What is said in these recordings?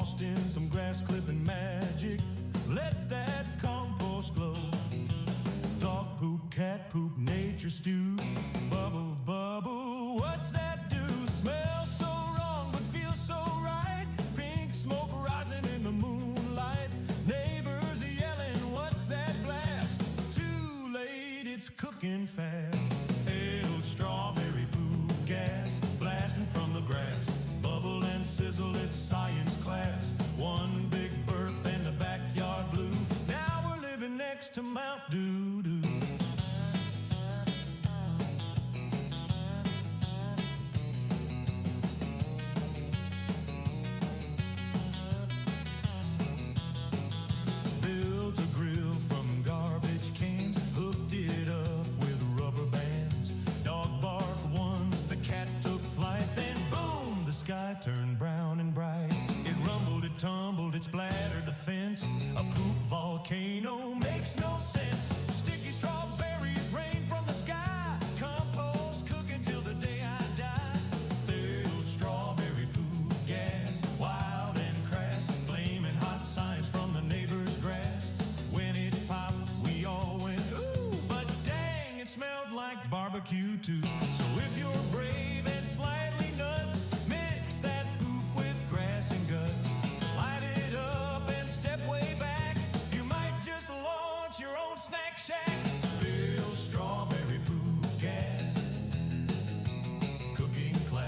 lost in some grass clipping magic. Let that compost glow. Dog poop, cat poop, nature stew. Bubble, bubble, what's that do? Smells so wrong but feels so right. Pink smoke rising in the moonlight. Neighbors yelling, what's that blast? Too late, it's cooking fast. Hail, strawberry poop gas, blasting from the grass. Bubble and sizzle, it's science class. One big burp and the backyard blue. Now we're living next to Mount Doo-Doo. Built a grill from garbage cans, hooked it up with rubber bands. Dog barked once, the cat took flight, then boom, the sky turned brown and bright. It rumbled, it tumbled, it splattered the fence. A poop volcano makes no sense. Sticky strawberries rain from the sky. Compost cooking till the day I die. They'll strawberry poop gas, wild and crass. Flaming hot signs from the neighbor's grass. When it popped, we all went ooh, but dang, it smelled like barbecue too. So if you're brave and slightly nuts, mix that poop with grass and guts. Light it up and step way back. You might just launch your own snack shack. Bill strawberry poop gas, cooking class.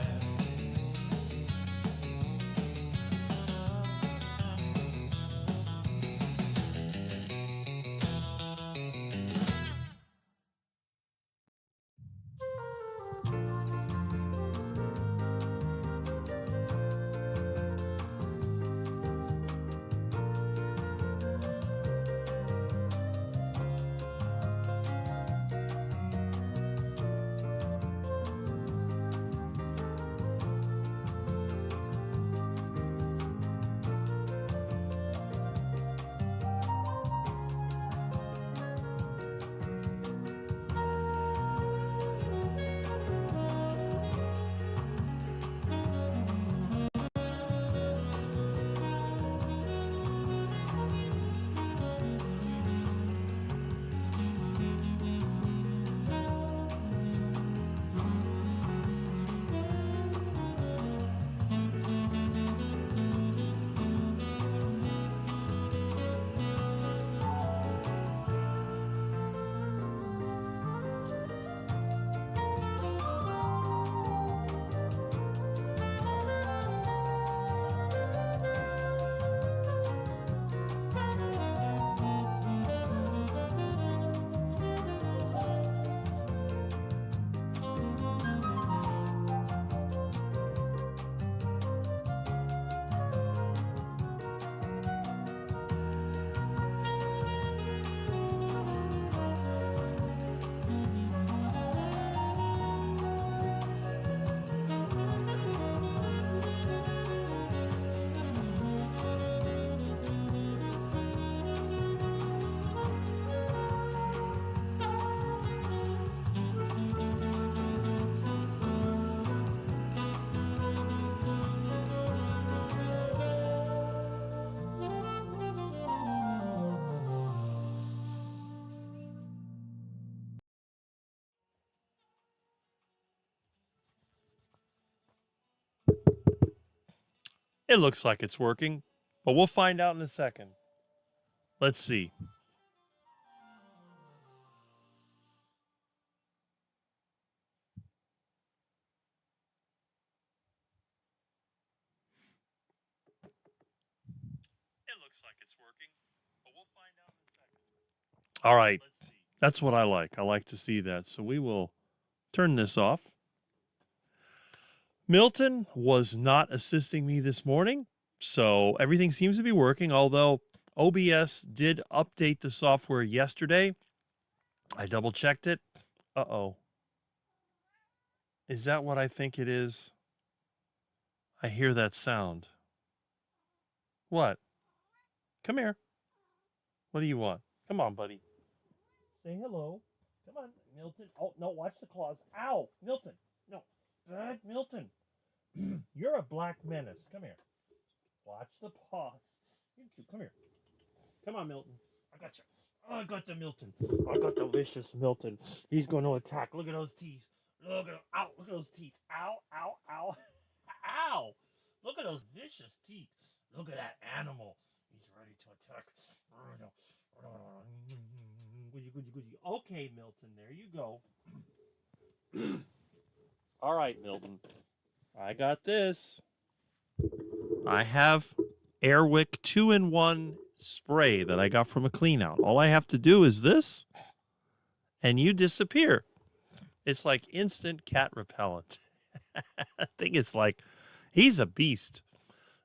It looks like it's working, but we'll find out in a second. Let's see. It looks like it's working, but we'll find out in a second. All right. Let's see. That's what I like. I like to see that. So we will turn this off. Milton was not assisting me this morning, so everything seems to be working, although OBS did update the software yesterday. I double-checked it. Uh-oh. Is that what I think it is? I hear that sound. What? Come here. What do you want? Come on, buddy. Say hello. Come on, Milton. Oh, no, watch the claws. Ow, Milton. No. Milton. You're a black menace. Come here. Watch the paws. Come here. Come on, Milton. I got you. Oh, I got the Milton. I got the vicious Milton. He's going to attack. Look at those teeth. Look at ow. Look at those teeth. Ow, ow, ow. Ow. Look at those vicious teeth. Look at that animal. He's ready to attack. Okay, Milton, there you go. All right, Milton. I got this. I have Airwick 2-in-1 spray that I got from a clean out. All I have to do is this, and you disappear. It's like instant cat repellent. I think it's like, he's a beast.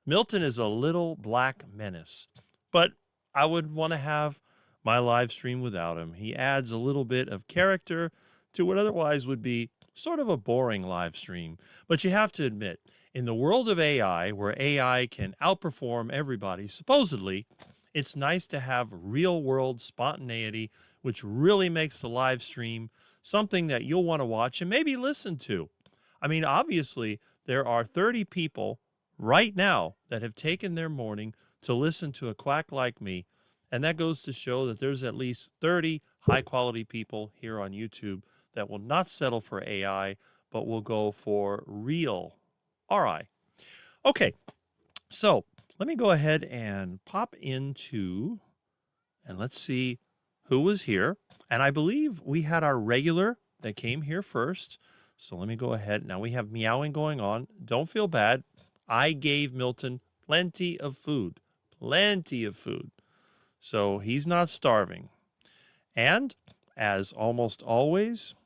Milton is a little black menace, but I would want to have my live stream without him. He adds a little bit of character to what otherwise would be sort of a boring live stream. But you have to admit, in the world of AI, where AI can outperform everybody, supposedly, it's nice to have real-world spontaneity, which really makes the live stream something that you'll want to watch and maybe listen to. I mean, obviously, there are 30 people right now that have taken their morning to listen to a quack like me, and that goes to show that there's at least 30 high-quality people here on YouTube that will not settle for AI, but will go for real RI. Okay, so let me go ahead and pop into, and let's see who was here. And I believe we had our regular that came here first. So let me go ahead. Now we have meowing going on. Don't feel bad. I gave Milton plenty of food. Plenty of food. So he's not starving. And as almost always,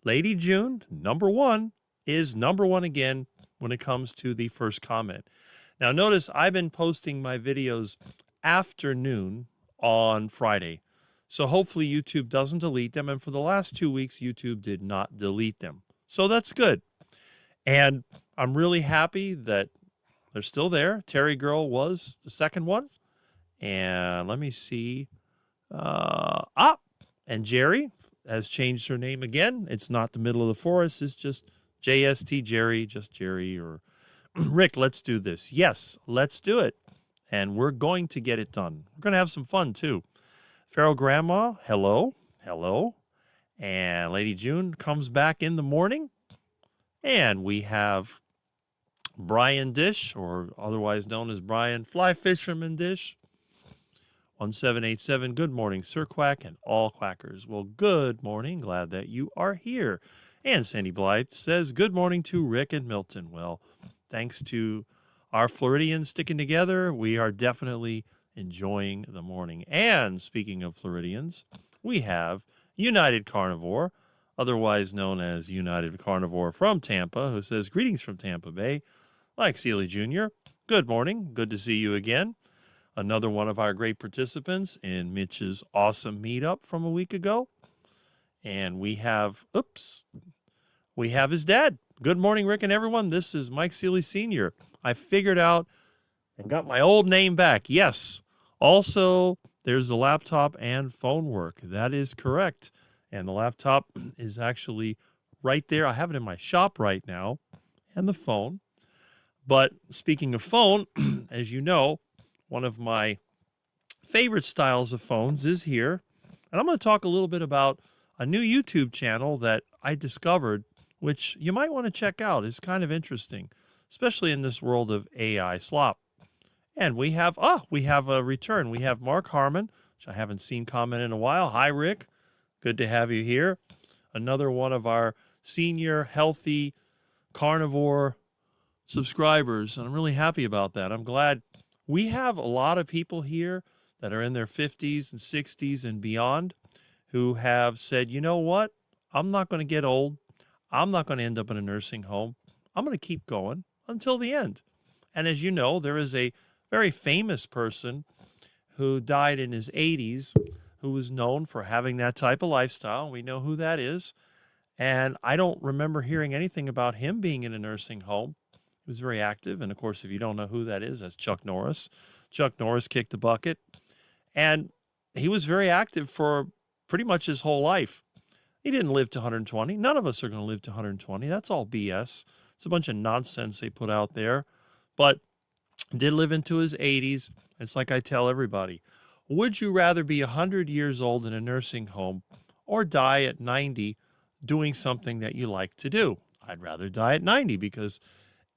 Lady June, number one, is number one again when it comes to the first comment. Now notice I've been posting my videos afternoon on Friday. So hopefully YouTube doesn't delete them. And for the last 2 weeks, YouTube did not delete them. So that's good. And I'm really happy that they're still there. Terry Girl was the second one. And let me see. And Jerry has changed her name again. It's not the middle of the forest. It's just JST Jerry, just Jerry. Or Rick, let's do this. Yes, let's do it. And we're going to get it done. We're going to have some fun, too. Feral Grandma, hello. Hello. And Lady June comes back in the morning. And we have Brian Dish, or otherwise known as Brian Fly Fisherman Dish. 1787, good morning, Sir Quack and all quackers. Well, good morning. Glad that you are here. And Sandy Blythe says, good morning to Rick and Milton. Well, thanks to our Floridians sticking together, we are definitely enjoying the morning. And speaking of Floridians, we have United Carnivore, otherwise known as United Carnivore from Tampa, who says, greetings from Tampa Bay. Like Sealy Jr., good morning. Good to see you again. Another one of our great participants in Mitch's awesome meetup from a week ago. And we have his dad. Good morning, Rick and everyone. This is Mike Sealy Sr. I figured out and got my old name back. Yes. Also, there's the laptop and phone work. That is correct. And the laptop is actually right there. I have it in my shop right now. And the phone. But speaking of phone, as you know, one of my favorite styles of phones is here. And I'm going to talk a little bit about a new YouTube channel that I discovered, which you might want to check out. It's kind of interesting, especially in this world of AI slop. And we have a return. We have Mark Harmon, which I haven't seen comment in a while. Hi, Rick. Good to have you here. Another one of our senior, healthy, carnivore subscribers. And I'm really happy about that. I'm glad. We have a lot of people here that are in their 50s and 60s and beyond who have said, you know what? I'm not going to get old. I'm not going to end up in a nursing home. I'm going to keep going until the end. And as you know, there is a very famous person who died in his 80s who was known for having that type of lifestyle. We know who that is. And I don't remember hearing anything about him being in a nursing home. He was very active. And, of course, if you don't know who that is, that's Chuck Norris. Chuck Norris kicked the bucket. And he was very active for pretty much his whole life. He didn't live to 120. None of us are going to live to 120. That's all BS. It's a bunch of nonsense they put out there. But Did live into his 80s. It's like I tell everybody, would you rather be 100 years old in a nursing home or die at 90 doing something that you like to do? I'd rather die at 90 because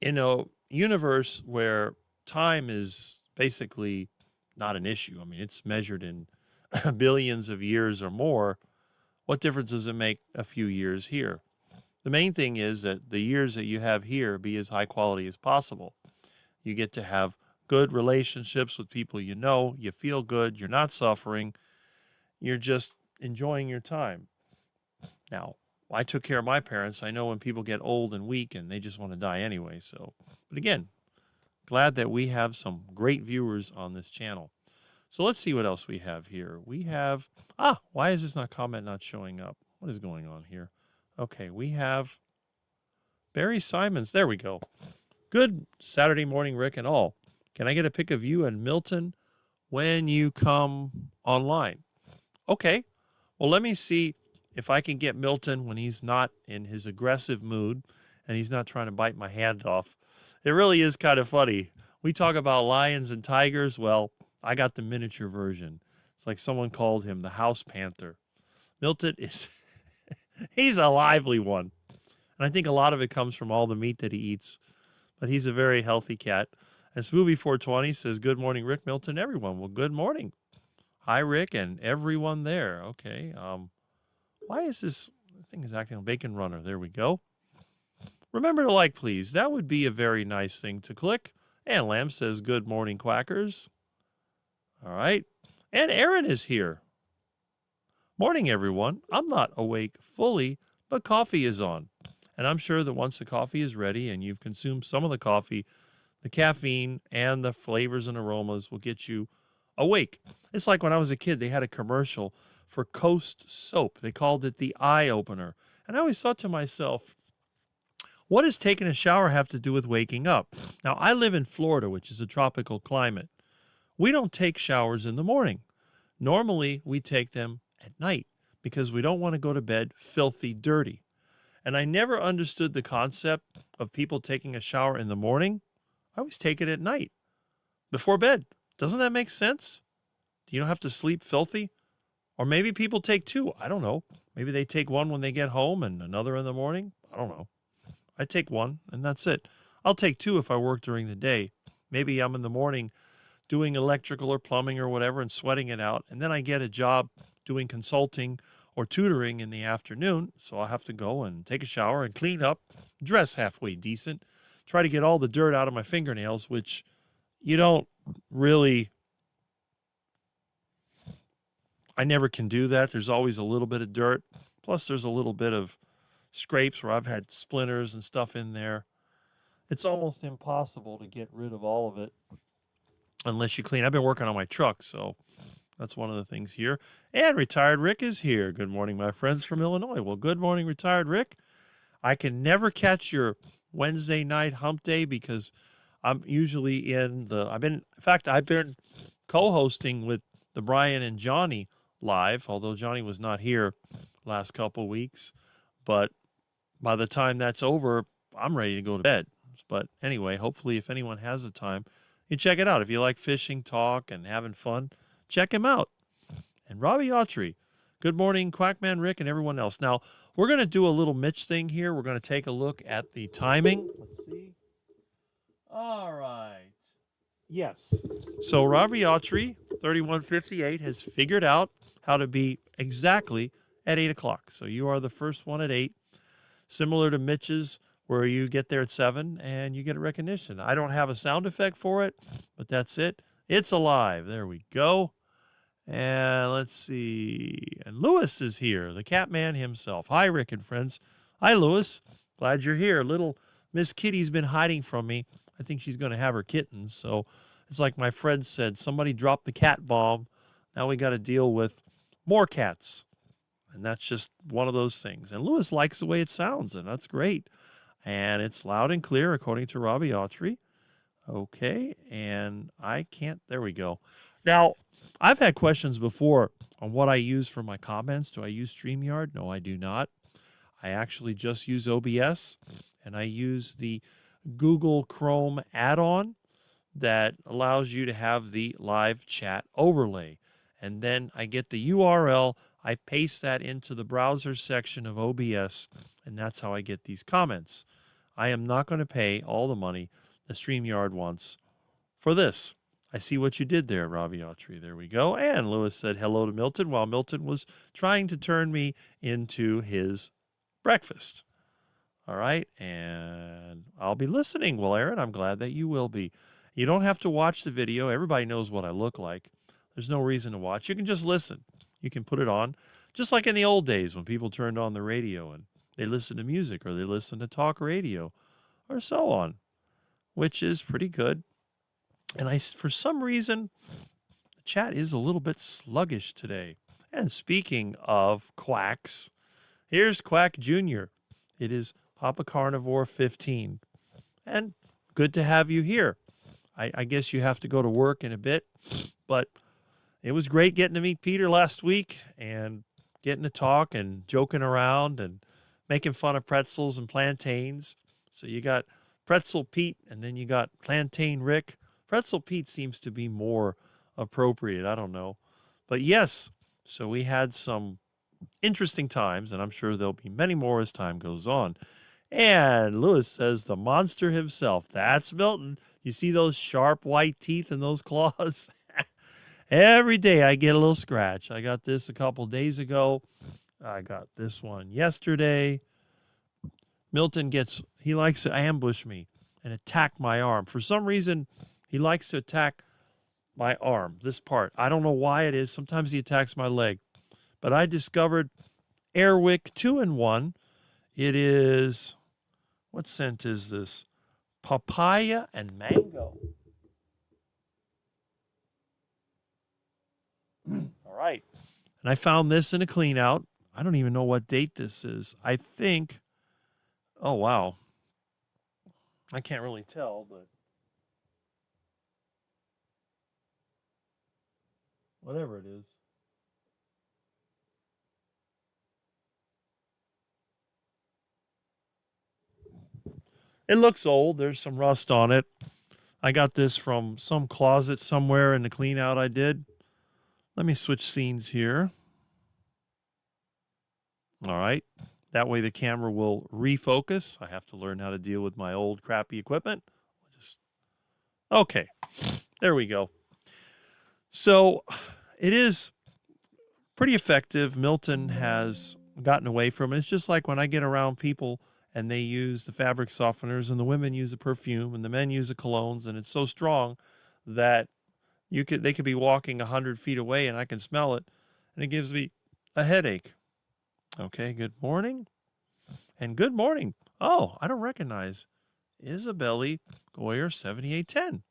in a universe where time is basically not an issue, I mean, it's measured in billions of years or more, what difference does it make a few years here? The main thing is that the years that you have here be as high quality as possible. You get to have good relationships with people you know, you feel good, you're not suffering, you're just enjoying your time. Now, I took care of my parents. I know when people get old and weak and they just want to die anyway. So, but again, glad that we have some great viewers on this channel. So let's see what else we have here. We have, why is this comment not showing up? What is going on here? Okay, we have Barry Simons. There we go. Good Saturday morning, Rick and all. Can I get a pic of you and Milton when you come online? Okay, well, let me see if I can get Milton when he's not in his aggressive mood and he's not trying to bite my hand off. It really is kind of funny. We talk about lions and tigers. Well, I got the miniature version. It's like someone called him the house panther. Milton is, he's a lively one. And I think a lot of it comes from all the meat that he eats. But he's a very healthy cat. And Smoothie420 says, good morning, Rick, Milton, everyone. Well, good morning. Hi, Rick, and everyone there. Okay. Why is this thing is acting on Bacon Runner? There we go. Remember to like, please. That would be a very nice thing to click. And Lamb says, good morning, Quackers. All right. And Aaron is here. Morning, everyone. I'm not awake fully, but coffee is on. And I'm sure that once the coffee is ready and you've consumed some of the coffee, the caffeine and the flavors and aromas will get you awake. It's like when I was a kid, they had a commercial for Coast soap. They called it the eye opener. And I always thought to myself, what does taking a shower have to do with waking up? Now, I live in Florida, which is a tropical climate. We don't take showers in the morning. Normally, we take them at night because we don't want to go to bed filthy dirty. And I never understood the concept of people taking a shower in the morning. I always take it at night, before bed. Doesn't that make sense? You don't have to sleep filthy? Or maybe people take two. I don't know. Maybe they take one when they get home and another in the morning. I don't know. I take one, and that's it. I'll take two if I work during the day. Maybe I'm in the morning doing electrical or plumbing or whatever and sweating it out, and then I get a job doing consulting or tutoring in the afternoon, so I'll have to go and take a shower and clean up, dress halfway decent, try to get all the dirt out of my fingernails, which you don't really, I never can do that. There's always a little bit of dirt. Plus there's a little bit of scrapes where I've had splinters and stuff in there. It's almost impossible to get rid of all of it unless you clean. I've been working on my truck, so that's one of the things here. And Retired Rick is here. Good morning, my friends from Illinois. Well, good morning, Retired Rick. I can never catch your Wednesday night hump day because I'm usually I've been co-hosting with the Brian and Johnny live, although Johnny was not here last couple weeks. But by the time that's over, I'm ready to go to bed. But anyway, hopefully if anyone has the time, you check it out. If you like fishing talk and having fun, check him out. And Robbie Autry, good morning, Quackman Rick and everyone else. Now, we're going to do a little Mitch thing here. We're going to take a look at the timing. Let's see. All right. Yes. So Robbie Autry, 3158, has figured out how to be exactly at 8 o'clock. So you are the first one at 8, similar to Mitch's, where you get there at 7 and you get a recognition. I don't have a sound effect for it, but that's it. It's alive. There we go. And let's see. And Lewis is here, the cat man himself. Hi, Rick and friends. Hi, Lewis. Glad you're here. Little Miss Kitty's been hiding from me. I think she's going to have her kittens. So it's like my friend said, somebody dropped the cat bomb. Now we got to deal with more cats. And that's just one of those things. And Lewis likes the way it sounds, and that's great. And it's loud and clear, according to Robbie Autry. Okay, and I can't, there we go. Now, I've had questions before on what I use for my comments. Do I use StreamYard? No, I do not. I actually just use OBS, and I use the Google Chrome add-on that allows you to have the live chat overlay. And then I get the URL, I paste that into the browser section of OBS, and that's how I get these comments. I am not going to pay all the money the StreamYard wants for this. I see what you did there, Robbie Autry. There we go. And Lewis said hello to Milton while Milton was trying to turn me into his breakfast. All right. And I'll be listening. Well, Aaron, I'm glad that you will be. You don't have to watch the video. Everybody knows what I look like. There's no reason to watch. You can just listen. You can put it on, just like in the old days when people turned on the radio and they listened to music or they listened to talk radio or so on, which is pretty good. And for some reason, the chat is a little bit sluggish today. And speaking of quacks, here's Quack Jr. It is Papa Carnivore 15. And good to have you here. I guess you have to go to work in a bit, but it was great getting to meet Peter last week and getting to talk and joking around and making fun of pretzels and plantains. So you got Pretzel Pete and then you got Plantain Rick. Pretzel Pete seems to be more appropriate. I don't know. But yes, so we had some interesting times, and I'm sure there'll be many more as time goes on. And Lewis says the monster himself. That's Milton. You see those sharp white teeth and those claws? Every day I get a little scratch. I got this a couple days ago. I got this one yesterday. Milton he likes to ambush me and attack my arm. For some reason, he likes to attack my arm, this part. I don't know why it is. Sometimes he attacks my leg. But I discovered Airwick 2-in-1. It is, what scent is this? Papaya and mango. All right. And I found this in a clean out. I don't even know what date this is. I think, oh, wow. I can't really tell, but whatever it is. It looks old. There's some rust on it. I got this from some closet somewhere in the clean out I did. Let me switch scenes here. All right. That way the camera will refocus. I have to learn how to deal with my old crappy equipment. Okay. There we go. So it is pretty effective. Milton has gotten away from it. It's just like when I get around people and they use the fabric softeners and the women use the perfume and the men use the colognes, and it's so strong that they could be walking 100 feet away and I can smell it, and it gives me a headache. Okay, good morning. And good morning. Oh, I don't recognize Isabelle Goyer 7810.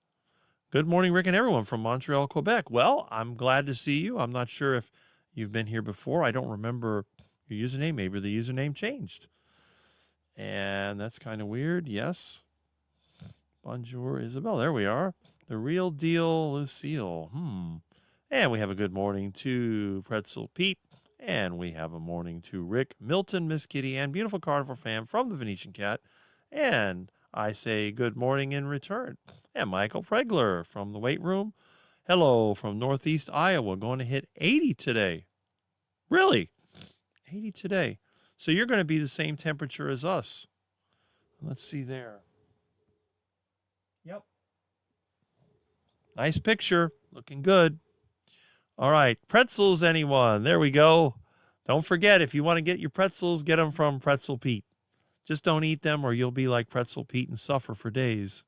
Good morning, Rick and everyone from Montreal, Quebec. Well, I'm glad to see you. I'm not sure if you've been here before. I don't remember your username. Maybe the username changed. And that's kind of weird. Yes. Bonjour, Isabel. There we are. The real deal, Lucille. And we have a good morning to Pretzel Pete. And we have a morning to Rick, Milton, Miss Kitty, and beautiful Carnivore fam from the Venetian Cat. And I say good morning in return. And Michael Pregler from the weight room. Hello from Northeast Iowa. Going to hit 80 today. Really? 80 today. So you're going to be the same temperature as us. Let's see there. Yep. Nice picture. Looking good. All right. Pretzels, anyone? There we go. Don't forget, if you want to get your pretzels, get them from Pretzel Pete. Just don't eat them or you'll be like Pretzel Pete and suffer for days.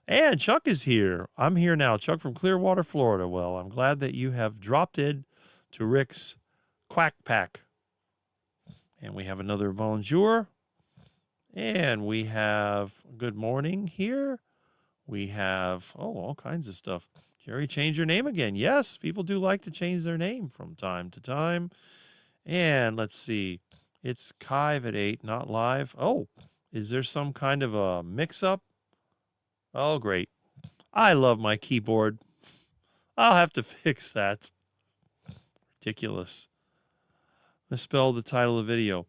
And Chuck is here. I'm here now. Chuck from Clearwater, Florida. Well, I'm glad that you have dropped in to Rick's Quack Pack. And we have another bonjour. And we have good morning here. We have, all kinds of stuff. Jerry, change your name again. Yes, people do like to change their name from time to time. And let's see. It's Kive at 8, not live. Oh, is there some kind of a mix-up? Oh, great. I love my keyboard. I'll have to fix that. Ridiculous. Misspelled the title of the video.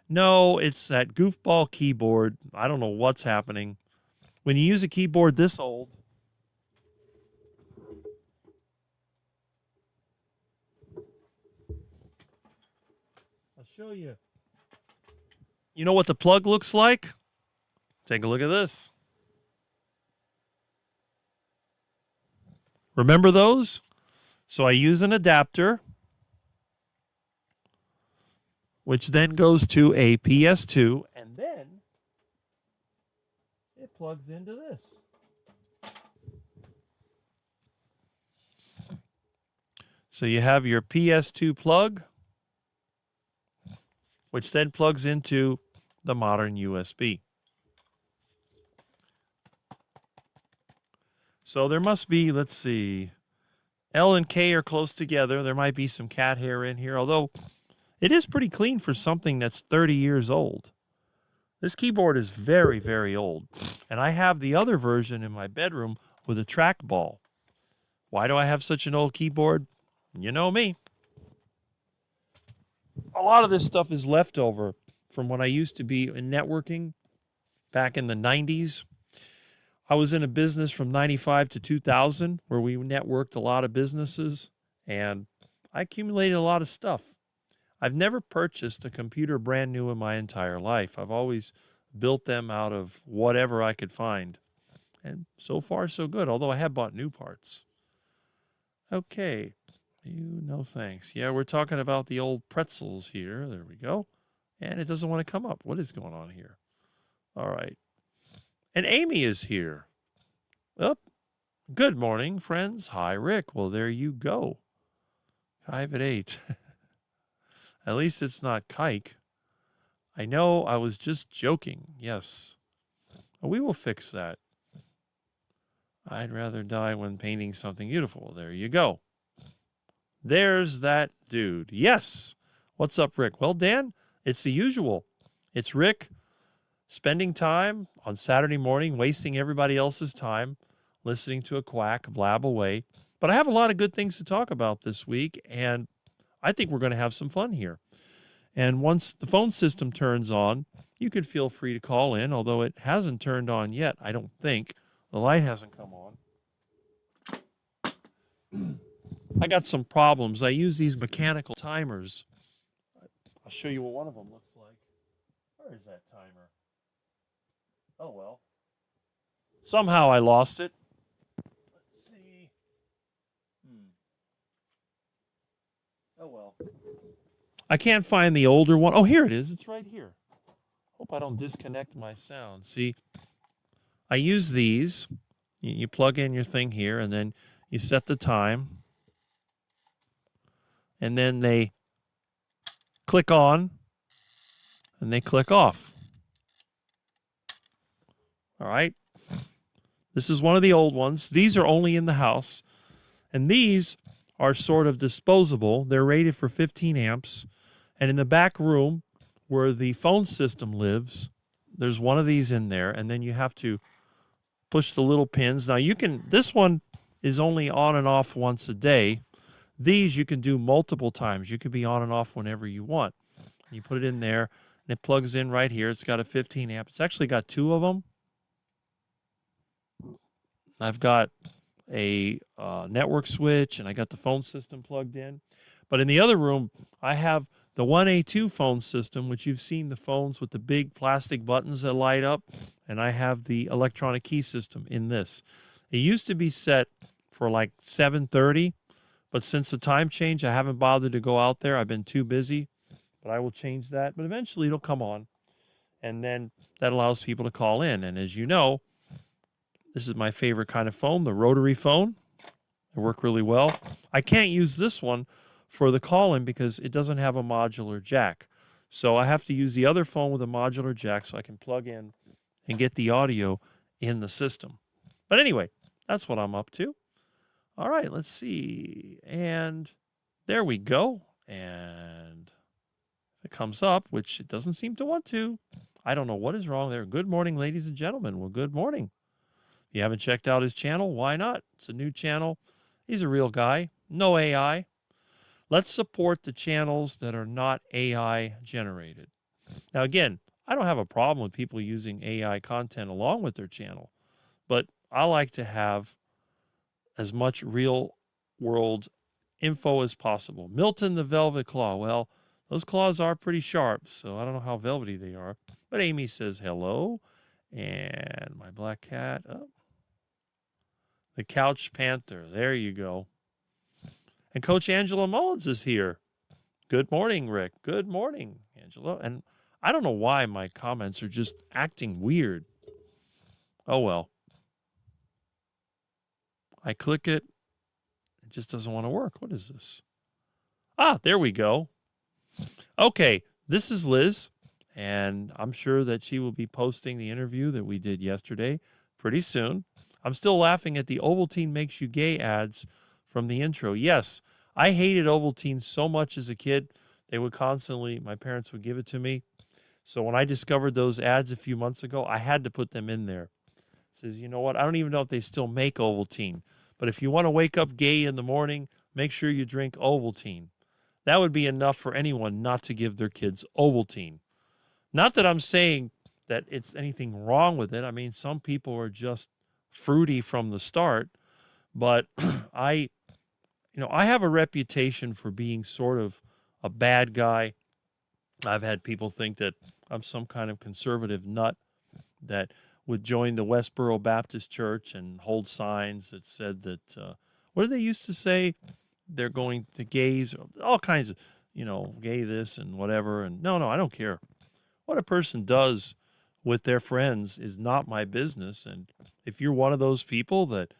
No, it's that goofball keyboard. I don't know what's happening. When you use a keyboard this old, show you. You know what the plug looks like? Take a look at this. Remember those? So I use an adapter, which then goes to a PS2, and then it plugs into this. So you have your PS2 plug, which then plugs into the modern USB. So there must be, let's see, L and K are close together. There might be some cat hair in here, although it is pretty clean for something that's 30 years old. This keyboard is very, very old. And I have the other version in my bedroom with a trackball. Why do I have such an old keyboard? You know me. A lot of this stuff is leftover from when I used to be in networking back in the 90s. I was in a business from 95 to 2000 where we networked a lot of businesses, and I accumulated a lot of stuff. I've never purchased a computer brand new in my entire life. I've always built them out of whatever I could find. And so far, so good, although I have bought new parts. Okay. No thanks. Yeah, we're talking about the old pretzels here. There we go. And it doesn't want to come up. What is going on here? All right. And Amy is here. Oh, good morning, friends. Hi, Rick. Well, there you go. Kive at 8. At least it's not kike. I know I was just joking. Yes. We will fix that. I'd rather die when painting something beautiful. There you go. There's that dude. Yes. What's up, Rick? Well, Dan, it's the usual. It's Rick spending time on Saturday morning, wasting everybody else's time, listening to a quack blab away. But I have a lot of good things to talk about this week, and I think we're going to have some fun here. And once the phone system turns on, you can feel free to call in, although it hasn't turned on yet, I don't think. The light hasn't come on. I got some problems. I use these mechanical timers. I'll show you what one of them looks like. Where is that timer? Oh, well. Somehow I lost it. Let's see. Oh, well. I can't find the older one. Oh, here it is. It's right here. Hope I don't disconnect my sound. See, I use these. You plug in your thing here, and then you set the time. And then they click on, and they click off. All right. This is one of the old ones. These are only in the house. And these are sort of disposable. They're rated for 15 amps. And in the back room where the phone system lives, there's one of these in there. And then you have to push the little pins. Now this one is only on and off once a day. These you can do multiple times. You can be on and off whenever you want. You put it in there, and it plugs in right here. It's got a 15 amp. It's actually got two of them. I've got a network switch, and I got the phone system plugged in. But in the other room, I have the 1A2 phone system, which you've seen the phones with the big plastic buttons that light up, and I have the electronic key system in this. It used to be set for like 7:30, but since the time change, I haven't bothered to go out there. I've been too busy, but I will change that. But eventually it'll come on, and then that allows people to call in. And as you know, this is my favorite kind of phone, the rotary phone. They work really well. I can't use this one for the call-in because it doesn't have a modular jack. So I have to use the other phone with a modular jack so I can plug in and get the audio in the system. But anyway, that's what I'm up to. All right, let's see. And there we go. And if it comes up, which it doesn't seem to want to, I don't know what is wrong there. Good morning, ladies and gentlemen. Well, good morning. If you haven't checked out his channel, why not? It's a new channel. He's a real guy. No AI. Let's support the channels that are not AI generated. Now, again, I don't have a problem with people using AI content along with their channel, but I like to have as much real world info as possible. Milton the Velvet Claw. Well, Those claws are pretty sharp, so I don't know how velvety they are. But Amy says hello. And my black cat. Oh, the couch panther. There you go. And Coach Angela Mullins is here. Good morning, Rick. Good morning, Angela. And I don't know why my comments are just acting weird. Oh, well. I click it. It just doesn't want to work. What is this? Ah, there we go. Okay, this is Liz, and I'm sure that she will be posting the interview that we did yesterday pretty soon. I'm still laughing at the Ovaltine Makes You Gay ads from the intro. Yes, I hated Ovaltine so much as a kid. They would constantly, my parents would give it to me. So when I discovered those ads a few months ago, I had to put them in there. It says, you know what? I don't even know if they still make Ovaltine. But if you want to wake up gay in the morning, make sure you drink Ovaltine. That would be enough for anyone not to give their kids Ovaltine. Not that I'm saying that it's anything wrong with it. I mean, some people are just fruity from the start. But I have a reputation for being sort of a bad guy. I've had people think that I'm some kind of conservative nut that would join the Westboro Baptist Church and hold signs that said that, what did they used to say? They're going to gays, all kinds of, gay this and whatever. And no, I don't care. What a person does with their friends is not my business. And if you're one of those people that,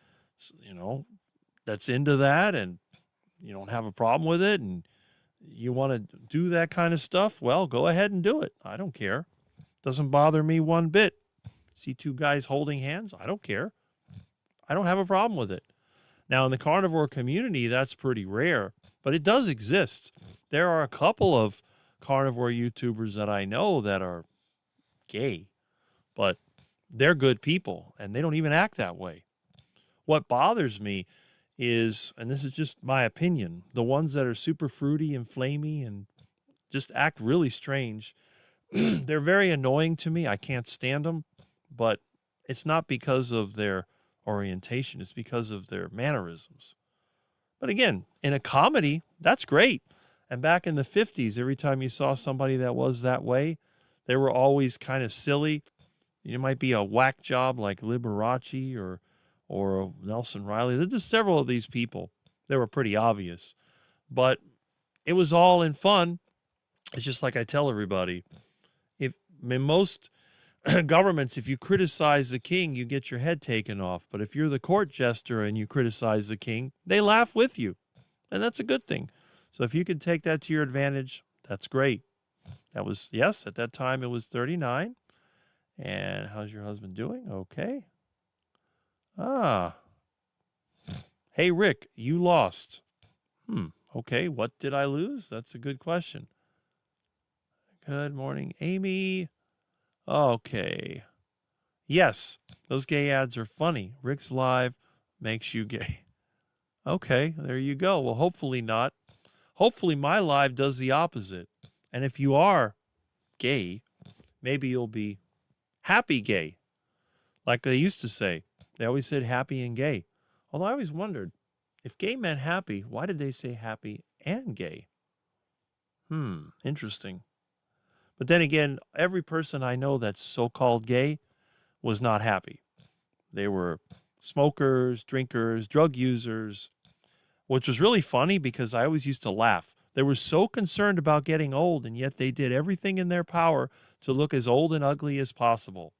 that's into that and you don't have a problem with it and you want to do that kind of stuff, well, go ahead and do it. I don't care. Doesn't bother me one bit. See two guys holding hands? I don't care. I don't have a problem with it. Now, in the carnivore community, that's pretty rare, but it does exist. There are a couple of carnivore YouTubers that I know that are gay, but they're good people, and they don't even act that way. What bothers me is, and this is just my opinion, the ones that are super fruity and flamey and just act really strange, they're very annoying to me. I can't stand them, but it's not because of their orientation. It's because of their mannerisms. But again, in a comedy, that's great. And back in the 50s, every time you saw somebody that was that way, they were always kind of silly. It might be a whack job like Liberace or Nelson Riley. There's just several of these people. They were pretty obvious. But it was all in fun. It's just like I tell everybody. In most governments, if you criticize the king, you get your head taken off. But if you're the court jester and you criticize the king, they laugh with you. And that's a good thing. So if you could take that to your advantage, that's great. That was, yes, at that time it was 39. And how's your husband doing? Okay. Hey, Rick, you lost. Okay, what did I lose? That's a good question. Good morning, Amy. Okay. Yes, those gay ads are funny. Rick's Live makes you gay. Okay, there you go. Well, hopefully not. Hopefully my live does the opposite. And if you are gay, maybe you'll be happy gay. Like they used to say. They always said happy and gay. Although I always wondered, if gay meant happy, why did they say happy and gay? Interesting. But then again, every person I know that's so-called gay was not happy. They were smokers, drinkers, drug users, which was really funny because I always used to laugh. They were so concerned about getting old, and yet they did everything in their power to look as old and ugly as possible.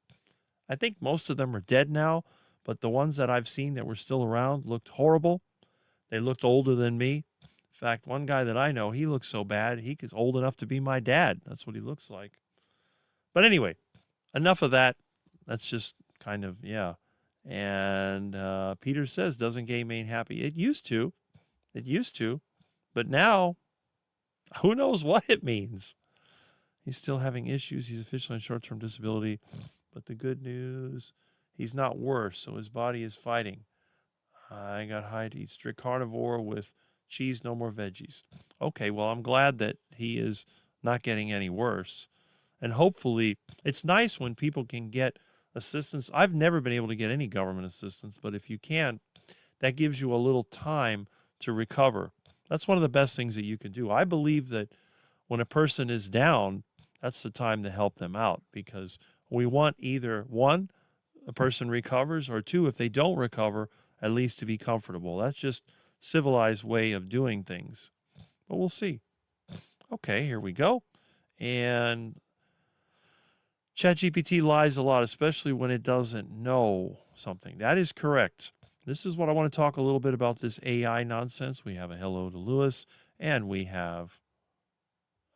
I think most of them are dead now, but the ones that I've seen that were still around looked horrible. They looked older than me. In fact, one guy that I know, he looks so bad, he's old enough to be my dad. That's what he looks like. But anyway, enough of that. That's just kind of, yeah. And Peter says, doesn't gay mean happy? It used to. It used to. But now, who knows what it means? He's still having issues. He's officially on short-term disability. But the good news, he's not worse, so his body is fighting. I got high to eat strict carnivore with cheese, no more veggies. Okay, well, I'm glad that he is not getting any worse. And hopefully, it's nice when people can get assistance. I've never been able to get any government assistance, but if you can, that gives you a little time to recover. That's one of the best things that you can do. I believe that when a person is down, that's the time to help them out, because we want either one, a person recovers, or two, if they don't recover, at least to be comfortable. That's just civilized way of doing things. But we'll see. Okay, here we go. And ChatGPT lies a lot, especially when it doesn't know something. That is correct. This is what I want to talk a little bit about, this AI nonsense. We have a hello to Lewis, and we have,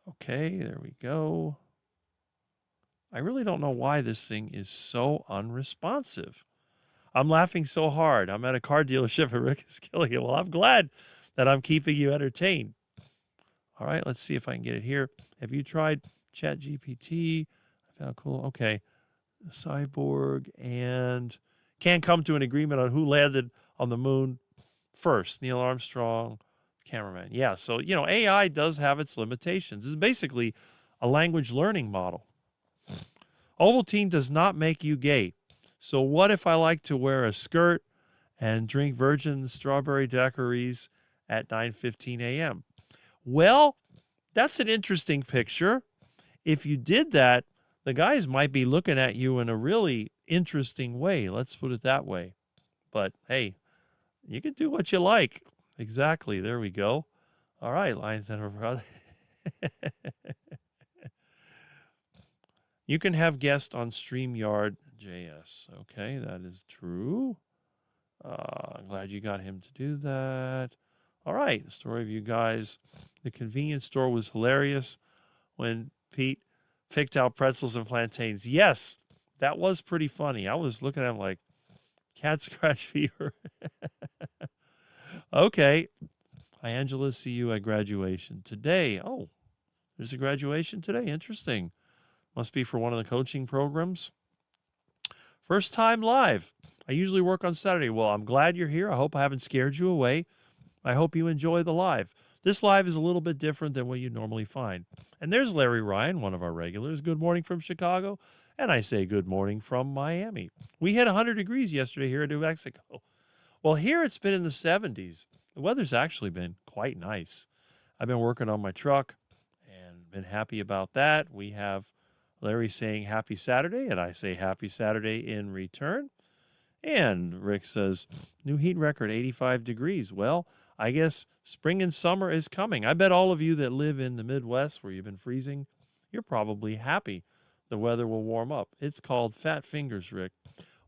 okay, there we go. I really don't know why this thing is so unresponsive. I'm laughing so hard. I'm at a car dealership and Rick is killing it. Well, I'm glad that I'm keeping you entertained. All right, let's see if I can get it here. Have you tried ChatGPT? I found cool. Okay. Cyborg and can't come to an agreement on who landed on the moon first. Neil Armstrong, cameraman. Yeah, so, AI does have its limitations. It's basically a language learning model. Ovaltine does not make you gay. So what if I like to wear a skirt and drink virgin strawberry daiquiris at 9:15 a.m.? Well, that's an interesting picture. If you did that, the guys might be looking at you in a really interesting way. Let's put it that way. But hey, you can do what you like. Exactly. There we go. All right, Lions Center. You can have guests on StreamYard JS. Okay, that is true. I'm glad you got him to do that. All right, the story of you guys. The convenience store was hilarious when Pete picked out pretzels and plantains. Yes, that was pretty funny. I was looking at him like, cat scratch fever. Okay. Hi, Angela. See you at graduation today. Oh, there's a graduation today. Interesting. Must be for one of the coaching programs. First time live. I usually work on Saturday. Well, I'm glad you're here. I hope I haven't scared you away. I hope you enjoy the live. This live is a little bit different than what you normally find. And there's Larry Ryan, one of our regulars. Good morning from Chicago. And I say good morning from Miami. We hit 100 degrees yesterday here in New Mexico. Well, here it's been in the 70s. The weather's actually been quite nice. I've been working on my truck and been happy about that. We have Larry saying happy Saturday, and I say happy Saturday in return. And Rick says, new heat record, 85 degrees. Well, I guess spring and summer is coming. I bet all of you that live in the Midwest where you've been freezing, you're probably happy the weather will warm up. It's called fat fingers, Rick.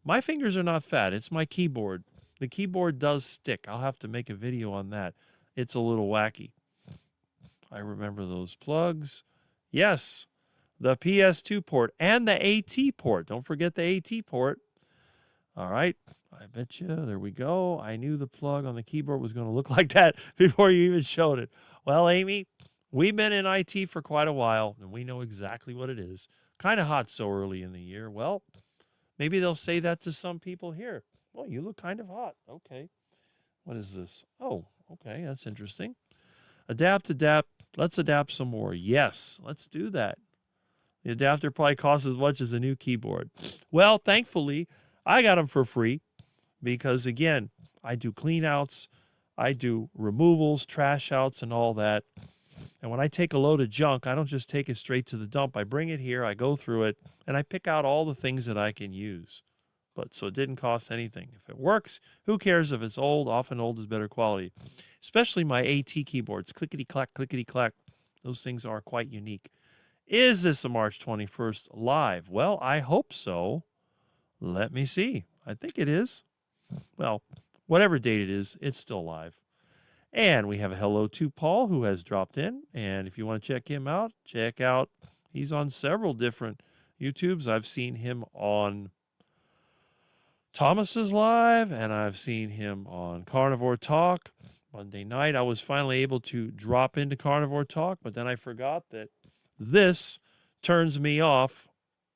My fingers are not fat. It's my keyboard. The keyboard does stick. I'll have to make a video on that. It's a little wacky. I remember those plugs. Yes, the PS2 port and the AT port. Don't forget the AT port. All right. I bet you. There we go. I knew the plug on the keyboard was going to look like that before you even showed it. Well, Amy, we've been in IT for quite a while, and we know exactly what it is. Kind of hot so early in the year. Well, maybe they'll say that to some people here. Well, you look kind of hot. Okay. What is this? Oh, okay. That's interesting. Adapt. Let's adapt some more. Yes, let's do that. The adapter probably costs as much as a new keyboard. Well, thankfully, I got them for free because, again, I do clean outs, I do removals, trash outs, and all that. And when I take a load of junk, I don't just take it straight to the dump. I bring it here, I go through it, and I pick out all the things that I can use. But so it didn't cost anything. If it works, who cares if it's old? Often old is better quality. Especially my AT keyboards. Clickety-clack, clickety-clack. Those things are quite unique. Is this a March 21st live? Well, I hope so. Let me see. I think it is. Well, whatever date it is, it's still live. And we have a hello to Paul who has dropped in. And if you want to check him out, check out. He's on several different YouTubes. I've seen him on Thomas's Live, and I've seen him on Carnivore Talk. Monday night, I was finally able to drop into Carnivore Talk, but then I forgot that this turns me off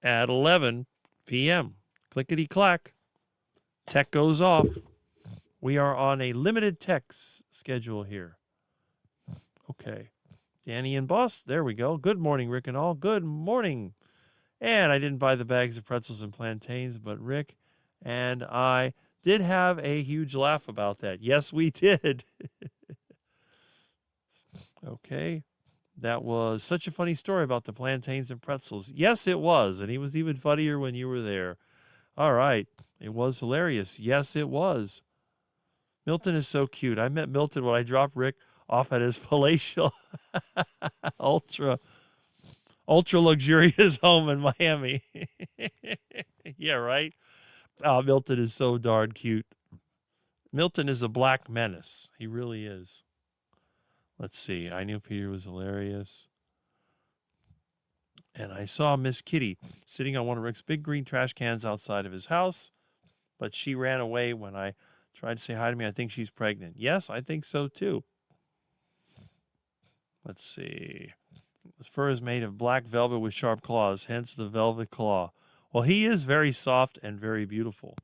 at 11 p.m. Clickety-clack. Tech goes off. We are on a limited tech schedule here. Okay. Danny and Boss, there we go. Good morning, Rick and all. Good morning. And I didn't buy the bags of pretzels and plantains, but Rick and I did have a huge laugh about that. Yes, we did. Okay. That was such a funny story about the plantains and pretzels. Yes, it was. And he was even funnier when you were there. All right. It was hilarious. Yes, it was. Milton is so cute. I met Milton when I dropped Rick off at his palatial ultra luxurious home in Miami. Yeah, right? Oh, Milton is so darn cute. Milton is a black menace. He really is. Let's see. I knew Peter was hilarious. And I saw Miss Kitty sitting on one of Rick's big green trash cans outside of his house, but she ran away when I tried to say hi to me. I think she's pregnant. Yes, I think so too. Let's see. His fur is made of black velvet with sharp claws, hence the velvet claw. Well, he is very soft and very beautiful.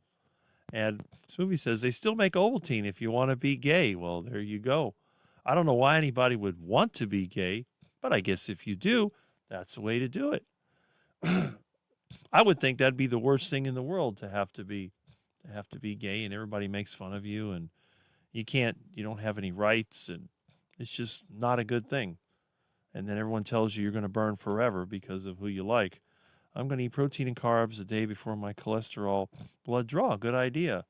And this movie says they still make Ovaltine if you want to be gay. Well, there you go. I don't know why anybody would want to be gay, but I guess if you do, that's the way to do it. I would think that'd be the worst thing in the world to have to be gay and everybody makes fun of you and you don't have any rights and it's just not a good thing. And then everyone tells you you're going to burn forever because of who you like. I'm going to eat protein and carbs the day before my cholesterol blood draw. Good idea.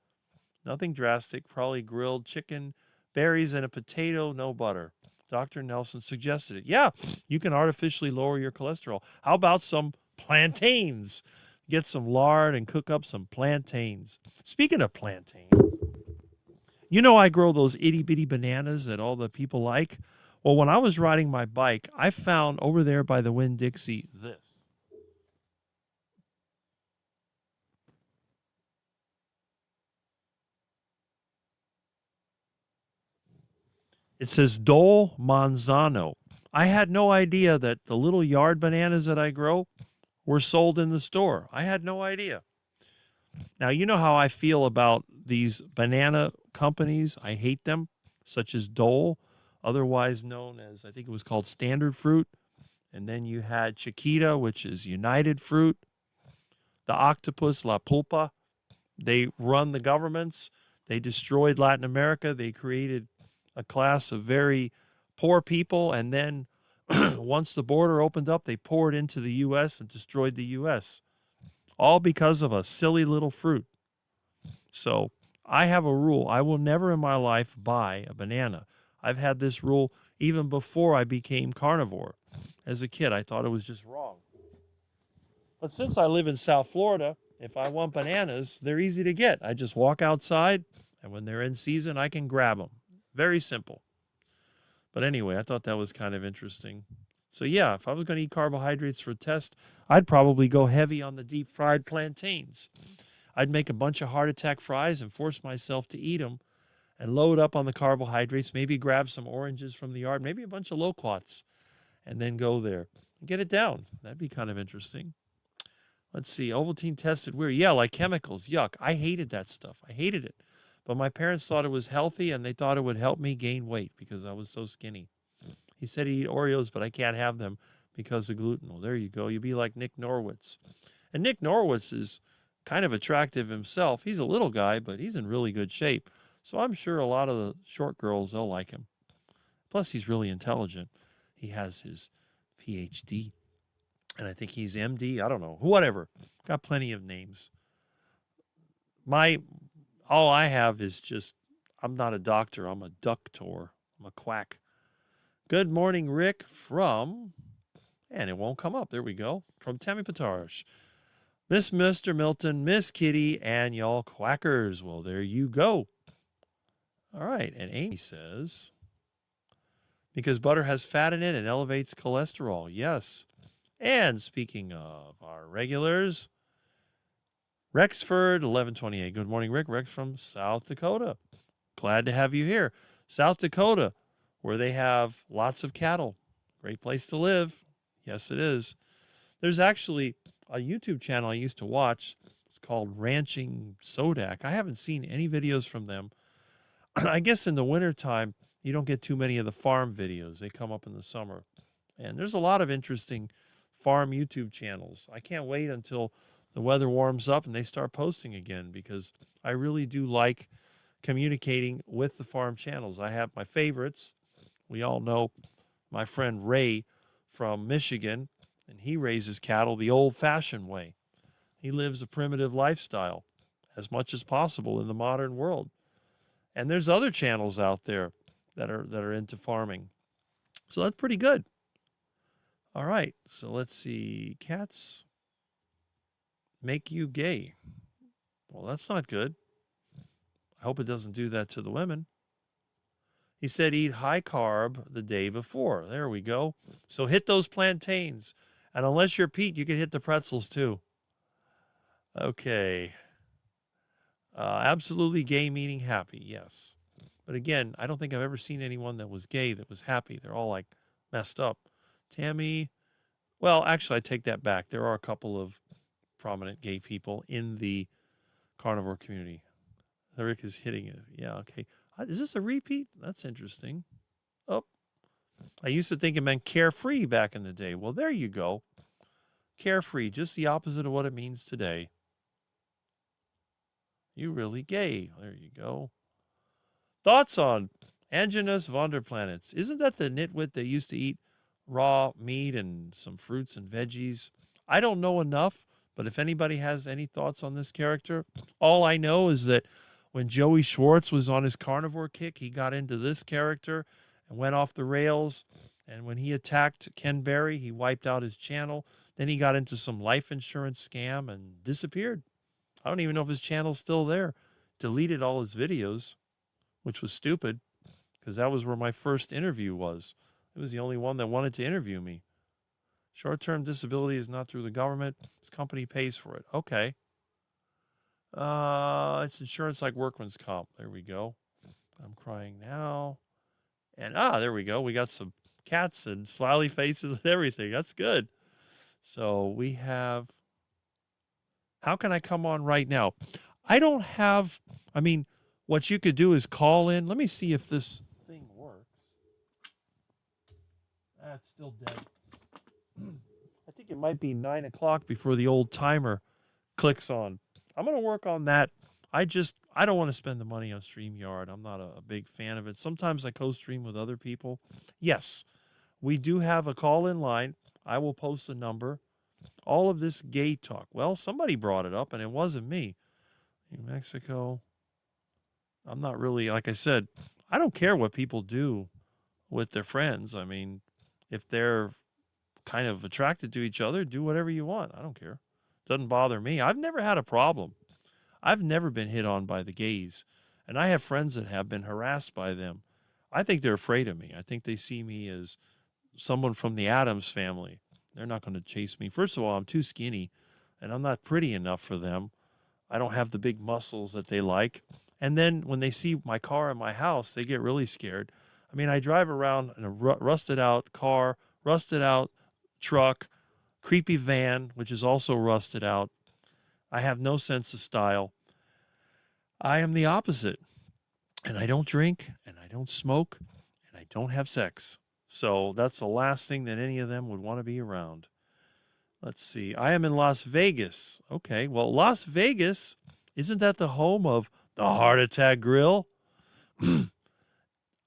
Nothing drastic, probably grilled chicken, berries, and a potato, no butter. Dr. Nelson suggested it. Yeah, you can artificially lower your cholesterol. How about some plantains? Get some lard and cook up some plantains. Speaking of plantains, I grow those itty-bitty bananas that all the people like. Well, when I was riding my bike, I found over there by the Winn-Dixie this. It says Dole Manzano. I had no idea that the little yard bananas that I grow were sold in the store. I had no idea. Now, you know how I feel about these banana companies. I hate them, such as Dole, otherwise known as, I think it was called Standard Fruit. And then you had Chiquita, which is United Fruit. The octopus, La Pulpa. They run the governments. They destroyed Latin America. They created a class of very poor people. And then once the border opened up, they poured into the U.S. and destroyed the U.S. All because of a silly little fruit. So I have a rule. I will never in my life buy a banana. I've had this rule even before I became carnivore. As a kid, I thought it was just wrong. But since I live in South Florida, if I want bananas, they're easy to get. I just walk outside, and when they're in season, I can grab them. Very simple. But anyway, I thought that was kind of interesting. So yeah, if I was going to eat carbohydrates for a test, I'd probably go heavy on the deep fried plantains. I'd make a bunch of heart attack fries and force myself to eat them and load up on the carbohydrates, maybe grab some oranges from the yard, maybe a bunch of loquats, and then go there and get it down. That'd be kind of interesting. Let's see. Ovaltine tested weird. Yeah, like chemicals. Yuck. I hated that stuff. I hated it. But my parents thought it was healthy, and they thought it would help me gain weight because I was so skinny. He said he'd eat Oreos, but I can't have them because of gluten. Well, there you go. You'd be like Nick Norwitz. And Nick Norwitz is kind of attractive himself. He's a little guy, but he's in really good shape. So I'm sure a lot of the short girls, they'll like him. Plus, he's really intelligent. He has his PhD. And I think he's MD. I don't know. Whatever. Got plenty of names. All I have is just, I'm not a doctor. I'm a ductor. I'm a quack. Good morning, Rick, from, and it won't come up. There we go. From Tammy Patarsh. Mr. Milton, Miss Kitty, and y'all quackers. Well, there you go. All right. And Amy says, because butter has fat in it and elevates cholesterol. Yes. And speaking of our regulars, Rexford, 1128. Good morning, Rick. Rex from South Dakota. Glad to have you here. South Dakota, where they have lots of cattle. Great place to live. Yes, it is. There's actually a YouTube channel I used to watch. It's called Ranching Sodak. I haven't seen any videos from them. I guess in the wintertime, you don't get too many of the farm videos. They come up in the summer. And there's a lot of interesting farm YouTube channels. I can't wait until the weather warms up and they start posting again because I really do like communicating with the farm channels. I have my favorites. We all know my friend Ray from Michigan, and he raises cattle the old-fashioned way. He lives a primitive lifestyle as much as possible in the modern world. And there's other channels out there that are into farming. So that's pretty good. All right. So let's see. Cats make you gay. Well, that's not good. I hope it doesn't do that to the women. He said eat high carb the day before. There we go. So hit those plantains. And unless you're Pete, you can hit the pretzels too. Okay. Absolutely gay meaning happy. Yes. But again, I don't think I've ever seen anyone that was gay that was happy. They're all like messed up. Tammy, well, actually, I take that back. There are a couple of prominent gay people in the carnivore community. Rick is hitting it. Yeah, okay. Is this a repeat? That's interesting. Oh, I used to think it meant carefree back in the day. Well, there you go. Carefree, just the opposite of what it means today. You really gay. There you go. Thoughts on Anginus Vonderplanets? Isn't that the nitwit that used to eat raw meat and some fruits and veggies? I don't know enough, but if anybody has any thoughts on this character, all I know is that when Joey Schwartz was on his carnivore kick, he got into this character and went off the rails. And when he attacked Ken Berry, he wiped out his channel. Then he got into some life insurance scam and disappeared. I don't even know if his channel's still there. Deleted all his videos, which was stupid because that was where my first interview was. It was the only one that wanted to interview me. Short-term disability is not through the government. His company pays for it. Okay. It's insurance like workman's comp. There we go. I'm crying now. And there we go. We got some cats and smiley faces and everything. That's good. So we have, how can I come on right now? I don't have, what you could do is call in. Let me see if this thing works. It's still dead. I think it might be 9 o'clock before the old timer clicks on. I'm going to work on that. I don't want to spend the money on StreamYard. I'm not a big fan of it. Sometimes I co-stream with other people. Yes, we do have a call-in line. I will post the number. All of this gay talk. Well, somebody brought it up, and it wasn't me. New Mexico. I'm not really, like I said, I don't care what people do with their friends. If they're kind of attracted to each other, do whatever you want. I don't care. Doesn't bother me. I've never had a problem. I've never been hit on by the gays, and I have friends that have been harassed by them. I think they're afraid of me. I think they see me as someone from the Addams family. They're not going to chase me. First of all, I'm too skinny, and I'm not pretty enough for them. I don't have the big muscles that they like. And then when they see my car in my house, they get really scared. I drive around in a rusted out car, rusted out truck, creepy van, which is also rusted out. I have no sense of style. I am the opposite. And I don't drink, and I don't smoke, and I don't have sex. So that's the last thing that any of them would want to be around. Let's see. I am in Las Vegas. Okay, well, Las Vegas, isn't that the home of the Heart Attack Grill?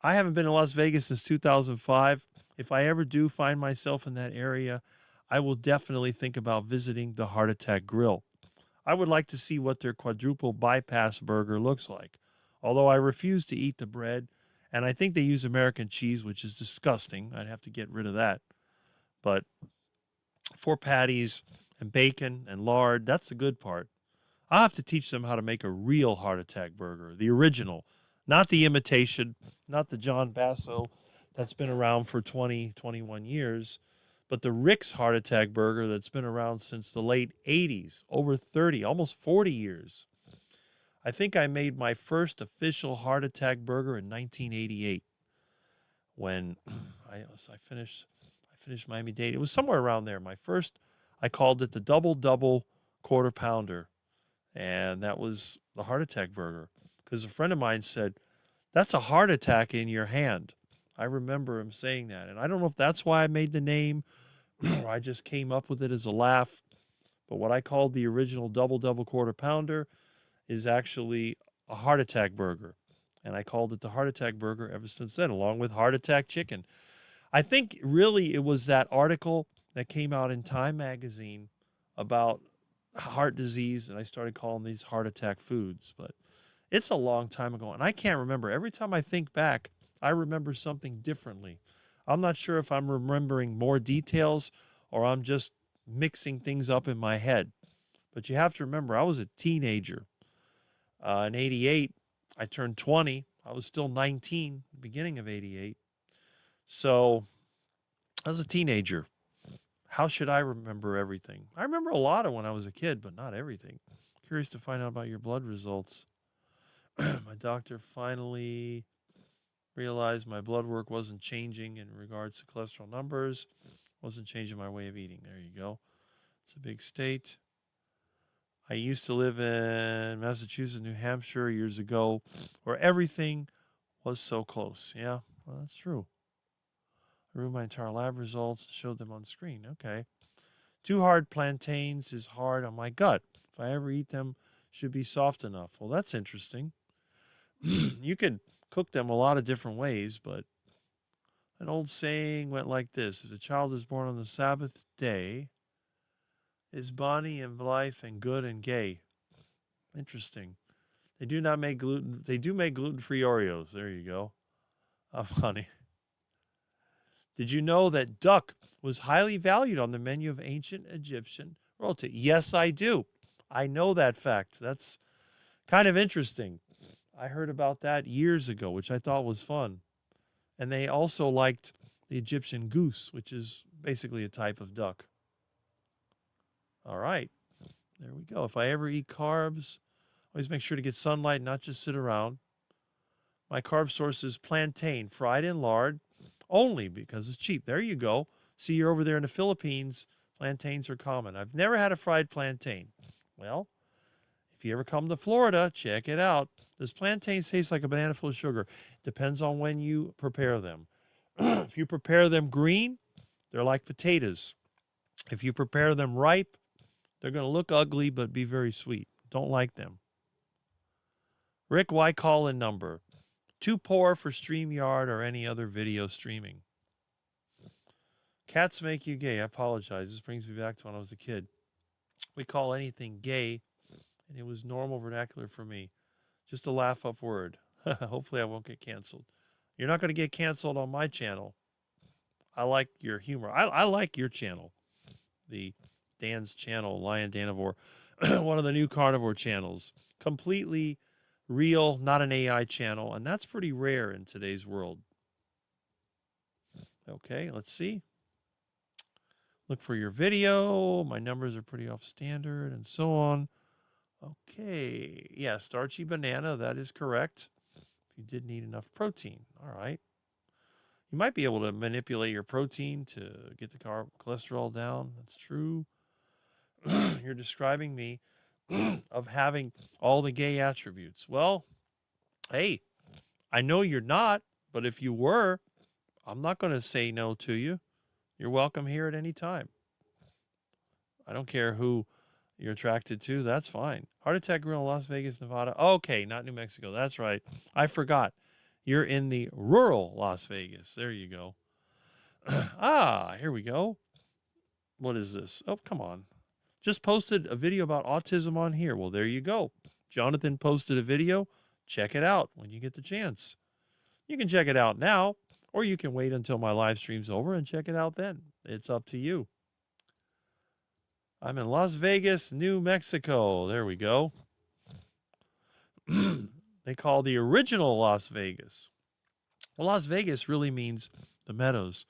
I haven't been in Las Vegas since 2005. If I ever do find myself in that area, I will definitely think about visiting the Heart Attack Grill. I would like to see what their quadruple bypass burger looks like, although I refuse to eat the bread, and I think they use American cheese, which is disgusting. I'd have to get rid of that. But 4 patties and bacon and lard, that's the good part. I'll have to teach them how to make a real Heart Attack burger, the original, not the imitation, not the John Basso that's been around for 20, 21 years, but the Rick's Heart Attack burger that's been around since the late 80s, over 30, almost 40 years. I think I made my first official Heart Attack burger in 1988 when I finished Miami-Dade. It was somewhere around there. My first, I called it the double quarter pounder, and that was the Heart Attack burger because a friend of mine said, "That's a heart attack in your hand." I remember him saying that, and I don't know if that's why I made the name or I just came up with it as a laugh, but what I called the original double quarter pounder is actually a Heart Attack burger, and I called it the Heart Attack burger ever since then, along with Heart Attack chicken. I think really it was that article that came out in Time magazine about heart disease, and I started calling these heart attack foods. But it's a long time ago, and I can't remember. Every time I think back, I remember something differently. I'm not sure if I'm remembering more details or I'm just mixing things up in my head. But you have to remember, I was a teenager. In 88, I turned 20. I was still 19, beginning of 88. So I was a teenager. How should I remember everything? I remember a lot of when I was a kid, but not everything. Curious to find out about your blood results. My doctor finally realized my blood work wasn't changing in regards to cholesterol numbers, wasn't changing my way of eating. There you go. It's a big state. I used to live in Massachusetts, New Hampshire years ago, where everything was so close. Yeah, well, that's true. I removed my entire lab results, showed them on screen. Okay. Too hard plantains is hard on my gut. If I ever eat them, should be soft enough. Well, that's interesting. You could cook them a lot of different ways, but an old saying went like this: if a child is born on the Sabbath day, is bonny and blithe and good and gay. Interesting. They do not make gluten. They do make gluten-free Oreos. There you go. How funny. Did you know that duck was highly valued on the menu of ancient Egyptian royalty? Yes, I do. I know that fact. That's kind of interesting. I heard about that years ago, which I thought was fun. And they also liked the Egyptian goose, which is basically a type of duck. All right. There we go. If I ever eat carbs, always make sure to get sunlight, not just sit around. My carb source is plantain, fried in lard, only because it's cheap. There you go. See, you're over there in the Philippines. Plantains are common. I've never had a fried plantain. Well, if you ever come to Florida, check it out. Does plantains taste like a banana full of sugar? Depends on when you prepare them. If you prepare them green, they're like potatoes. If you prepare them ripe, they're going to look ugly but be very sweet. Don't like them. Rick, why call in number? Too poor for StreamYard or any other video streaming. Cats make you gay. I apologize. This brings me back to when I was a kid. We call anything gay, and it was normal vernacular for me. Just a laugh up word. Hopefully I won't get canceled. You're not going to get canceled on my channel. I like your humor. I like your channel. The Dan's channel, Lion Danivore, one of the new carnivore channels. Completely real, not an AI channel, and that's pretty rare in today's world. Okay, let's see. Look for your video. My numbers are pretty off standard and so on. Okay, yeah, starchy banana, that is correct. If you did need enough protein, all right. You might be able to manipulate your protein to get the cholesterol down. That's true. You're describing me of having all the gay attributes. Well, hey, I know you're not, but if you were, I'm not going to say no to you. You're welcome here at any time. I don't care who you're attracted to. That's fine. Heart Attack Grill in Las Vegas, Nevada. Okay, not New Mexico. That's right. I forgot. You're in the rural Las Vegas. There you go. Here we go. What is this? Oh, come on. Just posted a video about autism on here. Well, there you go. Jonathan posted a video. Check it out when you get the chance. You can check it out now, or you can wait until my live stream's over and check it out then. It's up to you. I'm in Las Vegas, New Mexico. There we go. They call the original Las Vegas. Well, Las Vegas really means the meadows.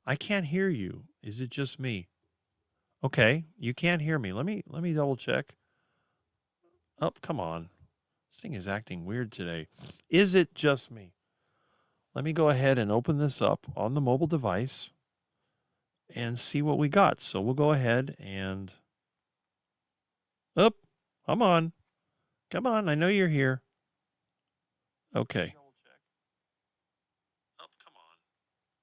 I can't hear you. Is it just me? Okay, you can't hear me. Let me double check. Oh, come on. This thing is acting weird today. Is it just me? Let me go ahead and open this up on the mobile device and see what we got. So we'll go ahead and... Oh, come on. Come on, I know you're here. Okay. Oh, come on.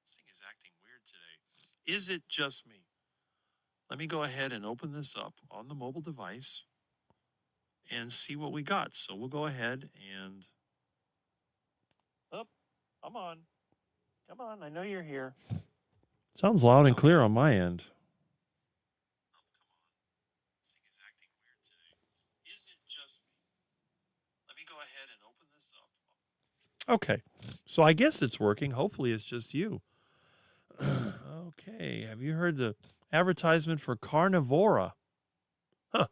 This thing is acting weird today. Is it just me? Let me go ahead and open this up on the mobile device and see what we got. So we'll go ahead and... Oh, come on. Come on, I know you're here. Sounds loud and clear on my end. This thing is acting weird today. Is it just me? Let me go ahead and open this up. Okay, so I guess it's working. Hopefully it's just you. Okay, have you heard the advertisement for Carnivora? Huh,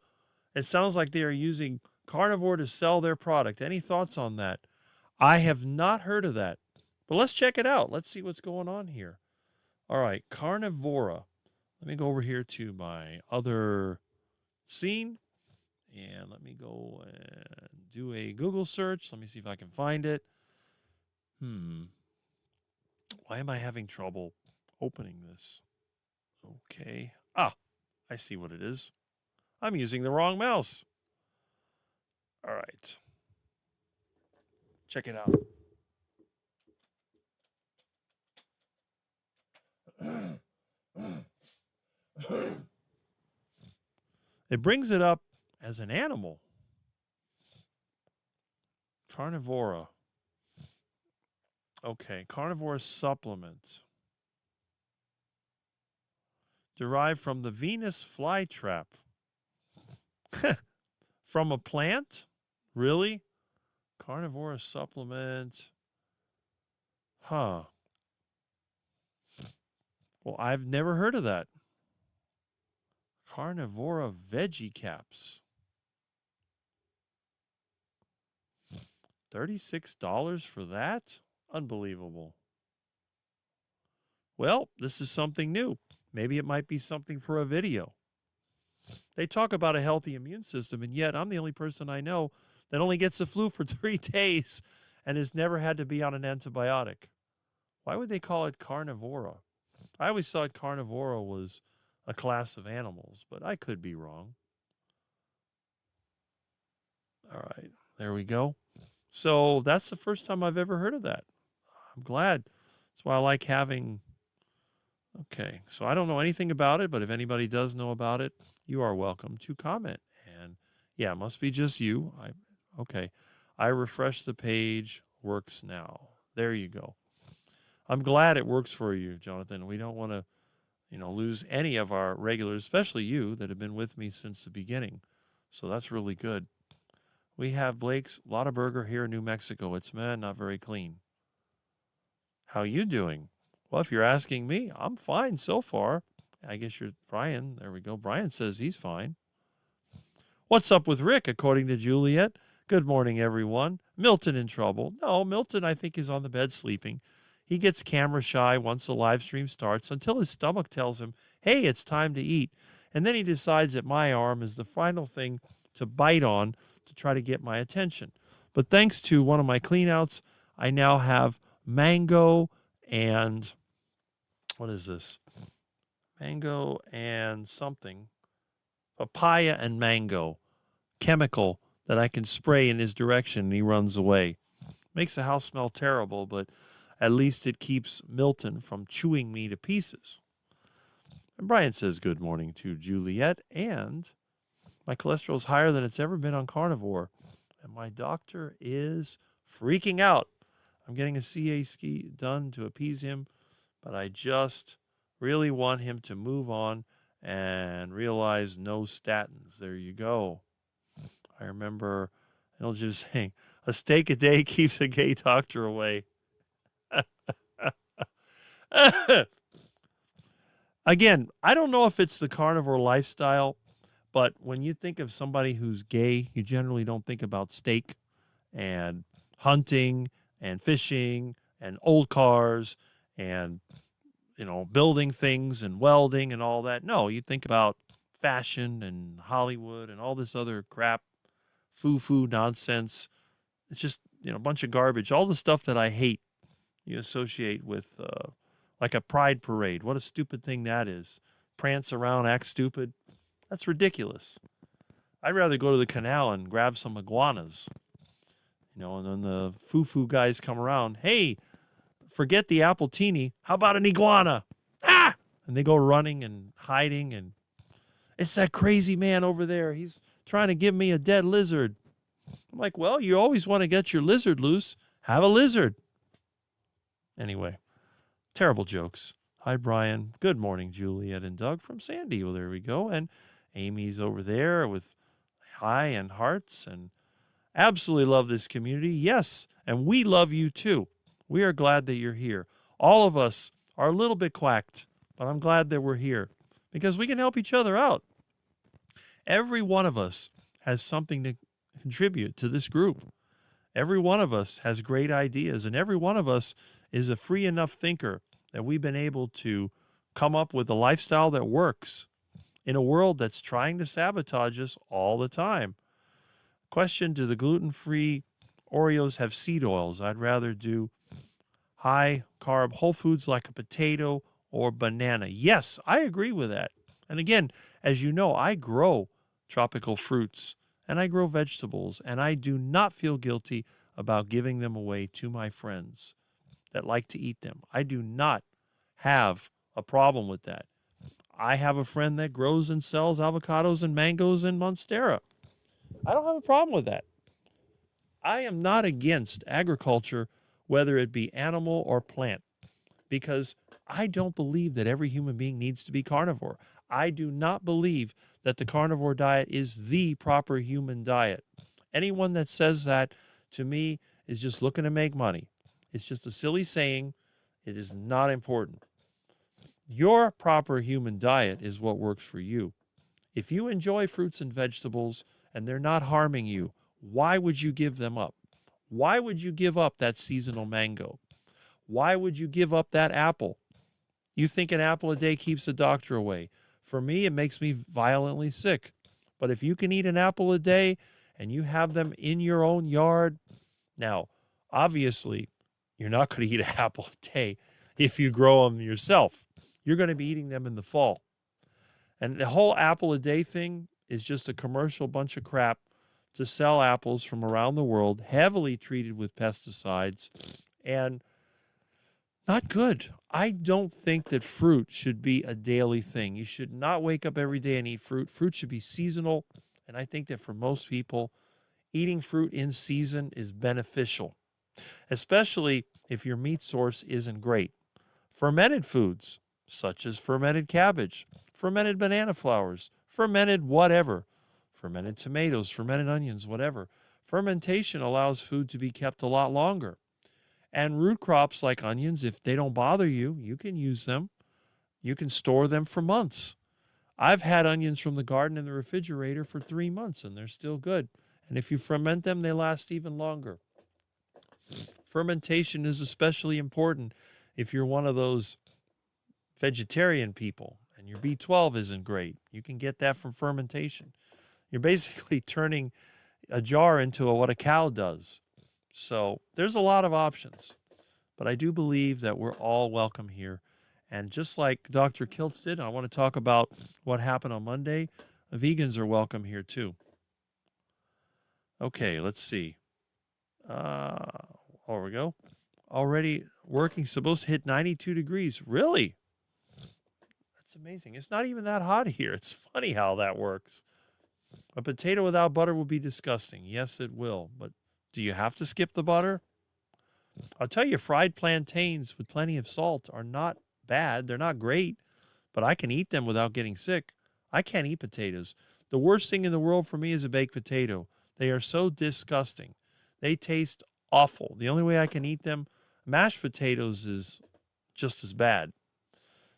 it sounds like they are using carnivore to sell their product. Any thoughts on that? I have not heard of that, but let's check it out. Let's see what's going on here. All right, Carnivora. Let me go over here to my other scene, and let me go and do a Google search. Let me see if I can find it. Why am I having trouble opening this? Okay. Ah, I see what it is. I'm using the wrong mouse. All right. Check it out. It brings it up as an animal. Carnivora. Okay, carnivore supplement. Derived from the Venus flytrap. From a plant? Really? Carnivore supplement. Huh. Well, I've never heard of that. Carnivora veggie caps. $36 for that? Unbelievable. Well, this is something new. Maybe it might be something for a video. They talk about a healthy immune system, and yet I'm the only person I know that only gets the flu for 3 days and has never had to be on an antibiotic. Why would they call it carnivora? I always thought carnivora was a class of animals, but I could be wrong. All right, there we go. So that's the first time I've ever heard of that. I'm glad. That's why I like having... Okay, so I don't know anything about it, but if anybody does know about it, you are welcome to comment. And yeah, it must be just you. Okay, I refresh the page. Works now. There you go. I'm glad it works for you, Jonathan. We don't want to, lose any of our regulars, especially you that have been with me since the beginning. So that's really good. We have Blake's Lotta Burger here in New Mexico. It's, not very clean. How you doing? Well, if you're asking me, I'm fine so far. I guess you're Brian. There we go. Brian says he's fine. What's up with Rick, according to Juliet? Good morning, everyone. Milton in trouble? No, Milton, I think, is on the bed sleeping. He gets camera shy once the live stream starts until his stomach tells him, hey, it's time to eat. And then he decides that my arm is the final thing to bite on to try to get my attention. But thanks to one of my cleanouts, I now have mango and... what is this? Mango and something. Papaya and mango. Chemical that I can spray in his direction and he runs away. Makes the house smell terrible, but at least it keeps Milton from chewing me to pieces. And Brian says good morning to Juliet, and my cholesterol is higher than it's ever been on carnivore. And my doctor is freaking out. I'm getting a CA ski done to appease him, but I just really want him to move on and realize no statins. There you go. I remember just saying, a steak a day keeps a gay doctor away. Again, I don't know if it's the carnivore lifestyle, but when you think of somebody who's gay, you generally don't think about steak and hunting and fishing and old cars and building things and welding and all that. No, you think about fashion and Hollywood and all this other crap, foo-foo nonsense. It's just, a bunch of garbage. All the stuff that I hate, you associate with like a pride parade. What a stupid thing that is. Prance around, act stupid. That's ridiculous. I'd rather go to the canal and grab some iguanas. And then the foo-foo guys come around. Hey, forget the Appletini. How about an iguana? Ah! And they go running and hiding. And it's that crazy man over there. He's trying to give me a dead lizard. I'm like, well, you always want to get your lizard loose. Have a lizard. Anyway, terrible jokes. Hi, Brian. Good morning, Juliet and Doug from Sandy. Well, there we go. And Amy's over there with hi and hearts, and absolutely love this community. Yes, and we love you too. We are glad that you're here. All of us are a little bit quacked, but I'm glad that we're here because we can help each other out. Every one of us has something to contribute to this group. Every one of us has great ideas, and every one of us is a free enough thinker that we've been able to come up with a lifestyle that works in a world that's trying to sabotage us all the time. Question: do the gluten-free Oreos have seed oils? I'd rather do high carb whole foods like a potato or banana. Yes, I agree with that. And again, as you know, I grow tropical fruits and I grow vegetables, and I do not feel guilty about giving them away to my friends that like to eat them. I do not have a problem with that. I have a friend that grows and sells avocados and mangoes in Monstera. I don't have a problem with that. I am not against agriculture, whether it be animal or plant, because I don't believe that every human being needs to be carnivore. I do not believe that the carnivore diet is the proper human diet. Anyone that says that to me is just looking to make money. It's just a silly saying. It is not important. Your proper human diet is what works for you. If you enjoy fruits and vegetables and they're not harming you, why would you give them up? Why would you give up that seasonal mango? Why would you give up that apple? You think an apple a day keeps the doctor away. For me, it makes me violently sick. But if you can eat an apple a day and you have them in your own yard, now, obviously, you're not going to eat an apple a day if you grow them yourself. You're going to be eating them in the fall. And the whole apple a day thing is just a commercial bunch of crap to sell apples from around the world, heavily treated with pesticides, and not good. I don't think that fruit should be a daily thing. You should not wake up every day and eat fruit. Fruit should be seasonal. And I think that for most people, eating fruit in season is beneficial, especially if your meat source isn't great. Fermented foods, such as fermented cabbage, fermented banana flowers, fermented whatever, fermented tomatoes, fermented onions, whatever. Fermentation allows food to be kept a lot longer. And root crops like onions, if they don't bother you, you can use them. You can store them for months. I've had onions from the garden in the refrigerator for 3 months, and they're still good. And if you ferment them, they last even longer. Fermentation is especially important if you're one of those vegetarian people and your B12 isn't great. You can get that from fermentation. You're basically turning a jar into what a cow does. So there's a lot of options, but I do believe that we're all welcome here. And just like Dr. Kiltz did, I want to talk about what happened on Monday. Vegans are welcome here too. Okay, let's see. There we go. Already working, supposed to hit 92 degrees. Really? That's amazing. It's not even that hot here. It's funny how that works. A potato without butter will be disgusting. Yes, it will. But do you have to skip the butter? I'll tell you, fried plantains with plenty of salt are not bad. They're not great, but I can eat them without getting sick. I can't eat potatoes. The worst thing in the world for me is a baked potato. They are so disgusting. They taste awful. The only way I can eat them, mashed potatoes is just as bad.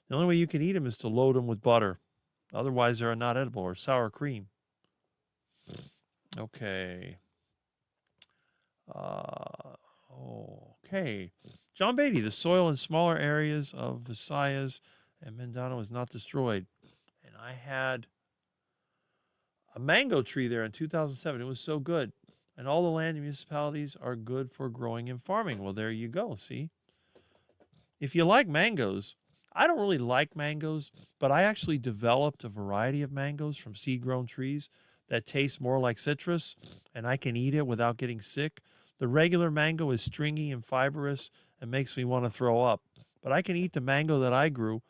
The only way you can eat them is to load them with butter. Otherwise, they're not edible, or sour cream. Okay. Okay. John Beatty, the soil in smaller areas of Visayas and Mindanao is not destroyed. And I had a mango tree there in 2007. It was so good. And all the land municipalities are good for growing and farming. Well, there you go. See? If you like mangoes, I don't really like mangoes, but I actually developed a variety of mangoes from seed-grown trees that taste more like citrus, and I can eat it without getting sick. The regular mango is stringy and fibrous and makes me want to throw up. But I can eat the mango that I grew.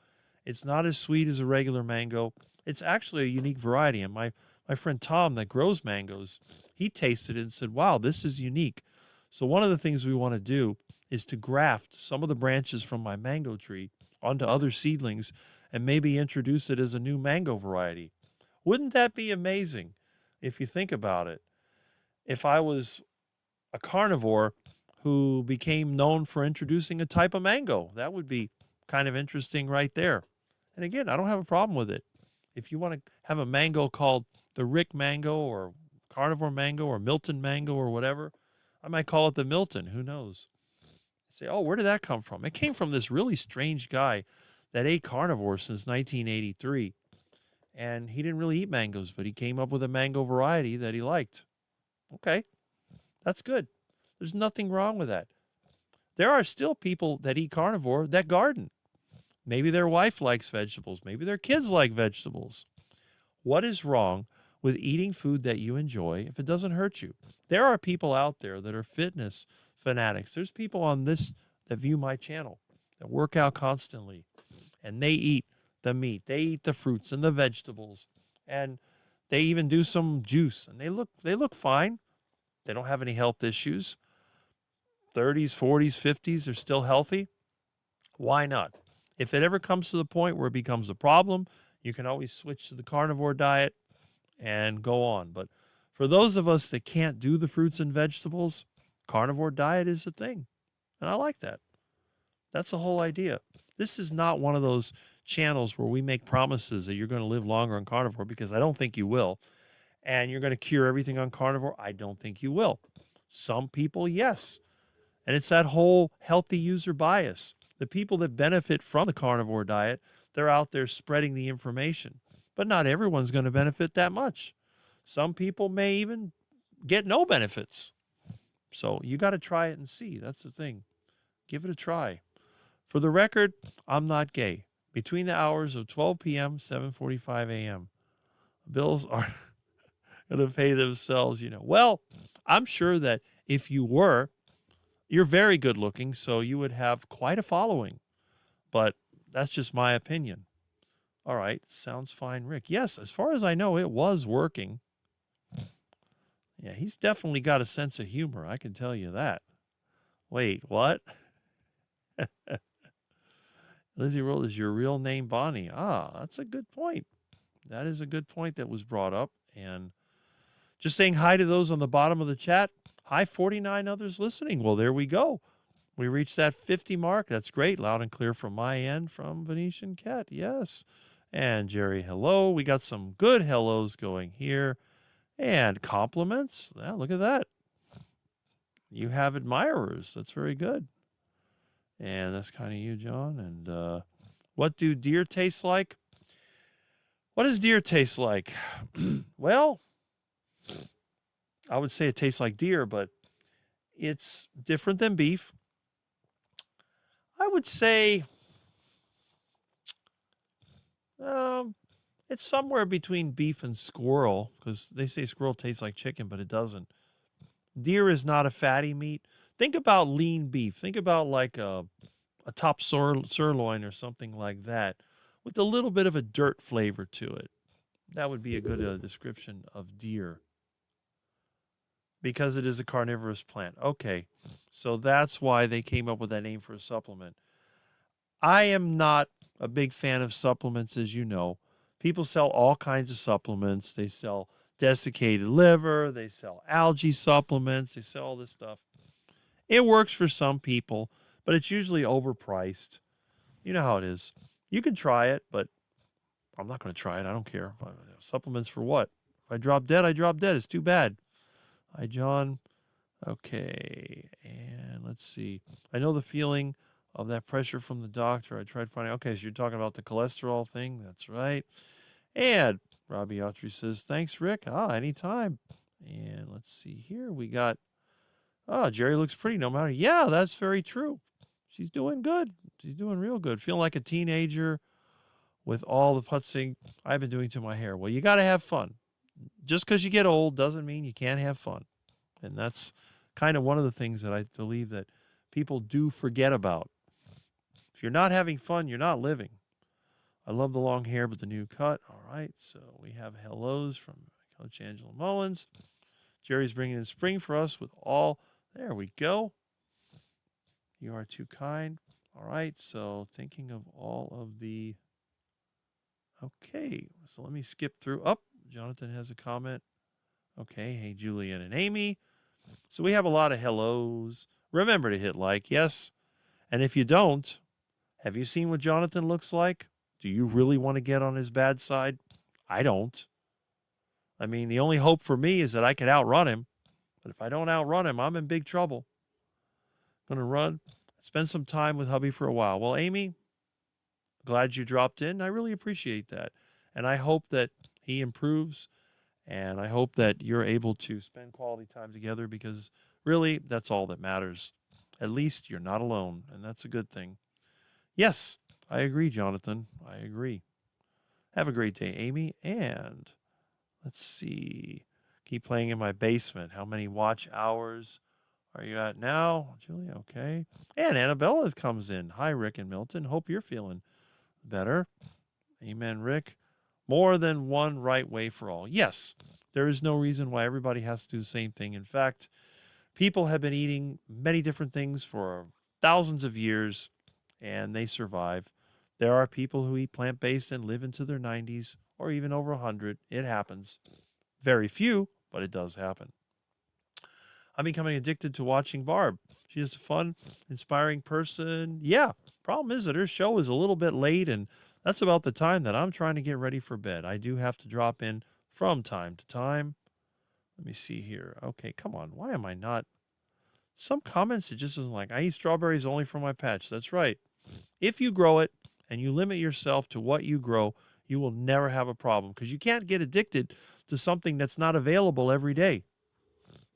It's not as sweet as a regular mango. It's actually a unique variety. And my friend Tom that grows mangoes, he tasted it and said, wow, this is unique. So one of the things we want to do is to graft some of the branches from my mango tree onto other seedlings and maybe introduce it as a new mango variety. Wouldn't that be amazing if you think about it? If I was a carnivore who became known for introducing a type of mango, that would be kind of interesting right there. And again, I don't have a problem with it. If you want to have a mango called the Rick mango or carnivore mango or Milton mango or whatever, I might call it the Milton. Who knows? Say, oh, where did that come from? It came from this really strange guy that ate carnivore since 1983. And he didn't really eat mangoes, but he came up with a mango variety that he liked. Okay, that's good. There's nothing wrong with that. There are still people that eat carnivore that garden. Maybe their wife likes vegetables. Maybe their kids like vegetables. What is wrong with eating food that you enjoy if it doesn't hurt you? There are people out there that are fitness fanatics. There's people on this that view my channel that work out constantly, and they eat the meat. They eat the fruits and the vegetables, and they even do some juice, and they look fine. They don't have any health issues. 30s, 40s, 50s, they're still healthy. Why not? If it ever comes to the point where it becomes a problem, you can always switch to the carnivore diet and go on. But for those of us that can't do the fruits and vegetables, carnivore diet is a thing. And I like that. That's the whole idea. This is not one of those channels where we make promises that you're going to live longer on carnivore, because I don't think you will. And you're going to cure everything on carnivore. I don't think you will. Some people, yes. And it's that whole healthy user bias. The people that benefit from the carnivore diet, they're out there spreading the information. But not everyone's going to benefit that much. Some people may even get no benefits. So you got to try it and see. That's the thing. Give it a try. For the record, I'm not gay. Between the hours of 12 p.m., 7:45 a.m., bills are going to pay themselves, Well, I'm sure that if you were, you're very good looking, so you would have quite a following. But that's just my opinion. All right, sounds fine, Rick. Yes, as far as I know, it was working. Yeah, he's definitely got a sense of humor. I can tell you that. Wait, what? Lizzie Roll, is your real name Bonnie? Ah, that's a good point. That is a good point that was brought up. And just saying hi to those on the bottom of the chat. Hi, 49 others listening. Well, there we go. We reached that 50 mark. That's great. Loud and clear from my end from Venetian Cat. Yes. And Jerry, hello. We got some good hellos going here. And compliments. Yeah, look at that. You have admirers. That's very good. And that's kind of you, John. And what do deer taste like? What does deer taste like? Well, I would say it tastes like deer, but it's different than beef. I would say it's somewhere between beef and squirrel, because they say squirrel tastes like chicken, but it doesn't. Deer is not a fatty meat. Think about lean beef. Think about like a top sirloin or something like that with a little bit of a dirt flavor to it. That would be a good description of deer, because it is a carnivorous plant. Okay, so that's why they came up with that name for a supplement. I am not a big fan of supplements, as you know. People sell all kinds of supplements. They sell desiccated liver. They sell algae supplements. They sell all this stuff. It works for some people, but it's usually overpriced. You know how it is. You can try it, but I'm not going to try it. I don't care. Supplements for what? If I drop dead, I drop dead. It's too bad. Hi, John. Okay, and let's see. I know the feeling of that pressure from the doctor. I tried finding, okay, so you're talking about the cholesterol thing. That's right. And Robbie Autry says, thanks, Rick. Anytime. And let's see here. We got, Jerry looks pretty no matter. Yeah, that's very true. She's doing good. She's doing real good. Feeling like a teenager with all the putzing I've been doing to my hair. Well, you got to have fun. Just because you get old doesn't mean you can't have fun. And that's kind of one of the things that I believe that people do forget about. If you're not having fun, you're not living. I love the long hair, but the new cut. All right, so we have hellos from Coach Angela Mullins. Jerry's bringing in spring for us with all. There we go. You are too kind. All right, so thinking of all of the... Okay, so let me skip through. Oh, Jonathan has a comment. Okay, hey, Julian and Amy. So we have a lot of hellos. Remember to hit like, yes. And if you don't, have you seen what Jonathan looks like? Do you really want to get on his bad side? I don't. I mean, the only hope for me is that I could outrun him. But if I don't outrun him, I'm in big trouble. I'm going to run, spend some time with hubby for a while. Well, Amy, glad you dropped in. I really appreciate that. And I hope that he improves. And I hope that you're able to spend quality time together because really, that's all that matters. At least you're not alone. And that's a good thing. Yes, I agree, Jonathan. I agree. Have a great day, Amy. And let's see. Keep playing in my basement. How many watch hours are you at now? Julia, okay. And Annabella comes in. Hi, Rick and Milton. Hope you're feeling better. Amen, Rick. More than one right way for all. Yes, there is no reason why everybody has to do the same thing. In fact, people have been eating many different things for thousands of years, and they survive. There are people who eat plant-based and live into their 90s or even over 100. It happens. Very few, but it does happen. I'm becoming addicted to watching Barb. She's a fun, inspiring person. Yeah, problem is that her show is a little bit late, and that's about the time that I'm trying to get ready for bed. I do have to drop in from time to time. Let me see here. Okay, come on. Why am I not? Some comments, it just isn't like, I eat strawberries only for my pets. That's right. If you grow it and you limit yourself to what you grow, you will never have a problem because you can't get addicted to something that's not available every day.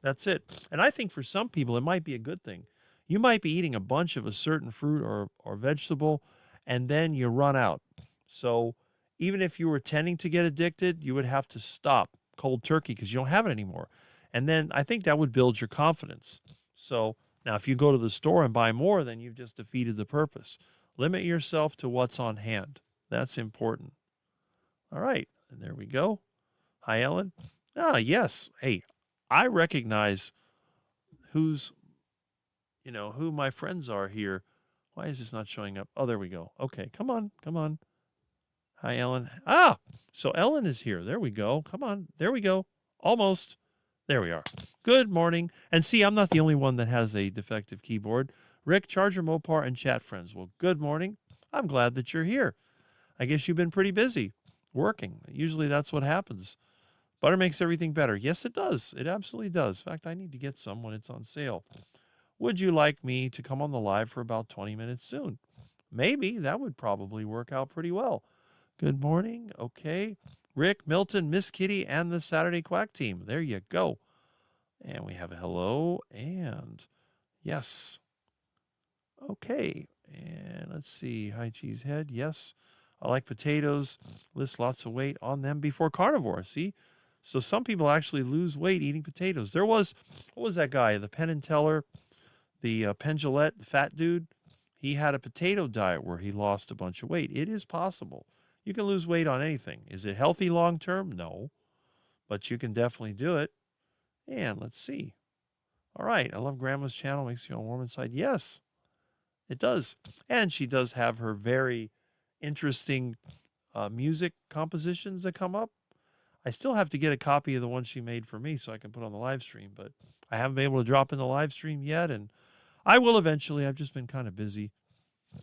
That's it. And I think for some people, it might be a good thing. You might be eating a bunch of a certain fruit or vegetable, and then you run out. So even if you were tending to get addicted, you would have to stop cold turkey because you don't have it anymore. And then I think that would build your confidence. So now if you go to the store and buy more, then you've just defeated the purpose. Limit yourself to what's on hand. That's important. All right. And there we go. Hi, Ellen. Ah, yes. Hey, I recognize who my friends are here. Why is this not showing up? Oh, there we go. Okay, come on. Hi, Ellen. Ah, so Ellen is here. There we go. Come on. There we go. Almost. There we are. Good morning. And see, I'm not the only one that has a defective keyboard. Rick, Charger, Mopar, and chat friends. Well, good morning. I'm glad that you're here. I guess you've been pretty busy working. Usually that's what happens. Butter makes everything better. Yes, it does. It absolutely does. In fact, I need to get some when it's on sale. Would you like me to come on the live for about 20 minutes soon? Maybe. That would probably work out pretty well. Good morning. Okay. Rick, Milton, Miss Kitty, and the Saturday Quack team. There you go. And we have a hello. And yes. Okay. And let's see. Hi, Cheesehead. Yes. I like potatoes. List lots of weight on them before carnivore. See? So some people actually lose weight eating potatoes. There was, what was that guy? The Penn and Teller, the Penn Jillette, the fat dude. He had a potato diet where he lost a bunch of weight. It is possible. You can lose weight on anything. Is it healthy long term? No. But you can definitely do it. And let's see. All right. I love Grandma's channel. Makes you feel warm inside. Yes, it does. And she does have her very interesting music compositions that come up. I still have to get a copy of the one she made for me so I can put on the live stream, but I haven't been able to drop in the live stream yet, and I will eventually. I've just been kind of busy.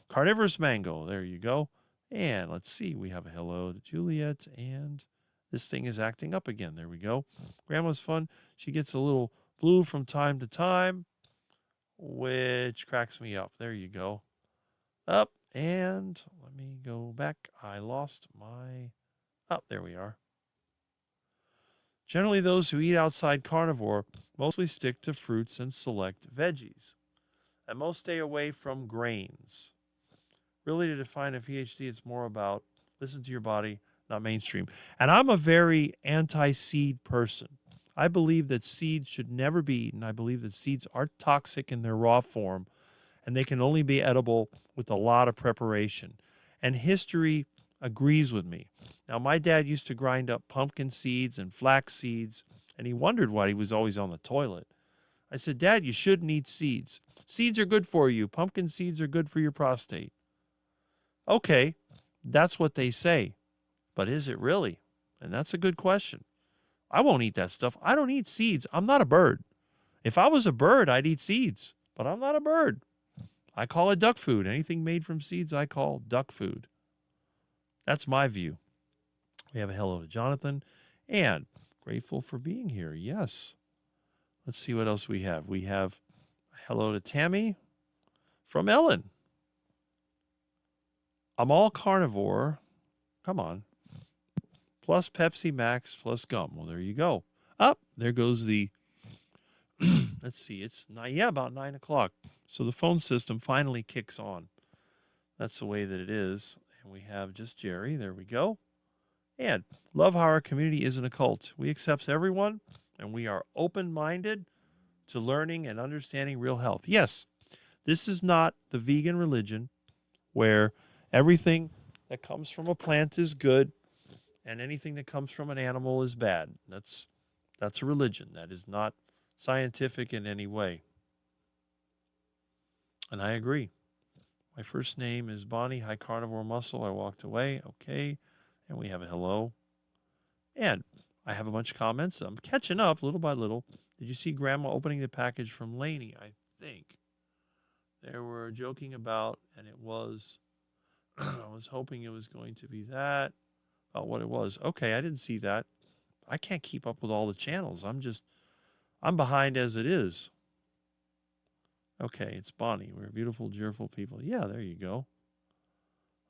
Carnivorous Mango, there you go. And let's see, we have a hello to Juliet, and this thing is acting up again. There we go. Grandma's fun. She gets a little blue from time to time, which cracks me up. There you go. Up, and let me go back. I lost my... Oh, there we are. Generally, those who eat outside carnivore mostly stick to fruits and select veggies, and most stay away from grains. Really, to define a PhD, it's more about listen to your body, not mainstream. And I'm a very anti-seed person. I believe that seeds should never be eaten. I believe that seeds are toxic in their raw form, and they can only be edible with a lot of preparation. And history agrees with me. Now, my dad used to grind up pumpkin seeds and flax seeds, and he wondered why he was always on the toilet. I said, Dad, you shouldn't eat seeds. Seeds are good for you. Pumpkin seeds are good for your prostate. Okay, that's what they say. But is it really? And that's a good question. I won't eat that stuff. I don't eat seeds. I'm not a bird. If I was a bird, I'd eat seeds. But I'm not a bird. I call it duck food. Anything made from seeds, I call duck food. That's my view. We have a hello to Jonathan. And grateful for being here. Yes. Let's see what else we have. We have a hello to Tammy from Ellen. I'm all carnivore. Come on. Plus Pepsi Max plus gum. Well, there you go. Up, there goes the, let's see, it's about 9 o'clock. So the phone system finally kicks on. That's the way that it is. And we have just Jerry. There we go. And love how our community isn't a cult. We accept everyone, and we are open-minded to learning and understanding real health. Yes, this is not the vegan religion where everything that comes from a plant is good and anything that comes from an animal is bad. That's a religion. That is not scientific in any way. And I agree. My first name is Bonnie, high carnivore muscle. I walked away. Okay. And we have a hello. And I have a bunch of comments. I'm catching up little by little. Did you see Grandma opening the package from Laney? I think they were joking about, and it was, I was hoping it was going to be that. Oh, what it was. Okay, I didn't see that. I can't keep up with all the channels. I'm behind as it is. Okay, it's Bonnie. We're beautiful, cheerful people. Yeah, there you go.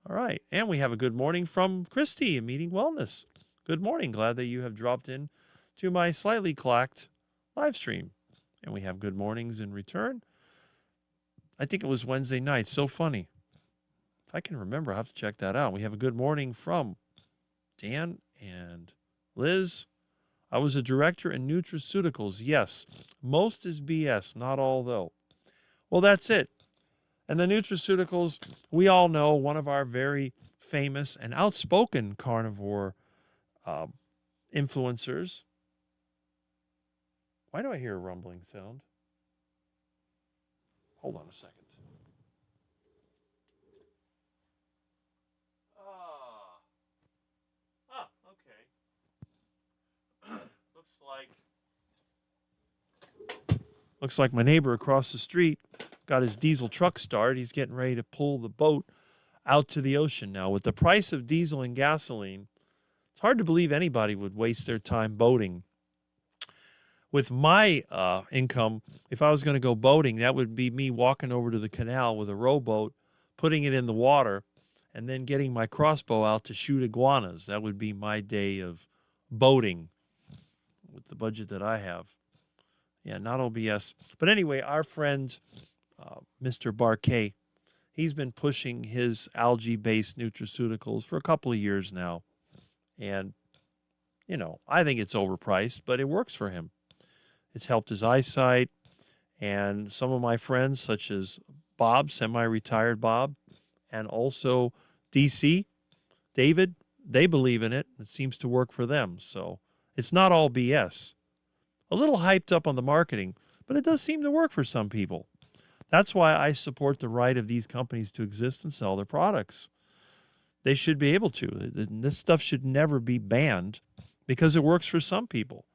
All right. And we have a good morning from Christy in Meeting Wellness. Good morning. Glad that you have dropped in to my slightly clacked live stream. And we have good mornings in return. I think it was Wednesday night. So funny. If I can remember, I'll have to check that out. We have a good morning from Dan and Liz. I was a director in nutraceuticals. Yes, most is BS, not all though. Well, that's it. And the nutraceuticals, we all know one of our very famous and outspoken carnivore influencers. Why do I hear a rumbling sound? Hold on a second. Okay. Looks like my neighbor across the street got his diesel truck started. He's getting ready to pull the boat out to the ocean now. With the price of diesel and gasoline, it's hard to believe anybody would waste their time boating. With my income, if I was going to go boating, that would be me walking over to the canal with a rowboat, putting it in the water, and then getting my crossbow out to shoot iguanas. That would be my day of boating with the budget that I have. Yeah, not OBS. But anyway, our friend, Mr. Barquet, he's been pushing his algae-based nutraceuticals for a couple of years now. And, you know, I think it's overpriced, but it works for him. It's helped his eyesight. And some of my friends, such as Bob, semi-retired Bob, and also DC, David, they believe in it. It seems to work for them. So it's not all BS. A little hyped up on the marketing, but it does seem to work for some people. That's why I support the right of these companies to exist and sell their products. They should be able to. This stuff should never be banned because it works for some people.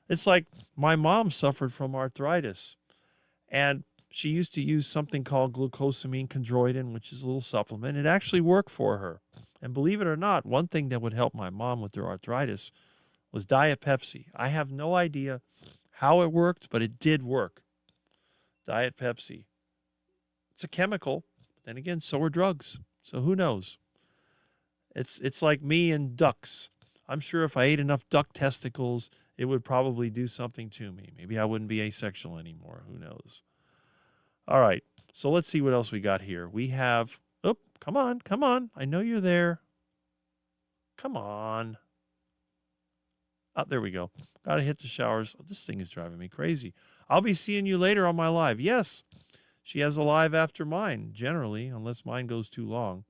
It's like my mom suffered from arthritis, and she used to use something called glucosamine chondroitin, which is a little supplement. It actually worked for her. And believe it or not, one thing that would help my mom with her arthritis was Diet Pepsi. I have no idea how it worked, but it did work. Diet Pepsi. It's a chemical. Then again, so are drugs. So who knows? It's like me and ducks. I'm sure if I ate enough duck testicles, it would probably do something to me. Maybe I wouldn't be asexual anymore. Who knows? All right. So let's see what else we got here. We have, oh, come on. I know you're there. Come on. Oh, there we go. Got to hit the showers. Oh, this thing is driving me crazy. I'll be seeing you later on my live. Yes, she has a live after mine, generally, unless mine goes too long.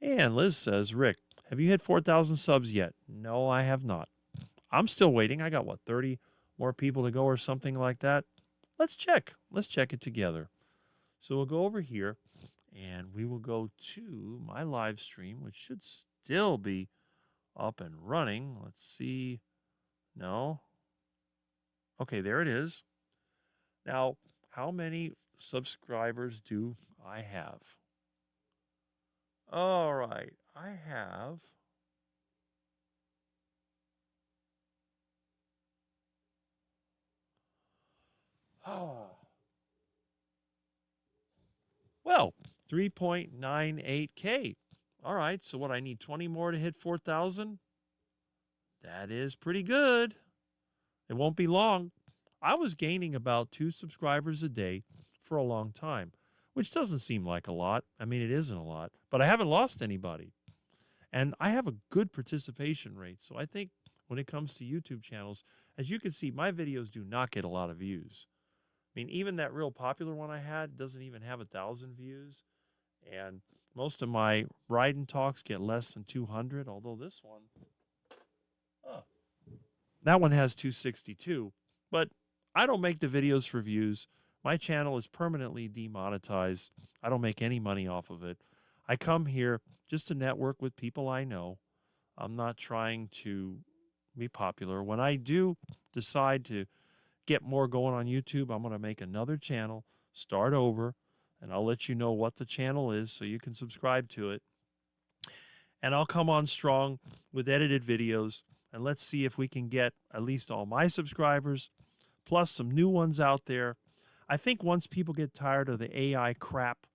And Liz says, Rick, have you hit 4,000 subs yet? No, I have not. I'm still waiting. I got, 30 more people to go or something like that? Let's check. Let's check it together. So we'll go over here and we will go to my live stream, which should still be up and running. Let's see. No. Okay, there it is. Now, how many subscribers do I have? All right, I have. Well, 3.98K. All right, so what, I need 20 more to hit 4,000? That is pretty good. It won't be long. I was gaining about 2 subscribers a day for a long time, which doesn't seem like a lot. I mean, it isn't a lot, but I haven't lost anybody. And I have a good participation rate. So I think when it comes to YouTube channels, as you can see, my videos do not get a lot of views. I mean, even that real popular one I had doesn't even have 1,000 views. And most of my ride and talks get less than 200, although this one, that one has 262. But I don't make the videos for views. My channel is permanently demonetized. I don't make any money off of it. I come here just to network with people I know. I'm not trying to be popular. When I do decide to get more going on YouTube, I'm going to make another channel, start over, and I'll let you know what the channel is so you can subscribe to it. And I'll come on strong with edited videos, and let's see if we can get at least all my subscribers, plus some new ones out there. I think once people get tired of the AI crap,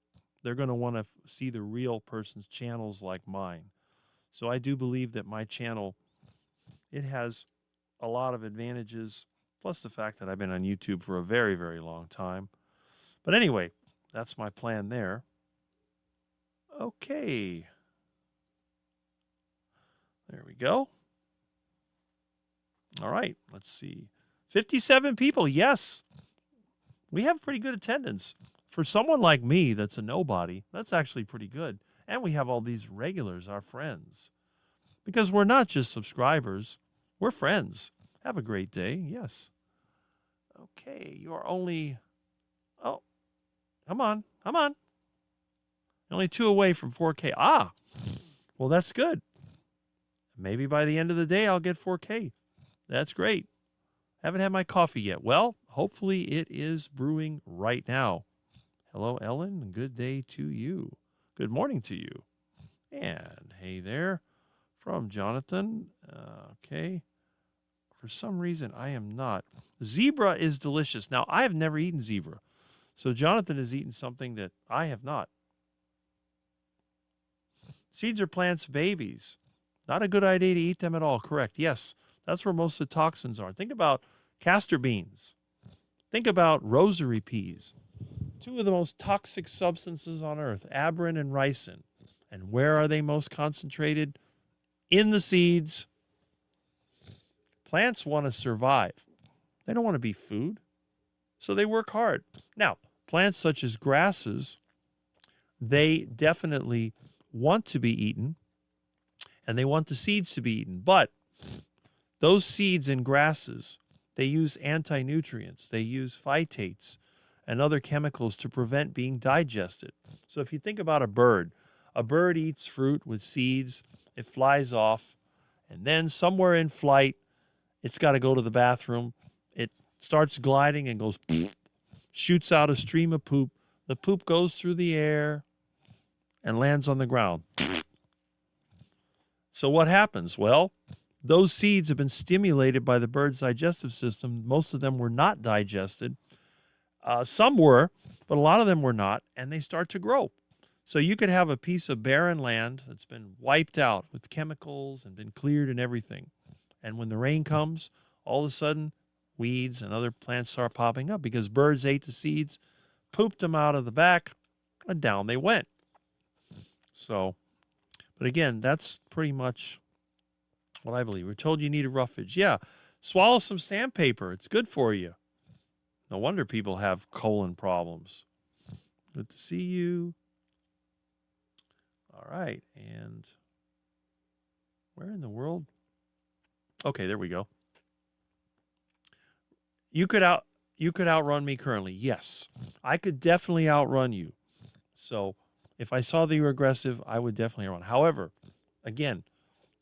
they're going to want to see the real person's channels like mine. So I do believe that my channel, it has a lot of advantages, plus the fact that I've been on YouTube for a very, very long time. But anyway, that's my plan there. Okay. There we go. All right, let's see. 57 people, yes. We have pretty good attendance. For someone like me that's a nobody, that's actually pretty good. And we have all these regulars, our friends. Because we're not just subscribers, we're friends. Have a great day, yes. Okay, you are only... Oh, come on, come on. Only 2 away from 4K. Ah, well, that's good. Maybe by the end of the day, I'll get 4K. That's great. Haven't had my coffee yet. Well, hopefully it is brewing right now. Hello, Ellen. Good day to you. Good morning to you. And hey there from Jonathan. Okay. For some reason, I am not. Zebra is delicious. Now, I have never eaten zebra. So Jonathan has eaten something that I have not. Seeds are plants' babies. Not a good idea to eat them at all. Correct. Yes, that's where most of the toxins are. Think about castor beans. Think about rosary peas. 2 of the most toxic substances on earth, aberrin and ricin. And where are they most concentrated? In the seeds. Plants want to survive. They don't want to be food. So they work hard. Now, plants such as grasses, they definitely want to be eaten, and they want the seeds to be eaten. But those seeds in grasses, they use anti-nutrients. They use phytates and other chemicals to prevent being digested. So if you think about a bird eats fruit with seeds, it flies off, and then somewhere in flight, it's got to go to the bathroom. It starts gliding and goes, shoots out a stream of poop. The poop goes through the air and lands on the ground. So what happens? Well, those seeds have been stimulated by the bird's digestive system. Most of them were not digested. Some were, but a lot of them were not, and they start to grow. So you could have a piece of barren land that's been wiped out with chemicals and been cleared and everything. And when the rain comes, all of a sudden, weeds and other plants start popping up because birds ate the seeds, pooped them out of the back, and down they went. So, but again, that's pretty much what I believe. We're told you need a roughage. Yeah, swallow some sandpaper. It's good for you. No wonder people have colon problems. Good to see you. All right, and where in the world? Okay, there we go. You You could outrun me currently. Yes, I could definitely outrun you. So if I saw that you were aggressive, I would definitely run. However, again,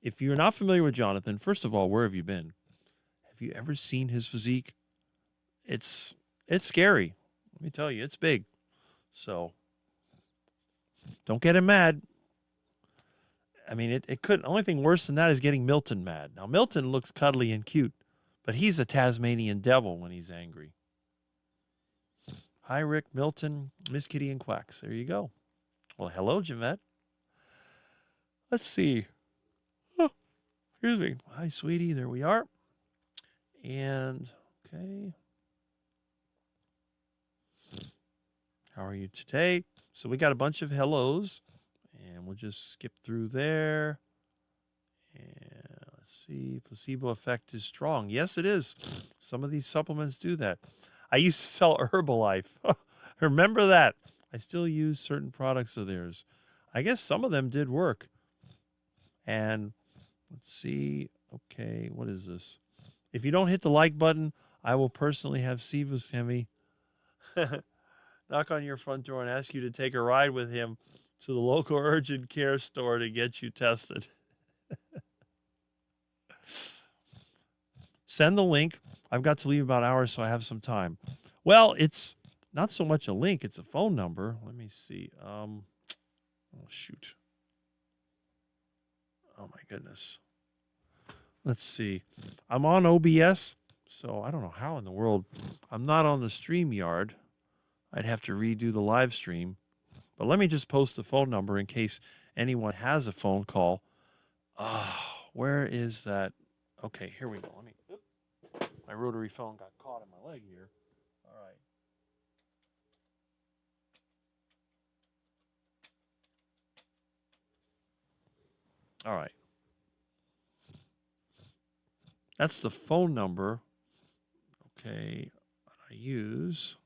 if you're not familiar with Jonathan, first of all, where have you been? Have you ever seen his physique? It's scary. Let me tell you, it's big. So don't get him mad. I mean, it couldn't. Only thing worse than that is getting Milton mad. Now, Milton looks cuddly and cute, but he's a Tasmanian devil when he's angry. Hi, Rick, Milton, Miss Kitty, and Quacks. There you go. Well, hello, Jeanette. Let's see. Oh, excuse me. Hi, sweetie. There we are. And, okay. How are you today? So we got a bunch of hellos, and we'll just skip through there. And let's see. Placebo effect is strong. Yes, it is. Some of these supplements do that. I used to sell Herbalife. Remember that. I still use certain products of theirs. I guess some of them did work. And let's see. Okay, what is this? If you don't hit the like button, I will personally have Sivu Semi knock on your front door and ask you to take a ride with him to the local urgent care store to get you tested. Send the link. I've got to leave about an hour, so I have some time. Well, it's not so much a link. It's a phone number. Let me see. Oh, shoot. Oh, my goodness. Let's see. I'm on OBS, so I don't know how in the world. I'm not on the StreamYard. I'd have to redo the live stream. But let me just post the phone number in case anyone has a phone call. Where is that? Okay, here we go. My rotary phone got caught in my leg here. All right. All right. That's the phone number. Okay, I use.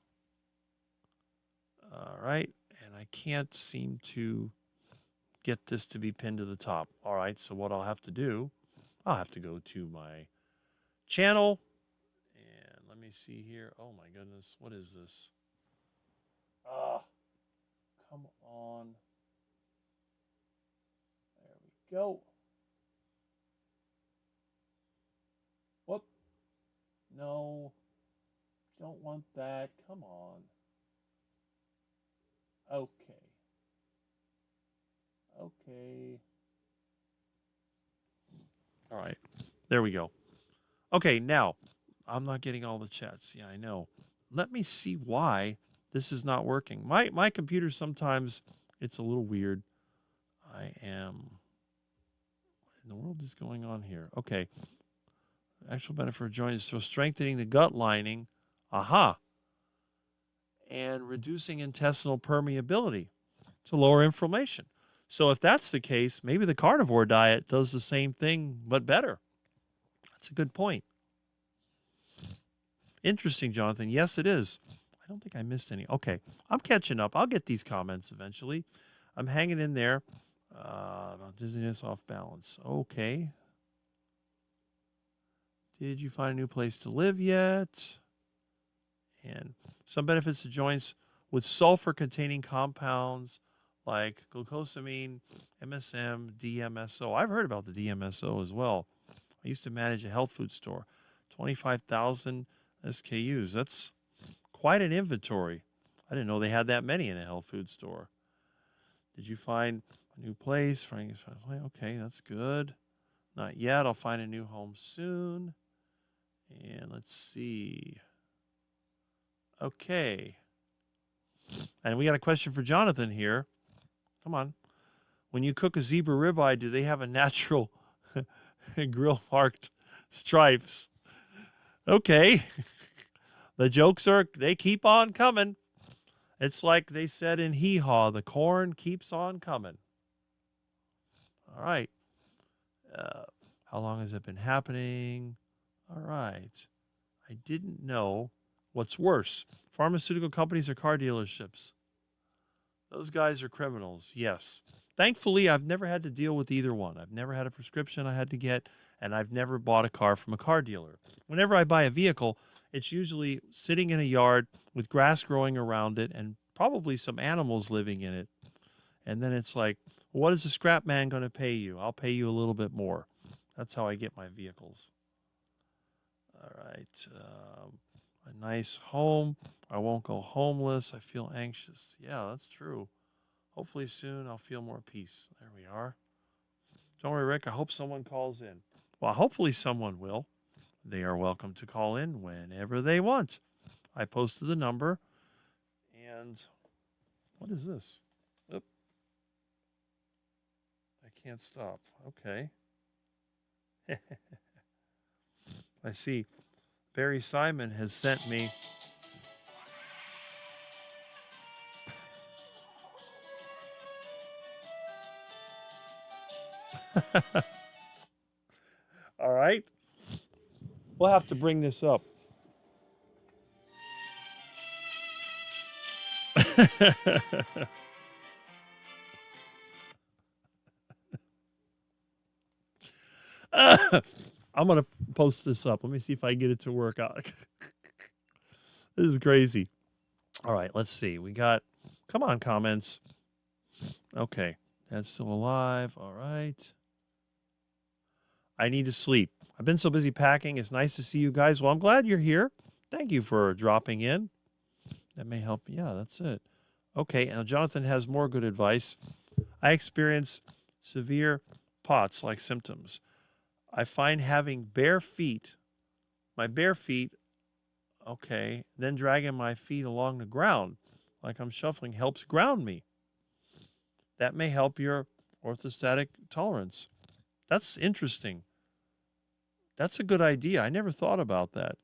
All right, and I can't seem to get this to be pinned to the top. All right, so what I'll have to do, I'll have to go to my channel. And let me see here. Oh my goodness, what is this? Come on. There we go. Whoop. No. Don't want that. Come on. Okay. Okay. All right. There we go. Okay, now, I'm not getting all the chats. Yeah, I know. Let me see why this is not working. My computer sometimes, it's a little weird. What in the world is going on here? Okay. Actual benefit of joint is for strengthening the gut lining. Aha. And reducing intestinal permeability to lower inflammation. So if that's the case, maybe the carnivore diet does the same thing, but better. That's a good point. Interesting, Jonathan. Yes, it is. I don't think I missed any. Okay, I'm catching up. I'll get these comments eventually. I'm hanging in there. Dizziness, off balance. Okay. Did you find a new place to live yet? And some benefits to joints with sulfur-containing compounds like glucosamine, MSM, DMSO. I've heard about the DMSO as well. I used to manage a health food store. 25,000 SKUs. That's quite an inventory. I didn't know they had that many in a health food store. Did you find a new place? Okay, that's good. Not yet. I'll find a new home soon. And let's see. Okay. And we got a question for Jonathan here. Come on. When you cook a zebra ribeye, do they have a natural grill marked stripes? Okay. The jokes they keep on coming. It's like they said in Hee Haw, the corn keeps on coming. All right. How long has it been happening? All right. I didn't know. What's worse, pharmaceutical companies or car dealerships? Those guys are criminals, yes. Thankfully, I've never had to deal with either one. I've never had a prescription I had to get, and I've never bought a car from a car dealer. Whenever I buy a vehicle, It's usually sitting in a yard with grass growing around it and probably some animals living in it. And then it's like, what is the scrap man going to pay you? I'll pay you a little bit more. That's how I get my vehicles. All right. A nice home. I won't go homeless. I feel anxious. Yeah, that's true. Hopefully soon I'll feel more peace. There we are. Don't worry, Rick. I hope someone calls in. Well, hopefully someone will. They are welcome to call in whenever they want. I posted the number. And what is this? Oop. I can't stop. Okay. I see. Barry Simon has sent me. All right. We'll have to bring this up. I'm going to post this up. Let me see if I can get it to work out. This is crazy. All right, let's see. We got, come on, comments. Okay, Dad's still alive. All right. I need to sleep. I've been so busy packing. It's nice to see you guys. Well, I'm glad you're here. Thank you for dropping in. That may help. Yeah, that's it. Okay, now Jonathan has more good advice. I experience severe POTS-like symptoms. I find having bare feet, my bare feet, okay, then dragging my feet along the ground like I'm shuffling helps ground me. That may help your orthostatic tolerance. That's interesting. That's a good idea. I never thought about that.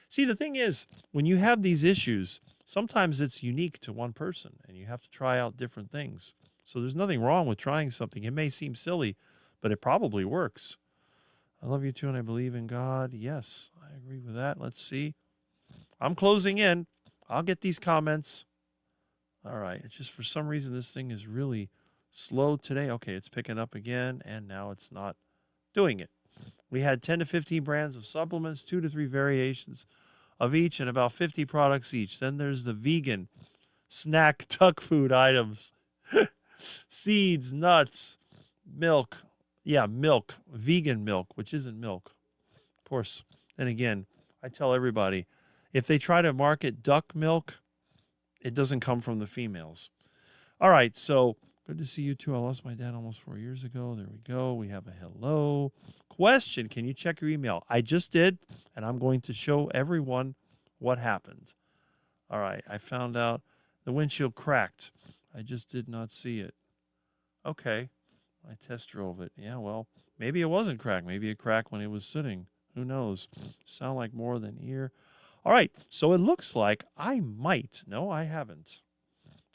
See, the thing is, when you have these issues, sometimes it's unique to one person and you have to try out different things. So there's nothing wrong with trying something. It may seem silly, but it probably works. I love you too and I believe in God. Yes, I agree with that. Let's see. I'm closing in. I'll get these comments. All right. It's just for some reason this thing is really slow today. Okay, it's picking up again and now it's not doing it. We had 10 to 15 brands of supplements, 2 to 3 variations of each, and about 50 products each. Then there's the vegan snack tuck food items. Seeds, nuts, milk. Yeah, milk. Vegan milk, which isn't milk. Of course. And again, I tell everybody, if they try to market duck milk, it doesn't come from the females. All right, so good to see you too. I lost my dad almost 4 years ago. There we go. We have a hello. Question, can you check your email? I just did, and I'm going to show everyone what happened. All right, I found out the windshield cracked. I just did not see it. Okay, I test drove it. Yeah, well, maybe it wasn't cracked. Maybe it cracked when it was sitting. Who knows? Sound like more than ear. All right, so it looks like I might. No, I haven't.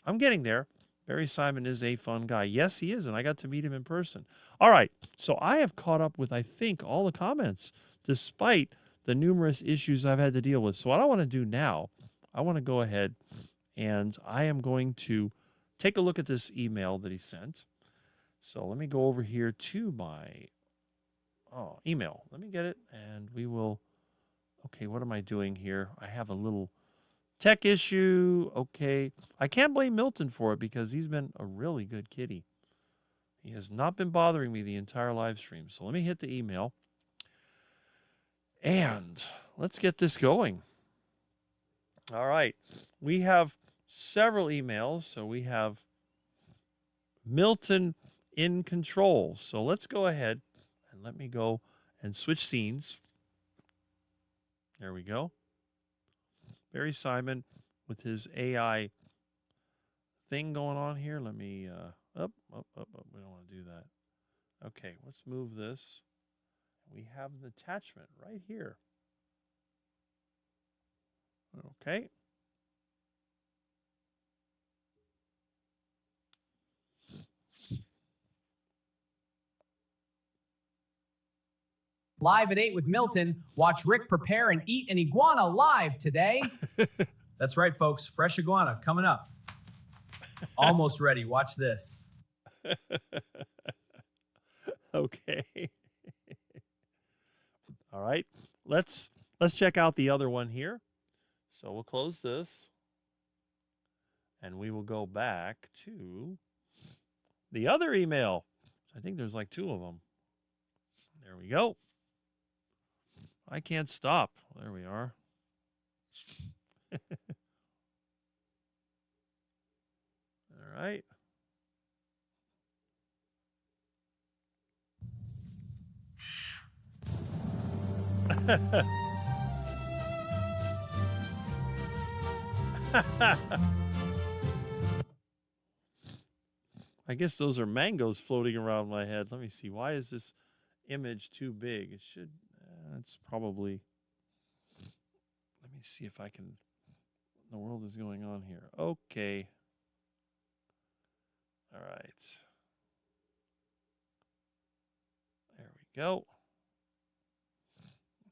I'm getting there. Barry Simon is a fun guy. Yes, he is, and I got to meet him in person. All right, so I have caught up with, I think, all the comments, despite the numerous issues I've had to deal with. So what I want to do now, I want to go ahead and I am going to take a look at this email that he sent. So let me go over here to my email. Let me get it, and we will, okay, what am I doing here? I have a little tech issue. Okay. I can't blame Milton for it because he's been a really good kitty. He has not been bothering me the entire live stream. So let me hit the email. And let's get this going. All right. We have several emails. So we have Milton in control. So let's go ahead and let me go and switch scenes. There we go. Barry Simon with his AI thing going on here. Let me, up. We don't want to do that. Okay, let's move this. We have the attachment right here. Okay. Live at 8 with Milton. Watch Rick prepare and eat an iguana live today. That's right, folks. Fresh iguana coming up. Almost ready. Watch this. Okay. All right. Let's Let's check out the other one here. So we'll close this. And we will go back to the other email. I think there's like 2 of them. There we go. I can't stop. There we are. All right. I guess those are mangoes floating around my head. Let me see. Why is this image too big? It should, it's probably, let me see if I can, what in the world is going on here? Okay. All right. There we go.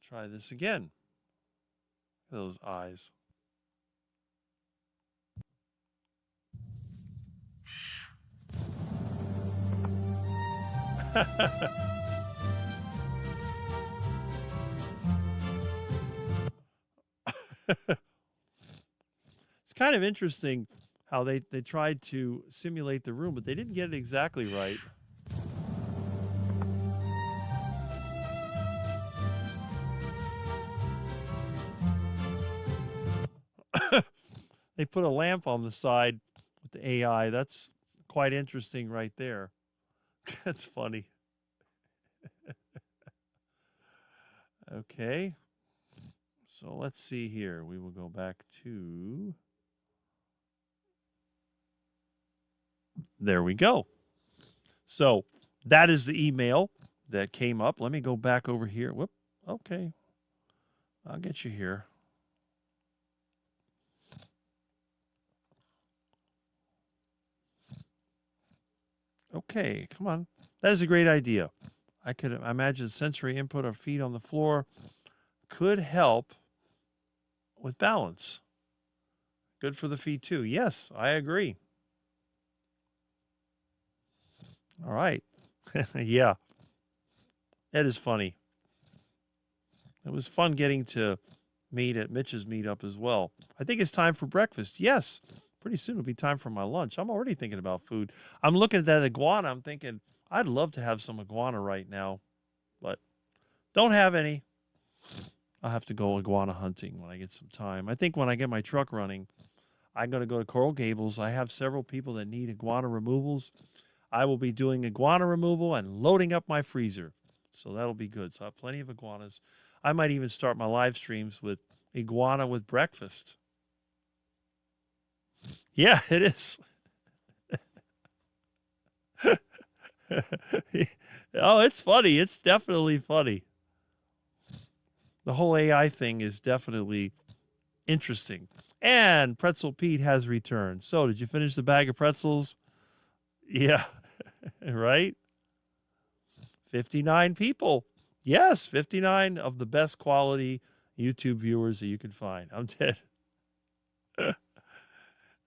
Try this again. Those eyes. It's kind of interesting how they tried to simulate the room, but they didn't get it exactly right. They put a lamp on the side with the AI. That's quite interesting right there. That's funny. Okay. So let's see here. We will go back to... There we go. So that is the email that came up. Let me go back over here. Whoop. Okay. I'll get you here. Okay, come on. That is a great idea. I could imagine sensory input or feet on the floor could help with balance. Good for the feet too. Yes, I agree. All right. Yeah. That is funny. It was fun getting to meet at Mitch's meetup as well. I think it's time for breakfast. Yes. Pretty soon it'll be time for my lunch. I'm already thinking about food. I'm looking at that iguana. I'm thinking, I'd love to have some iguana right now, but don't have any. I'll have to go iguana hunting when I get some time. I think when I get my truck running, I'm going to go to Coral Gables. I have several people that need iguana removals. I will be doing iguana removal and loading up my freezer. So that'll be good. So I have plenty of iguanas. I might even start my live streams with iguana with breakfast. Yeah, it is. Oh, it's funny. It's definitely funny. The whole AI thing is definitely interesting. And Pretzel Pete has returned. So, did you finish the bag of pretzels? Yeah, right? 59 people. Yes, 59 of the best quality YouTube viewers that you can find. I'm dead.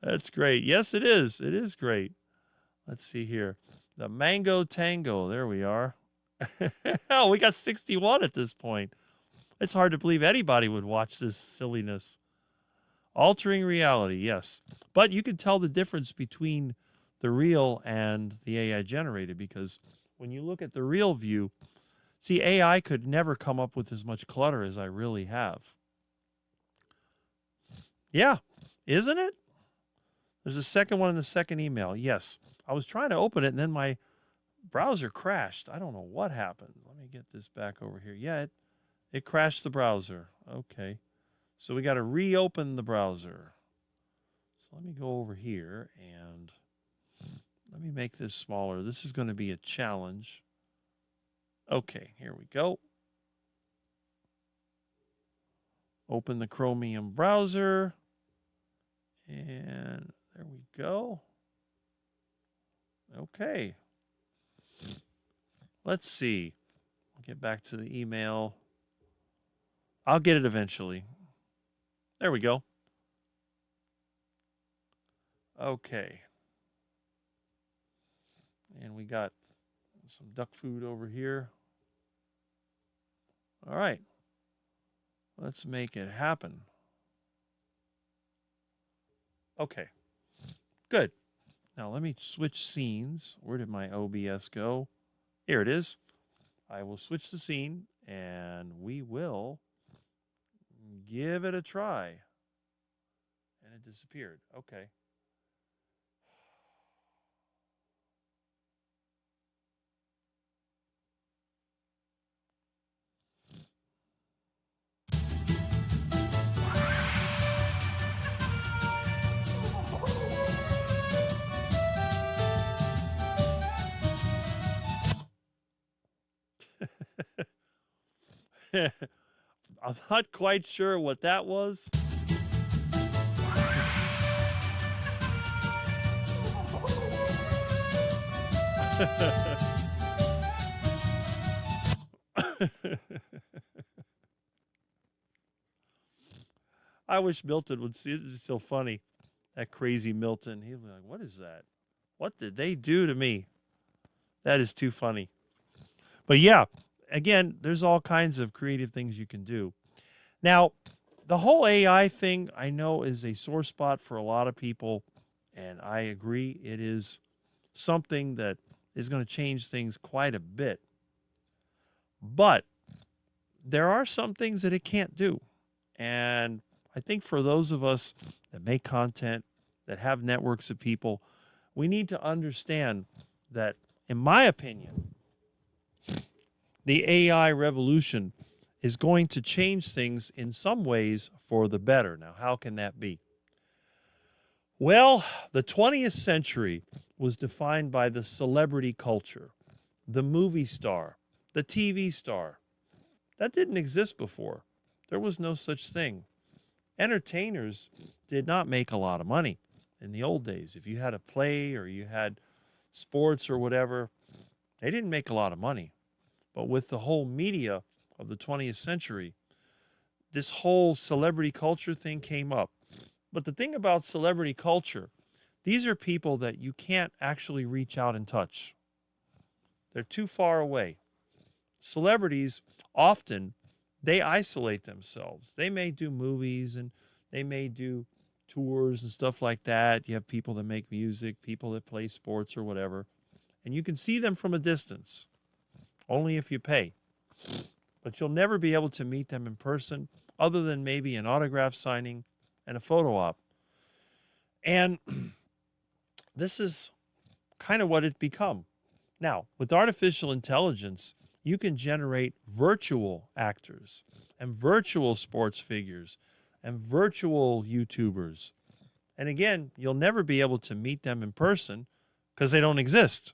That's great. Yes, it is. It is great. Let's see here. The Mango Tango. There we are. Oh, we got 61 at this point. It's hard to believe anybody would watch this silliness. Altering reality, yes. But you can tell the difference between the real and the AI generated, because when you look at the real view, see, AI could never come up with as much clutter as I really have. Yeah, isn't it? There's a second one in the second email. Yes. I was trying to open it, and then my browser crashed. I don't know what happened. Let me get this back over here. Yeah, it crashed the browser. Okay. So we got to reopen the browser. So let me go over here and let me make this smaller. This is going to be a challenge. Okay, here we go. Open the Chromium browser. And there we go. Okay. Let's see. I'll get back to the email. I'll get it eventually. There we go. Okay. And we got some duck food over here. All right. Let's make it happen. Okay, good. Now let me switch scenes. Where did my OBS go? Here it is. I will switch the scene and we will give it a try. And it disappeared. Okay. I'm not quite sure what that was. I wish Milton would see it. It's so funny. That crazy Milton. He'd be like, what is that? What did they do to me? That is too funny. But yeah, again, there's all kinds of creative things you can do. Now, the whole AI thing, I know, is a sore spot for a lot of people. And I agree. It is something that is going to change things quite a bit. But there are some things that it can't do. And I think for those of us that make content, that have networks of people, we need to understand that, in my opinion, the AI revolution is going to change things in some ways for the better. Now, how can that be? Well, the 20th century was defined by the celebrity culture, the movie star, the TV star. That didn't exist before. There was no such thing. Entertainers did not make a lot of money in the old days. If you had a play or you had sports or whatever, they didn't make a lot of money. But with the whole media of the 20th century, this whole celebrity culture thing came up. But the thing about celebrity culture, these are people that you can't actually reach out and touch. They're too far away. Celebrities often, they isolate themselves. They may do movies and they may do tours and stuff like that. You have people that make music, people that play sports or whatever. And you can see them from a distance, only if you pay. But you'll never be able to meet them in person other than maybe an autograph signing and a photo op. And this is kind of what it's become. Now, with artificial intelligence, you can generate virtual actors and virtual sports figures and virtual YouTubers. And again, you'll never be able to meet them in person because they don't exist.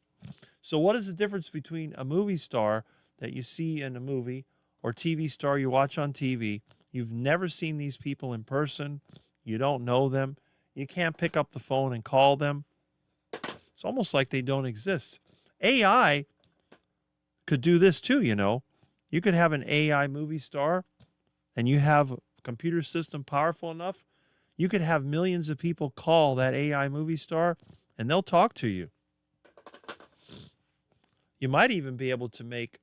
So what is the difference between a movie star that you see in a movie or TV star you watch on TV? You've never seen these people in person. You don't know them. You can't pick up the phone and call them. It's almost like they don't exist. AI could do this too, you know. You could have an AI movie star and you have a computer system powerful enough, you could have millions of people call that AI movie star and they'll talk to you. You might even be able to make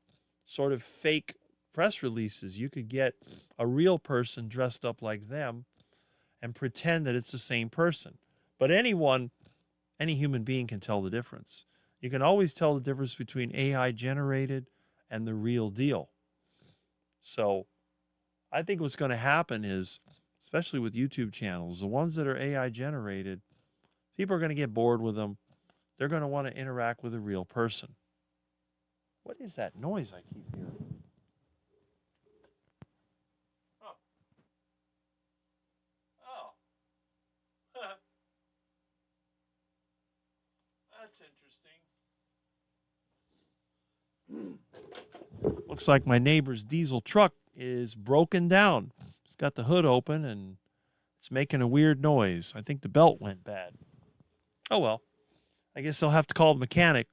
sort of fake press releases. You could get a real person dressed up like them and pretend that it's the same person. But any human being can tell the difference. You can always tell the difference between AI generated and the real deal. So I think what's going to happen is, especially with YouTube channels, the ones that are AI generated, people are going to get bored with them. They're going to want to interact with a real person. What is that noise I keep hearing? Oh. That's interesting. Looks like my neighbor's diesel truck is broken down. It's got the hood open and it's making a weird noise. I think the belt went bad. Oh well. I guess I'll have to call the mechanic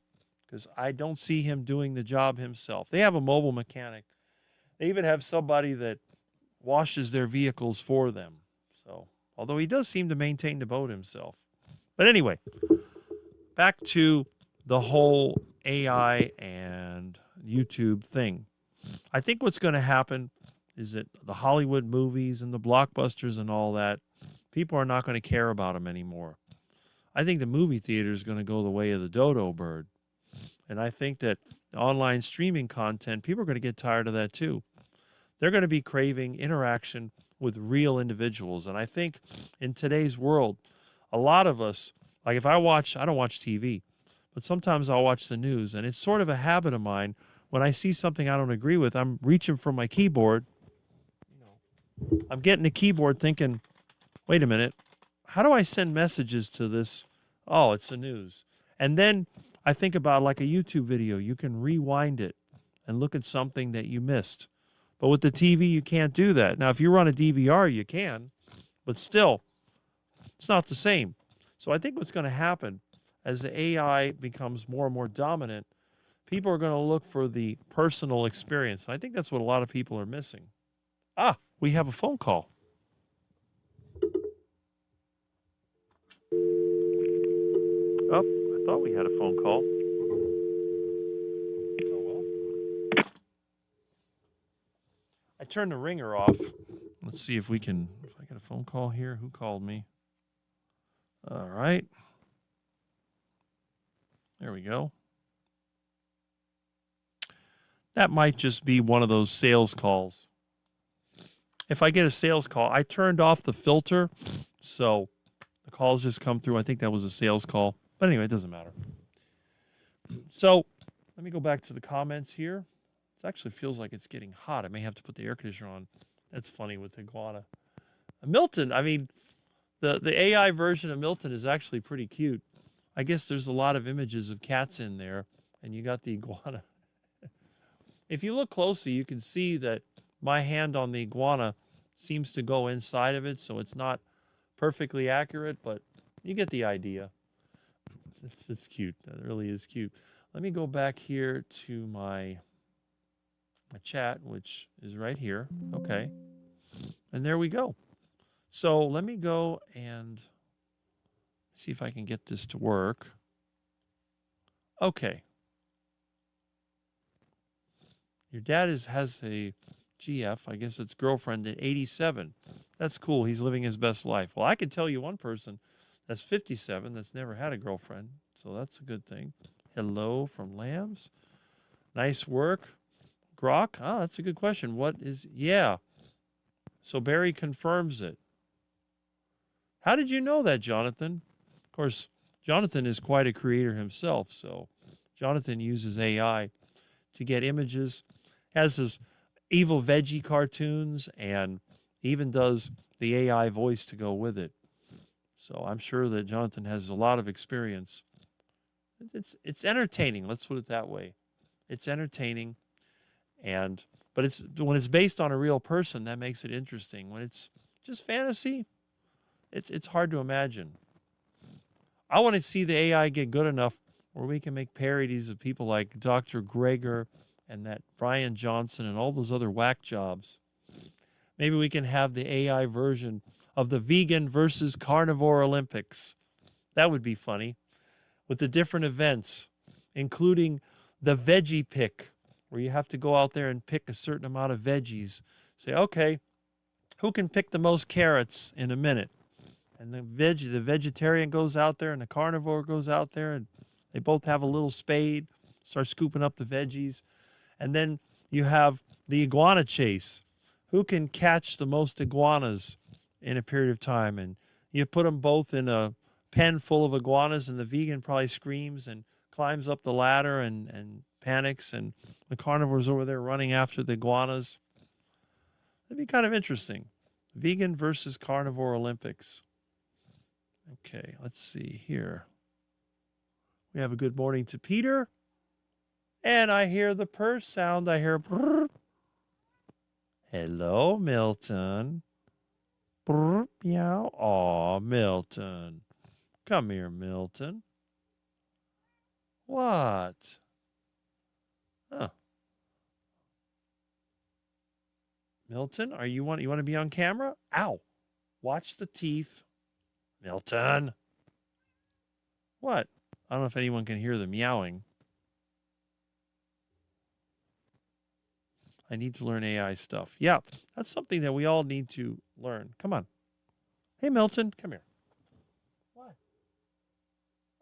because I don't see him doing the job himself. They have a mobile mechanic. They even have somebody that washes their vehicles for them. So, although he does seem to maintain the boat himself. But anyway, back to the whole AI and YouTube thing. I think what's going to happen is that the Hollywood movies and the blockbusters and all that, people are not going to care about them anymore. I think the movie theater is going to go the way of the dodo bird. And I think that online streaming content, people are going to get tired of that too. They're going to be craving interaction with real individuals. And I think in today's world, a lot of us, like if I don't watch TV, but sometimes I'll watch the news, and it's sort of a habit of mine. When I see something I don't agree with, I'm reaching for my keyboard. I'm getting the keyboard thinking, wait a minute, how do I send messages to this? Oh, it's the news. And then I think about like a YouTube video. You can rewind it and look at something that you missed. But with the TV, you can't do that. Now, if you run a DVR, you can, but still, it's not the same. So I think what's going to happen as the AI becomes more and more dominant, people are going to look for the personal experience. And I think that's what a lot of people are missing. Ah, we have a phone call. Oh, I thought we had a phone call. Oh, well. I turned the ringer off. Let's see if I get a phone call here. Who called me? All right. There we go. That might just be one of those sales calls. If I get a sales call, I turned off the filter, so the calls just come through. I think that was a sales call. But anyway, it doesn't matter. So let me go back to the comments here. It actually feels like it's getting hot. I may have to put the air conditioner on. That's funny with the iguana. Milton, I mean, the AI version of Milton is actually pretty cute. I guess there's a lot of images of cats in there, and you got the iguana. If you look closely, you can see that my hand on the iguana seems to go inside of it, so it's not perfectly accurate, but you get the idea. It's cute. That really is cute. Let me go back here to my chat, which is right here. Okay. And there we go. So let me go and see if I can get this to work. Okay. Your dad has a GF, I guess it's girlfriend at 87. That's cool. He's living his best life. Well, I could tell you one person that's 57 that's never had a girlfriend. So that's a good thing. Hello from Lambs. Nice work. Grok. Ah, that's a good question. What is, yeah. So Barry confirms it. How did you know that, Jonathan? Of course, Jonathan is quite a creator himself. So Jonathan uses AI to get images, has his evil veggie cartoons, and even does the AI voice to go with it. So I'm sure that Jonathan has a lot of experience. It's entertaining. Let's put it that way. It's entertaining, but when it's based on a real person, that makes it interesting. When it's just fantasy, it's hard to imagine. I want to see the AI get good enough where we can make parodies of people like Dr. Greger and that Brian Johnson and all those other whack jobs. Maybe we can have the AI version of the vegan versus carnivore Olympics. That would be funny. With the different events, including the veggie pick, where you have to go out there and pick a certain amount of veggies. Say, okay, who can pick the most carrots in a minute? And the vegetarian goes out there and the carnivore goes out there, and they both have a little spade, start scooping up the veggies. And then you have the iguana chase. Who can catch the most iguanas in a period of time? And you put them both in a pen full of iguanas, and the vegan probably screams and climbs up the ladder and panics, and the carnivore's over there running after the iguanas. That'd be kind of interesting. Vegan versus carnivore Olympics. Okay, let's see here. We have a good morning to Peter. And I hear the purr sound. I hear brrr. Hello, Milton. Brrr, meow. Aw, Milton. Come here, Milton. What? Huh. Milton, you want to be on camera? Ow. Watch the teeth. Milton. What? I don't know if anyone can hear the meowing. I need to learn AI stuff. Yeah, that's something that we all need to learn. Come on. Hey, Milton, come here. What?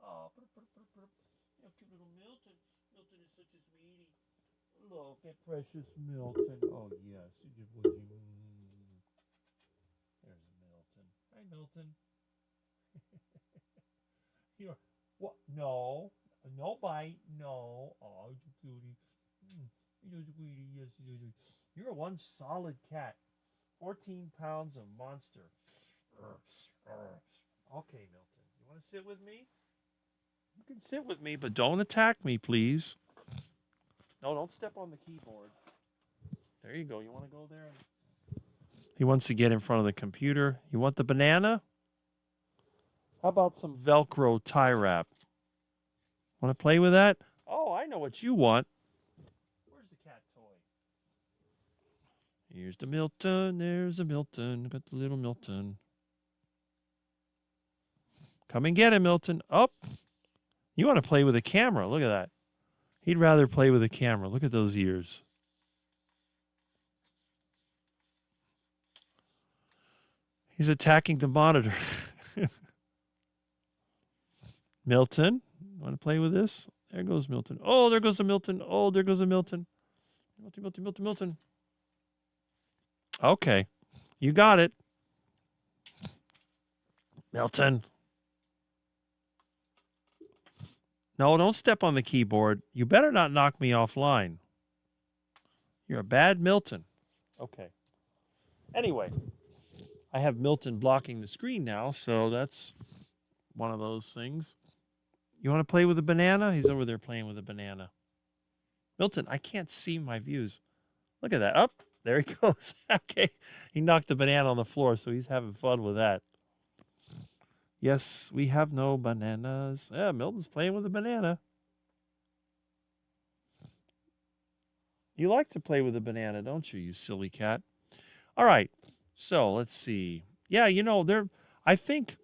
Oh, cute little Milton. Milton is such a sweetie. Look at precious Milton. Oh, yes. There's Milton. Hi, Milton. Here. What? No. No bite. No. Oh, you cutie. You're a sweetie. Yes, you're one solid cat. 14 pounds of monster. Okay, Milton. You want to sit with me? You can sit with me, but don't attack me, please. No, don't step on the keyboard. There you go. You want to go there? He wants to get in front of the computer. You want the banana? How about some Velcro tie wrap? Want to play with that? Oh, I know what you want. Where's the cat toy? Here's the Milton. There's the Milton. Got the little Milton. Come and get him, Milton. Up. Oh, you want to play with a camera. Look at that. He'd rather play with a camera. Look at those ears. He's attacking the monitor. Milton, want to play with this? There goes Milton. Oh, there goes the Milton. Oh, there goes the Milton. Milton. Okay, you got it. Milton. No, don't step on the keyboard. You better not knock me offline. You're a bad Milton. Okay. Anyway, I have Milton blocking the screen now, so that's one of those things. You want to play with a banana? He's over there playing with a banana. Milton, I can't see my views. Look at that. Up. There he goes. Okay. He knocked the banana on the floor, so he's having fun with that. Yes, we have no bananas. Yeah, Milton's playing with a banana. You like to play with a banana, don't you, you silly cat? All right. So let's see. Yeah, you know, I think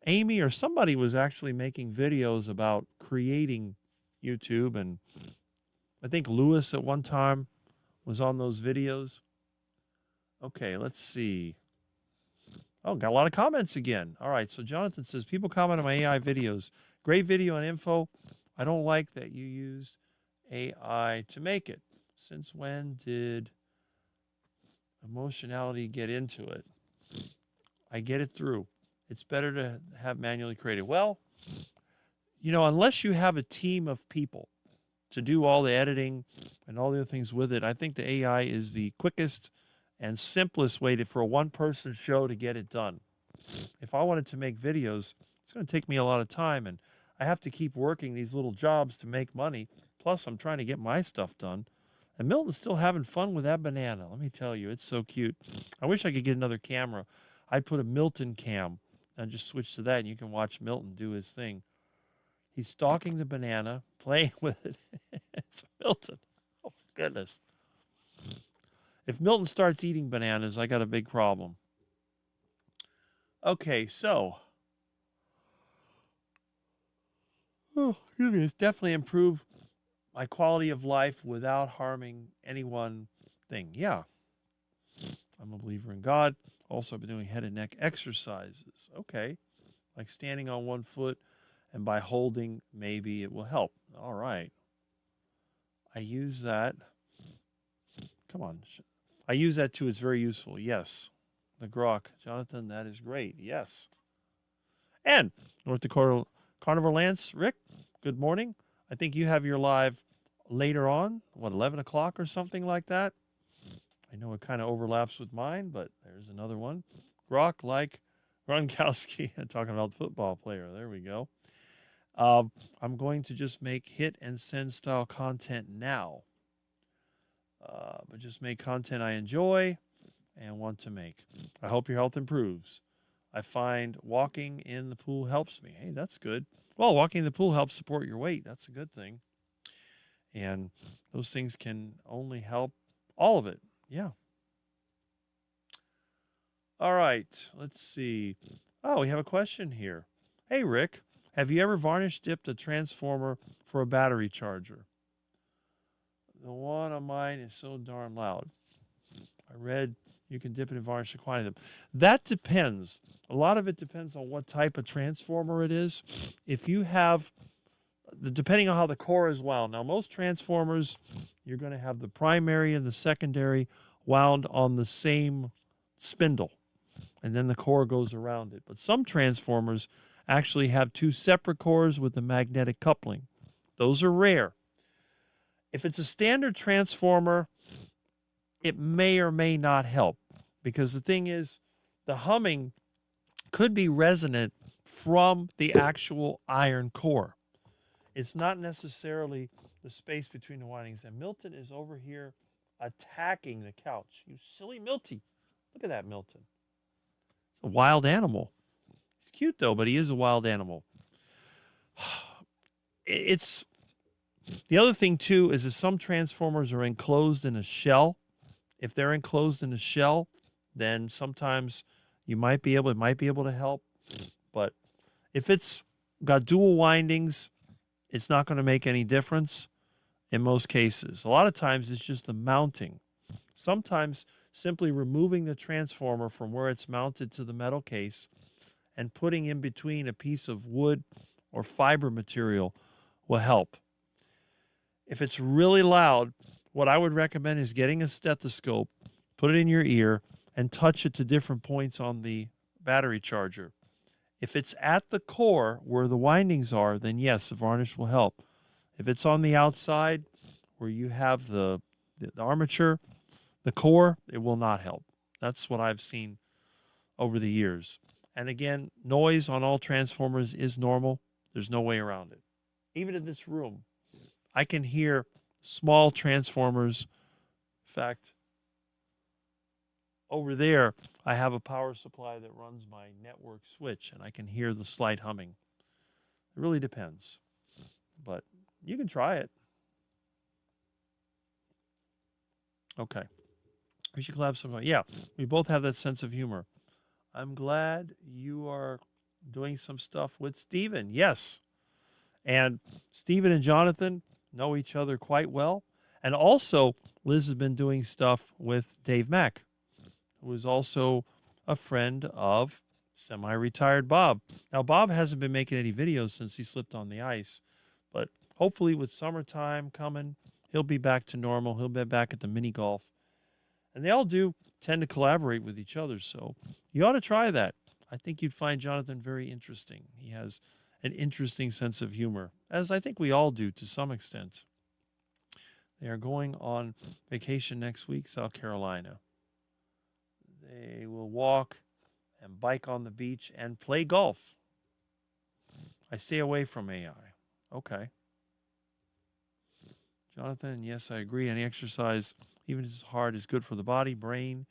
Amy or somebody was actually making videos about creating YouTube, and I think Lewis at one time was on those videos. Okay, let's see. Oh, got a lot of comments again. All right, so Jonathan says, people comment on my AI videos. Great video and info. I don't like that you used AI to make it. Since when did emotionality get into it? I get it through. It's better to have manually created. Well, you know, unless you have a team of people to do all the editing and all the other things with it, I think the AI is the quickest and simplest way for a one-person show to get it done. If I wanted to make videos, it's going to take me a lot of time, and I have to keep working these little jobs to make money. Plus, I'm trying to get my stuff done. And Milton's still having fun with that banana. Let me tell you, it's so cute. I wish I could get another camera. I'd put a Milton cam and just switch to that, and you can watch Milton do his thing. He's stalking the banana, playing with it. It's Milton. Oh, goodness. If Milton starts eating bananas, I got a big problem. Okay, so. Oh, excuse me. It's definitely improved my quality of life without harming any one thing. Yeah. I'm a believer in God. Also, I've been doing head and neck exercises. Okay. Like standing on one foot, and by holding, maybe it will help. All right. I use that. Come on. I use that too. It's very useful. Yes. The grok. Jonathan, that is great. Yes. And North Dakota Carnivore Lance, Rick, good morning. I think you have your live later on, 11 o'clock or something like that? I know it kind of overlaps with mine, but there's another one. Grok like Gronkowski, talking about the football player. There we go. I'm going to just make hit and send style content now. But just make content I enjoy and want to make. I hope your health improves. I find walking in the pool helps me. Hey, that's good. Well, walking in the pool helps support your weight. That's a good thing. And those things can only help all of it. Yeah. All right. Let's see. Oh, we have a question here. Hey, Rick, have you ever varnish dipped a transformer for a battery charger? The one on mine is so darn loud. I read you can dip it in varnish to quantity them. That depends. A lot of it depends on what type of transformer it is. If you have, depending on how the core is wound. Now, most transformers, you're going to have the primary and the secondary wound on the same spindle, and then the core goes around it. But some transformers actually have two separate cores with a magnetic coupling. Those are rare. If it's a standard transformer, it may or may not help, because the thing is, the humming could be resonant from the actual iron core. It's not necessarily the space between the windings. And Milton is over here attacking the couch. You silly Milty. Look at that, Milton. It's a wild animal. He's cute, though, but he is a wild animal. It's the other thing, too, is that some transformers are enclosed in a shell. If they're enclosed in a shell, then sometimes it might be able to help. But if it's got dual windings, it's not going to make any difference in most cases. A lot of times it's just the mounting. Sometimes simply removing the transformer from where it's mounted to the metal case and putting in between a piece of wood or fiber material will help. If it's really loud, what I would recommend is getting a stethoscope, put it in your ear, and touch it to different points on the battery charger. If it's at the core where the windings are, then yes, the varnish will help. If it's on the outside where you have the armature, the core, it will not help. That's what I've seen over the years. And again, noise on all transformers is normal. There's no way around it. Even in this room, I can hear small transformers. In fact, over there, I have a power supply that runs my network switch, and I can hear the slight humming. It really depends. But you can try it. Okay. We should collab some. Yeah, we both have that sense of humor. I'm glad you are doing some stuff with Steven. Yes. And Steven and Jonathan know each other quite well. And also, Liz has been doing stuff with Dave Mack, who is also a friend of semi-retired Bob. Now, Bob hasn't been making any videos since he slipped on the ice, but hopefully with summertime coming, he'll be back to normal. He'll be back at the mini golf. And they all do tend to collaborate with each other, so you ought to try that. I think you'd find Jonathan very interesting. He has an interesting sense of humor, as I think we all do to some extent. They are going on vacation next week, South Carolina. They will walk and bike on the beach and play golf. I stay away from AI. Okay. Jonathan, yes, I agree. Any exercise, even if it's hard, is good for the body, brain,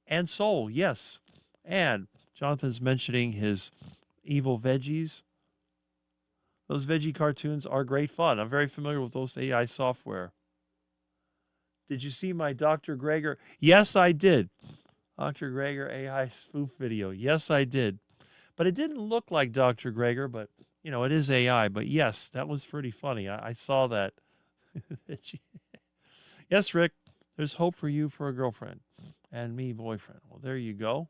and soul. Yes. And Jonathan's mentioning his evil veggies. Those veggie cartoons are great fun. I'm very familiar with those AI software. Did you see my Dr. Greger? Yes, I did. Dr. Greger AI spoof video. Yes, I did. But it didn't look like Dr. Greger, but, you know, it is AI. But yes, that was pretty funny. I saw that. Yes, Rick, there's hope for you for a girlfriend and me boyfriend. Well, there you go.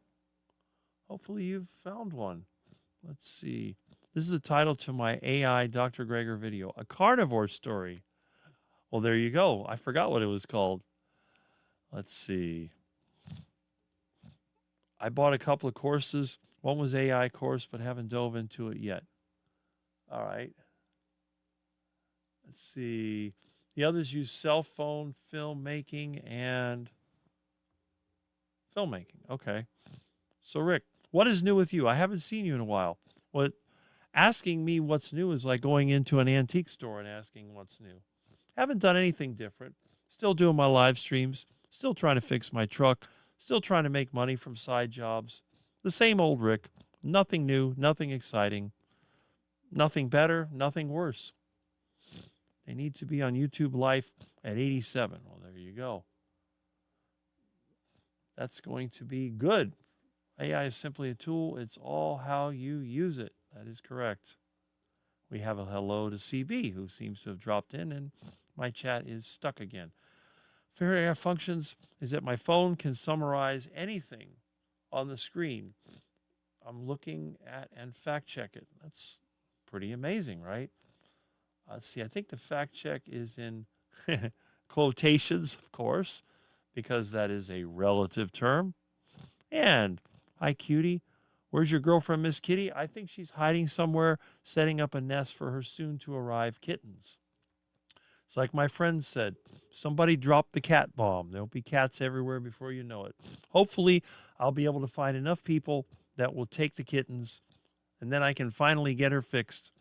Hopefully you've found one. Let's see. This is the title to my AI Dr. Greger video, A Carnivore Story. Well, there you go. I forgot what it was called. Let's see. I bought a couple of courses. One was AI course, but haven't dove into it yet. All right. Let's see. The others use cell phone filmmaking and filmmaking. Okay. So, Rick, what is new with you? I haven't seen you in a while. What asking me what's new is like going into an antique store and asking what's new. Haven't done anything different. Still doing my live streams. Still trying to fix my truck. Still trying to make money from side jobs. The same old Rick. Nothing new. Nothing exciting. Nothing better. Nothing worse. They need to be on YouTube Life at 87. Well, there you go. That's going to be good. AI is simply a tool. It's all how you use it. That is correct. We have a hello to CB, who seems to have dropped in and My chat is stuck again. Fair AI functions is that my phone can summarize anything on the screen I'm looking at and fact check it. That's pretty amazing, right? Let's see, I think the fact check is in quotations, of course, because that is a relative term. And hi, cutie. Where's your girlfriend, Miss Kitty? I think she's hiding somewhere, setting up a nest for her soon to arrive kittens. It's like my friend said, somebody dropped the cat bomb. There'll be cats everywhere before you know it. Hopefully, I'll be able to find enough people that will take the kittens, and then I can finally get her fixed.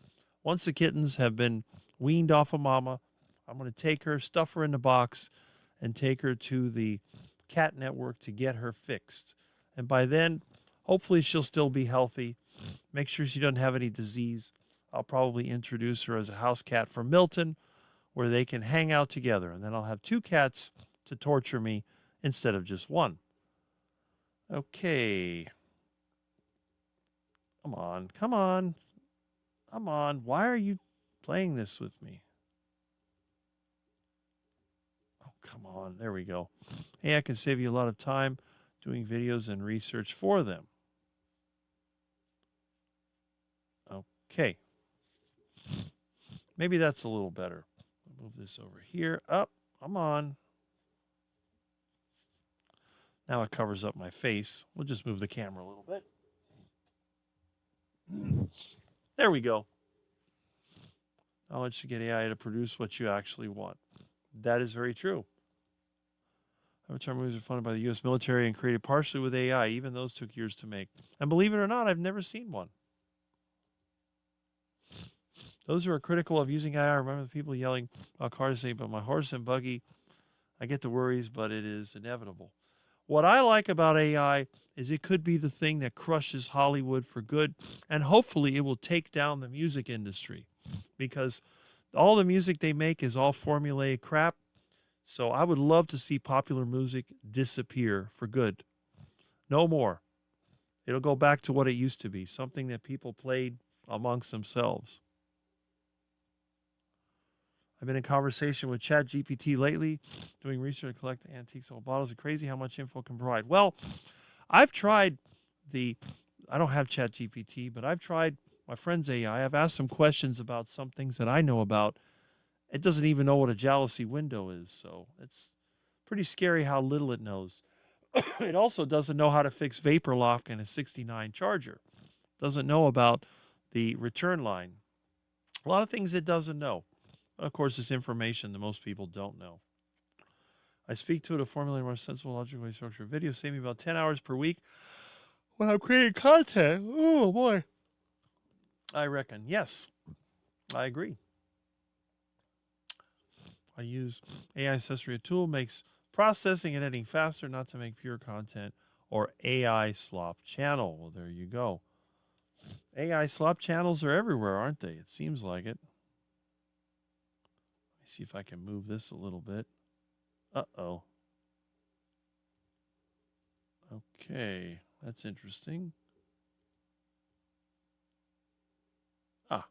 Once the kittens have been weaned off of mama, I'm going to take her, stuff her in the box, and take her to the cat network to get her fixed. And by then, hopefully she'll still be healthy. Make sure she doesn't have any disease. I'll probably introduce her as a house cat for Milton, where they can hang out together. And then I'll have 2 cats to torture me instead of just 1. Okay. Come on, come on, come on. Why are you playing this with me? Oh, come on. There we go. Hey, I can save you a lot of time doing videos and research for them. Okay. Maybe that's a little better. I'll move this over here. Up. Come on. Now it covers up my face. We'll just move the camera a little bit. There we go. I'll let you get AI to produce what you actually want. That is very true. Avatar movies are funded by the U.S. military and created partially with AI. Even those took years to make. And believe it or not, I've never seen one. Those who are critical of using AI, remember the people yelling about cars saying, but my horse and buggy, I get the worries, but it is inevitable. What I like about AI is it could be the thing that crushes Hollywood for good, and hopefully it will take down the music industry, because all the music they make is all formulaic crap. So I would love to see popular music disappear for good. No more. It'll go back to what it used to be, something that people played amongst themselves. I've been in conversation with ChatGPT lately, doing research to collect antiques old bottles. It's crazy how much info it can provide. Well, I've tried I don't have ChatGPT, but I've tried my friend's AI. I've asked some questions about some things that I know about. It doesn't even know what a jealousy window is, so it's pretty scary how little it knows. It also doesn't know how to fix vapor lock in a 69 Charger. Doesn't know about the return line. A lot of things it doesn't know. Of course, it's information that most people don't know. I speak to it to formulate a more sensible, logical way structured video, save me about 10 hours per week when I'm creating content. Oh, boy. I reckon. Yes, I agree. I use AI accessory tool, makes processing and editing faster, not to make pure content or AI slop channel. Well, there you go. AI slop channels are everywhere, aren't they? It seems like it. Let me see if I can move this a little bit. Uh-oh. Okay, that's interesting. Ah.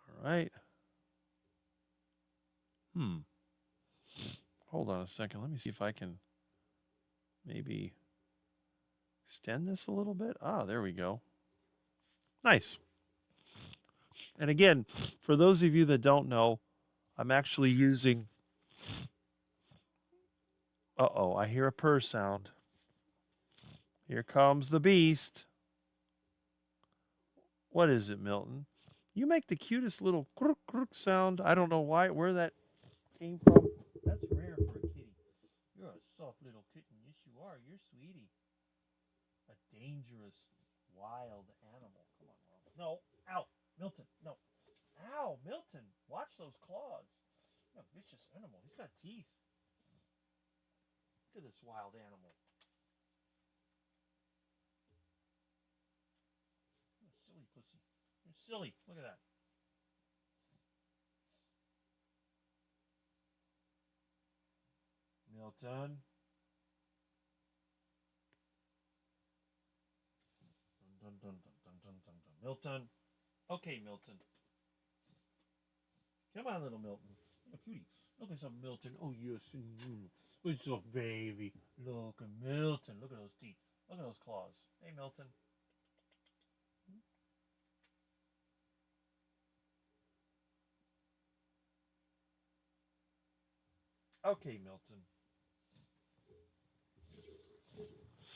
All right. Hold on a second. Let me see if I can maybe extend this a little bit. Ah, there we go. Nice. And again, for those of you that don't know, I'm actually using... Uh-oh, I hear a purr sound. Here comes the beast. What is it, Milton? You make the cutest little crook crook sound. I don't know where that came from. That's rare for a kitty. You're a soft little kitten. Yes, you are. You're sweetie. A dangerous, wild animal. Come on, Mom. No. Ow. Milton. No. Ow, Milton. Watch those claws. You're a vicious animal. He's got teeth. Look at this wild animal. You're a silly pussy. You're silly. Look at that. Milton. Dun, dun, dun, dun, dun, dun, dun. Milton. Okay, Milton. Come on, little Milton. Oh, cutie. Look at some Milton. Oh, yes. It's a baby. Look at Milton. Look at those teeth. Look at those claws. Hey, Milton. Okay, Milton.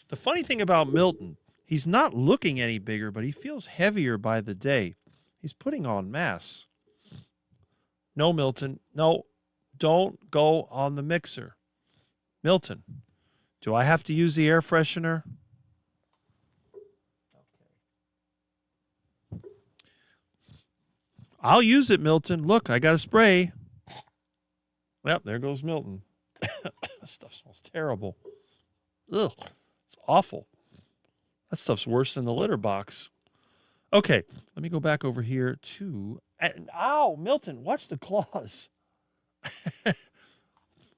The funny thing about Milton, he's not looking any bigger, but he feels heavier by the day. He's putting on mass. No, Milton. No, don't go on the mixer. Milton, do I have to use the air freshener? Okay. I'll use it, Milton. Look, I got a spray. Yep, there goes Milton. This stuff smells terrible. Ugh, it's awful. That stuff's worse than the litter box. Okay, let me go back over here to... Ow, Milton, watch the claws.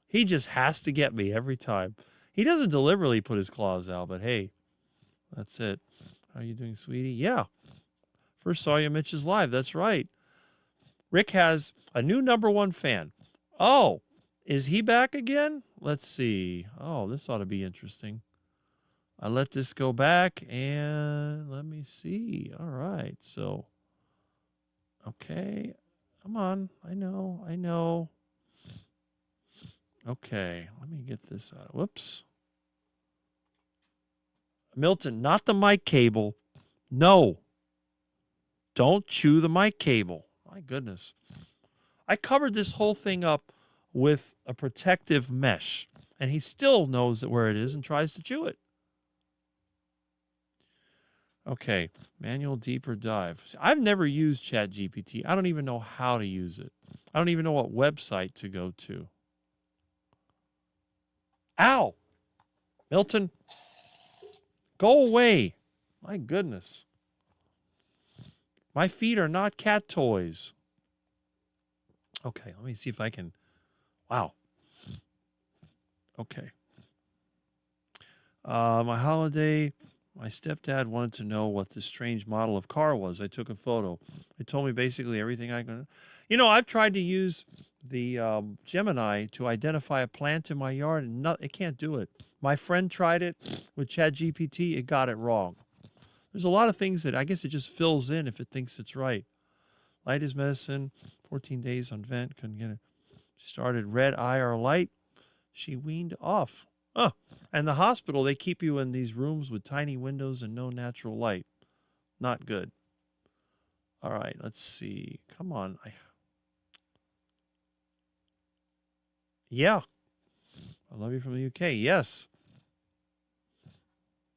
He just has to get me every time. He doesn't deliberately put his claws out, but hey, that's it. How are you doing, sweetie? Yeah. First saw you Mitch's live. That's right. Rick has a new #1 fan. Oh, is he back again? Let's see. Oh, this ought to be interesting. I let this go back and let me see. All right. So, okay. Come on. I know. Okay. Let me get this out. Whoops. Milton, not the mic cable. No. Don't chew the mic cable. My goodness. I covered this whole thing up with a protective mesh, and he still knows where it is and tries to chew it. Okay, manual deeper dive. See, I've never used ChatGPT. I don't even know how to use it. I don't even know what website to go to. Ow! Milton, go away. My goodness. My feet are not cat toys. Okay, let me see if I can... Wow. Okay. My holiday... My stepdad wanted to know what this strange model of car was. I took a photo. It told me basically everything I could. You know, I've tried to use the Gemini to identify a plant in my yard, and it can't do it. My friend tried it with ChatGPT. It got it wrong. There's a lot of things that I guess it just fills in if it thinks it's right. Light is medicine. 14 days on vent. Couldn't get it. Started red IR light. She weaned off. Oh, and the hospital, they keep you in these rooms with tiny windows and no natural light. Not good. All right, let's see. Come on. Yeah. I love you from the UK. Yes.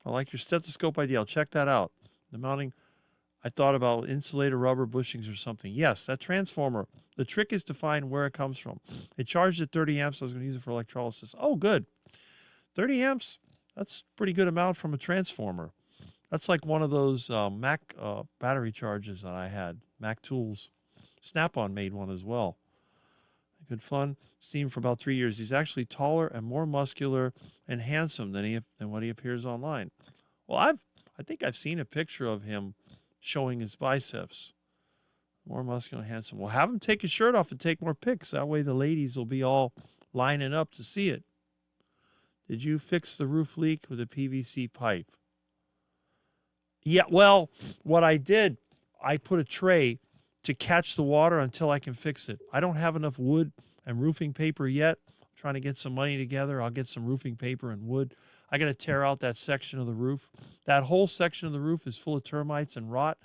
I like your stethoscope idea. I'll check that out. The mounting, I thought about insulator rubber bushings or something. Yes, that transformer. The trick is to find where it comes from. It charged at 30 amps. I was going to use it for electrolysis. Oh, good. 30 amps, that's a pretty good amount from a transformer. That's like one of those Mac battery charges that I had. Mac Tools. Snap-on made one as well. Good fun. Seen him for about 3 years. He's actually taller and more muscular and handsome than what he appears online. Well, I think I've seen a picture of him showing his biceps. More muscular and handsome. Well, have him take his shirt off and take more pics. That way the ladies will be all lining up to see it. Did you fix the roof leak with a PVC pipe? Yeah, well, what I did, I put a tray to catch the water until I can fix it. I don't have enough wood and roofing paper yet. I'm trying to get some money together. I'll get some roofing paper and wood. I got to tear out that section of the roof. That whole section of the roof is full of termites and rot.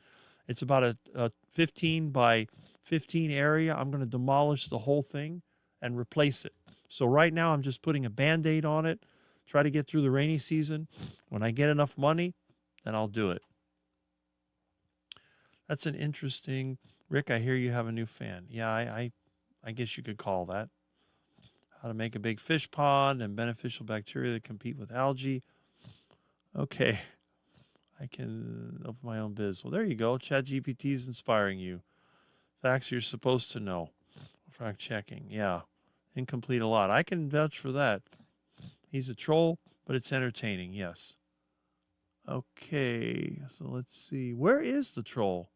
It's about a 15 by 15 area. I'm going to demolish the whole thing and replace it. So right now I'm just putting a Band-Aid on it, try to get through the rainy season. When I get enough money, then I'll do it. That's an interesting... Rick, I hear you have a new fan. Yeah, I guess you could call that. How to make a big fish pond and beneficial bacteria that compete with algae. Okay. I can open my own biz. Well, there you go. ChatGPT is inspiring you. Facts you're supposed to know. Fact checking. Yeah. Incomplete a lot. I can vouch for that. He's a troll, but it's entertaining. Yes. Okay. So let's see. Where is the troll?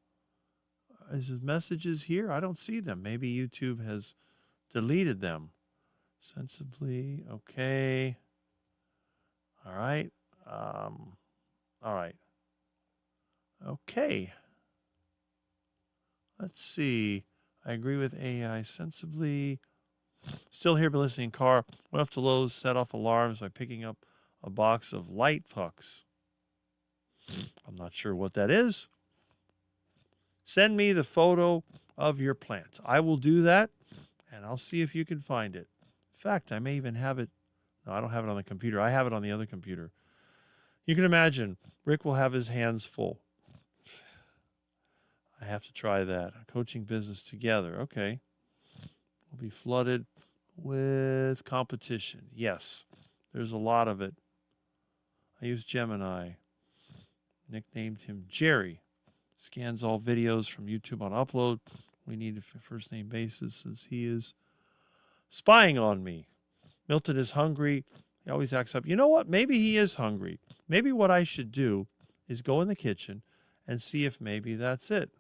Is his messages here? I don't see them. Maybe YouTube has deleted them. Sensibly, okay. All right. All right. Okay. Let's see. I agree with AI sensibly. Still here, but listening car. Went off to Lowe's, set off alarms by picking up a box of light pucks. I'm not sure what that is. Send me the photo of your plants. I will do that, and I'll see if you can find it. In fact, I may even have it. No, I don't have it on the computer. I have it on the other computer. You can imagine, Rick will have his hands full. I have to try that. Coaching business together. Okay. We'll be flooded with competition. Yes, there's a lot of it. I use Gemini. Nicknamed him Jerry. Scans all videos from YouTube on upload. We need a first name basis since he is spying on me. Milton is hungry. He always acts up. You know what? Maybe he is hungry. Maybe what I should do is go in the kitchen and see if maybe that's it.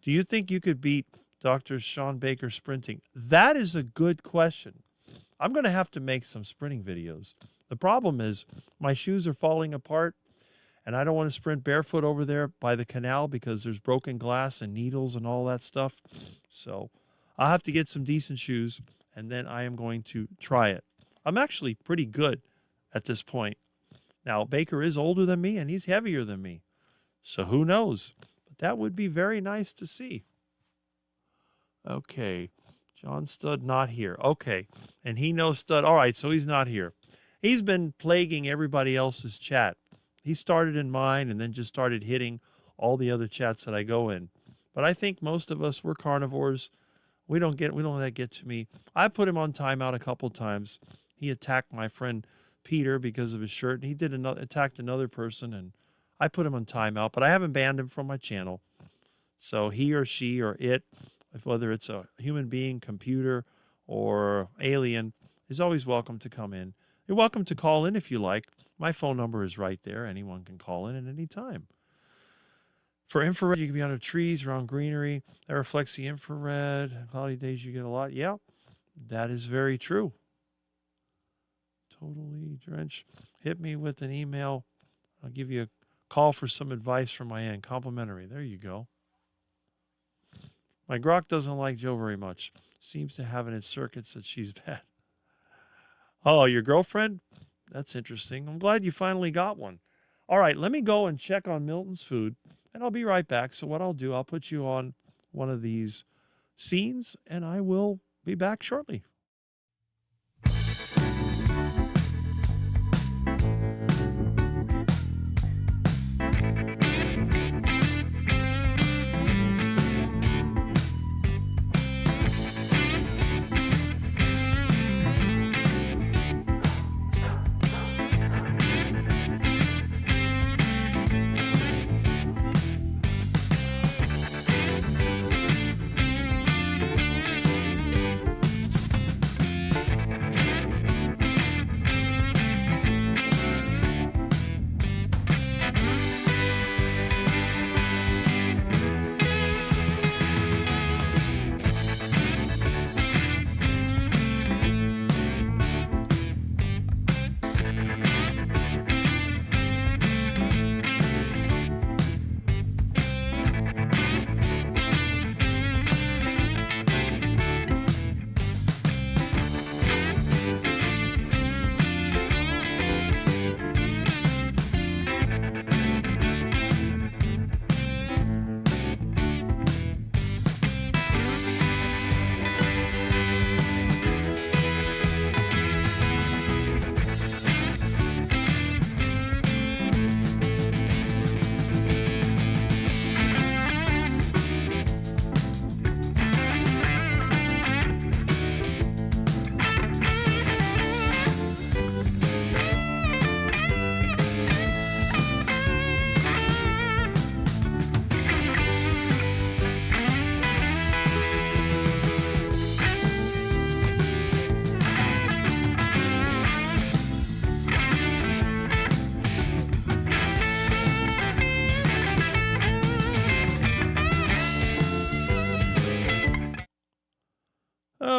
Do you think you could beat Dr. Sean Baker sprinting? That is a good question. I'm going to have to make some sprinting videos. The problem is my shoes are falling apart, and I don't want to sprint barefoot over there by the canal because there's broken glass and needles and all that stuff. So I'll have to get some decent shoes, and then I am going to try it. I'm actually pretty good at this point. Now, Baker is older than me, and he's heavier than me. So who knows? But that would be very nice to see. Okay. John Stud not here. Okay. And he knows Stud. All right, so he's not here. He's been plaguing everybody else's chat. He started in mine and then just started hitting all the other chats that I go in. But I think most of us, we're carnivores. We don't let that get to me. I put him on timeout a couple times. He attacked my friend Peter because of his shirt, and he attacked another person, and I put him on timeout, but I haven't banned him from my channel. So he or she or it, whether it's a human being, computer, or alien, is always welcome to come in. You're welcome to call in if you like. My phone number is right there. Anyone can call in at any time. For infrared, you can be under trees, around greenery. That reflects the infrared. Cloudy days, you get a lot. Yeah, that is very true. Totally drenched. Hit me with an email. I'll give you a call for some advice from my end. Complimentary. There you go. My Grok doesn't like Joe very much. Seems to have in its circuits that she's bad. Oh, your girlfriend? That's interesting. I'm glad you finally got one. All right, let me go and check on Milton's food, and I'll be right back. So what I'll do, I'll put you on one of these scenes, and I will be back shortly.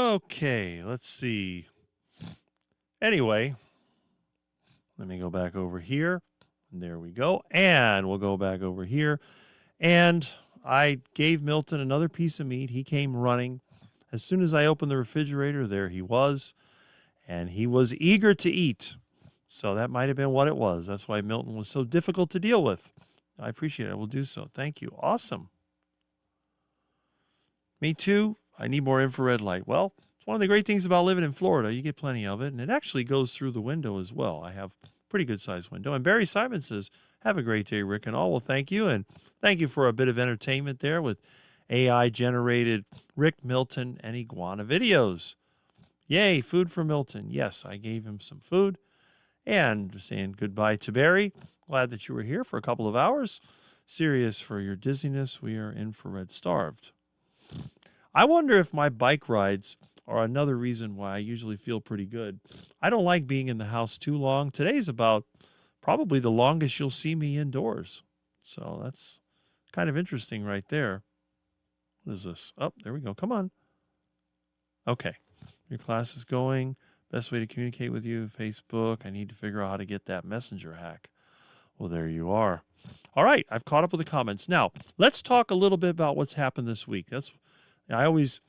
Okay, let's see. Anyway, let me go back over here. There we go. And we'll go back over here. And I gave Milton another piece of meat. He came running. As soon as I opened the refrigerator, there he was. And he was eager to eat. So that might have been what it was. That's why Milton was so difficult to deal with. I appreciate it. I will do so. Thank you. Awesome. Me too. I need more infrared light. Well, it's one of the great things about living in Florida. You get plenty of it. And it actually goes through the window as well. I have a pretty good sized window. And Barry Simon says, have a great day, Rick and all. Well, thank you. And thank you for a bit of entertainment there with AI-generated Rick, Milton, and iguana videos. Yay, food for Milton. Yes, I gave him some food. And saying goodbye to Barry. Glad that you were here for a couple of hours. Serious for your dizziness. We are infrared starved. I wonder if my bike rides are another reason why I usually feel pretty good. I don't like being in the house too long. Today's about probably the longest you'll see me indoors. So that's kind of interesting right there. What is this? Oh, there we go. Come on. Okay. Your class is going. Best way to communicate with you, Facebook. I need to figure out how to get that messenger hack. Well, there you are. All right. I've caught up with the comments. Now, let's talk a little bit about what's happened this week. I always,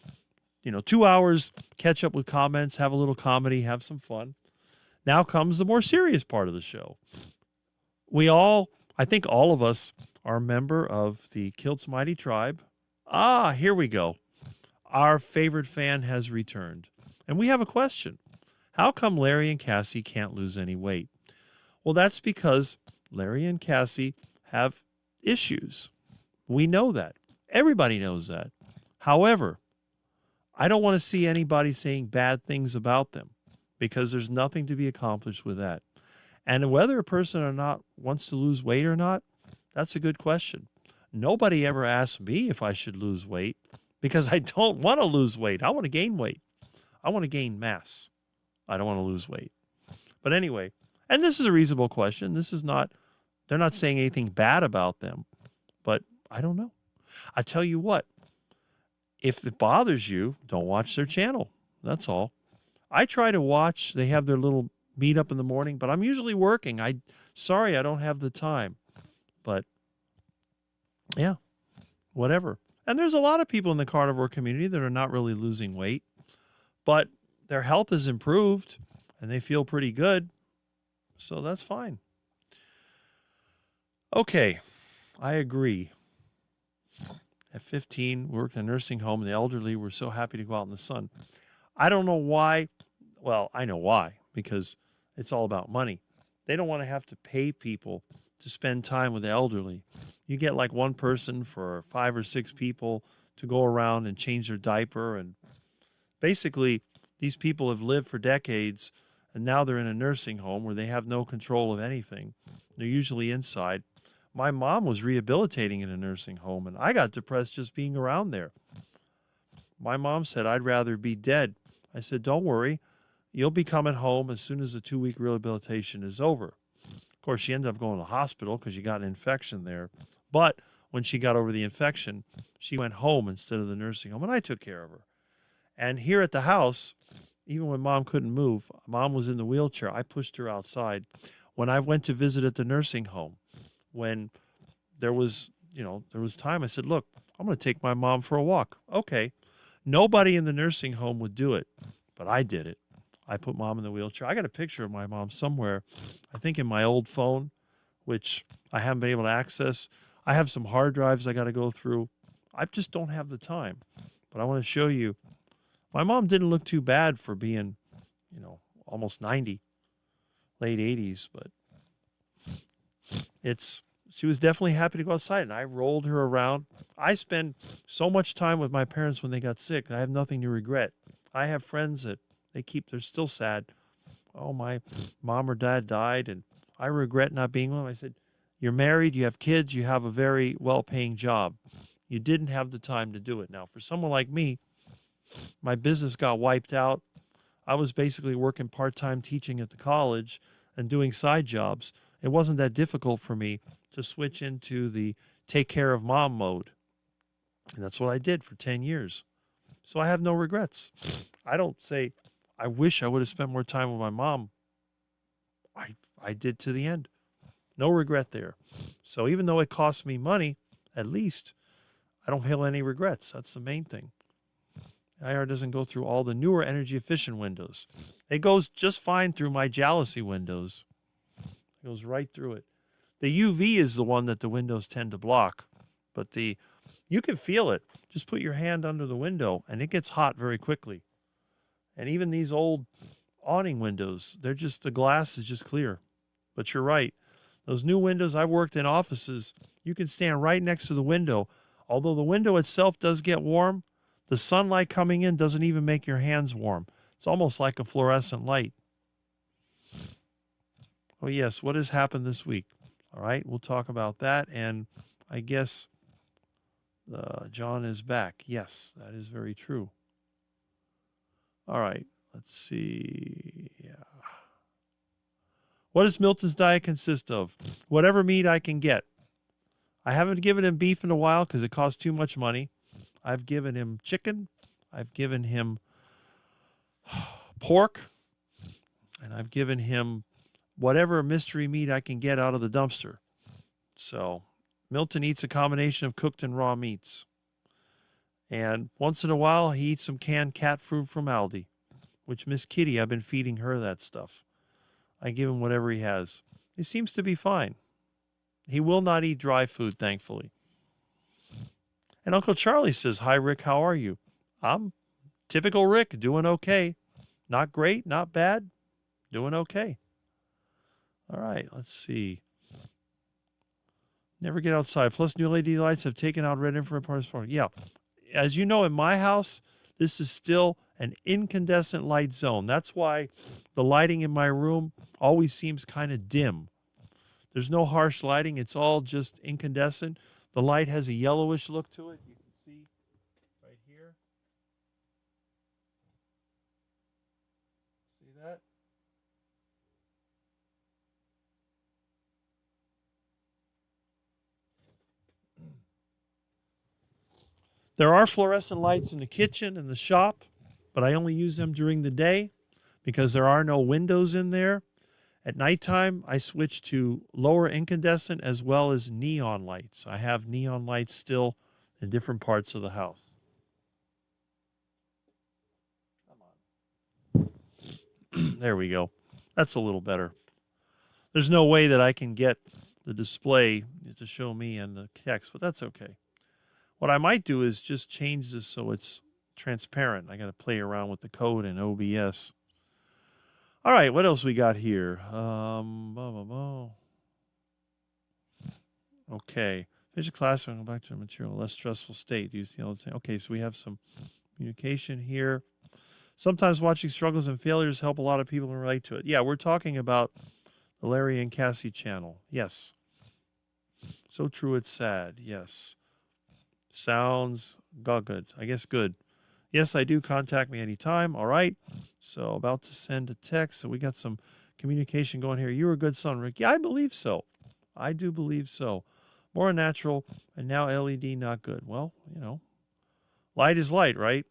2 hours, catch up with comments, have a little comedy, have some fun. Now comes the more serious part of the show. I think all of us are a member of the Kilt's Mighty Tribe. Here we go. Our favorite fan has returned. And we have a question. How come Larry and Cassie can't lose any weight? Well, that's because Larry and Cassie have issues. We know that. Everybody knows that. However, I don't want to see anybody saying bad things about them because there's nothing to be accomplished with that. And whether a person or not wants to lose weight or not, that's a good question. Nobody ever asked me if I should lose weight because I don't want to lose weight. I want to gain weight. I want to gain mass. I don't want to lose weight. But anyway, and this is a reasonable question. They're not saying anything bad about them, but I don't know. I tell you what, if it bothers you, don't watch their channel. That's all. I try to watch. They have their little meet up in the morning, but I'm usually working. Sorry, I don't have the time. But yeah, whatever. And there's a lot of people in the carnivore community that are not really losing weight, but their health has improved and they feel pretty good. So that's fine. Okay, I agree. At 15, we worked in a nursing home, and the elderly were so happy to go out in the sun. I don't know why. Well, I know why, because it's all about money. They don't want to have to pay people to spend time with the elderly. You get like one person for 5 or 6 people to go around and change their diaper. And basically, these people have lived for decades, and now they're in a nursing home where they have no control of anything. They're usually inside. My mom was rehabilitating in a nursing home, and I got depressed just being around there. My mom said, I'd rather be dead. I said, don't worry. You'll be coming home as soon as the 2-week rehabilitation is over. Of course, she ended up going to the hospital because she got an infection there. But when she got over the infection, she went home instead of the nursing home, and I took care of her. And here at the house, even when Mom couldn't move, Mom was in the wheelchair. I pushed her outside. When I went to visit at the nursing home, when there was time, I said, look, I'm going to take my mom for a walk. Okay. Nobody in the nursing home would do it, but I did it. I put Mom in the wheelchair. I got a picture of my mom somewhere, I think in my old phone, which I haven't been able to access. I have some hard drives I got to go through. I just don't have the time. But I want to show you. My mom didn't look too bad for being, almost 90, late 80s, but she was definitely happy to go outside, and I rolled her around. I spend so much time with my parents when they got sick. I have nothing to regret. I have friends that they're still sad. Oh, my mom or dad died, and I regret not being with them. I said, you're married, you have kids, you have a very well-paying job. You didn't have the time to do it. Now, for someone like me, my business got wiped out. I was basically working part-time teaching at the college and doing side jobs. It wasn't that difficult for me to switch into the take care of mom mode. And that's what I did for 10 years. So I have no regrets. I don't say, I wish I would have spent more time with my mom. I did to the end. No regret there. So even though it cost me money, at least I don't feel any regrets. That's the main thing. IR doesn't go through all the newer energy efficient windows. It goes just fine through my jealousy windows. It goes right through it. The UV is the one that the windows tend to block. But you can feel it. Just put your hand under the window and it gets hot very quickly. And even these old awning windows, the glass is just clear. But you're right. Those new windows, I've worked in offices, you can stand right next to the window. Although the window itself does get warm, the sunlight coming in doesn't even make your hands warm. It's almost like a fluorescent light. Oh, yes, what has happened this week? All right, we'll talk about that. And I guess John is back. Yes, that is very true. All right, let's see. Yeah. What does Milton's diet consist of? Whatever meat I can get. I haven't given him beef in a while because it costs too much money. I've given him chicken. I've given him pork. And I've given him whatever mystery meat I can get out of the dumpster. So Milton eats a combination of cooked and raw meats. And once in a while, he eats some canned cat food from Aldi, which Miss Kitty, I've been feeding her that stuff. I give him whatever he has. He seems to be fine. He will not eat dry food, thankfully. And Uncle Charlie says, hi, Rick, how are you? I'm typical Rick, doing okay. Not great, not bad, doing okay. All right, let's see. Never get outside. Plus, new LED lights have taken out red infrared parts. Yeah. As you know, in my house, this is still an incandescent light zone. That's why the lighting in my room always seems kind of dim. There's no harsh lighting. It's all just incandescent. The light has a yellowish look to it. You can see right here. See that? There are fluorescent lights in the kitchen and the shop, but I only use them during the day because there are no windows in there. At nighttime, I switch to lower incandescent as well as neon lights. I have neon lights still in different parts of the house. Come on. There we go. That's a little better. There's no way that I can get the display to show me and the text, but that's okay. What I might do is just change this so it's transparent. I got to play around with the code in OBS. All right, what else we got here? Okay. Finish a class and go back to the material. Less stressful state. Do you see all the same? Okay, so we have some communication here. Sometimes watching struggles and failures help a lot of people relate to it. Yeah, we're talking about the Larry and Cassie channel. Yes. So true, it's sad. Yes. Sounds good. I guess good. Yes, I do. Contact me anytime. All right. So about to send a text. So we got some communication going here. You're a good son, Rick. Yeah, I believe so. I do believe so. More natural and now LED not good. Well, you know, light is light, right?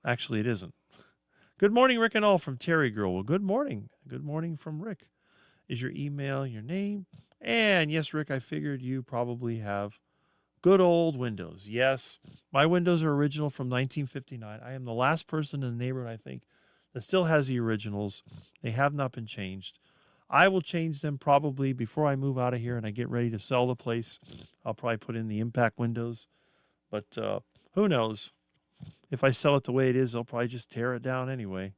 Actually, it isn't. Good morning, Rick and all from Terry Girl. Well, good morning. Good morning from Rick. Is your email your name? And yes, Rick, I figured you probably have good old windows. Yes, my windows are original from 1959. I am the last person in the neighborhood, I think, that still has the originals. They have not been changed. I will change them probably before I move out of here and I get ready to sell the place. I'll probably put in the impact windows. But who knows? If I sell it the way it is, they'll probably just tear it down anyway.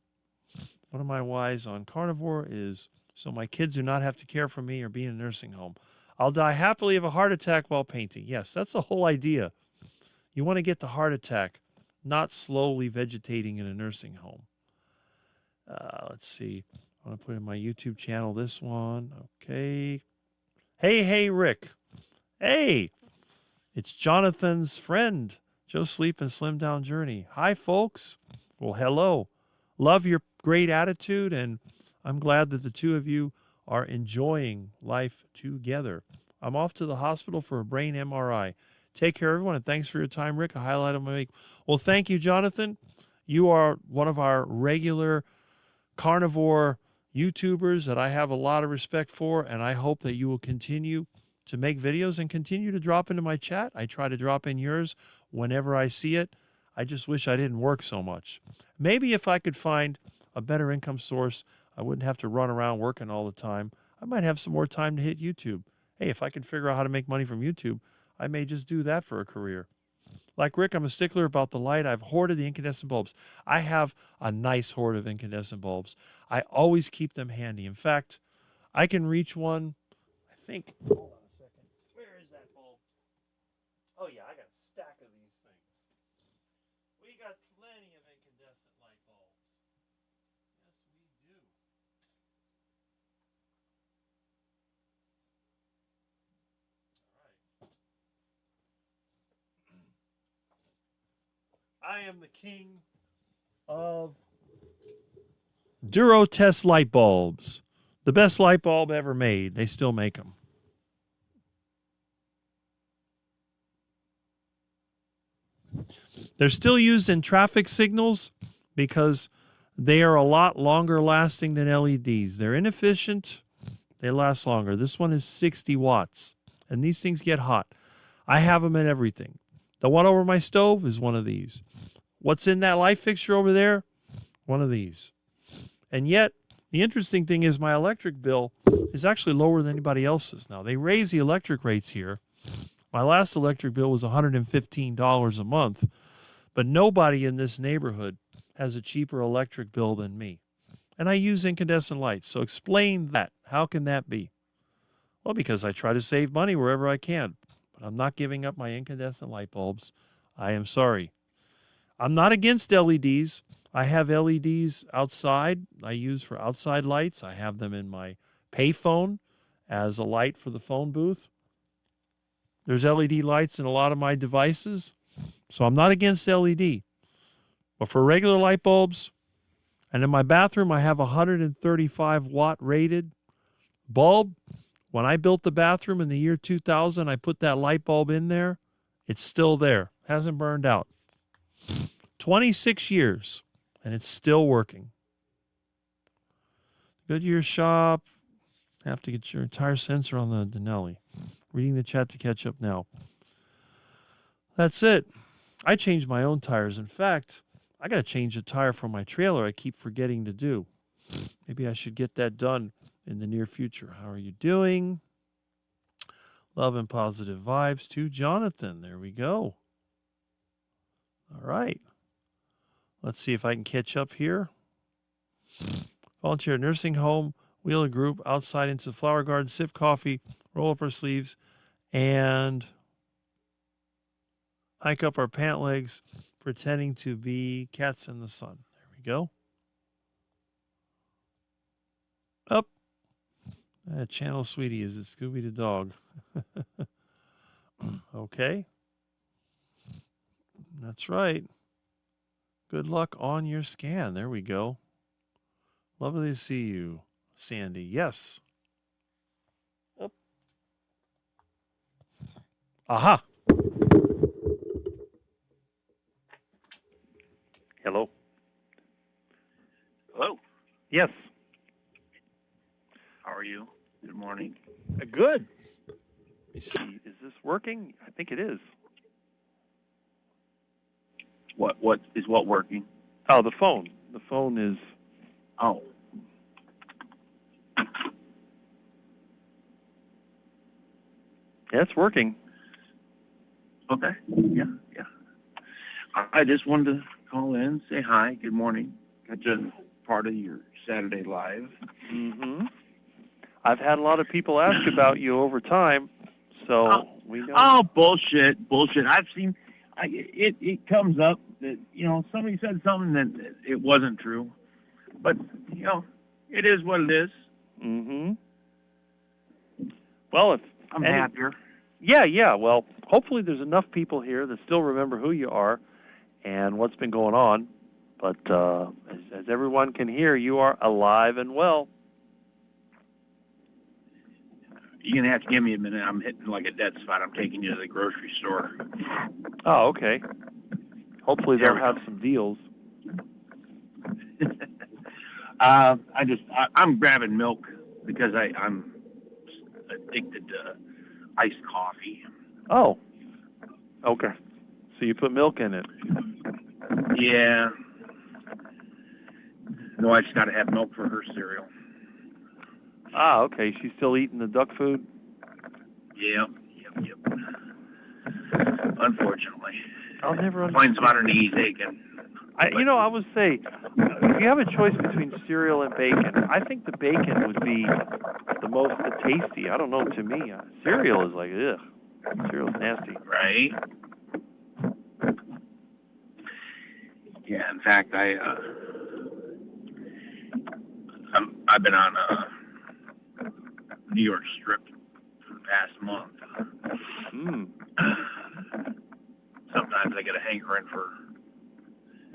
One of my whys on carnivore is so my kids do not have to care for me or be in a nursing home. I'll die happily of a heart attack while painting. Yes, that's the whole idea. You want to get the heart attack, not slowly vegetating in a nursing home. Let's see. I want to put in my YouTube channel this one. Okay. Hey, Rick. Hey, it's Jonathan's friend, Joe Sleep and Slim Down Journey. Hi, folks. Well, hello. Love your great attitude, and I'm glad that the two of you are enjoying life together. I'm off to the hospital for a brain MRI. Take care, everyone, and thanks for your time, Rick. A highlight of my week. Well, thank you, Jonathan. You are one of our regular carnivore YouTubers that I have a lot of respect for, and I hope that you will continue to make videos and continue to drop into my chat. I try to drop in yours whenever I see it. I just wish I didn't work so much. Maybe if I could find a better income source, I wouldn't have to run around working all the time. I might have some more time to hit YouTube. Hey, if I can figure out how to make money from YouTube, I may just do that for a career. Like Rick, I'm a stickler about the light. I've hoarded the incandescent bulbs. I have a nice hoard of incandescent bulbs. I always keep them handy. In fact, I can reach one, I think, hold on a second. Where is that bulb? Oh yeah, I got a stack of these things. We got plenty of incandescent light bulbs. Yes, we do. All right. I am the king of Durotest light bulbs. The best light bulb ever made. They still make them. They're still used in traffic signals because they are a lot longer lasting than LEDs. They're inefficient. They last longer. This one is 60 watts, and these things get hot. I have them in everything. The one over my stove is one of these. What's in that light fixture over there? One of these. And yet, the interesting thing is my electric bill is actually lower than anybody else's now. They raise the electric rates here. My last electric bill was $115 a month, but nobody in this neighborhood has a cheaper electric bill than me. And I use incandescent lights. So explain that. How can that be? Well, because I try to save money wherever I can. But I'm not giving up my incandescent light bulbs. I am sorry. I'm not against LEDs. I have LEDs outside I use for outside lights. I have them in my payphone as a light for the phone booth. There's LED lights in a lot of my devices. So I'm not against LED. But for regular light bulbs, and in my bathroom, I have a 135 watt rated bulb. When I built the bathroom in the year 2000, I put that light bulb in there. It's still there. Hasn't burned out. 26 years, and it's still working. Goodyear shop. Have to get your entire sensor on the Denali. Reading the chat to catch up now. That's it. I changed my own tires. In fact, I got to change a tire for my trailer I keep forgetting to do. Maybe I should get that done in the near future. How are you doing? Love and positive vibes to Jonathan. There we go. All right. Let's see if I can catch up here. Volunteer nursing home, wheel a group outside into the flower garden, sip coffee, roll up our sleeves, and hike up our pant legs, pretending to be cats in the sun. There we go. Up. Channel Sweetie, is it Scooby the dog? Okay. That's right. Good luck on your scan. There we go. Lovely to see you, Sandy. Yes. Up. Aha. Hello. Hello. Yes. How are you? Good morning. Good. Is this working? I think it is. What is working? Oh, the phone. The phone is. Oh. Yeah, it's working. Okay. Yeah. I just wanted to call in, say hi, good morning. Catch a part of your Saturday Live. Mm-hmm. I've had a lot of people ask about you over time, so we know. Oh, bullshit. I've seen, it comes up that, somebody said something that it wasn't true. But, it is what it is. Mm-hmm. Well, I'm happier. Yeah. Well, hopefully there's enough people here that still remember who you are and what's been going on. But as everyone can hear, you are alive and well. You're going to have to give me a minute. I'm hitting like a dead spot. I'm taking you to the grocery store. Oh, okay. Hopefully There they'll we have go. some deals. I'm grabbing milk because I'm addicted to iced coffee. Oh, okay. So you put milk in it. Yeah. My wife's got to have milk for her cereal. Ah, okay. She's still eating the duck food? Yep. Unfortunately. I'll never Finds about her understand. knees aching. I would say, if you have a choice between cereal and bacon, I think the bacon would be the most tasty. I don't know, to me. Cereal is like, ugh. Cereal's nasty. Right? Yeah, in fact, I've been on a New York strip for the past month. Mm. Sometimes I get a hankering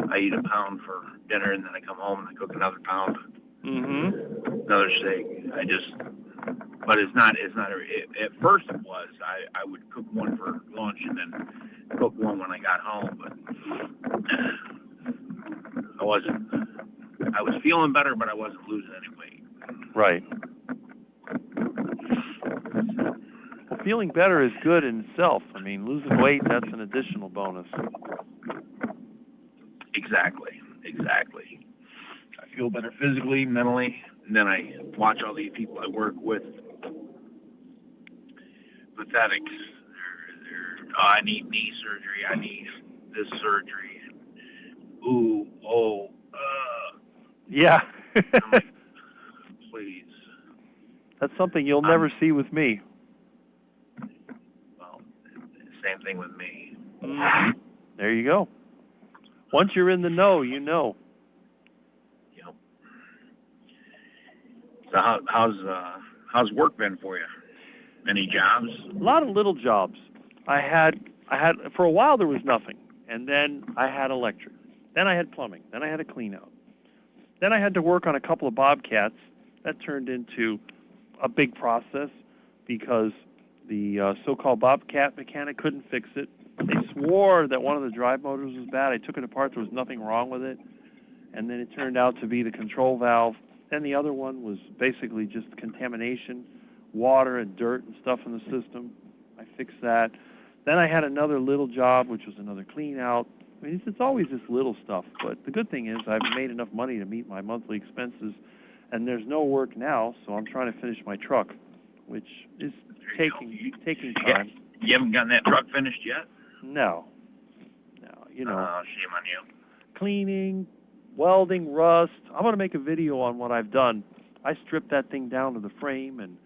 I eat a pound for dinner, and then I come home and I cook another pound, another steak. But it's not, at first it was, I would cook one for lunch and then cook one when I got home, but I was feeling better, but I wasn't losing any weight. Right. Well, feeling better is good in itself. I mean, losing weight, that's an additional bonus. Exactly. I feel better physically, mentally, and then I watch all these people I work with. Pathetics. I need knee surgery. I need this surgery. Ooh, oh, Yeah. I'm like, please. That's something you'll never see with me. Well, same thing with me. There you go. Once you're in the know, you know. Yep. So how's work been for you? Any jobs? A lot of little jobs. I had for a while there was nothing, and then I had electric, then I had plumbing, then I had a clean out, then I had to work on a couple of Bobcats. That turned into a big process because the so-called Bobcat mechanic couldn't fix it. They swore that one of the drive motors was bad. I took it apart. There was nothing wrong with it, and then it turned out to be the control valve. Then the other one was basically just contamination, water and dirt and stuff in the system. I fixed that. Then I had another little job, which was another clean out. I mean, it's always this little stuff, but the good thing is I've made enough money to meet my monthly expenses, and there's no work now, so I'm trying to finish my truck, which is taking time. You haven't gotten that truck finished yet? No, you know. Shame on you. Cleaning, welding, rust. I'm going to make a video on what I've done. I stripped that thing down to the frame, and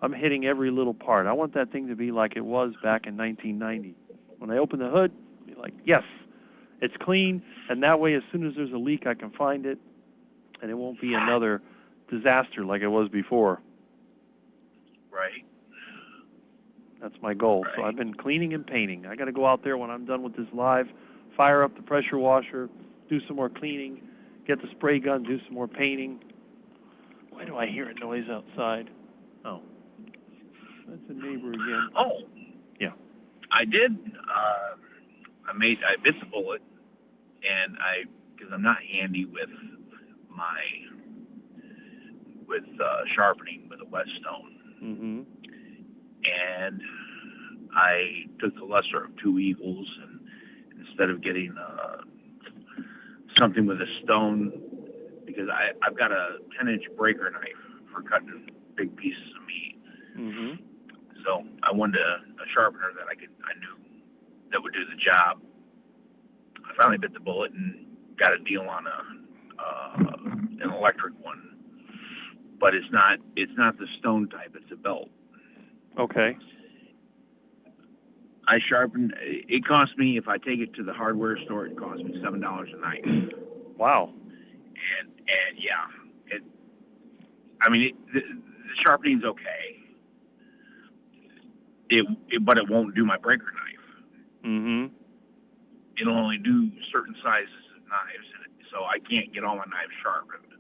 I'm hitting every little part. I want that thing to be like it was back in 1990. When I open the hood, be like, yes, it's clean, and that way as soon as there's a leak, I can find it, and it won't be another disaster like it was before. Right. That's my goal. So I've been cleaning and painting. I got to go out there when I'm done with this live, fire up the pressure washer, do some more cleaning, get the spray gun, do some more painting. Why do I hear a noise outside? Oh, that's a neighbor again. Oh. Yeah. I did. I bit the bullet, and because I'm not handy with sharpening with a whetstone. Mm-hmm. And I took the lesser of two evils, and instead of getting something with a stone, because I've got a 10-inch breaker knife for cutting big pieces of meat. Mm-hmm. So I wanted a sharpener that I knew that would do the job. I finally bit the bullet and got a deal on an electric one, but it's not the stone type. It's a belt. Okay. I sharpened. It cost me, if I take it to the hardware store, it cost me $7 a knife. Wow. And yeah, the sharpening's okay. But it won't do my breaker knife. Mm-hmm. It'll only do certain sizes of knives, so I can't get all my knives sharpened.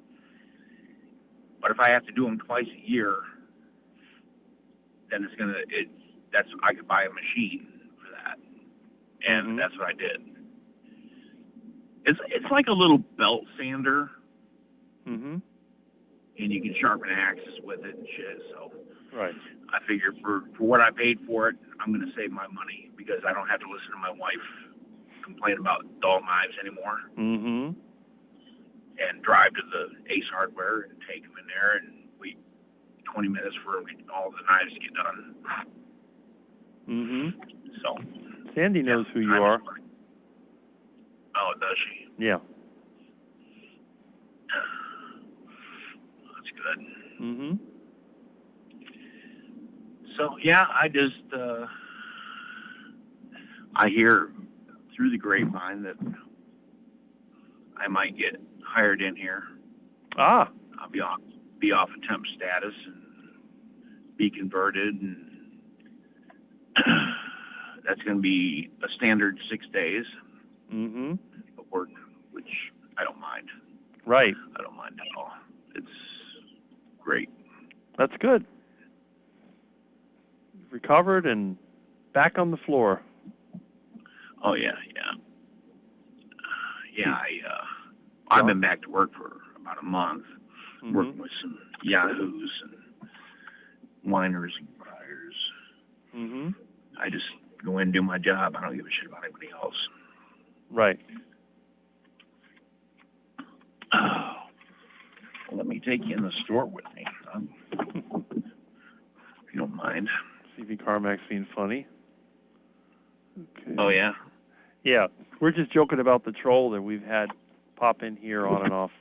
But if I have to do them twice a year, then I could buy a machine for that, and that's what I did. It's like a little belt sander, and you can sharpen axes with it and shit. So Right. I figure for what I paid for it, I'm going to save my money because I don't have to listen to my wife complain about dull knives anymore. Mm-hmm. And drive to the Ace Hardware and take them in there and wait 20 minutes for all the knives to get done. Mm-hmm. So Sandy knows who you are. Oh, does she? Yeah. That's good. Mm-hmm. So yeah, I just I hear through the grapevine that I might get hired in here. Ah. I'll be off of temp status and be converted, and that's going to be a standard 6 days Mm-hmm. of work, which I don't mind. Right. I don't mind at all. It's great. That's good. Recovered and back on the floor. Oh yeah. I've been back to work for about a month, working with some yahoos and whiners and criers. Mm-hmm. I just go in and do my job. I don't give a shit about anybody else. Right. Oh, let me take you in the store with me, if you don't mind. CV Carmax being funny. Okay. Oh yeah. Yeah, we're just joking about the troll that we've had pop in here on and off.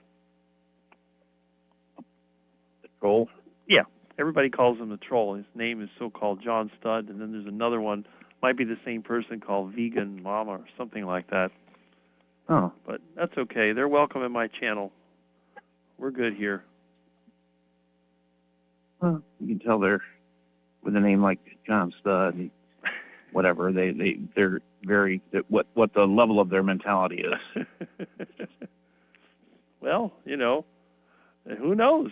The troll? Yeah, everybody calls him the troll. His name is so-called John Studd, and then there's another one, might be the same person, called Vegan Mama or something like that. Oh. But that's okay. They're welcome in my channel. We're good here. Well, you can tell they're with a name like John Studd, whatever. They're very what the level of their mentality is. Well, who knows?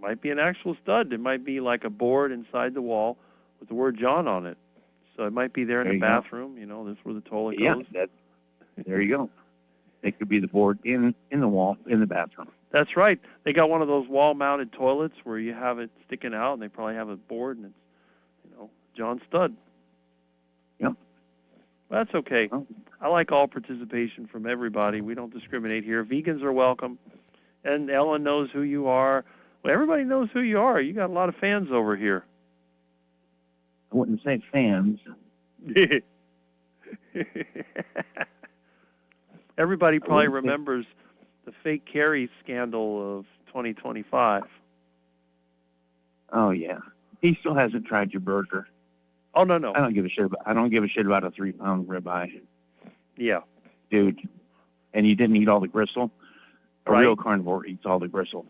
Might be an actual stud. It might be like a board inside the wall with the word John on it. So it might be there in the bathroom. That's where the toilet goes. Yeah, there you go. It could be the board in the wall in the bathroom. That's right. They got one of those wall-mounted toilets where you have it sticking out, and they probably have a board, and it's, John Studd. Yep. That's okay. Oh. I like all participation from everybody. We don't discriminate here. Vegans are welcome. And Ellen knows who you are. Well, everybody knows who you are. You got a lot of fans over here. I wouldn't say fans. Everybody probably remembers the fake Carrie scandal of 2025. Oh yeah. He still hasn't tried your burger. Oh no. I don't give a shit about a 3-pound ribeye. Yeah. Dude. And you didn't eat all the gristle? A Right. real carnivore eats all the gristle.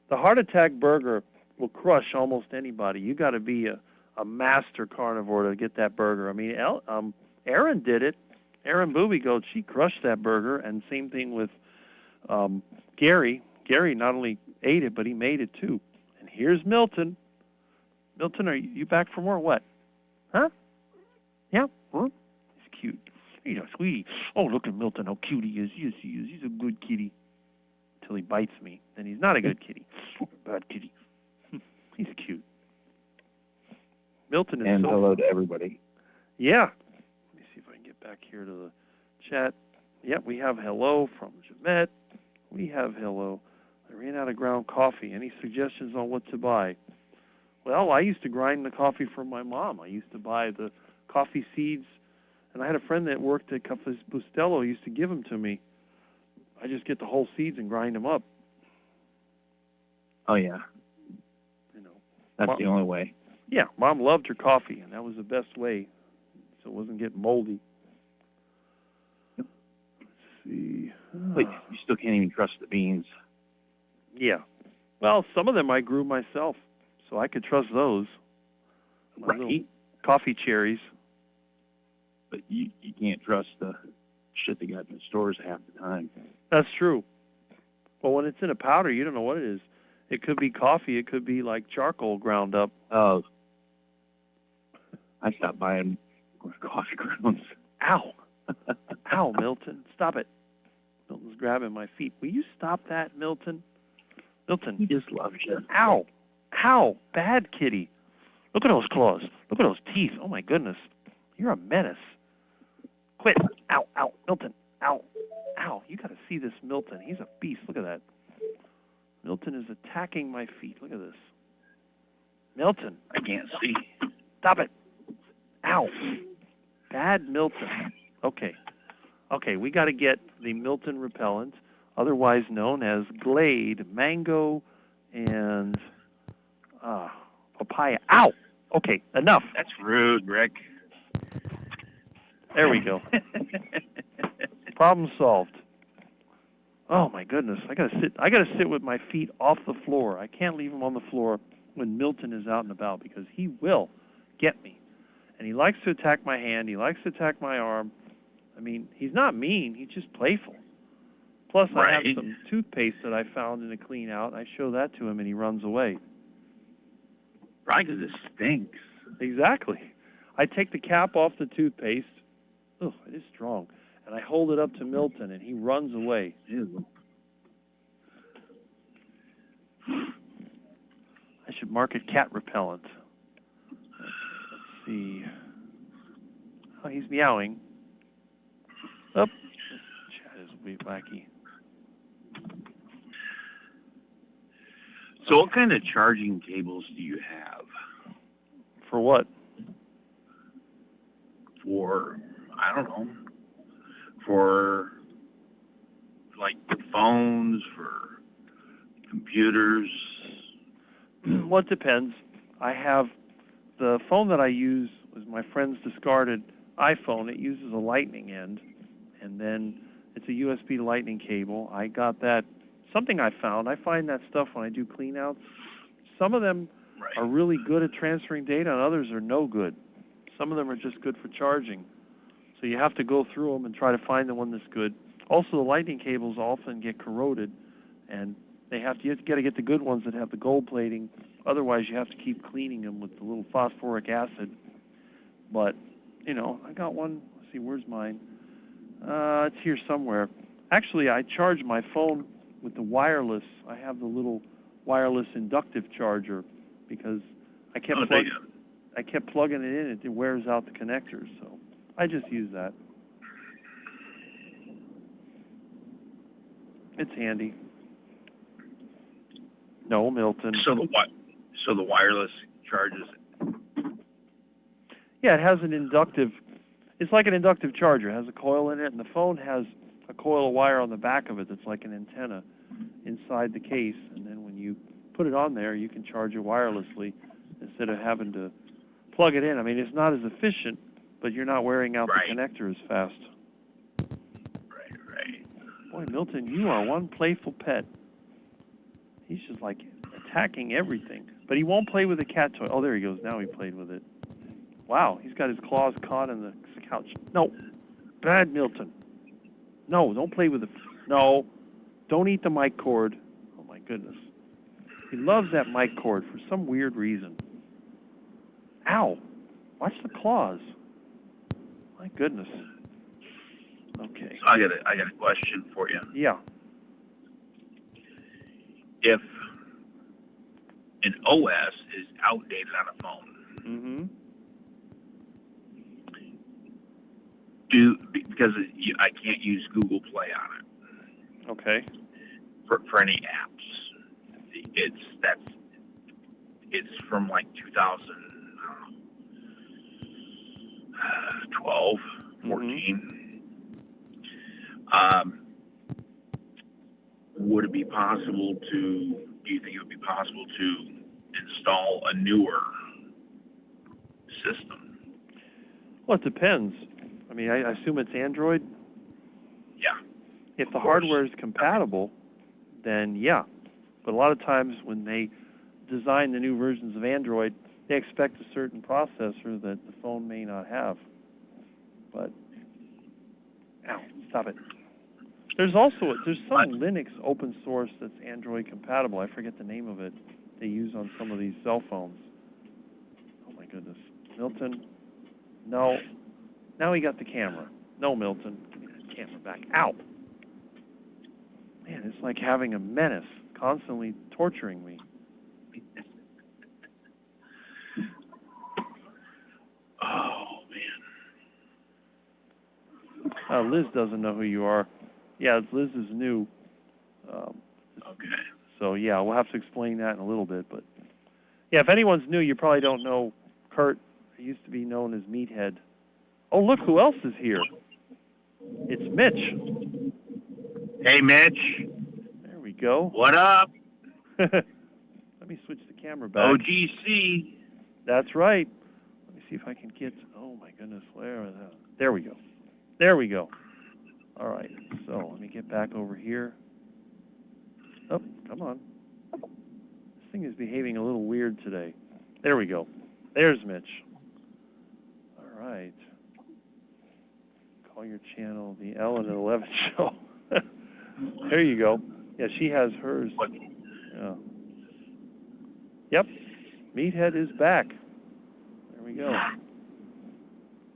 The heart attack burger will crush almost anybody. You got to be a master carnivore to get that burger. I mean, Erin did it. Erin Booby Goat, she crushed that burger, and same thing with Gary. Gary not only ate it, but he made it too. And here's Milton. Milton, are you back from work? What? Huh? Yeah? Huh? He's cute. He's a sweetie. Oh, look at Milton, how cute he is. Yes, he is. He's a good kitty. Until he bites me. Then he's not a good kitty. Bad kitty. He's cute. Milton is And hello to everybody. Yeah. Let me see if I can get back here to the chat. Yep, we have hello from Jeanette. We have hello. I ran out of ground coffee. Any suggestions on what to buy? Well, I used to grind the coffee for my mom. I used to buy the coffee seeds, and I had a friend that worked at Cafe Bustelo used to give them to me. I just get the whole seeds and grind them up. Oh yeah. That's the only way. Yeah, Mom loved her coffee, and that was the best way, so it wasn't getting moldy. Let's see. But you still can't even trust the beans. Yeah. Well, some of them I grew myself, so I could trust those. My little Right. coffee cherries. But you can't trust the shit they got in the stores half the time. That's true. Well, when it's in a powder, you don't know what it is. It could be coffee. It could be like charcoal ground up. Oh, I stopped buying coffee grounds. Ow. Ow, Milton. Stop it. Milton's grabbing my feet. Will you stop that, Milton? Milton. He just loves you. Ow. Ow. Bad kitty. Look at those claws. Look at those teeth. Oh, my goodness. You're a menace. Quit. Ow. Ow. Milton. Ow. Ow. You got to see this Milton. He's a beast. Look at that. Milton is attacking my feet. Look at this. Milton. I can't see. Stop it. Ow. Bad Milton. Okay. Okay, we got to get the Milton repellent, otherwise known as Glade, mango, and papaya. Ow! Okay, enough. That's rude, Rick. There we go. Problem solved. Oh my goodness, I gotta sit with my feet off the floor. I can't leave them on the floor when Milton is out and about because he will get me. And he likes to attack my hand, he likes to attack my arm. I mean, he's not mean, he's just playful. Plus, I have some toothpaste that I found in a clean out. I show that to him and he runs away. Probably because it stinks. Exactly. I take the cap off the toothpaste. Oh, it is strong. And I hold it up to Milton and he runs away. Ew. I should market cat repellent. Let's see. Oh, he's meowing. Oh, this chat is a bit wacky. So what kind of charging cables do you have For what? for, I don't know, for like phones, for computers? Well, it depends. I have the phone that I use was my friend's discarded iPhone. It uses a lightning end, and then it's a USB to lightning cable. I got that, something I found. I find that stuff when I do cleanouts. Some of them are really good at transferring data, and others are no good. Some of them are just good for charging. So you have to go through them and try to find the one that's good. Also, the lightning cables often get corroded, and you got to get the good ones that have the gold plating. Otherwise, you have to keep cleaning them with the little phosphoric acid. But, you know, I got one. Let's see, where's mine? It's here somewhere. Actually, I charge my phone with the wireless. I have the little wireless inductive charger because I kept plugging it in. It wears out the connectors, so I just use that. It's handy. No, Milton. So the wireless charges it. Yeah, it has an inductive. It's like an inductive charger. It has a coil in it, and the phone has a coil of wire on the back of it that's like an antenna inside the case. And then when you put it on there, you can charge it wirelessly instead of having to plug it in. I mean, it's not as efficient, but you're not wearing out the connector as fast. Right. Boy, Milton, you are one playful pet. He's just like attacking everything. But he won't play with the cat toy. Oh, there he goes. Now he played with it. Wow, he's got his claws caught in the couch. No, bad Milton. No, don't play with it. No, don't eat the mic cord. Oh, my goodness. He loves that mic cord for some weird reason. Ow, watch the claws. My goodness. Okay. So I got a question for you. Yeah. If an OS is outdated on a phone, Mm-hmm. because I can't use Google Play on it Okay. for any apps. It's from like 2012, 14. Would it be possible to? Do you think it would be possible to install a newer system? Well, it depends. I mean, I assume it's Android. Yeah. If the hardware is compatible, then yeah. But a lot of times when they design the new versions of Android, they expect a certain processor that the phone may not have. But, ow, stop it. There's some Linux open source that's Android compatible. I forget the name of it. They use on some of these cell phones. Oh my goodness. Milton, No. Now he got the camera. No, Milton. Give me that camera back. Ow. Man, it's like having a menace constantly torturing me. Oh, man. Liz doesn't know who you are. Yeah, Liz is new. Okay. So, yeah, we'll have to explain that in a little bit. But, yeah, if anyone's new, you probably don't know Kurt. He used to be known as Meathead. Oh, look who else is here. It's Mitch. Hey, Mitch. There we go. What up? Let me switch the camera back. OGC. That's right. Let me see if I can get... Oh, my goodness. There we go. There we go. All right. So let me get back over here. Oh, come on. This thing is behaving a little weird today. There we go. There's Mitch. All right. Call your channel the Ellen and 11 Show. There you go. Yeah, she has hers. Yeah. Yep. Meathead is back. There we go.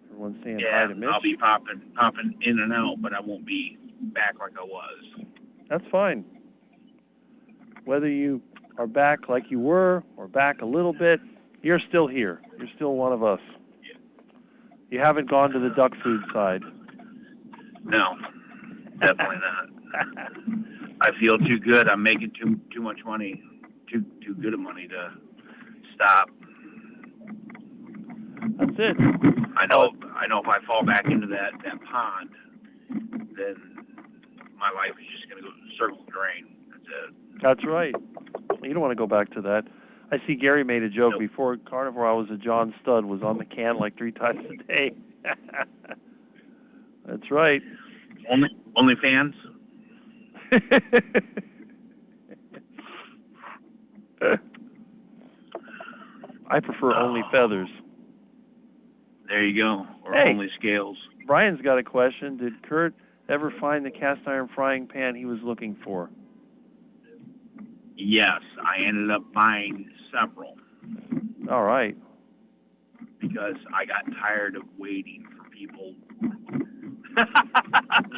Everyone's saying hi to Mitch. I'll be popping in and out, but I won't be back like I was. That's fine. Whether you are back like you were or back a little bit, you're still here. You're still one of us. You haven't gone to the duck food side. No, definitely not. I feel too good. I'm making too much money, too good of money to stop. That's it. I know if I fall back into that pond, then my life is just going to go circle the drain. That's it. That's right. You don't want to go back to that. I see Gary made a joke Nope. before Carnivore. I was a John Stud, was on the can like 3 times a day. That's right. Only fans? I prefer only feathers. There you go. Or Hey. only scales. Brian's got a question. Did Kurt ever find the cast iron frying pan he was looking for? Yes, I ended up buying several All right. because I got tired of waiting for people.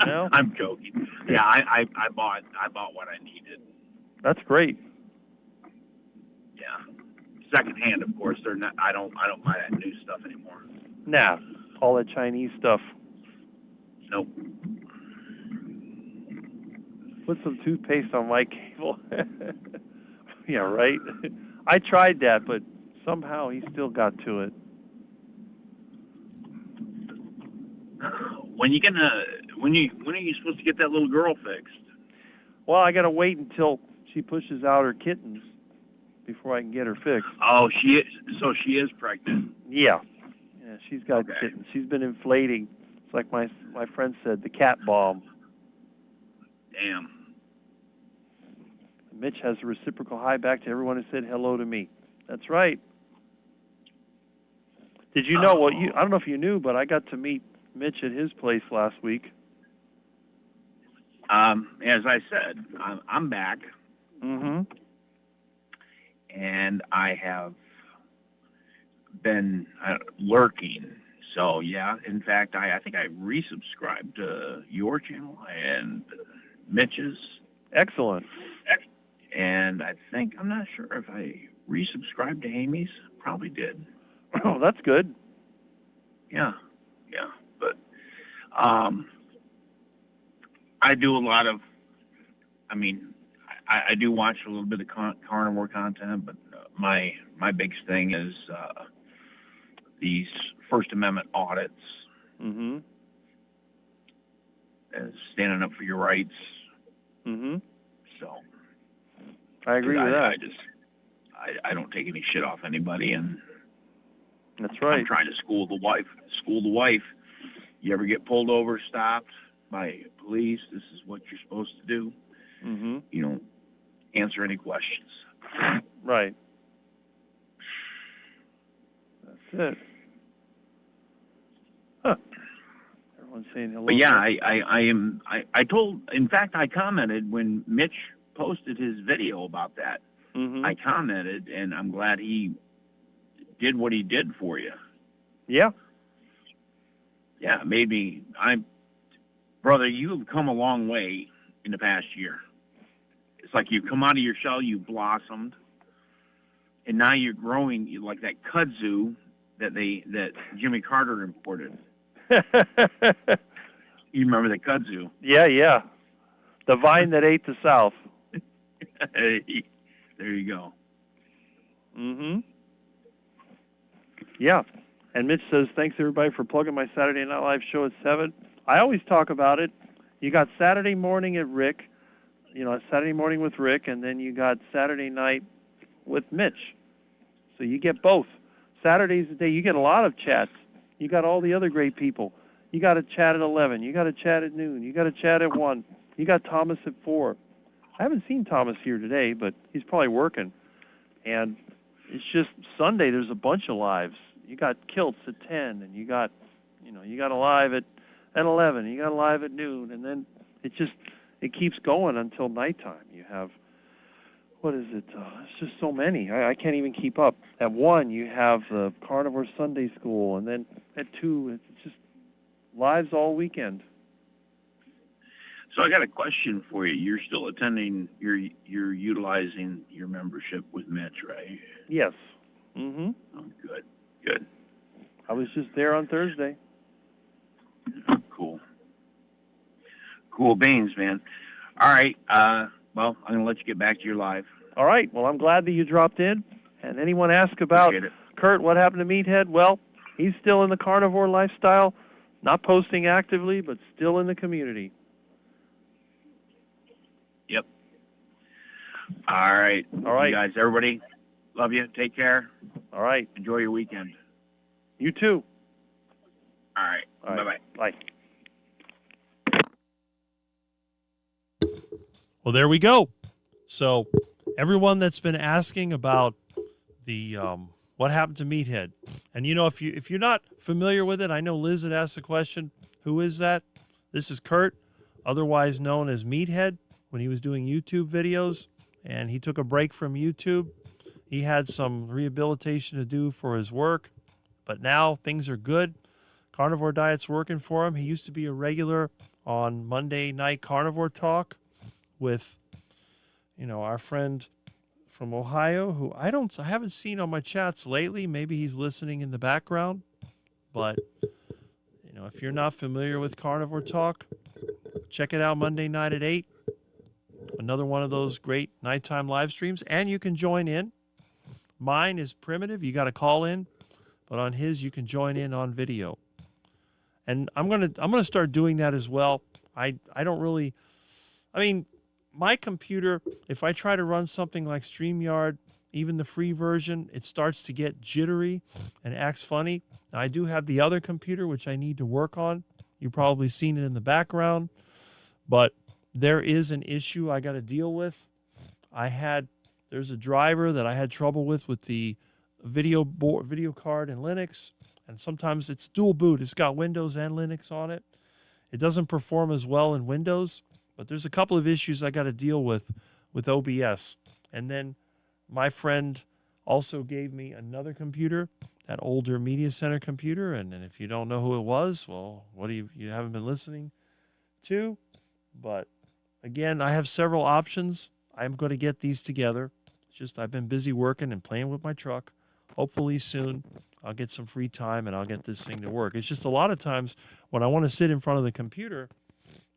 No? I'm joking. Yeah, I bought what I needed. That's great. Yeah. Secondhand, of course. They're not. I don't buy that new stuff anymore. Nah, all that Chinese stuff. Nope. Put some toothpaste on my cable. Yeah, right? I tried that, but somehow he still got to it. When are you supposed to get that little girl fixed? Well, I got to wait until she pushes out her kittens before I can get her fixed. Oh, she is pregnant. Yeah. Yeah, she's got Okay. kittens. She's been inflating. It's like my friend said, the cat bomb. Damn. Mitch has a reciprocal hi back to everyone who said hello to me. That's right. Did you know what I don't know if you knew, but I got to meet Mitch at his place last week. As I said, I'm back, Mm-hmm. and I have been lurking. So yeah, in fact, I think I resubscribed to your channel and Mitch's, Excellent. and I'm not sure if I resubscribed to Amy's. Probably did. Oh, that's good. Yeah. But I do a lot of. I do watch a little bit of carnivore content, but my biggest thing is these First Amendment audits, Mm-hmm. standing up for your rights. Mm-hmm. So I agree with that. I don't take any shit off anybody, and That's right. I'm trying to school the wife. You ever get pulled over, stopped by police? This is what you're supposed to do. Mm-hmm. You don't answer any questions. Right. That's it. Huh. Everyone's saying hello. But yeah, I commented when Mitch posted his video about that. Mm-hmm. I commented, and I'm glad he did what he did for you. Yeah. Yeah, maybe brother, you have come a long way in the past year. It's like you've come out of your shell, you've blossomed, and now you're growing like that kudzu that Jimmy Carter imported. You remember the kudzu? Yeah. The vine that ate the South. There you go. Mm-hmm. Yeah. And Mitch says, thanks everybody for plugging my Saturday Night Live show at 7. I always talk about it. You got Saturday morning at Rick, Saturday morning with Rick, and then you got Saturday night with Mitch. So you get both. Saturday's the day you get a lot of chats. You got all the other great people. You got a chat at 11. You got a chat at noon. You got a chat at 1. You got Thomas at 4. I haven't seen Thomas here today, but he's probably working. And it's just Sunday, there's a bunch of lives. You got Kilts at 10, and you got a live at 11. You got a live at noon, and then it keeps going until nighttime. You have, what is it? It's just so many. I can't even keep up. At 1, you have the Carnivore Sunday School, and then at 2, it's just lives all weekend. So I got a question for you. You're still attending. You're utilizing your membership with Mitch, right? Yes. Mm-hmm. Oh, good. I was just there on Thursday. Cool beans, man. All right. Well, I'm going to let you get back to your live. All right. Well, I'm glad that you dropped in. And anyone ask about, Kurt, what happened to Meathead? Well, he's still in the carnivore lifestyle, not posting actively, but still in the community. Yep. All right. You guys, everybody, love you. Take care. All right. Enjoy your weekend. You too. All right. Bye-bye. Bye. Well, there we go. So everyone that's been asking about the what happened to Meathead, and if you're not familiar with it, I know Liz had asked the question, who is that? This is Kurt, otherwise known as Meathead, when he was doing YouTube videos, and he took a break from YouTube. He had some rehabilitation to do for his work, but now things are good. Carnivore diet's working for him. He used to be a regular on Monday Night Carnivore Talk with, our friend from Ohio, who I haven't seen on my chats lately. Maybe he's listening in the background. But, if you're not familiar with Carnivore Talk, check it out Monday night at 8. Another one of those great nighttime live streams. And you can join in. Mine is primitive. You got to call in. But on his, you can join in on video. And I'm gonna start doing that as well. I don't really, my computer, if I try to run something like StreamYard, even the free version, it starts to get jittery and acts funny. Now, I do have the other computer, which I need to work on. You've probably seen it in the background. But there is an issue I got to deal with. There's a driver that I had trouble with the video card in Linux. And sometimes it's dual boot. It's got Windows and Linux on it. It doesn't perform as well in Windows, but there's a couple of issues I got to deal with OBS. And then my friend also gave me another computer, that older Media Center computer. And if you don't know who it was, well, what you haven't been listening to? But again, I have several options. I'm going to get these together. It's just I've been busy working and playing with my truck. Hopefully soon I'll get some free time and I'll get this thing to work. It's just a lot of times when I want to sit in front of the computer,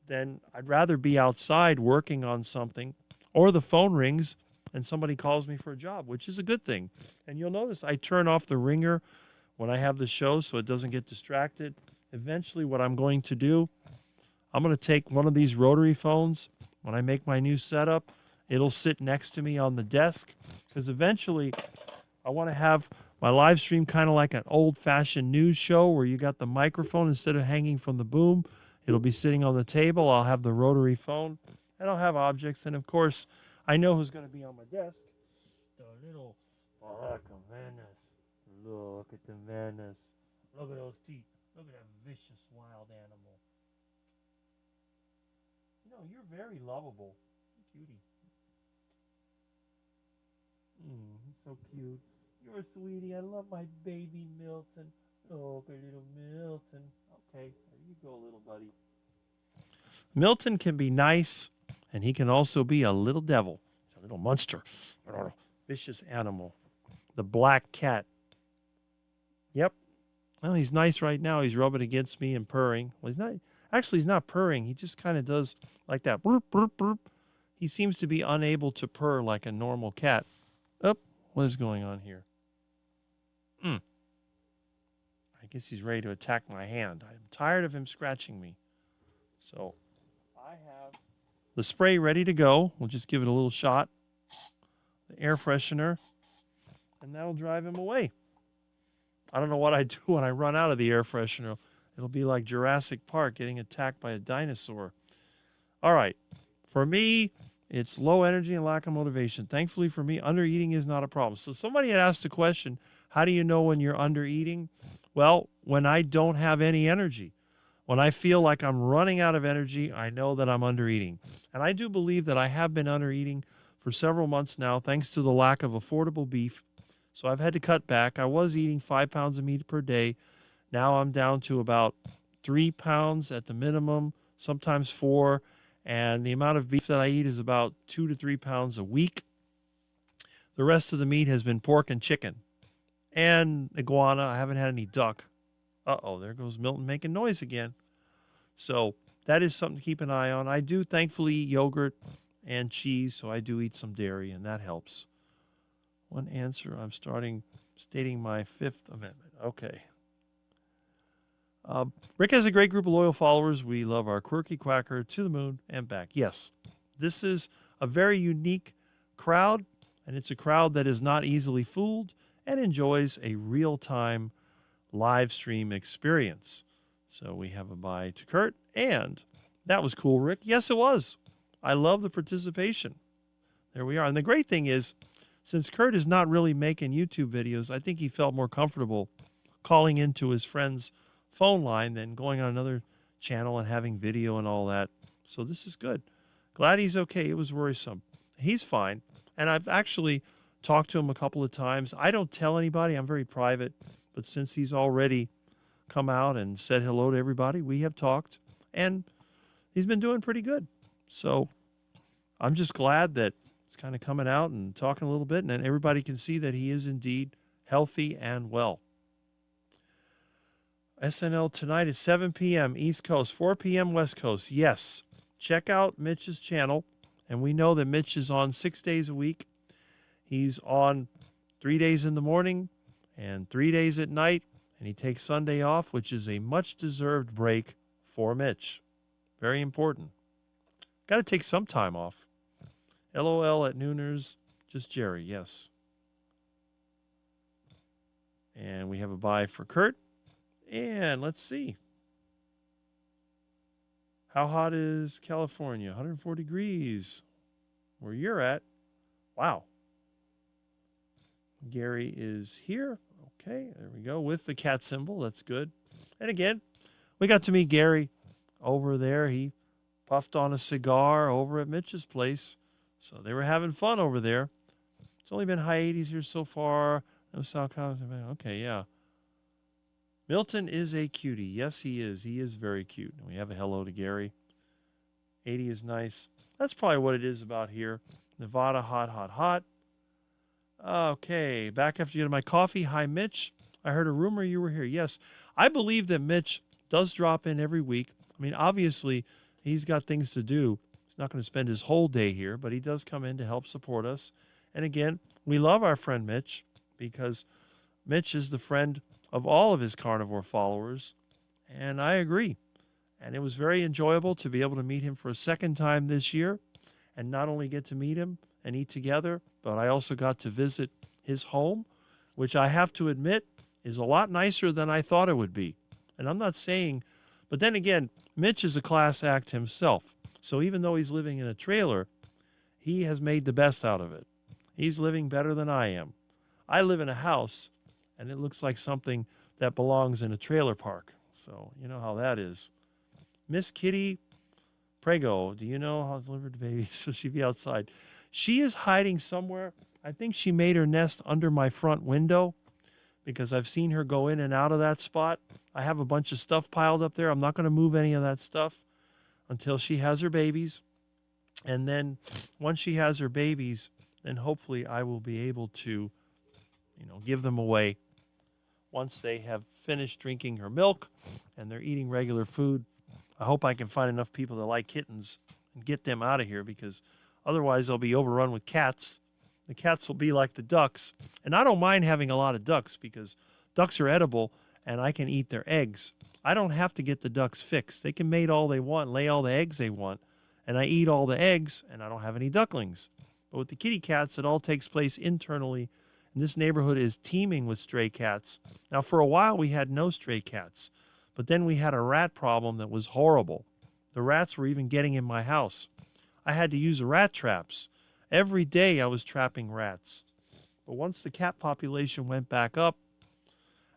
then I'd rather be outside working on something, or the phone rings and somebody calls me for a job, which is a good thing. And you'll notice I turn off the ringer when I have the show so it doesn't get distracted. Eventually what I'm going to do, I'm going to take one of these rotary phones. When I make my new setup, it'll sit next to me on the desk, because eventually I want to have my live stream kind of like an old-fashioned news show where you got the microphone instead of hanging from the boom. It'll be sitting on the table. I'll have the rotary phone, and I'll have objects. And, of course, I know who's going to be on my desk. The little menace. Look at the menace. Look at those teeth. Look at that vicious wild animal. You're very lovable. Cutie. He's so cute. You're a sweetie. I love my baby Milton. Look at little Milton. How Okay, there you go, little buddy. Milton can be nice, and he can also be a little devil, a little monster, vicious animal. The black cat. Yep. Well, he's nice right now. He's rubbing against me and purring. Well, he's not. Actually, he's not purring. He just kind of does like that. Burp, burp, burp. He seems to be unable to purr like a normal cat. Oh, what is going on here? I guess he's ready to attack my hand. I'm tired of him scratching me. So I have the spray ready to go. We'll just give it a little shot. The air freshener. And that'll drive him away. I don't know what I do when I run out of the air freshener. It'll be like Jurassic Park getting attacked by a dinosaur. All right. For me, it's low energy and lack of motivation. Thankfully for me, undereating is not a problem. So somebody had asked a question, how do you know when you're undereating? Well, when I don't have any energy. When I feel like I'm running out of energy, I know that I'm undereating. And I do believe that I have been undereating for several months now, thanks to the lack of affordable beef. So I've had to cut back. I was eating 5 pounds of meat per day. Now I'm down to about 3 pounds at the minimum, sometimes 4. And the amount of beef that I eat is about 2 to 3 pounds a week. The rest of the meat has been pork and chicken. And iguana. I haven't had any duck. Uh-oh, there goes Milton making noise again. So that is something to keep an eye on. I do thankfully eat yogurt and cheese, so I do eat some dairy, and that helps. One answer, I'm stating my Fifth Amendment. Okay. Rick has a great group of loyal followers. We love our quirky quacker to the moon and back. Yes, this is a very unique crowd, and it's a crowd that is not easily fooled and enjoys a real-time live stream experience. So we have a bye to Kurt, and that was cool, Rick. Yes, it was. I love the participation. There we are. And the great thing is, since Kurt is not really making YouTube videos, I think he felt more comfortable calling into his friend's phone line than going on another channel and having video and all that. So this is good. Glad he's okay. It was worrisome. He's fine. And I've actually talked to him a couple of times. I don't tell anybody. I'm very private. But since he's already come out and said hello to everybody, we have talked. And he's been doing pretty good. So I'm just glad that it's kind of coming out and talking a little bit, and then everybody can see that he is indeed healthy and well. SNL tonight at 7 p.m. East Coast, 4 p.m. West Coast. Yes, check out Mitch's channel, and we know that Mitch is on 6 days a week. He's on 3 days in the morning and 3 days at night, and he takes Sunday off, which is a much-deserved break for Mitch. Very important. Got to take some time off. LOL at Nooners, just Jerry, yes. And we have a bye for Kurt. And let's see. How hot is California? 104 degrees. Where you're at. Wow. Gary is here. Okay, there we go. With the cat symbol. That's good. And again, we got to meet Gary over there. He puffed on a cigar over at Mitch's place. So they were having fun over there. It's only been high 80s here so far. No South Carolina. Okay, yeah. Milton is a cutie. Yes, he is. He is very cute. And we have a hello to Gary. 80 is nice. That's probably what it is about here. Nevada, hot, hot, hot. Okay, back after you get my coffee. Hi, Mitch. I heard a rumor you were here. Yes, I believe that Mitch does drop in every week. I mean, obviously, he's got things to do. He's not going to spend his whole day here, but he does come in to help support us. And again, we love our friend Mitch because Mitch is the friend of all of his carnivore followers. And I agree. And it was very enjoyable to be able to meet him for a second time this year and not only get to meet him and eat together, but I also got to visit his home, which I have to admit is a lot nicer than I thought it would be. And I'm not saying, but then again, Mitch is a class act himself. So even though he's living in a trailer, he has made the best out of it. He's living better than I am. I live in a house, and it looks like something that belongs in a trailer park. So you know how that is. Miss Kitty Prego, do you know how to deliver the baby? So she'd be outside. She is hiding somewhere. I think she made her nest under my front window because I've seen her go in and out of that spot. I have a bunch of stuff piled up there. I'm not going to move any of that stuff until she has her babies. And then once she has her babies, then hopefully I will be able to, give them away once they have finished drinking her milk and they're eating regular food. I hope I can find enough people that like kittens and get them out of here, because otherwise they'll be overrun with cats. The cats will be like the ducks. And I don't mind having a lot of ducks, because ducks are edible and I can eat their eggs. I don't have to get the ducks fixed. They can mate all they want, lay all the eggs they want, and I eat all the eggs and I don't have any ducklings. But with the kitty cats, it all takes place internally. And this neighborhood is teeming with stray cats. Now, for a while, we had no stray cats, but then we had a rat problem that was horrible. The rats were even getting in my house. I had to use rat traps. Every day I was trapping rats. But once the cat population went back up,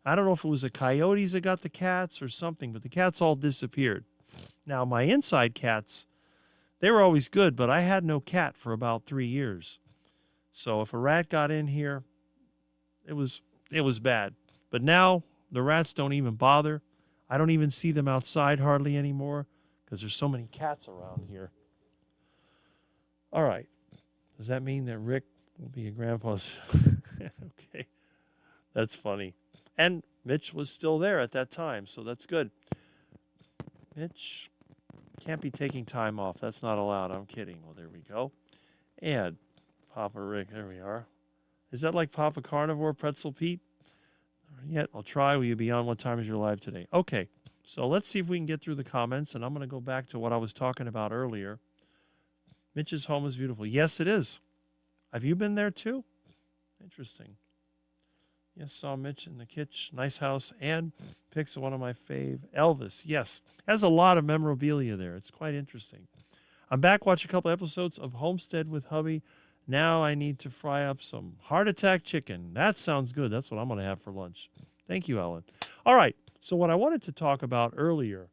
I don't know if it was the coyotes that got the cats or something, but the cats all disappeared. Now, my inside cats, they were always good, but I had no cat for about 3 years. So if a rat got in here, it was bad. But now the rats don't even bother. I don't even see them outside hardly anymore because there's so many cats around here. All right. Does that mean that Rick will be a grandpa's? Okay. That's funny. And Mitch was still there at that time, so that's good. Mitch can't be taking time off. That's not allowed. I'm kidding. Well, there we go. And Papa Rick, there we are. Is that like Papa Carnivore, Pretzel Pete? Yet, I'll try. Will you be on? What time is your live today? Okay, so let's see if we can get through the comments, and I'm going to go back to what I was talking about earlier. Mitch's home is beautiful. Yes, it is. Have you been there too? Interesting. Yes, saw Mitch in the kitchen. Nice house. And picks one of my fave. Elvis, yes. Has a lot of memorabilia there. It's quite interesting. I'm back watching a couple episodes of Homestead with hubby. Now I need to fry up some heart attack chicken. That sounds good. That's what I'm going to have for lunch. Thank you, Ellen. All right. So what I wanted to talk about earlier,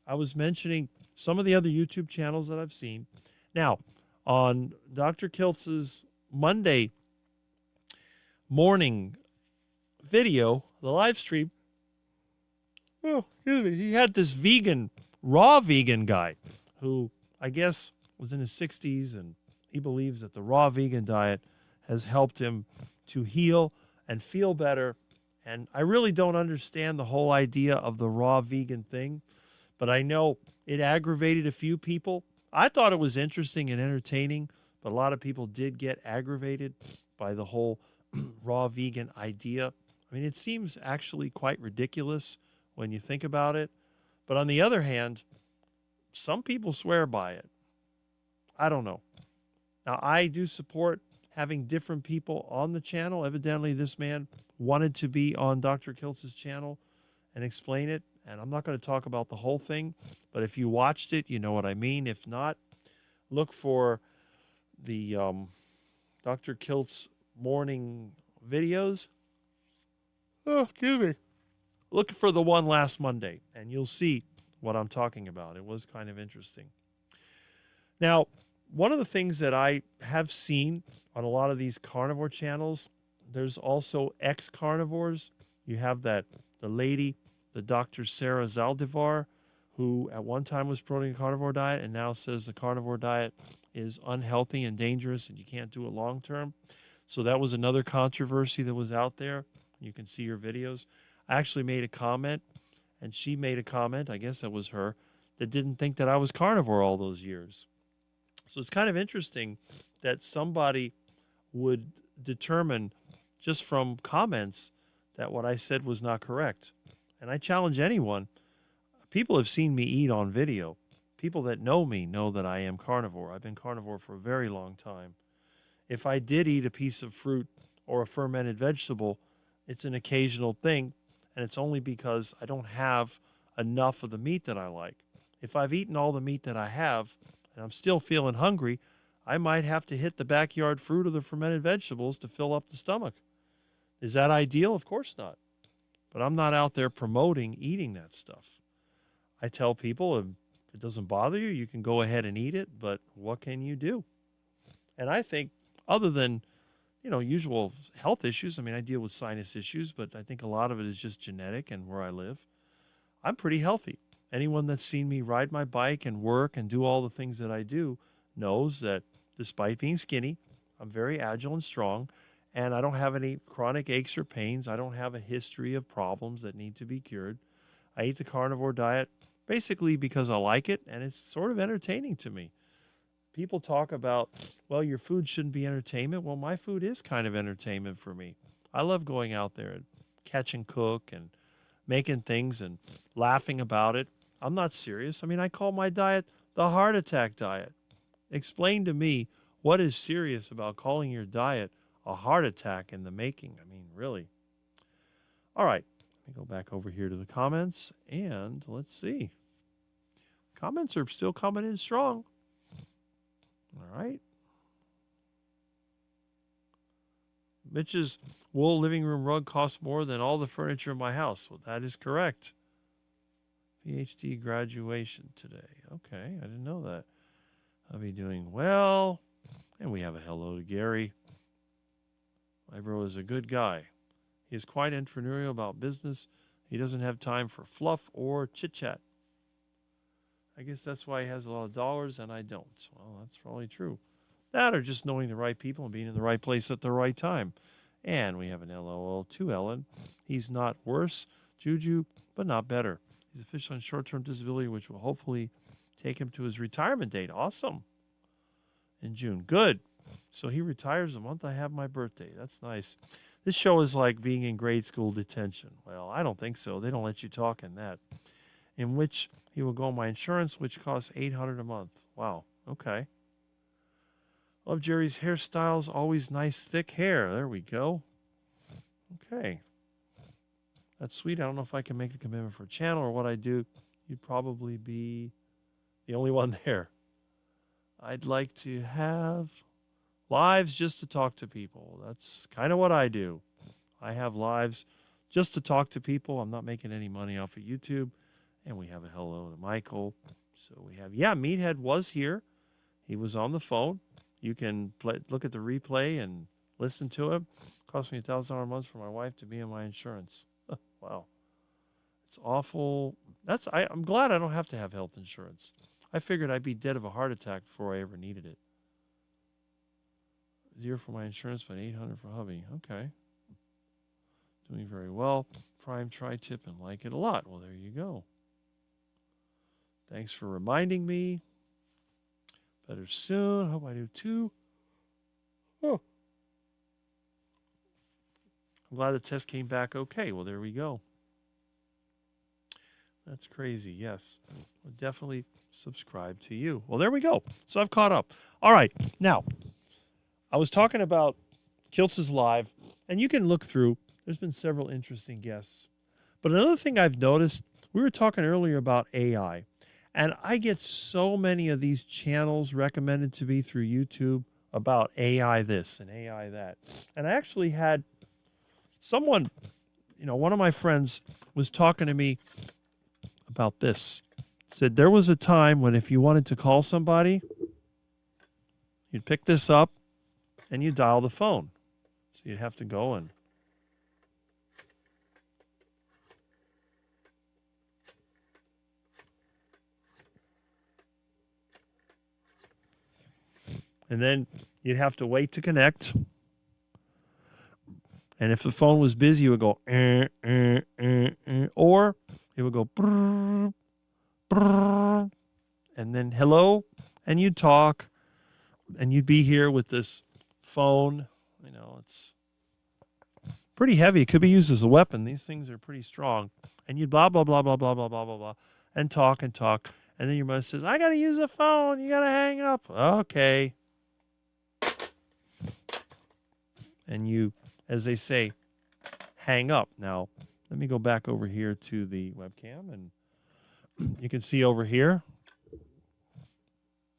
I was mentioning some of the other YouTube channels that I've seen. Now, on Dr. Kiltz's Monday morning video, the live stream, he had this raw vegan guy who I guess was in his 60s, and he believes that the raw vegan diet has helped him to heal and feel better. And I really don't understand the whole idea of the raw vegan thing, but I know it aggravated a few people. I thought it was interesting and entertaining, but a lot of people did get aggravated by the whole raw vegan idea. I mean, it seems actually quite ridiculous when you think about it. But on the other hand, some people swear by it. I don't know. Now, I do support having different people on the channel. Evidently, this man wanted to be on Dr. Kiltz's channel and explain it. And I'm not going to talk about the whole thing, but if you watched it, you know what I mean. If not, look for the Dr. Kiltz morning videos. Oh, excuse me. Look for the one last Monday, and you'll see what I'm talking about. It was kind of interesting. Now, one of the things that I have seen on a lot of these carnivore channels, there's also ex-carnivores. You have the lady, the Dr. Sarah Zaldivar, who at one time was promoting a carnivore diet and now says the carnivore diet is unhealthy and dangerous and you can't do it long term. So that was another controversy that was out there. You can see her videos. I actually made a comment, and she made a comment, I guess that was her, that didn't think that I was carnivore all those years. So it's kind of interesting that somebody would determine just from comments that what I said was not correct. And I challenge anyone. People have seen me eat on video. People that know me know that I am carnivore. I've been carnivore for a very long time. If I did eat a piece of fruit or a fermented vegetable, it's an occasional thing, and it's only because I don't have enough of the meat that I like. If I've eaten all the meat that I have, and I'm still feeling hungry, I might have to hit the backyard fruit or the fermented vegetables to fill up the stomach. Is that ideal? Of course not. But I'm not out there promoting eating that stuff. I tell people if it doesn't bother you, you can go ahead and eat it, but what can you do? And I think other than, usual health issues. I mean, I deal with sinus issues, but I think a lot of it is just genetic and where I live. I'm pretty healthy. Anyone that's seen me ride my bike and work and do all the things that I do knows that despite being skinny, I'm very agile and strong, and I don't have any chronic aches or pains. I don't have a history of problems that need to be cured. I eat the carnivore diet basically because I like it, and it's sort of entertaining to me. People talk about, well, your food shouldn't be entertainment. Well, my food is kind of entertainment for me. I love going out there and catch and cook and making things and laughing about it. I'm not serious. I mean, I call my diet the heart attack diet. Explain to me what is serious about calling your diet a heart attack in the making. I mean, really. All right. Let me go back over here to the comments and let's see. Comments are still coming in strong. All right. Mitch's wool living room rug costs more than all the furniture in my house. Well, that is correct. PhD graduation today. Okay, I didn't know that. I'll be doing well. And we have a hello to Gary. My bro is a good guy. He is quite entrepreneurial about business. He doesn't have time for fluff or chit-chat. I guess that's why he has a lot of dollars and I don't. Well, that's probably true. That or just knowing the right people and being in the right place at the right time. And we have an LOL to Ellen. He's not worse, Juju, but not better. He's officially on short-term disability, which will hopefully take him to his retirement date. Awesome. In June. Good. So he retires the month I have my birthday. That's nice. This show is like being in grade school detention. Well, I don't think so. They don't let you talk in that. In which he will go on my insurance, which costs $800 a month. Wow. Okay. Love Jerry's hairstyles. Always nice, thick hair. There we go. Okay. That's sweet. I don't know if I can make a commitment for a channel or what I do. You'd probably be the only one there. I'd like to have lives just to talk to people. That's kind of what I do. I have lives just to talk to people. I'm not making any money off of YouTube. And we have a hello to Michael. So we have, Meathead was here. He was on the phone. You can look at the replay and listen to him. It cost me $1,000 a month for my wife to be in my insurance. Wow. It's awful. I'm glad I don't have to have health insurance. I figured I'd be dead of a heart attack before I ever needed it. 0 for my insurance, but $800 for hubby. Okay. Doing very well. Prime tri-tip and like it a lot. Well, there you go. Thanks for reminding me. Better soon. Hope I do too. Oh. I'm glad the test came back okay. Well, there we go. That's crazy. Yes. I'll definitely subscribe to you. Well, there we go. So I've caught up. All right. Now, I was talking about Kiltz's Live, and you can look through. There's been several interesting guests. But another thing I've noticed, we were talking earlier about AI, and I get so many of these channels recommended to me through YouTube about AI this and AI that. And I actually had someone, one of my friends was talking to me about this. Said there was a time when if you wanted to call somebody, you'd pick this up and you dial the phone. So you'd have to go and then you'd have to wait to connect. And if the phone was busy, it would go, or it would go, brrr, brrr, and then hello, and you'd talk, and you'd be here with this phone. It's pretty heavy. It could be used as a weapon. These things are pretty strong. And you'd blah, blah, blah, blah, blah, blah, blah, blah, blah, and talk and talk. And then your mother says, I got to use the phone. You got to hang up. Okay. And you, as they say, hang up. Now, let me go back over here to the webcam, and you can see over here,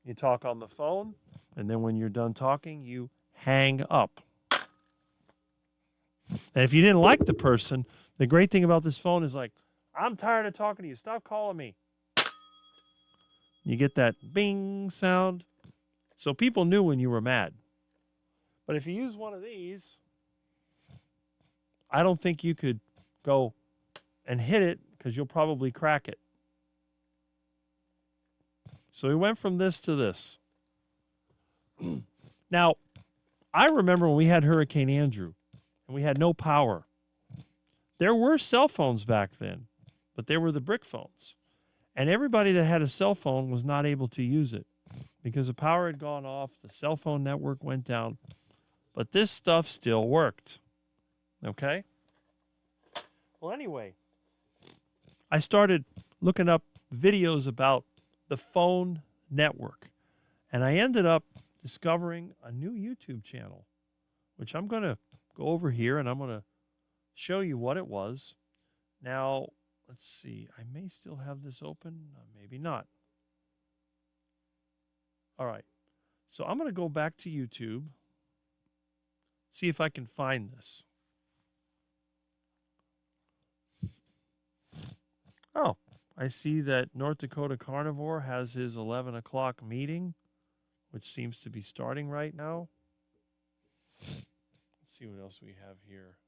you talk on the phone, and then when you're done talking, you hang up. And if you didn't like the person, the great thing about this phone is like, I'm tired of talking to you. Stop calling me. You get that bing sound. So people knew when you were mad. But if you use one of these, I don't think you could go and hit it because you'll probably crack it. So we went from this to this. Now, I remember when we had Hurricane Andrew and we had no power. There were cell phones back then, but they were the brick phones. And everybody that had a cell phone was not able to use it because the power had gone off, the cell phone network went down. But this stuff still worked. Okay? Well, anyway, I started looking up videos about the phone network. And I ended up discovering a new YouTube channel, which I'm going to go over here and I'm going to show you what it was. Now, let's see. I may still have this open. Maybe not. All right. So I'm going to go back to YouTube. See if I can find this. Oh, I see that North Dakota Carnivore has his 11 o'clock meeting, which seems to be starting right now. Let's see what else we have here.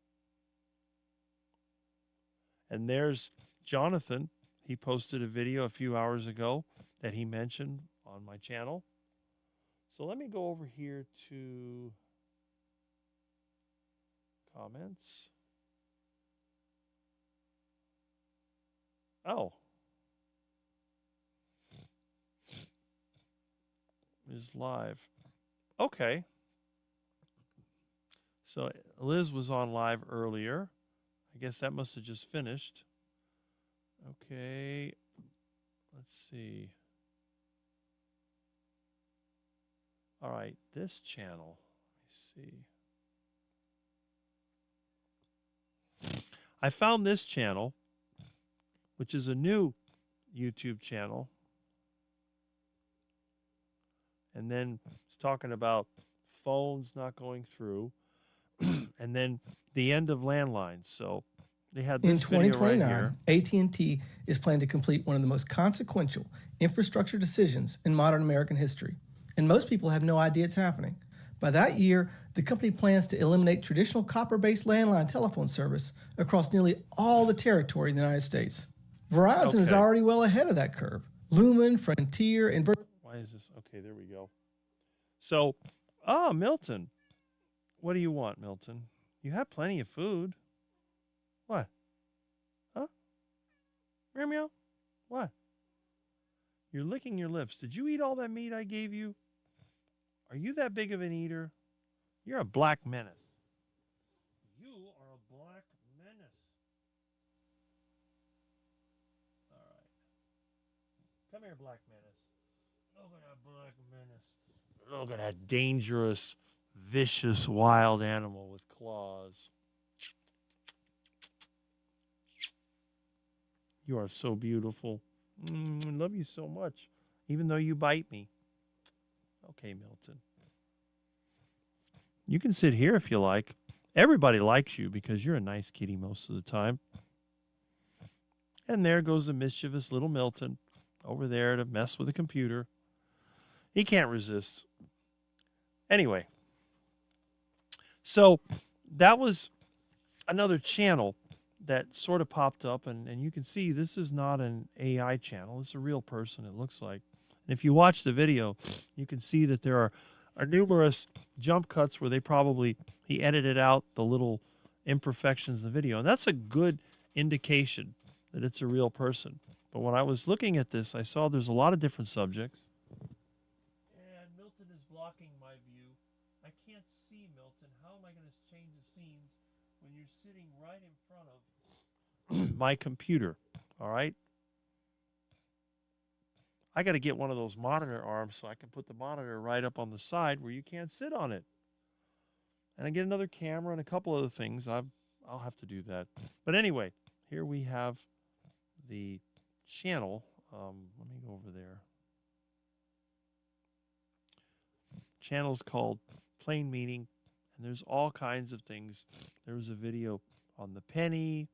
And there's Jonathan. He posted a video a few hours ago that he mentioned on my channel. So let me go over here to comments. Oh. Is live. Okay. So Liz was on live earlier. I guess that must have just finished. Okay. Let's see. All right, this channel. Let me see. I found this channel, which is a new YouTube channel. And then it's talking about phones not going through. And then the end of landlines. So they had this video right here. AT&T is planning to complete one of the most consequential infrastructure decisions in modern American history. And most people have no idea it's happening. By that year, the company plans to eliminate traditional copper-based landline telephone service across nearly all the territory in the United States. Verizon is already well ahead of that curve. Lumen, Frontier, and Why is this? Okay, there we go. So, Milton. What do you want, Milton? You have plenty of food. What? Huh? Meow. What? You're licking your lips. Did you eat all that meat I gave you? Are you that big of an eater? You're a black menace. You are a black menace. All right. Come here, black menace. Look at that black menace. Look at that dangerous, vicious, wild animal with claws. You are so beautiful. I love you so much, even though you bite me. Okay, Milton. You can sit here if you like. Everybody likes you because you're a nice kitty most of the time. And there goes the mischievous little Milton over there to mess with the computer. He can't resist. Anyway, so that was another channel that sort of popped up, and you can see this is not an AI channel. It's a real person, it looks like. And if you watch the video, you can see that there are numerous jump cuts where he edited out the little imperfections in the video. And that's a good indication that it's a real person. But when I was looking at this, I saw there's a lot of different subjects. And Milton is blocking my view. I can't see Milton. How am I going to change the scenes when you're sitting right in front of my computer? All right? I got to get one of those monitor arms so I can put the monitor right up on the side where you can't sit on it. And I get another camera and a couple other things. I'll have to do that. But anyway, here we have the channel. Let me go over there. Channel's called Plain Meaning, and there's all kinds of things. There was a video on the penny,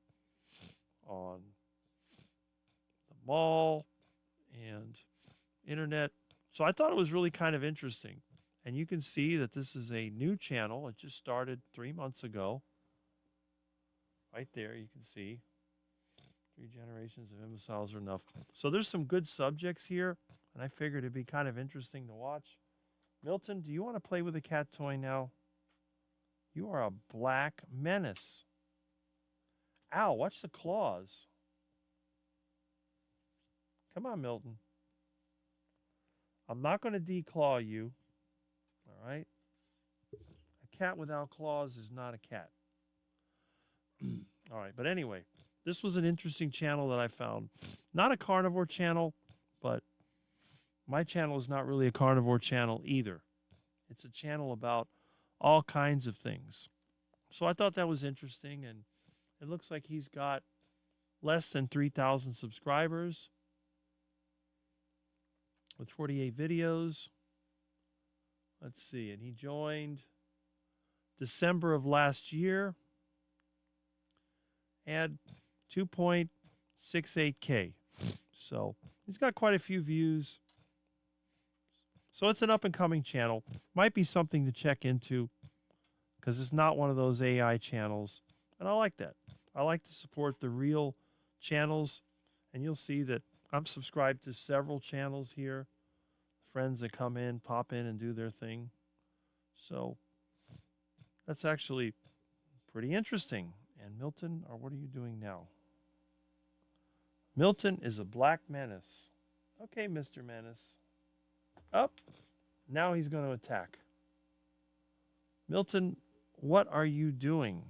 on the mall, and internet. So I thought it was really kind of interesting. And you can see that this is a new channel. It just started 3 months ago. Right there, you can see 3 generations of imbeciles are enough. So there's some good subjects here, and I figured it'd be kind of interesting to watch. Milton, do you want to play with a cat toy now? You are a black menace. Ow, watch the claws. Come on, Milton. I'm not going to declaw you. All right? A cat without claws is not a cat. All right, but anyway, this was an interesting channel that I found. Not a carnivore channel, but my channel is not really a carnivore channel either. It's a channel about all kinds of things. So I thought that was interesting, and it looks like he's got less than 3,000 subscribers with 48 videos. Let's see, and he joined December of last year. Had 2.68K. So he's got quite a few views. So it's an up-and-coming channel. Might be something to check into because it's not one of those AI channels. And I like that. I like to support the real channels. And you'll see that I'm subscribed to several channels here. Friends that come in, pop in, and do their thing. So that's actually pretty interesting. And Milton, or what are you doing now? Milton is a black menace. Okay, Mr. Menace. Up. Now he's going to attack. Milton, what are you doing?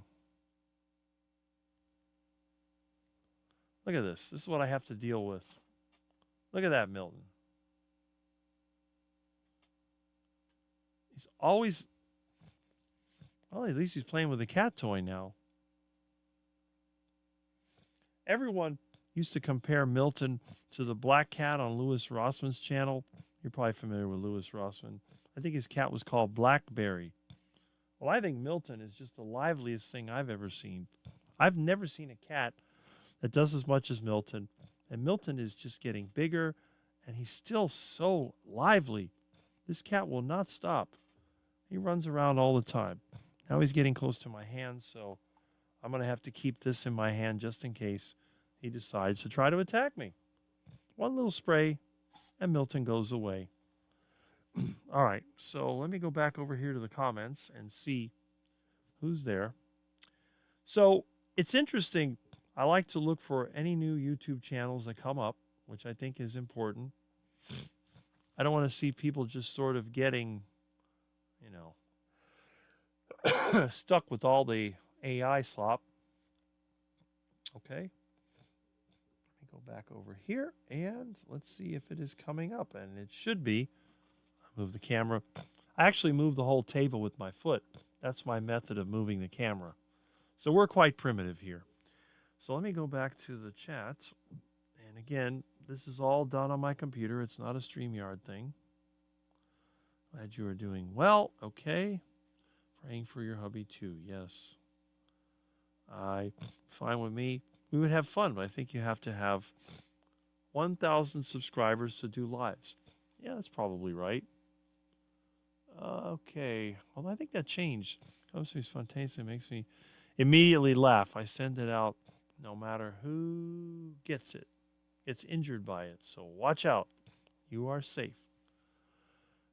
Look at this. This is what I have to deal with. Look at that, Milton. He's always... Well, at least he's playing with a cat toy now. Everyone used to compare Milton to the black cat on Louis Rossman's channel. You're probably familiar with Louis Rossman. I think his cat was called Blackberry. Well, I think Milton is just the liveliest thing I've ever seen. I've never seen a cat that does as much as Milton. And Milton is just getting bigger, and he's still so lively. This cat will not stop. He runs around all the time. Now he's getting close to my hand, so I'm going to have to keep this in my hand just in case he decides to try to attack me. One little spray, and Milton goes away. All right, so let me go back over here to the comments and see who's there. So it's interesting. I like to look for any new YouTube channels that come up, which I think is important. I don't want to see people just sort of getting, you know, stuck with all the AI slop. Okay. Let me go back over here and let's see if it is coming up. And it should be. I move the camera. I actually move the whole table with my foot. That's my method of moving the camera. So we're quite primitive here. So let me go back to the chat. And again, this is all done on my computer. It's not a StreamYard thing. Glad you are doing well. Okay. Praying for your hubby too. Yes. Fine with me. We would have fun, but I think you have to have 1,000 subscribers to do lives. Yeah, that's probably right. Okay. Well, I think that changed. Comes to me spontaneously, makes me immediately laugh. I send it out no matter who gets it. Gets injured by it. So watch out. You are safe.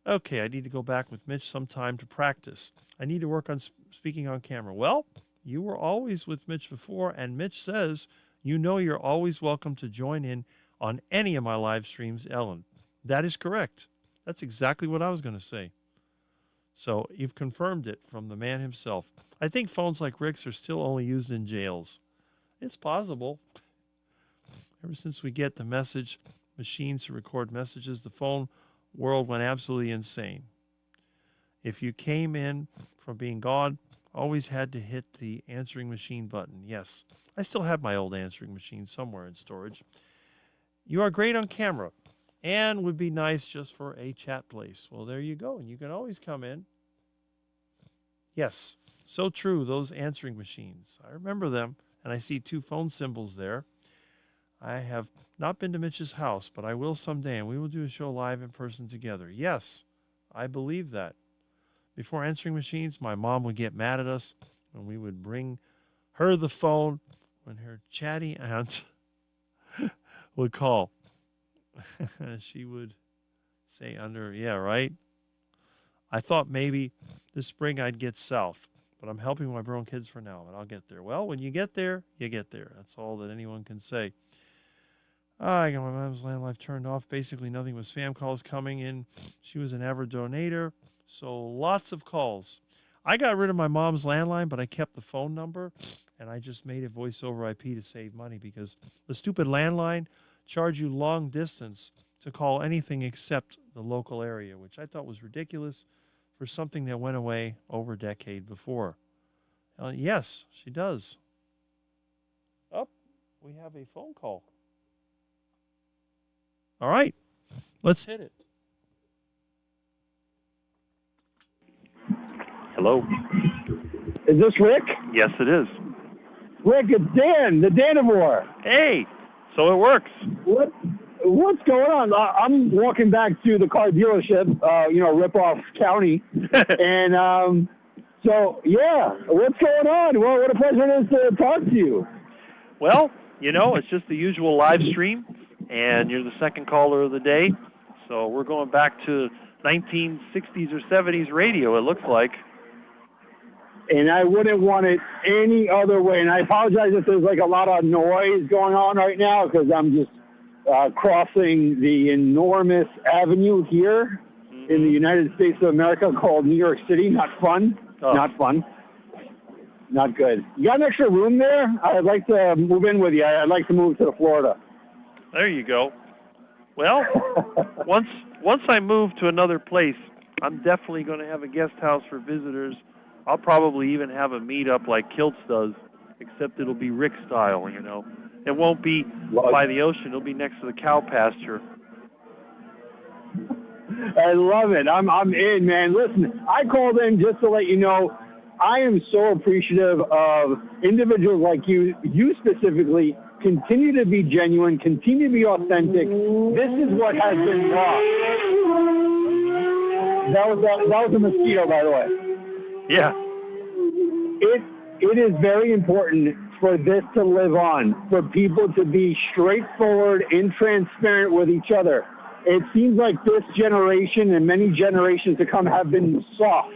Okay, I need to go back with Mitch sometime to practice. I need to work on speaking on camera. Well, you were always with Mitch before, and Mitch says, you know you're always welcome to join in on any of my live streams, Ellen. That is correct. That's exactly what I was going to say. So you've confirmed it from the man himself. I think phones like Rick's are still only used in jails. It's possible. Ever since we get the message machines to record messages, the phone world went absolutely insane. If you came in from being gone, always had to hit the answering machine button. Yes, I still have my old answering machine somewhere in storage. You are great on camera and would be nice just for a chat place. Well, there you go. And you can always come in. Yes, so true, those answering machines. I remember them, and I see 2 phone symbols there. I have not been to Mitch's house, but I will someday, and we will do a show live in person together. Yes, I believe that. before answering machines, my mom would get mad at us and we would bring her the phone when her chatty aunt would call. She would say yeah, right? I thought maybe this spring I'd get south, but I'm helping my grown kids for now, and I'll get there. Well, when you get there, you get there. That's all that anyone can say. I got my mom's landline turned off. Basically, nothing but spam calls coming in. She was an avid donator, so lots of calls. I got rid of my mom's landline, but I kept the phone number, and I just made it voice over IP to save money because the stupid landline charged you long distance to call anything except the local area, which I thought was ridiculous for something that went away over a decade before. Yes, she does. Oh, we have a phone call. All right, let's hit it. Hello. Is this Rick? Yes, it is. Rick, it's Dan, the Danivore. Hey, so it works. What's going on? I'm walking back to the car dealership, Rip-Off County. And so, yeah, what's going on? Well, what a pleasure it is to talk to you. Well, it's just the usual live stream, and you're the second caller of the day. So we're going back to 1960s or 70s radio, it looks like. And I wouldn't want it any other way. And I apologize if there's like a lot of noise going on right now because I'm just crossing the enormous avenue here in the United States of America called New York City. Not fun. Oh. Not fun. Not good. You got an extra room there? I'd like to move in with you. I'd like to move to Florida. There you go. Well, once I move to another place, I'm definitely going to have a guest house for visitors. I'll probably even have a meetup like Kiltz does, except it'll be Rick style, It won't be by the ocean. It'll be next to the cow pasture. I love it. I'm in, man. Listen, I called in just to let you know I am so appreciative of individuals like you specifically. Continue to be genuine. Continue to be authentic. This is what has been lost. That was a mosquito, by the way. Yeah. It is very important for this to live on, for people to be straightforward and transparent with each other. It seems like this generation and many generations to come have been soft,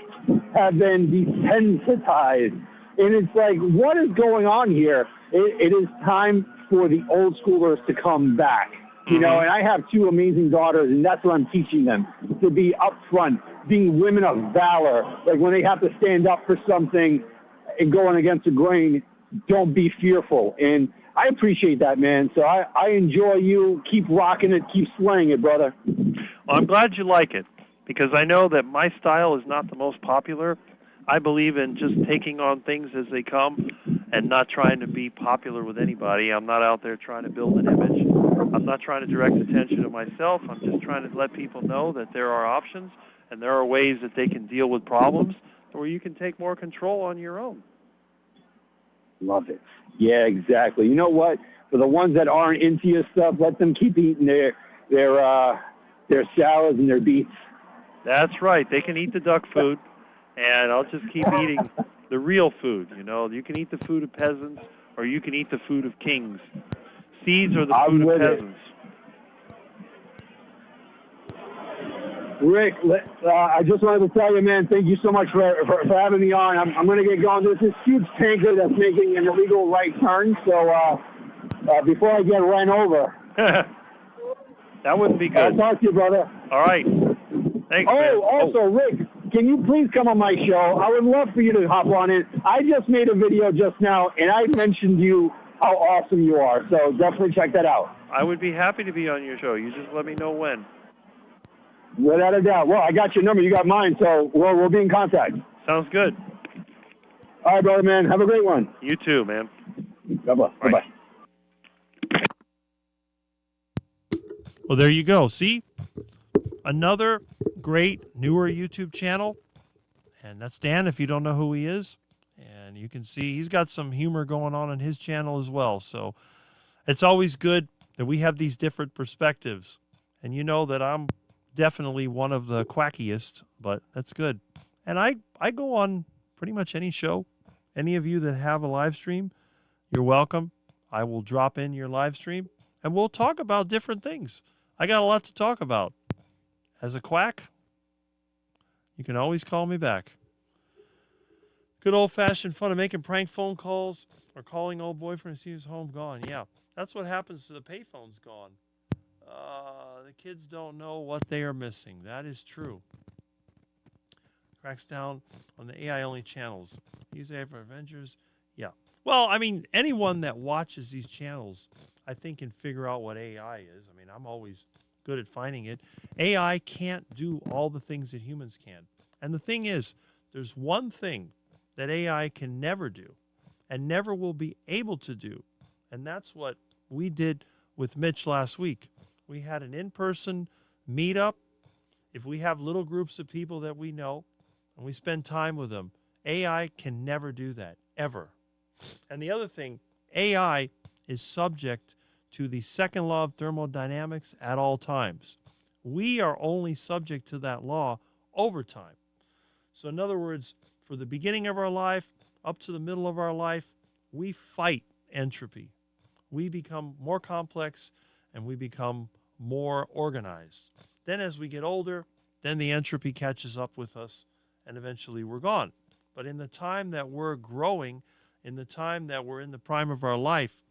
have been desensitized. And it's like, what is going on here? It is time for the old schoolers to come back. And I have two amazing daughters, and that's what I'm teaching them, to be upfront, being women of valor. Like when they have to stand up for something and going against the grain, don't be fearful. And I appreciate that, man. So I enjoy you. Keep rocking it. Keep slaying it, brother. Well, I'm glad you like it, because I know that my style is not the most popular. I believe in just taking on things as they come and not trying to be popular with anybody. I'm not out there trying to build an image. I'm not trying to direct attention to myself. I'm just trying to let people know that there are options and there are ways that they can deal with problems where you can take more control on your own. Love it. Yeah, exactly. You know what? For the ones that aren't into your stuff, let them keep eating their salads and their beets. That's right. They can eat the duck food, and I'll just keep eating the real food. You can eat the food of peasants, or you can eat the food of kings. Seeds are the food of peasants. Rick, I just wanted to tell you, man, thank you so much for having me on. I'm going to get going. There's this huge tanker that's making an illegal right turn, so before I get run over. That wouldn't be good. I'll talk to you, brother. All right. Thanks, man. Also, Rick, can you please come on my show? I would love for you to hop on it. I just made a video just now, and I mentioned you, how awesome you are, so definitely check that out. I would be happy to be on your show. You just let me know when. Without a doubt. Well, I got your number. You got mine, so we'll be in contact. Sounds good. All right, brother, man. Have a great one. You too, man. Bye-bye. Bye-bye. Well, there you go. See? Another great newer YouTube channel. And that's Dan, if you don't know who he is. And you can see he's got some humor going on his channel as well. So it's always good that we have these different perspectives. And you know that I'm definitely one of the quackiest, but that's good. And I go on pretty much any show. Any of you that have a live stream, you're welcome. I will drop in your live stream and we'll talk about different things. I got a lot to talk about. As a quack, you can always call me back. Good old-fashioned fun of making prank phone calls or calling old boyfriend to see his home gone. Yeah, that's what happens to the payphone's gone. The kids don't know what they are missing. That is true. Cracks down on the AI-only channels. Use AI for Avengers. Yeah. Well, I mean, anyone that watches these channels, I think, can figure out what AI is. I mean, I'm always good at finding it. AI can't do all the things that humans can. And the thing is, there's one thing that AI can never do and never will be able to do. And that's what we did with Mitch last week. We had an in-person meetup. If we have little groups of people that we know and we spend time with them, AI can never do that, ever. And the other thing, AI is subject to the second law of thermodynamics at all times. We are only subject to that law over time. So in other words, for the beginning of our life up to the middle of our life, we fight entropy. We become more complex and we become more organized. Then as we get older, then the entropy catches up with us and eventually we're gone. But in the time that we're growing, in the time that we're in the prime of our life,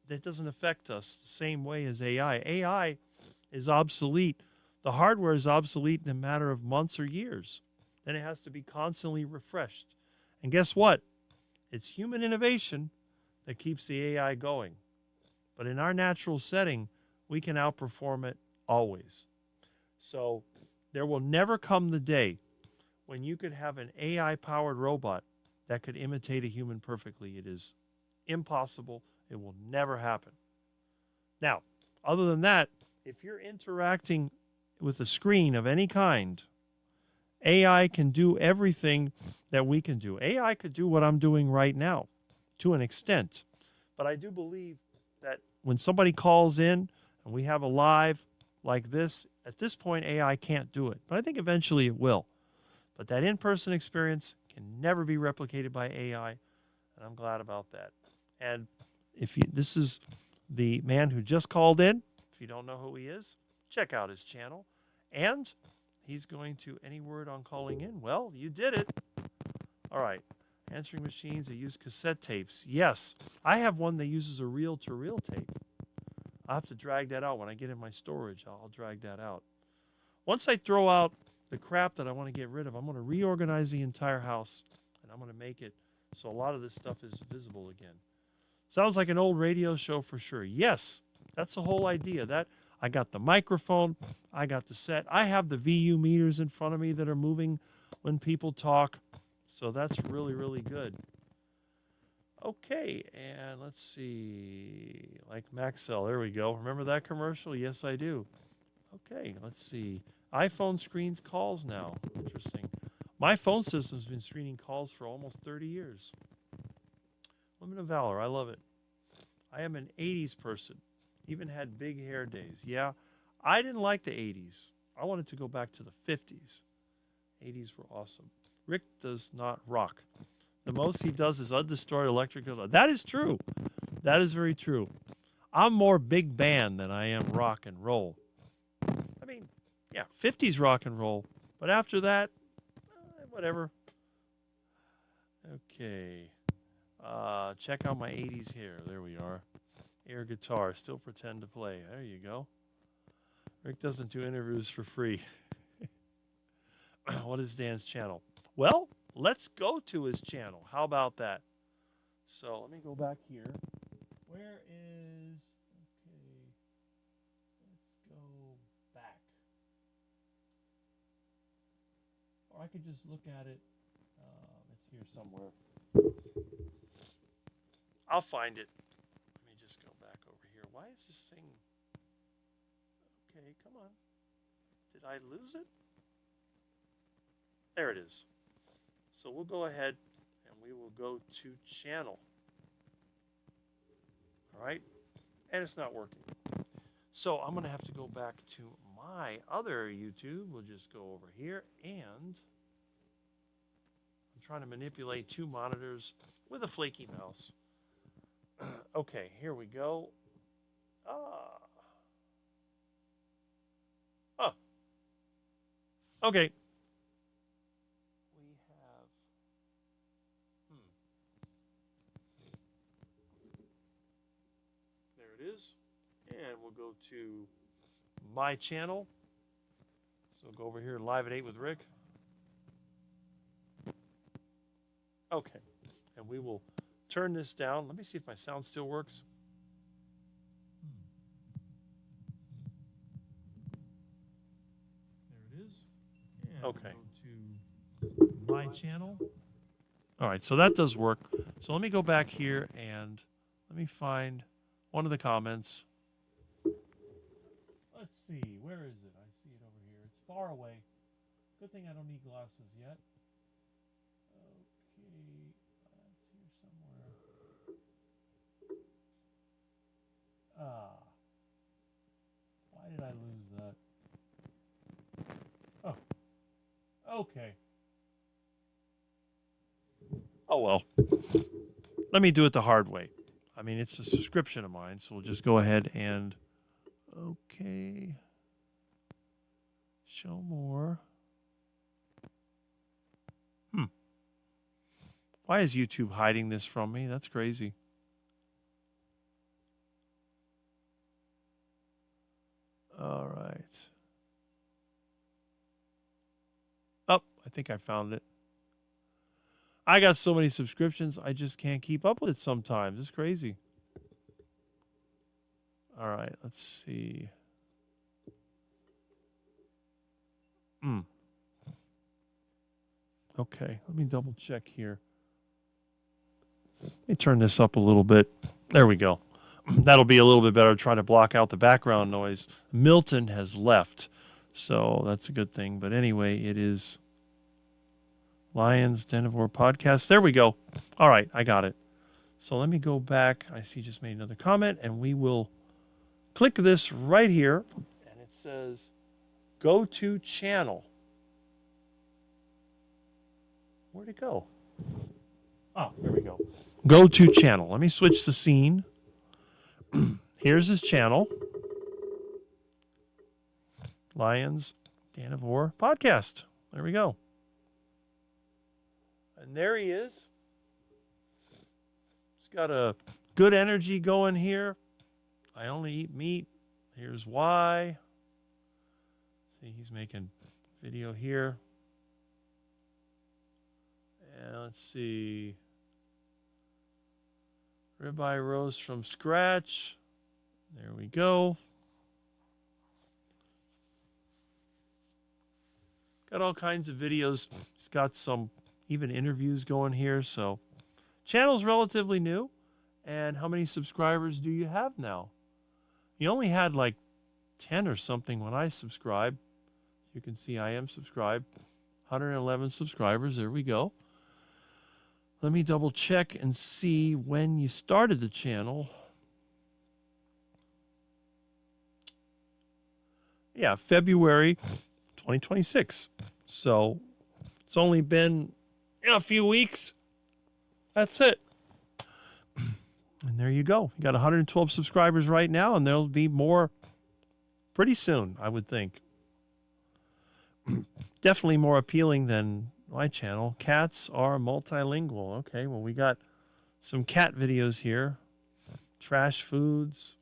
that doesn't affect us the same way as AI. AI is obsolete. The hardware is obsolete in a matter of months or years. Then it has to be constantly refreshed. And guess what? It's human innovation that keeps the AI going. But in our natural setting, we can outperform it always. So there will never come the day when you could have an AI-powered robot that could imitate a human perfectly. It is impossible. It will never happen. Now, other than that, if you're interacting with a screen of any kind, AI can do everything that we can do. AI could do what I'm doing right now to an extent. But I do believe that when somebody calls in and we have a live like this, at this point, AI can't do it. But I think eventually it will. But that in-person experience can never be replicated by AI, and I'm glad about that. And if you, this is the man who just called in. If you don't know who he is, check out his channel. And he's going to, any word on calling in? Well, you did it. All right. Answering machines that use cassette tapes. Yes, I have one that uses a reel-to-reel tape. I'll have to drag that out when I get in my storage. I'll drag that out. Once I throw out the crap that I want to get rid of, I'm going to reorganize the entire house, and I'm going to make it so a lot of this stuff is visible again. Sounds like an old radio show for sure. Yes, that's the whole idea. That I got the microphone, I got the set. I have the VU meters in front of me that are moving when people talk. So that's really, really good. Okay, and let's see. Like Maxell, there we go. Remember that commercial? Yes, I do. Okay, let's see. iPhone screens calls now. Interesting. My phone system's been screening calls for almost 30 years. Women of Valor, I love it. I am an 80s person. Even had big hair days. Yeah, I didn't like the 80s. I wanted to go back to the 50s. 80s were awesome. Rick does not rock. The most he does is undistorted electric guitar. That is true. That is very true. I'm more big band than I am rock and roll. I mean, yeah, 50s rock and roll. But after that, whatever. Okay. Check out my 80s hair. There we are. Air guitar. Still pretend to play. There you go. Rick doesn't do interviews for free. What is Dan's channel? Well, let's go to his channel. How about that? So let me go back here. Where is... Okay. Let's go back. Or I could just look at it. It's here somewhere. I'll find it. Let me just go back over here. Why is this thing... Okay, come on. Did I lose it? There it is. So we'll go ahead and we will go to channel. All right? And it's not working. So I'm going to have to go back to my other YouTube. We'll just go over here and trying to manipulate 2 monitors with a flaky mouse. Okay, here we go. Oh. Okay. We have. There it is. And we'll go to my channel. So we'll go over here, Live at 8 with Rick. Okay. And we will turn this down. Let me see if my sound still works. There it is. And okay. We'll go to my channel. All right, so that does work. So let me go back here and let me find one of the comments. Let's see, where is it? I see it over here. It's far away. Good thing I don't need glasses yet. Okay, that's here somewhere. Why did I lose that? Oh, okay. Oh, well. Let me do it the hard way. I mean, it's a subscription of mine, so we'll just go ahead and... Okay. Show more. Why is YouTube hiding this from me? That's crazy. All right. Oh, I think I found it. I got so many subscriptions, I just can't keep up with it sometimes. It's crazy. All right, let's see. Okay, let me double check here. Let me turn this up a little bit. There we go. That'll be a little bit better. Try to block out the background noise. Milton has left, so that's a good thing. But anyway, it is Lions Denivore Podcast. There we go. All right, I got it. So let me go back. I see you just made another comment, and we will click this right here, and it says go to channel. Where'd it go? Oh, there we go. Go to channel. Let me switch the scene. Here's his channel. Lions Denivore Podcast. There we go. And there he is. He's got a good energy going here. I only eat meat. Here's why. See, he's making video here. And let's see. Ribeye roast from scratch. There we go. Got all kinds of videos. He's got some even interviews going here. So channel's relatively new. And how many subscribers do you have now? You only had like 10 or something when I subscribed. You can see I am subscribed. 111 subscribers. There we go. Let me double check and see when you started the channel. Yeah, February 2026. So it's only been a few weeks. That's it. And there you go. You got 112 subscribers right now, and there'll be more pretty soon, I would think. Definitely more appealing than my channel. Cats are multilingual. Okay, well, we got some cat videos here. Trash foods.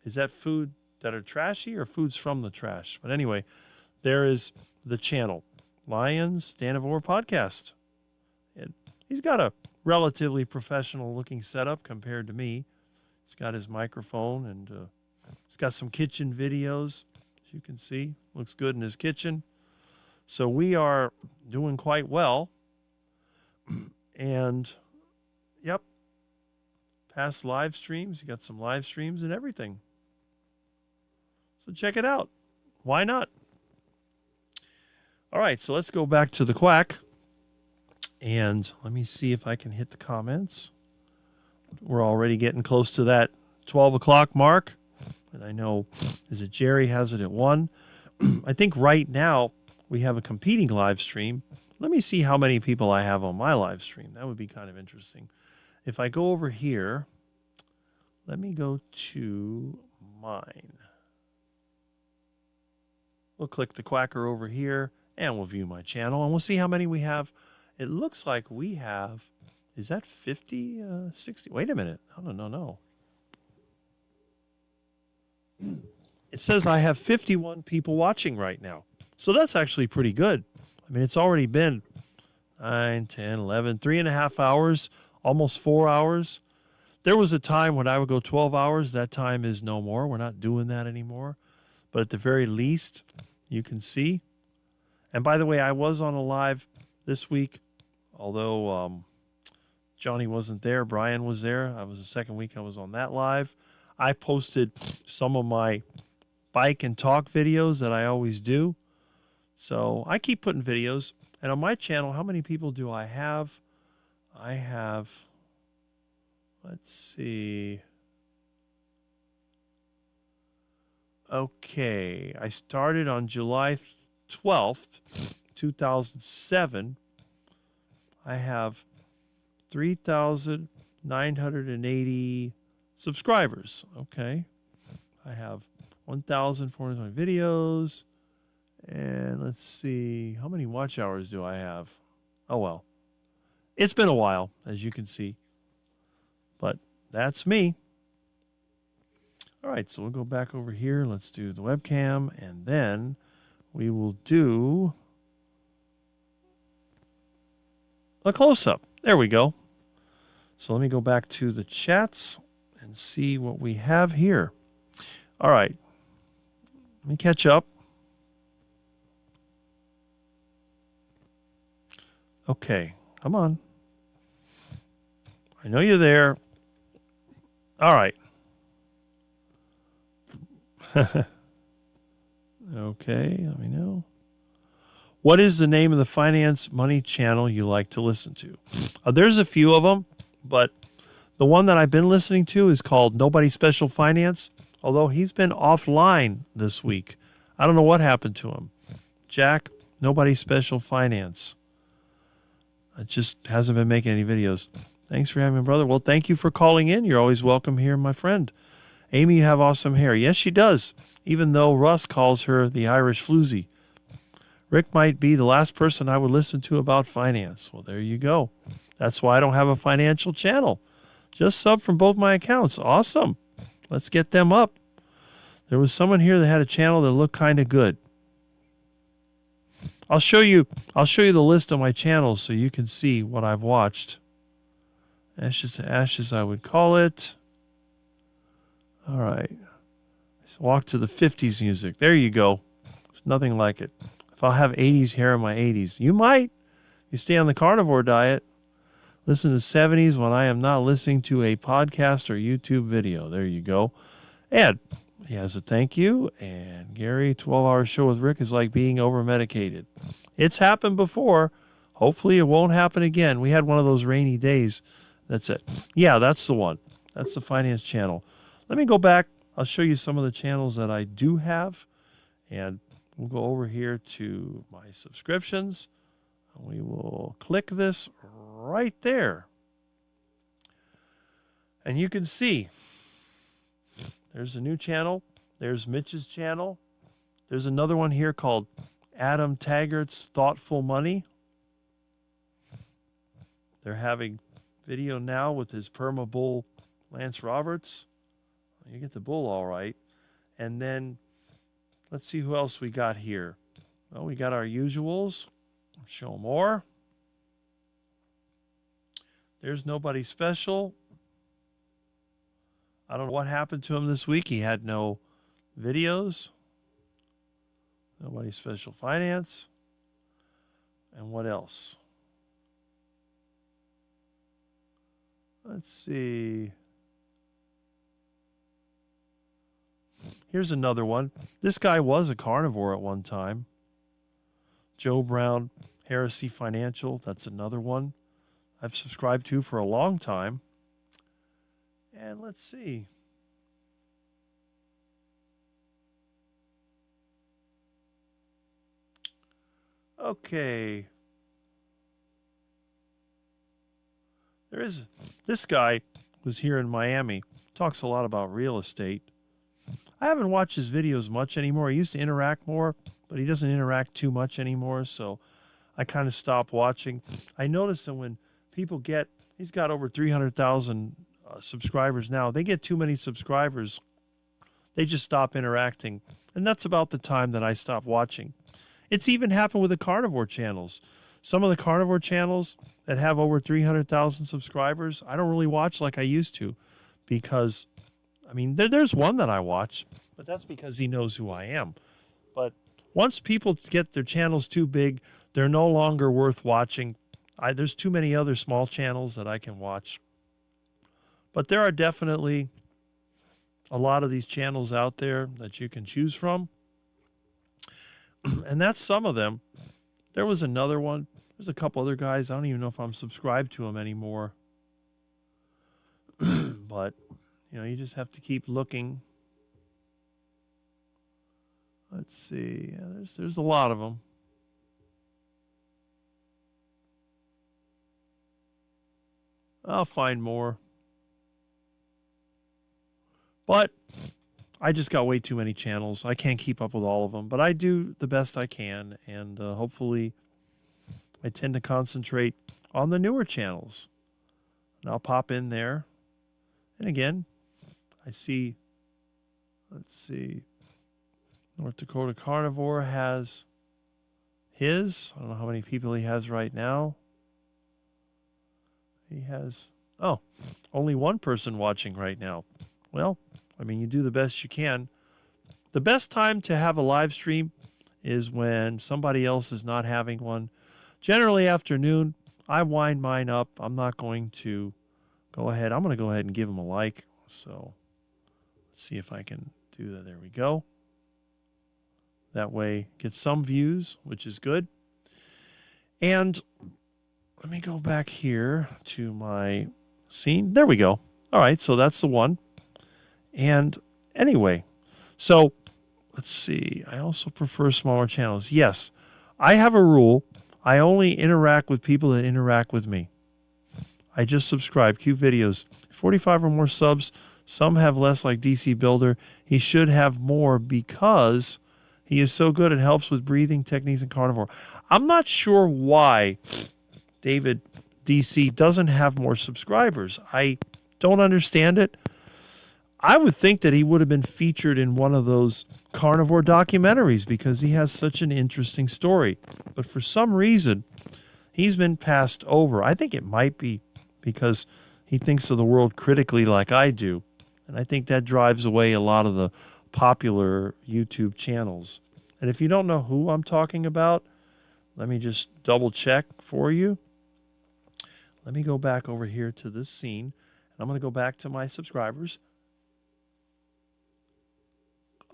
Is that food that are trashy or foods from the trash? But anyway, there is the channel. Lions Denivore Podcast. And he's got a relatively professional looking setup compared to me. He's got his microphone and he's got some kitchen videos. As you can see, looks good in his kitchen. So we are doing quite well. And, yep, past live streams. You got some live streams and everything. So check it out. Why not? All right, so let's go back to the quack. And let me see if I can hit the comments. We're already getting close to that 12 o'clock mark. And I know, is it Jerry has it at 1? I think right now we have a competing live stream. Let me see how many people I have on my live stream. That would be kind of interesting. If I go over here, let me go to mine. We'll click the quacker over here and we'll view my channel and we'll see how many we have. It looks like we have, is that 50, 60? Wait a minute. No. It says I have 51 people watching right now. So that's actually pretty good. I mean, it's already been 9, 10, 11, 3.5 hours, almost 4 hours. There was a time when I would go 12 hours. That time is no more. We're not doing that anymore. But at the very least, you can see. And by the way, I was on a live this week, although Johnny wasn't there. Brian was there. I was the second week I was on that live. I posted some of my bike and talk videos that I always do. So I keep putting videos. And on my channel, how many people do I have? I have, let's see. Okay, I started on July 12th, 2007. I have 3,980 subscribers. Okay, I have 1,420 videos. And let's see, how many watch hours do I have? Oh, well, it's been a while, as you can see. But that's me. All right, so we'll go back over here. Let's do the webcam, and then we will do a close-up. There we go. So let me go back to the chats and see what we have here. All right, let me catch up. Okay, come on. I know you're there. All right. Okay, let me know. What is the name of the finance money channel you like to listen to? There's a few of them, but the one that I've been listening to is called Nobody Special Finance, although he's been offline this week. I don't know what happened to him. Jack, Nobody Special Finance. It just hasn't been making any videos. Thanks for having me, brother. Well, thank you for calling in. You're always welcome here, my friend. Amy, you have awesome hair. Yes, she does, even though Russ calls her the Irish floozy. Rick might be the last person I would listen to about finance. Well, there you go. That's why I don't have a financial channel. Just sub from both my accounts. Awesome. Let's get them up. There was someone here that had a channel that looked kind of good. I'll show you the list of my channels so you can see what I've watched. Ashes to Ashes, I would call it. All right. Let's walk to the 50s music. There you go. There's nothing like it. If I'll have 80s hair in my 80s, you might. You stay on the carnivore diet. Listen to 70s when I am not listening to a podcast or YouTube video. There you go. And he has a thank you. And Gary, 12-hour show with Rick is like being over-medicated. It's happened before. Hopefully it won't happen again. We had one of those rainy days. That's it. Yeah, that's the one. That's the finance channel. Let me go back. I'll show you some of the channels that I do have. And we'll go over here to my subscriptions. We will click this right there. And you can see there's a new channel. There's Mitch's channel. There's another one here called Adam Taggart's Thoughtful Money. They're having video now with his perma bull Lance Roberts. You get the bull all right. And then let's see who else we got here. Well, we got our usuals. Show more. There's Nobody Special. I don't know what happened to him this week. He had no videos. Nobody Special Finance. And what else? Let's see. Here's another one. This guy was a carnivore at one time. Joe Brown, Heresy Financial. That's another one I've subscribed to for a long time. And let's see. Okay. This guy was here in Miami, talks a lot about real estate. I haven't watched his videos much anymore. He used to interact more, but he doesn't interact too much anymore, so I kind of stopped watching. I noticed that when people he's got over 300,000 subscribers now. They get too many subscribers, they just stop interacting. And that's about the time that I stopped watching. It's even happened with the carnivore channels. Some of the carnivore channels that have over 300,000 subscribers, I don't really watch like I used to because, I mean, there's one that I watch, but that's because he knows who I am. But once people get their channels too big, they're no longer worth watching. There's too many other small channels that I can watch. But there are definitely a lot of these channels out there that you can choose from. And that's some of them. There was another one. There's a couple other guys. I don't even know if I'm subscribed to them anymore. But, you just have to keep looking. Let's see. Yeah, there's a lot of them. I'll find more. But I just got way too many channels. I can't keep up with all of them, but I do the best I can, and hopefully I tend to concentrate on the newer channels. And I'll pop in there. And again, I see, let's see, North Dakota Carnivore has his. I don't know how many people he has right now. He has, only one person watching right now. Well, I mean, you do the best you can. The best time to have a live stream is when somebody else is not having one. Generally afternoon, I wind mine up. I'm not going to go ahead. I'm going to go ahead and give them a like. So let's see if I can do that. There we go. That way, get some views, which is good. And let me go back here to my scene. There we go. All right, so that's the one. And anyway, so let's see. I also prefer smaller channels. Yes, I have a rule. I only interact with people that interact with me. I just subscribe. Kive videos. 45 or more subs. Some have less, like DC Builder. He should have more because he is so good and helps with breathing techniques and carnivore. I'm not sure why David DC doesn't have more subscribers. I don't understand it. I would think that he would have been featured in one of those carnivore documentaries because he has such an interesting story. But for some reason, he's been passed over. I think it might be because he thinks of the world critically like I do. And I think that drives away a lot of the popular YouTube channels. And if you don't know who I'm talking about, let me just double check for you. Let me go back over here to this scene. And I'm going to go back to my subscribers.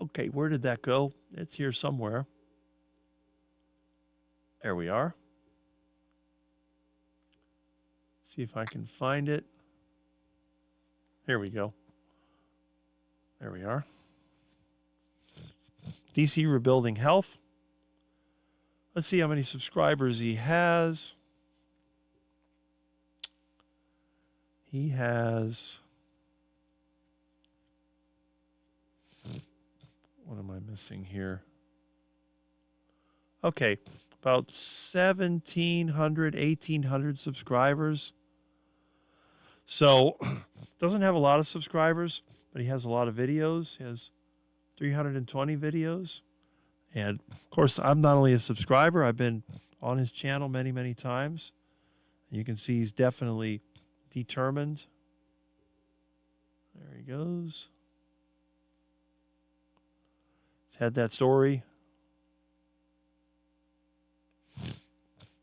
Okay, where did that go? It's here somewhere. There we are. See if I can find it. Here we go. There we are. DC Rebuilding Health. Let's see how many subscribers he has. He has... What am I missing here? Okay, about 1,700, 1,800 subscribers. So, doesn't have a lot of subscribers, but he has a lot of videos. He has 320 videos. And, of course, I'm not only a subscriber, I've been on his channel many, many times. You can see he's definitely determined. There he goes. Had that story.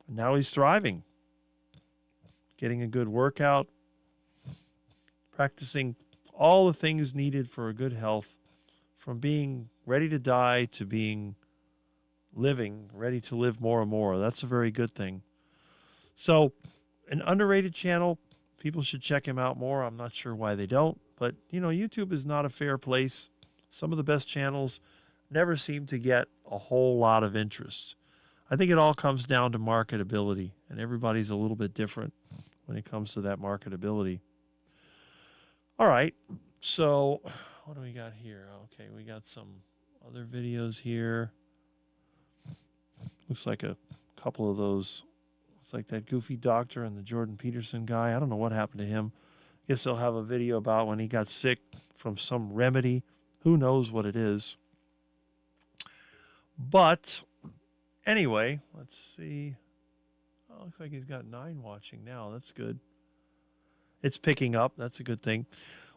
Now he's thriving. Getting a good workout. Practicing all the things needed for a good health. From being ready to die to being ready to live more and more. That's a very good thing. So, an underrated channel. People should check him out more. I'm not sure why they don't. But, YouTube is not a fair place. Some of the best channels never seem to get a whole lot of interest. I think it all comes down to marketability, and everybody's a little bit different when it comes to that marketability. All right, so what do we got here? Okay, we got some other videos here. Looks like a couple of those. It's like that goofy doctor and the Jordan Peterson guy. I don't know what happened to him. Guess they'll have a video about when he got sick from some remedy. Who knows what it is. But anyway, let's see. Oh, looks like he's got 9 watching now. That's good. It's picking up. That's a good thing.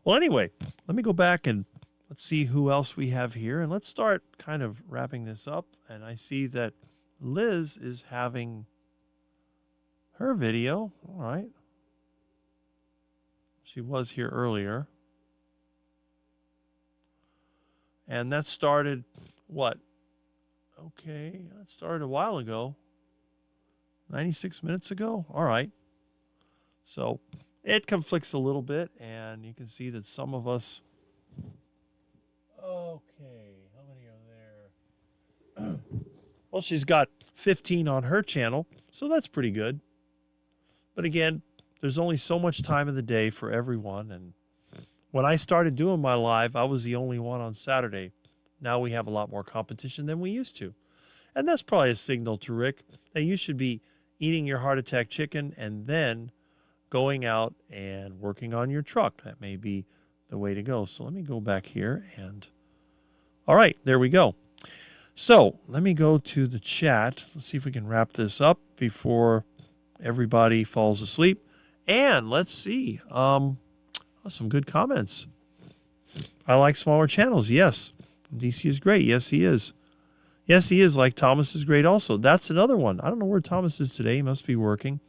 Well, anyway, let me go back and let's see who else we have here. And let's start kind of wrapping this up. And I see that Liz is having her video. All right. She was here earlier. And that started, what? Okay, that started a while ago. 96 minutes ago? All right. So it conflicts a little bit, and you can see that some of us... Okay, how many are there? Well, she's got 15 on her channel, so that's pretty good. But again, there's only so much time in the day for everyone, and when I started doing my live, I was the only one on Saturday. Now we have a lot more competition than we used to. And that's probably a signal to Rick that you should be eating your heart attack chicken and then going out and working on your truck. That may be the way to go. So let me go back here and... All right, there we go. So let me go to the chat. Let's see if we can wrap this up before everybody falls asleep. And let's see. Some good comments. I like smaller channels. Yes. DC is great. Yes, he is. Yes, he is. Like Thomas is great also. That's another one. I don't know where Thomas is today. He must be working.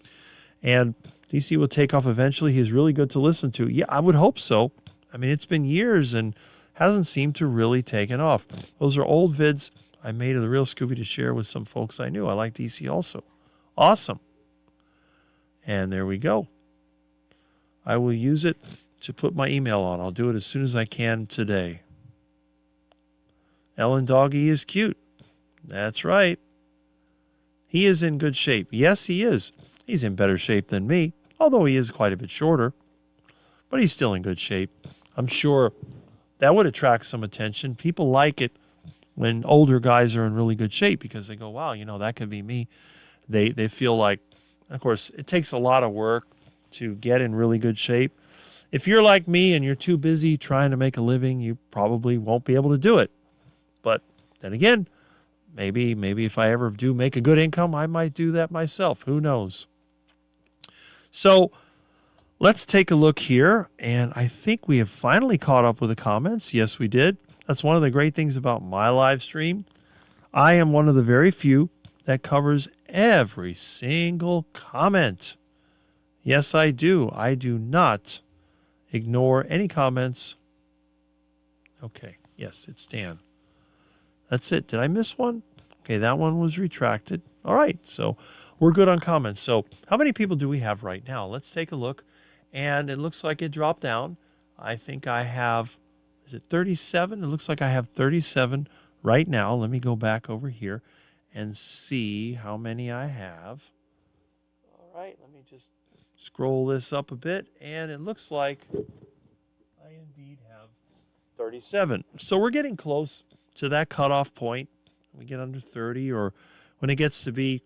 And DC will take off eventually. He's really good to listen to. Yeah, I would hope so. I mean, it's been years and hasn't seemed to really taken off. Those are old vids I made of the real Scooby to share with some folks I knew. I like DC also. Awesome. And there we go. I will use it to put my email on. I'll do it as soon as I can today. Ellen Doggy is cute. That's right. He is in good shape. Yes, he is. He's in better shape than me, although he is quite a bit shorter. But he's still in good shape. I'm sure that would attract some attention. People like it when older guys are in really good shape because they go, wow, you know, that could be me. They feel like, of course, it takes a lot of work to get in really good shape. If you're like me and you're too busy trying to make a living, you probably won't be able to do it. But then again, maybe if I ever do make a good income, I might do that myself. Who knows? So let's take a look here. And I think we have finally caught up with the comments. Yes, we did. That's one of the great things about my live stream. I am one of the very few that covers every single comment. Yes, I do. I do not ignore any comments. Okay. Yes, it's Dan. That's it. Did I miss one? Okay, that one was retracted. All right, so we're good on comments. So how many people do we have right now? Let's take a look. And it looks like it dropped down. I think I have, is it 37? It looks like I have 37 right now. Let me go back over here and see how many I have. All right, let me just scroll this up a bit. And it looks like I indeed have 37. So we're getting close to that cutoff point. We get under 30, or when it gets to be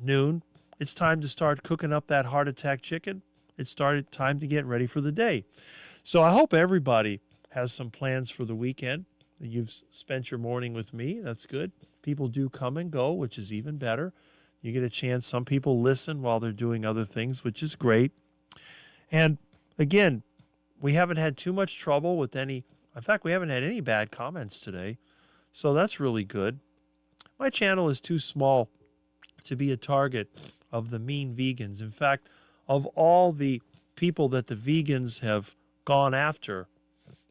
noon, it's time to start cooking up that heart attack chicken. It's time to get ready for the day. So I hope everybody has some plans for the weekend. You've spent your morning with me. That's good. People do come and go, which is even better. You get a chance. Some people listen while they're doing other things, which is great. And again, we haven't had too much trouble with any. In fact, we haven't had any bad comments today. So that's really good. My channel is too small to be a target of the mean vegans. In fact, of all the people that the vegans have gone after,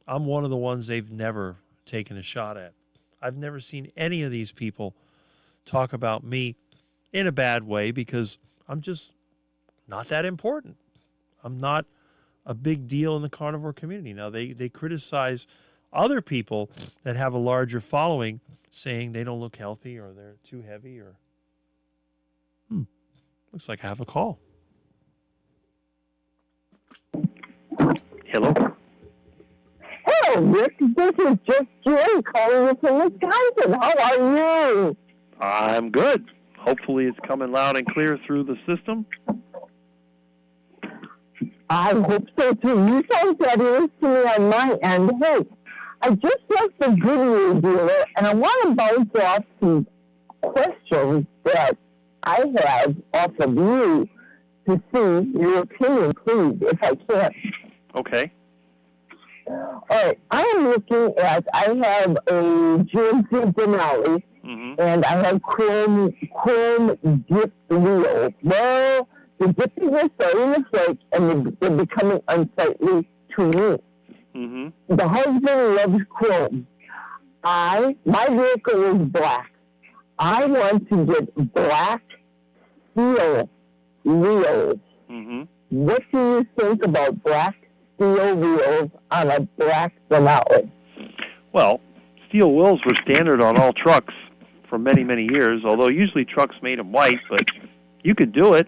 I'm one of the ones they've never taken a shot at. I've never seen any of these people talk about me in a bad way because I'm just not that important. I'm not a big deal in the carnivore community. Now, they criticize other people that have a larger following, saying they don't look healthy or they're too heavy or Looks like I have a call. Hello? Hello, Rick. This is just Jim calling you from Wisconsin. How are you? I'm good. Hopefully it's coming loud and clear through the system. I hope so too. You sound fabulous to me on my end. Hey, I just left the Goodyear dealer, and I want to bounce off some questions that I have off of you to see your opinion, please, if I can. Okay. All right, I have a GMC Denali, and I have chrome dipped wheels. Well, the dipping are starting to flake, and they're becoming unsightly to me. Mm-hmm. The husband loves chrome. My vehicle is black. I want to get black steel wheels. Mm-hmm. What do you think about black steel wheels on a black Denali? Well, steel wheels were standard on all trucks for many, many years, although usually trucks made them white, but you could do it.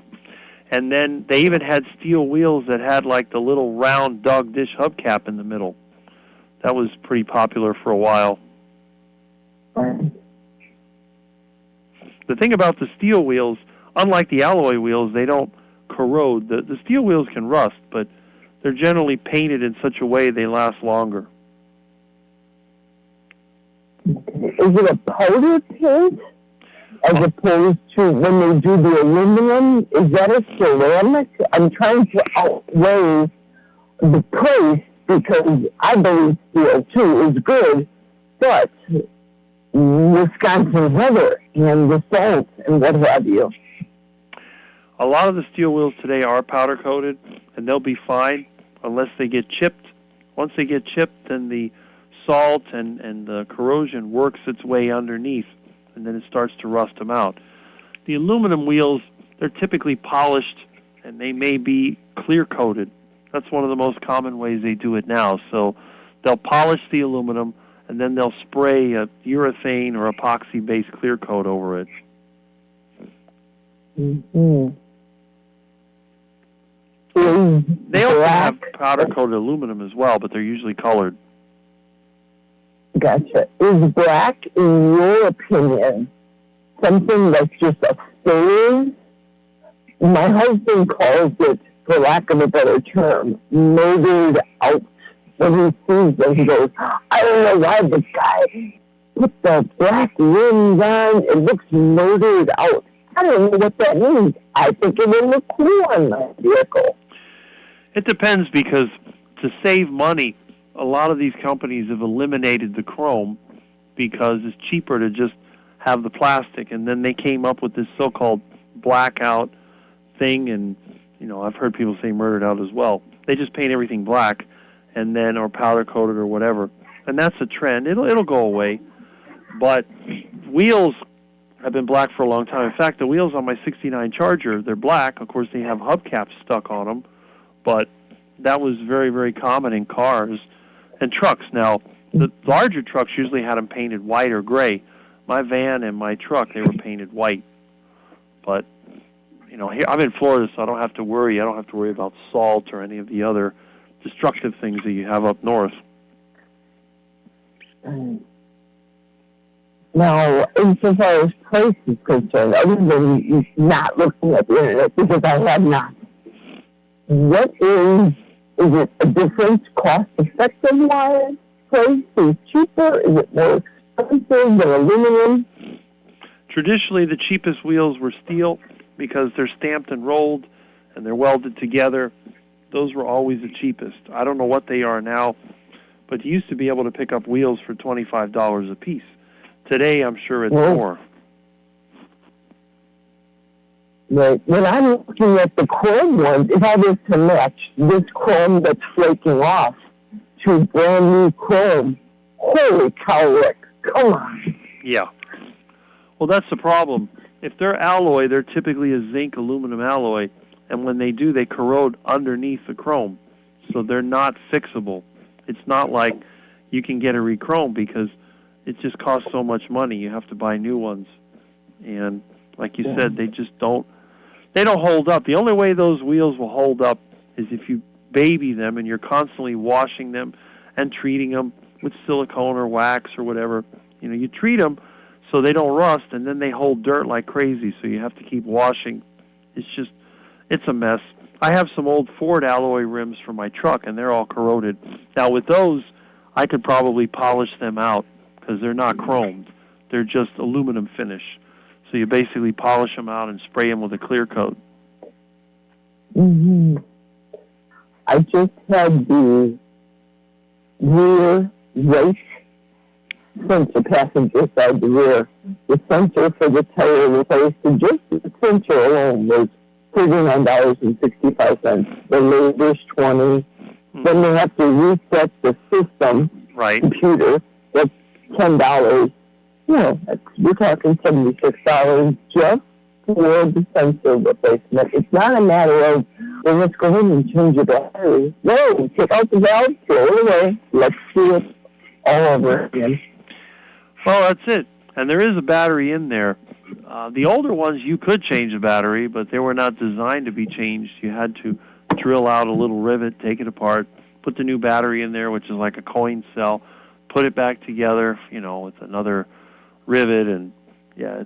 And then they even had steel wheels that had like the little round dog dish hubcap in the middle. That was pretty popular for a while. The thing about the steel wheels, unlike the alloy wheels, they don't corrode. The steel wheels can rust, but they're generally painted in such a way they last longer. Is it a powder paint as opposed to when they do the aluminum? Is that a ceramic? I'm trying to outweigh the price because I believe steel too is good, but Wisconsin weather and the salt and what have you. A lot of the steel wheels today are powder coated, and they'll be fine unless they get chipped. Once they get chipped, then the salt and the corrosion works its way underneath, and then it starts to rust them out. The aluminum wheels, they're typically polished, and they may be clear coated. That's one of the most common ways they do it now. So they'll polish the aluminum, and then they'll spray a urethane or epoxy-based clear coat over it. Mm-hmm. They also have powder-coated aluminum as well, but they're usually colored. Gotcha. Is black, in your opinion, something that's just a phase? My husband calls it, for lack of a better term, murdered out. When he sees them, he goes, I don't know why this guy put the black rims on. It looks murdered out. I don't know what that means. I think it will look cool on my vehicle. It depends, because to save money, a lot of these companies have eliminated the chrome because it's cheaper to just have the plastic. And then they came up with this so-called blackout thing, and I've heard people say murdered out as well. They just paint everything black, and then or powder coated or whatever, and that's a trend. It'll go away, but wheels have been black for a long time. In fact, the wheels on my '69 Charger, they're black. Of course, they have hubcaps stuck on them, but that was very, very common in cars and trucks. Now, the larger trucks usually had them painted white or gray. My van and my truck, they were painted white. But, here I'm in Florida, so I don't have to worry. I don't have to worry about salt or any of the other destructive things that you have up north. Now, insofar as price is concerned, other than not looking at the internet, because I have not, what is it a difference cost-effective-wise? Price is cheaper? Is it more expensive than aluminum? Traditionally, the cheapest wheels were steel because they're stamped and rolled and they're welded together. Those were always the cheapest. I don't know what they are now, but you used to be able to pick up wheels for $25 a piece. Today, I'm sure it's more. Right. When I'm looking at the chrome ones, if I was to match this chrome that's flaking off to brand new chrome, holy cow, Rick, come on. Yeah. Well, that's the problem. If they're alloy, they're typically a zinc aluminum alloy, and when they do, they corrode underneath the chrome, so they're not fixable. It's not like you can get a rechrome because it just costs so much money. You have to buy new ones, and like you said, they just don't they don't hold up. The only way those wheels will hold up is if you baby them and you're constantly washing them and treating them with silicone or wax or whatever. You know, you treat them so they don't rust, and then they hold dirt like crazy, so you have to keep washing. It's a mess. I have some old Ford alloy rims for my truck, and they're all corroded. Now, with those, I could probably polish them out because they're not chromed. They're just aluminum finish. So you basically polish them out and spray them with a clear coat. Mm-hmm. I just had the rear right sensor, passenger side, the rear, the sensor for the tire replaced, and just the sensor alone was $39.65. The labor's $20. Then they have to reset the system, computer. That's $10. You know, we're talking $76 just for the sensor replacement. It's not a matter of, well, let's go in and change the battery. No, take out the valve, throw it away. Let's do it all over again. Well, that's it. And there is a battery in there. The older ones, you could change the battery, but they were not designed to be changed. You had to drill out a little rivet, take it apart, put the new battery in there, which is like a coin cell, put it back together, you know, with another rivet, and yeah,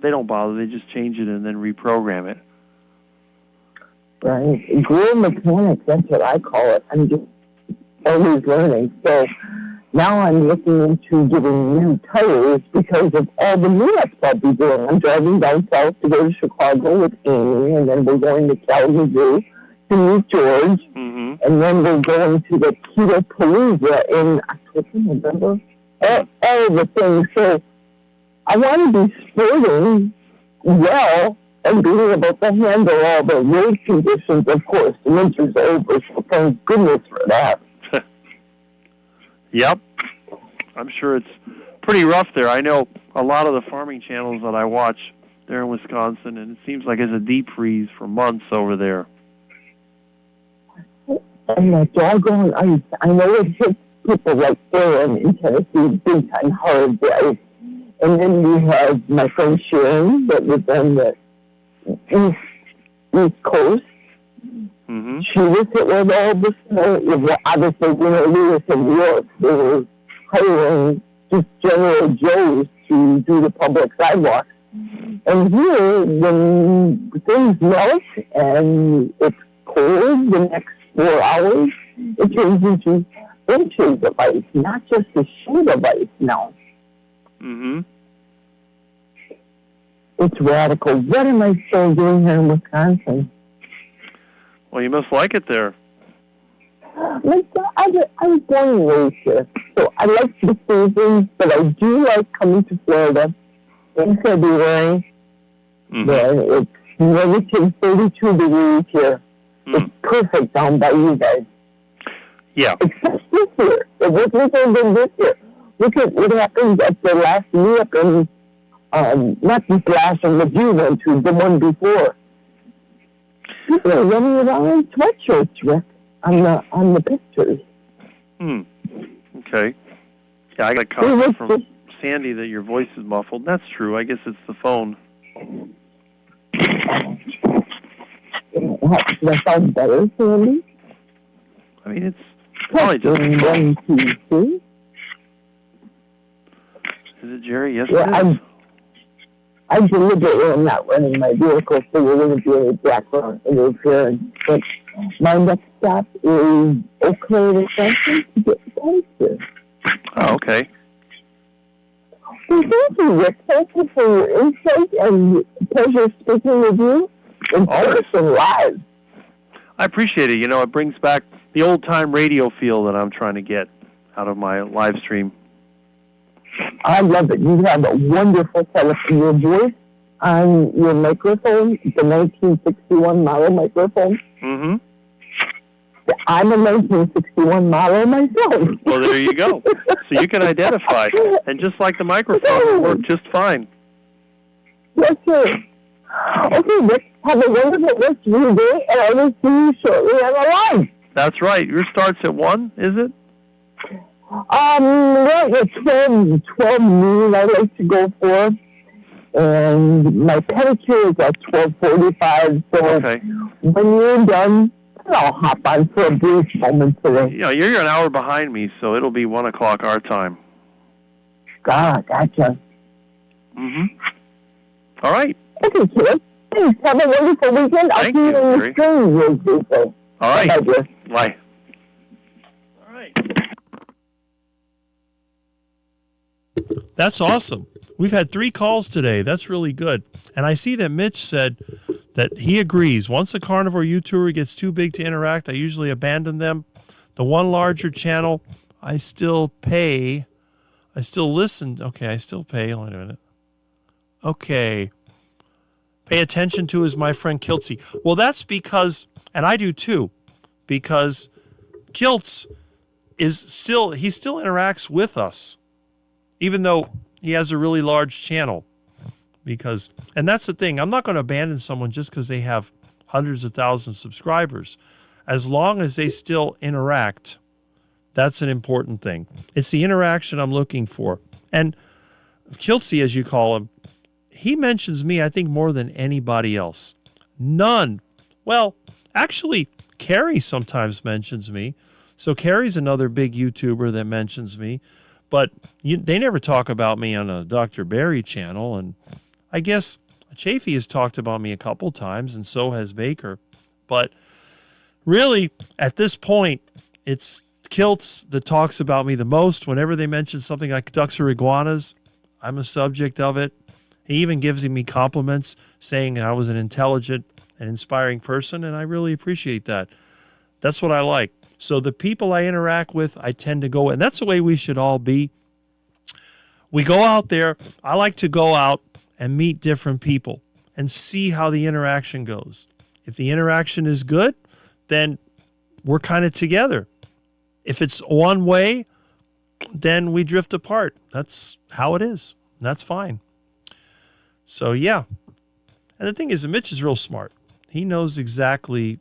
they don't bother. They just change it and then reprogram it. Right. Grill mechanics, that's what I call it. I'm just always learning. So now I'm looking into getting new tires because of all the meetups I'll be doing. I'm driving down south to go to Chicago with Amy, and then we're going to Kalamazoo to meet George, and then we're going to the Keto Palooza in October, November, all the things. So I want to be sporting well and being able to handle all the road conditions. Of course, the winter's over, so thank goodness for that. Yep. I'm sure it's pretty rough there. I know a lot of the farming channels that I watch there in Wisconsin, and it seems like it's a deep freeze for months over there. And that doggone ice, I know it hits people like there in Tennessee big time hard, the ice. And then we have my friend Sharon that was on the East Coast. She was hit with all the snow. Obviously, you know, we were in New York. They were hiring just General Joes to do the public sidewalks. And here, when things melt and it's cold the next 4 hours, it turns into inches of ice, not just a sheet of ice now. It's radical. What am I still doing here in Wisconsin? Well, you must like it there. I was born and raised here, so I like the seasons, but I do like coming to Florida in February. Then it's negative 32 degrees here. It's perfect down by you guys. Yeah. Except this year. It wasn't so good this year. Look at what happened at the last meetup in, not this last one that you went to, the one before. People are running around in sweatshirts, Rick, on the pictures. Okay. Yeah, I got a comment from Sandy that your voice is muffled. That's true. I guess it's the phone. Does that sound better, Sandy? I mean, it's probably just the phone. 1, 2, 3. Is it Jerry? Yes, Yeah, it is. I deliberately am not running my vehicle, so there wouldn't be any background interference. But my next stop is Oak Wisconsin to get posted. Oh, okay. Well, thank you, Rick. Thank you for your insight and pleasure speaking with you in person live. I appreciate it. You know, it brings back the old-time radio feel that I'm trying to get out of my live stream. I love it. You have a wonderful setup in your voice on your microphone, the 1961 model microphone. I'm a 1961 model myself. Well, there you go. So you can identify. And just like the microphone, it worked just fine. Yes, sir. Okay, Rick, have a wonderful rest of your day, and I will see you shortly on the line. That's right. Yours starts at 1, is it? Well, it's 12 noon I like to go for. and my pedicure is at 12:45. So Okay. when you're done, I'll hop on for a brief moment today. Yeah, you're an hour behind me, so it'll be 1 o'clock our time. Ah, gotcha. Mm-hmm. All right. Okay, kid. Thanks. Have a wonderful weekend. I'll Thank see you you, in the Gary. stream real briefly. All right. Bye-bye, dear. Bye. All right. That's awesome. We've had 3 calls today. That's really good. And I see that Mitch said that he agrees. Once a carnivore YouTuber gets too big to interact, I usually abandon them. The one larger channel, I still pay. I still listen. Okay, I still pay. Wait a minute. Okay. Pay attention to is my friend Kiltsy. Well, that's because, and I do too, because Kilts he still interacts with us, even though he has a really large channel. And that's the thing, I'm not going to abandon someone just because they have hundreds of thousands of subscribers. As long as they still interact, that's an important thing. It's the interaction I'm looking for. And Kiltsy, as you call him, he mentions me, I think, more than anybody else. None. Well, actually, Carrie sometimes mentions me. So Carrie's another big YouTuber that mentions me. But they never talk about me on a Dr. Barry channel. And I guess Chafee has talked about me a couple times, and so has Baker. But really, at this point, it's Kilts that talks about me the most. Whenever they mention something like ducks or iguanas, I'm a subject of it. He even gives me compliments, saying I was an intelligent and inspiring person, and I really appreciate that. That's what I like. So the people I interact with, I tend to go, and that's the way we should all be. We go out there. I like to go out and meet different people and see how the interaction goes. If the interaction is good, then we're kind of together. If it's one way, then we drift apart. That's how it is. That's fine. So, yeah. And the thing is, Mitch is real smart. He knows exactly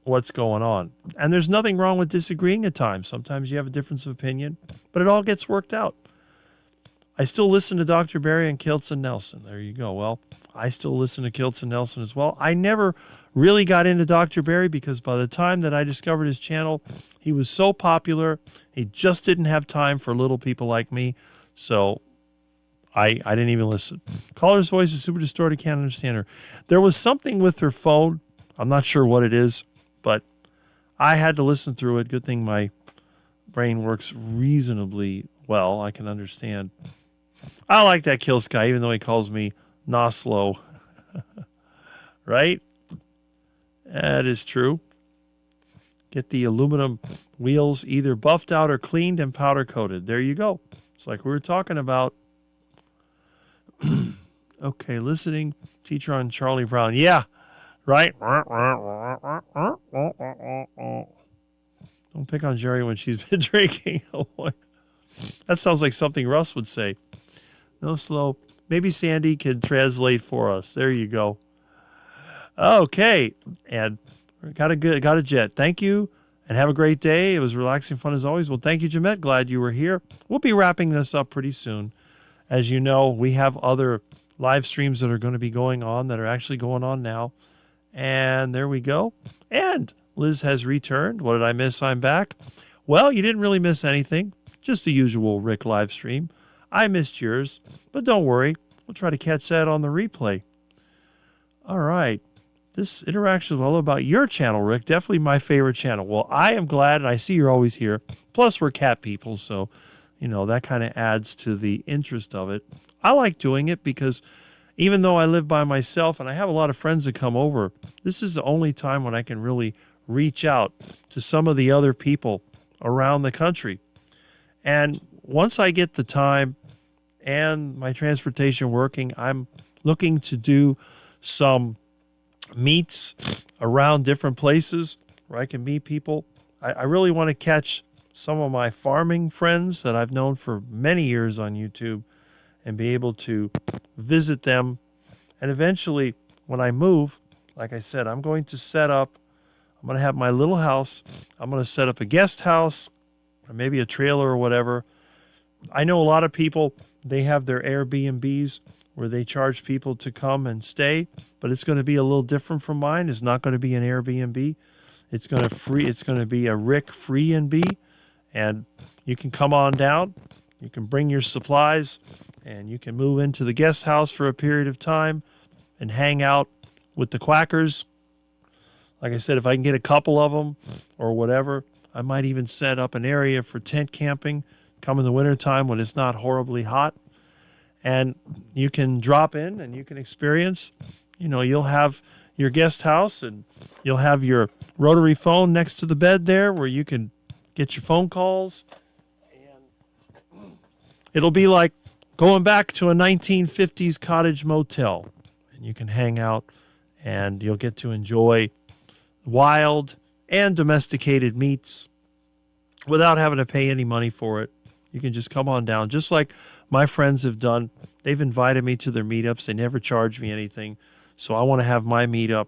what's going on. And there's nothing wrong with disagreeing at times. Sometimes you have a difference of opinion, but it all gets worked out. I still listen to Dr. Barry and Kilts and Nelson. There you go. Well, I still listen to Kilts and Nelson as well. I never really got into Dr. Barry because by the time that I discovered his channel, he was so popular. He just didn't have time for little people like me. So I didn't even listen. Caller's voice is super distorted. Can't understand her. There was something with her phone. I'm not sure what it is, but I had to listen through it. Good thing my brain works reasonably well. I can understand. I like that Kills guy, even though he calls me Noslo. Right? That is true. Get the aluminum wheels either buffed out or cleaned and powder coated. There you go. It's like we were talking about. Okay, listening teacher on Charlie Brown. Yeah, right? Don't pick on Jerry when she's been drinking. Oh boy. That sounds like something Russ would say. No slow. Maybe Sandy can translate for us. There you go. Okay. And got a jet. Thank you and have a great day. It was relaxing fun as always. Well, thank you, Jamette. Glad you were here. We'll be wrapping this up pretty soon. As you know, we have other live streams that are going to be going on that are actually going on now. And there we go. And Liz has returned. What did I miss? I'm back. Well, you didn't really miss anything. Just the usual Rick live stream. I missed yours, but don't worry. We'll try to catch that on the replay. All right. This interaction is all about your channel, Rick. Definitely my favorite channel. Well, I am glad, and I see you're always here. Plus, we're cat people, so, that kind of adds to the interest of it. I like doing it because even though I live by myself and I have a lot of friends that come over, this is the only time when I can really reach out to some of the other people around the country. And once I get the time and my transportation working, I'm looking to do some meets around different places where I can meet people. I really want to catch some of my farming friends that I've known for many years on YouTube and be able to visit them. And eventually, when I move, like I said, I'm going to have my little house. I'm going to set up a guest house or maybe a trailer or whatever. I know a lot of people, they have their Airbnbs where they charge people to come and stay, but it's going to be a little different from mine. It's not going to be an Airbnb. It's going to be a Rick free and B, and you can come on down. You can bring your supplies, and you can move into the guest house for a period of time and hang out with the quackers. Like I said, if I can get a couple of them or whatever, I might even set up an area for tent camping come in the wintertime when it's not horribly hot. And you can drop in and you can experience, you'll have your guest house and you'll have your rotary phone next to the bed there where you can get your phone calls. And it'll be like going back to a 1950s cottage motel. And you can hang out and you'll get to enjoy wild and domesticated meats without having to pay any money for it. You can just come on down, just like my friends have done. They've invited me to their meetups. They never charge me anything. So I want to have my meetup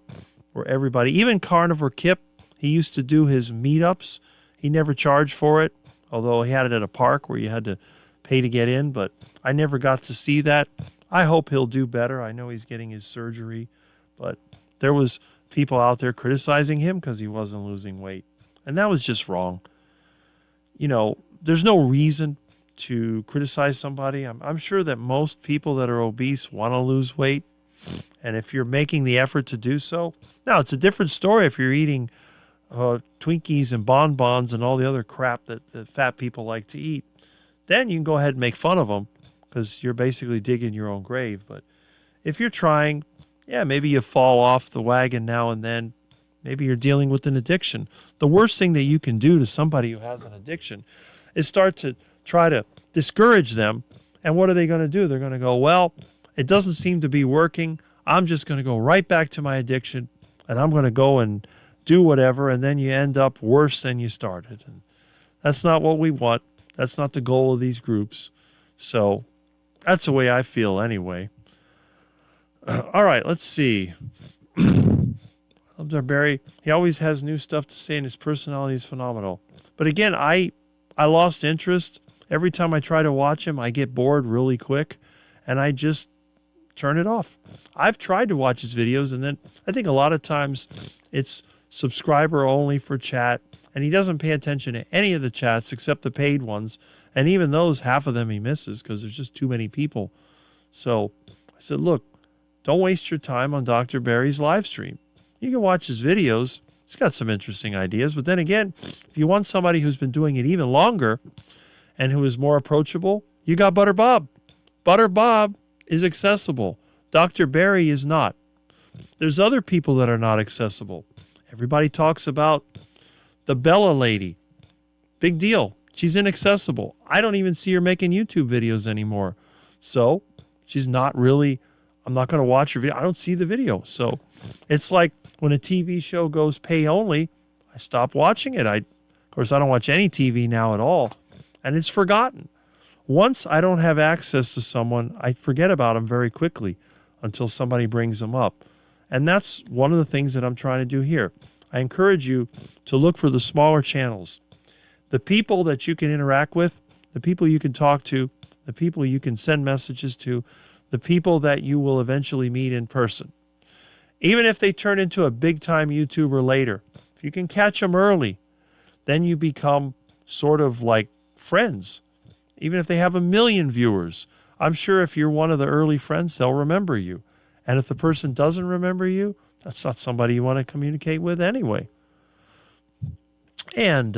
where everybody, even Carnivore Kip, he used to do his meetups. He never charged for it, although he had it at a park where you had to pay to get in, but I never got to see that. I hope he'll do better. I know he's getting his surgery, but there was people out there criticizing him because he wasn't losing weight. And that was just wrong. There's no reason to criticize somebody. I'm sure that most people that are obese want to lose weight. And if you're making the effort to do so, now it's a different story if you're eating Twinkies and bonbons and all the other crap that fat people like to eat. Then you can go ahead and make fun of them because you're basically digging your own grave. But if you're trying, maybe you fall off the wagon now and then. Maybe you're dealing with an addiction. The worst thing that you can do to somebody who has an addiction is start to try to discourage them. And what are they going to do? They're going to go, well, it doesn't seem to be working. I'm just going to go right back to my addiction and I'm going to go and do whatever. And then you end up worse than you started. And that's not what we want. That's not the goal of these groups. So that's the way I feel anyway. All right, let's see. Barry, he always has new stuff to say and his personality is phenomenal. But again, I lost interest. Every time I try to watch him, I get bored really quick and I just turn it off. I've tried to watch his videos and then I think a lot of times it's subscriber only for chat and he doesn't pay attention to any of the chats except the paid ones. And even those, half of them he misses because there's just too many people. So I said, look, don't waste your time on Dr. Barry's live stream. You can watch his videos. He's got some interesting ideas. But then again, if you want somebody who's been doing it even longer and who is more approachable, you got Butter Bob. Butter Bob is accessible. Dr. Barry is not. There's other people that are not accessible. Everybody talks about the Bella lady. Big deal. She's inaccessible. I don't even see her making YouTube videos anymore. So she's not really, I'm not going to watch her video. I don't see the video. So it's like when a TV show goes pay only, I stop watching it. Of course, I don't watch any TV now at all. And it's forgotten. Once I don't have access to someone, I forget about them very quickly until somebody brings them up. And that's one of the things that I'm trying to do here. I encourage you to look for the smaller channels. The people that you can interact with, the people you can talk to, the people you can send messages to, the people that you will eventually meet in person. Even if they turn into a big-time YouTuber later, if you can catch them early, then you become sort of like friends. Even if they have 1 million viewers, I'm sure if you're one of the early friends, they'll remember you. And if the person doesn't remember you, that's not somebody you want to communicate with anyway. And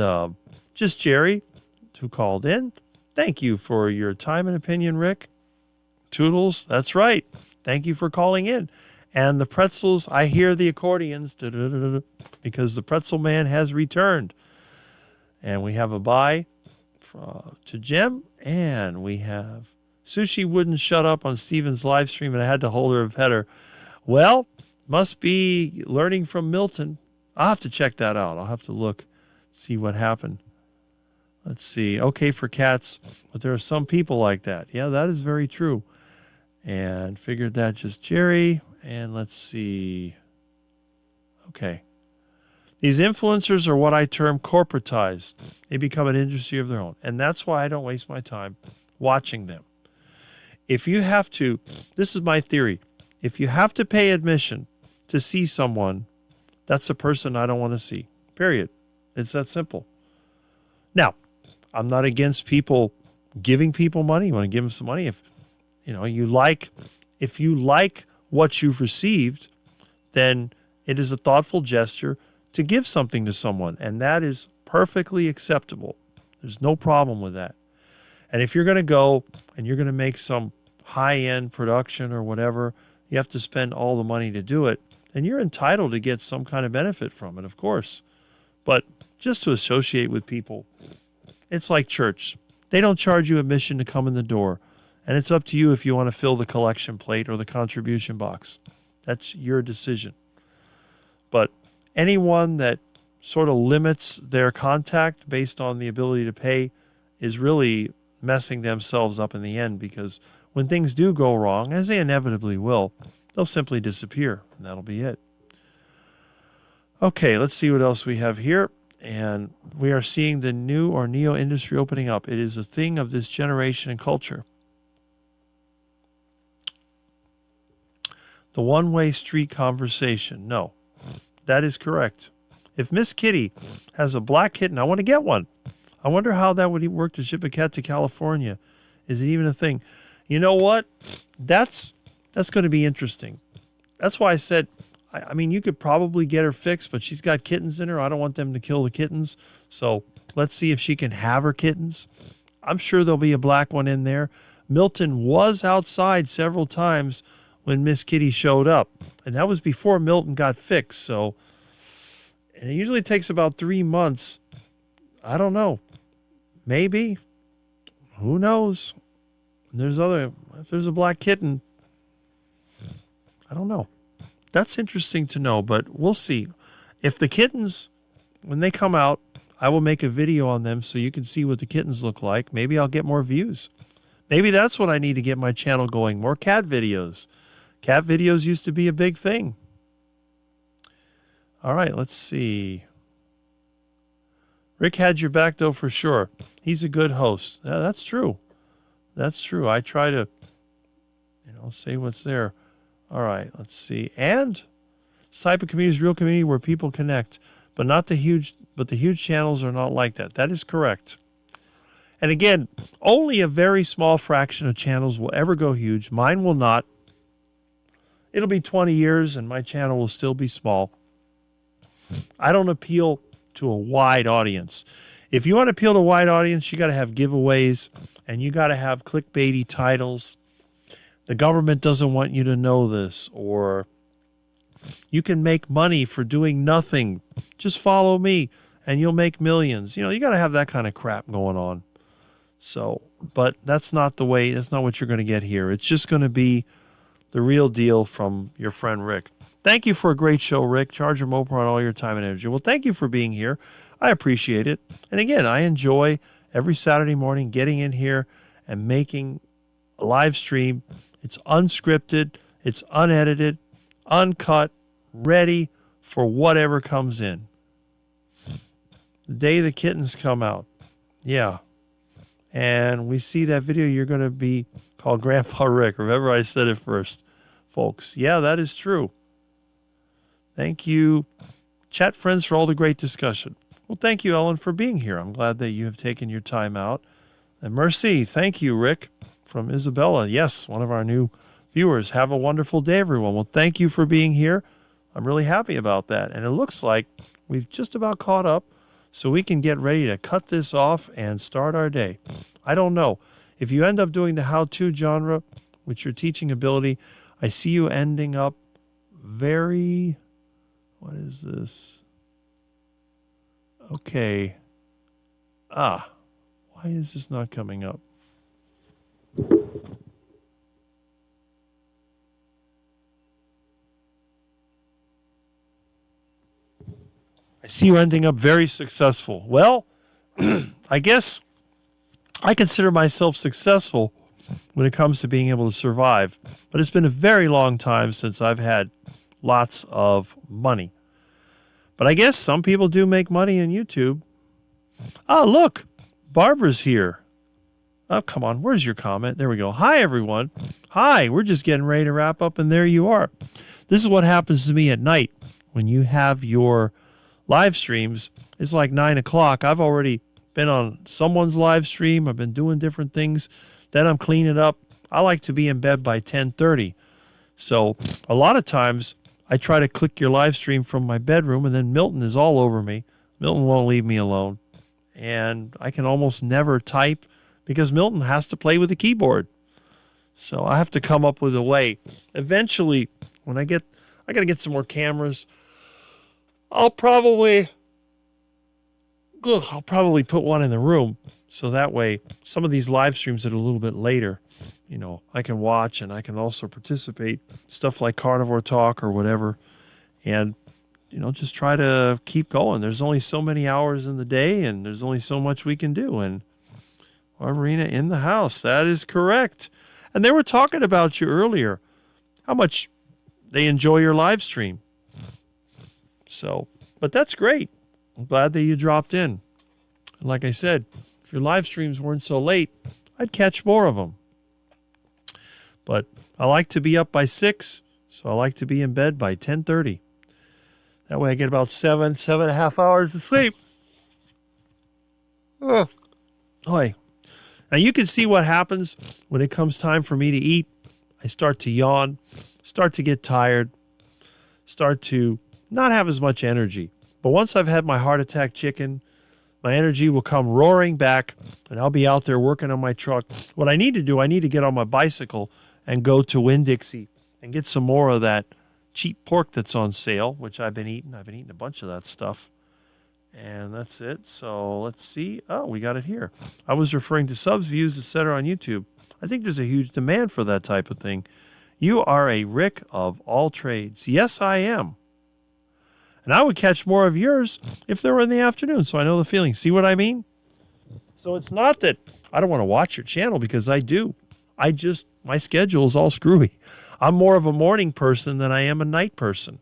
just Jerry, who called in. Thank you for your time and opinion, Rick. Toodles, that's right. Thank you for calling in. And the pretzels, I hear the accordions because the pretzel man has returned. And we have a bye to Jim. And we have Sushi wouldn't shut up on Steven's live stream and I had to hold her and pet her. Well, must be learning from Milton. I'll have to check that out. I'll have to look, see what happened. Let's see. Okay for cats, but there are some people like that. Yeah, that is very true. And figured that just Jerry. And let's see. Okay. These influencers are what I term corporatized. They become an industry of their own. And that's why I don't waste my time watching them. If you have to, this is my theory, if you have to pay admission to see someone, that's a person I don't want to see. Period. It's that simple. Now, I'm not against people giving people money. You want to give them some money. If you like what you've received, then it is a thoughtful gesture to give something to someone, and that is perfectly acceptable. There's no problem with that. And if you're going to go and you're going to make some high-end production or whatever, you have to spend all the money to do it, and you're entitled to get some kind of benefit from it, of course. But just to associate with people, it's like church. They don't charge you admission to come in the door, and it's up to you if you want to fill the collection plate or the contribution box. That's your decision. But anyone that sort of limits their contact based on the ability to pay is really messing themselves up in the end, because when things do go wrong, as they inevitably will, they'll simply disappear, and that'll be it. Okay, let's see what else we have here. And we are seeing the new or neo industry opening up. It is a thing of this generation and culture. The one-way street conversation. No, that is correct. If Miss Kitty has a black kitten, I want to get one. I wonder how that would work to ship a cat to California. Is it even a thing? You know what? That's going to be interesting. That's why I said, I mean, you could probably get her fixed, but she's got kittens in her. I don't want them to kill the kittens. So let's see if she can have her kittens. I'm sure there'll be a black one in there. Milton was outside several times when Miss Kitty showed up, and that was before Milton got fixed. So, and it usually takes about 3 months. I don't know. Maybe. Who knows? If there's a black kitten, I don't know. That's interesting to know, but we'll see. If the kittens, when they come out, I will make a video on them so you can see what the kittens look like. Maybe I'll get more views. Maybe that's what I need to get my channel going. More cat videos. Cat videos used to be a big thing. All right, let's see. Rick had your back, though, for sure. He's a good host. Yeah, that's true. That's true. I try to, say what's there. All right, let's see. And this type of community is real community where people connect, but the huge channels are not like that. That is correct. And again, only a very small fraction of channels will ever go huge. Mine will not. It'll be 20 years and my channel will still be small. I don't appeal to a wide audience. If you want to appeal to a wide audience, you got to have giveaways and you got to have clickbaity titles. The government doesn't want you to know this, or you can make money for doing nothing. Just follow me and you'll make millions. You got to have that kind of crap going on. So, but that's not what you're going to get here. It's just going to be the real deal from your friend Rick. Thank you for a great show, Rick. Charge your Mopar on all your time and energy. Well, thank you for being here. I appreciate it. And again, I enjoy every Saturday morning getting in here and making a live stream. It's unscripted, it's unedited, uncut, ready for whatever comes in. The day the kittens come out. Yeah. And we see that video, you're going to be called Grandpa Rick. Remember I said it first, folks. Yeah, that is true. Thank you, chat friends, for all the great discussion. Well, thank you, Ellen, for being here. I'm glad that you have taken your time out. And Mercy, thank you, Rick, from Isabella. Yes, one of our new viewers. Have a wonderful day, everyone. Well, thank you for being here. I'm really happy about that. And it looks like we've just about caught up, so we can get ready to cut this off and start our day. I don't know. If you end up doing the how-to genre with your teaching ability, I see you ending up very... What is this? Okay. Why is this not coming up? I see you ending up very successful. Well, I guess I consider myself successful when it comes to being able to survive. But it's been a very long time since I've had lots of money. But But I guess some people do make money on YouTube. Oh, look, Barbara's here. Oh, come on. Where's your comment? There we go. Hi, everyone. Hi. We're just getting ready to wrap up, and there you are. This is what happens to me at night when you have your live streams. It's like 9 o'clock. I've already been on someone's live stream. I've been doing different things. Then I'm cleaning up. I like to be in bed by 10:30. So a lot of times I try to click your live stream from my bedroom, and then Milton is all over me. Milton won't leave me alone. And I can almost never type because Milton has to play with the keyboard. So I have to come up with a way. Eventually, when I got to get some more cameras, I'll probably put one in the room. So that way, some of these live streams that are a little bit later, I can watch and I can also participate. Stuff like Carnivore Talk or whatever. And, just try to keep going. There's only so many hours in the day and there's only so much we can do. And Arena in the house. That is correct. And they were talking about you earlier, how much they enjoy your live stream. So, but that's great. I'm glad that you dropped in. And like I said, if your live streams weren't so late, I'd catch more of them. But I like to be up by 6, so I like to be in bed by 10:30. That way I get about 7.5 hours of sleep. Oh, boy. Now you can see what happens when it comes time for me to eat. I start to yawn, start to get tired, start to not have as much energy. But once I've had my heart attack chicken, my energy will come roaring back, and I'll be out there working on my truck. What I need to do, I need to get on my bicycle and go to Winn-Dixie and get some more of that cheap pork that's on sale, which I've been eating. I've been eating a bunch of that stuff. And that's it. So let's see. Oh, we got it here. I was referring to subs, views, etc. on YouTube. I think there's a huge demand for that type of thing. You are a Rick of all trades. Yes, I am. And I would catch more of yours if they were in the afternoon, so I know the feeling. See what I mean? So it's not that I don't want to watch your channel, because I do. My schedule is all screwy. I'm more of a morning person than I am a night person.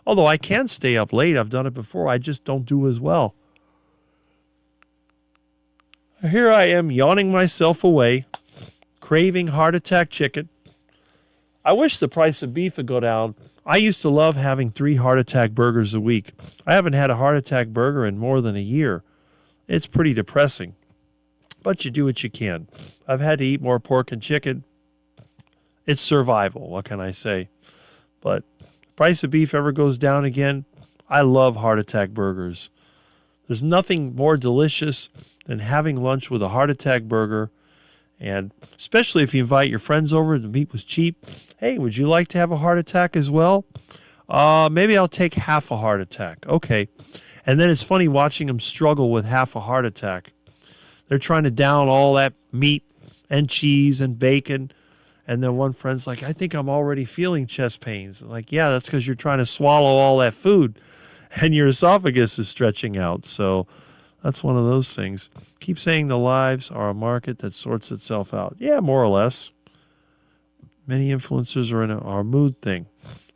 Although I can stay up late. I've done it before. I just don't do as well. Here I am yawning myself away, craving heart attack chicken. I wish the price of beef would go down. I used to love having 3 heart attack burgers a week. I haven't had a heart attack burger in more than a year. It's pretty depressing. But you do what you can. I've had to eat more pork and chicken. It's survival. What can I say? But price of beef ever goes down again, I love heart attack burgers. There's nothing more delicious than having lunch with a heart attack burger, and especially if you invite your friends over, the meat was cheap. Hey, would you like to have a heart attack as well? Maybe I'll take half a heart attack. Okay. And then it's funny watching them struggle with half a heart attack. They're trying to down all that meat and cheese and bacon. And then one friend's like, I think I'm already feeling chest pains. I'm like, yeah, that's because you're trying to swallow all that food and your esophagus is stretching out. So that's one of those things. Keep saying the lives are a market that sorts itself out. Yeah, more or less. Many influencers are in our mood thing.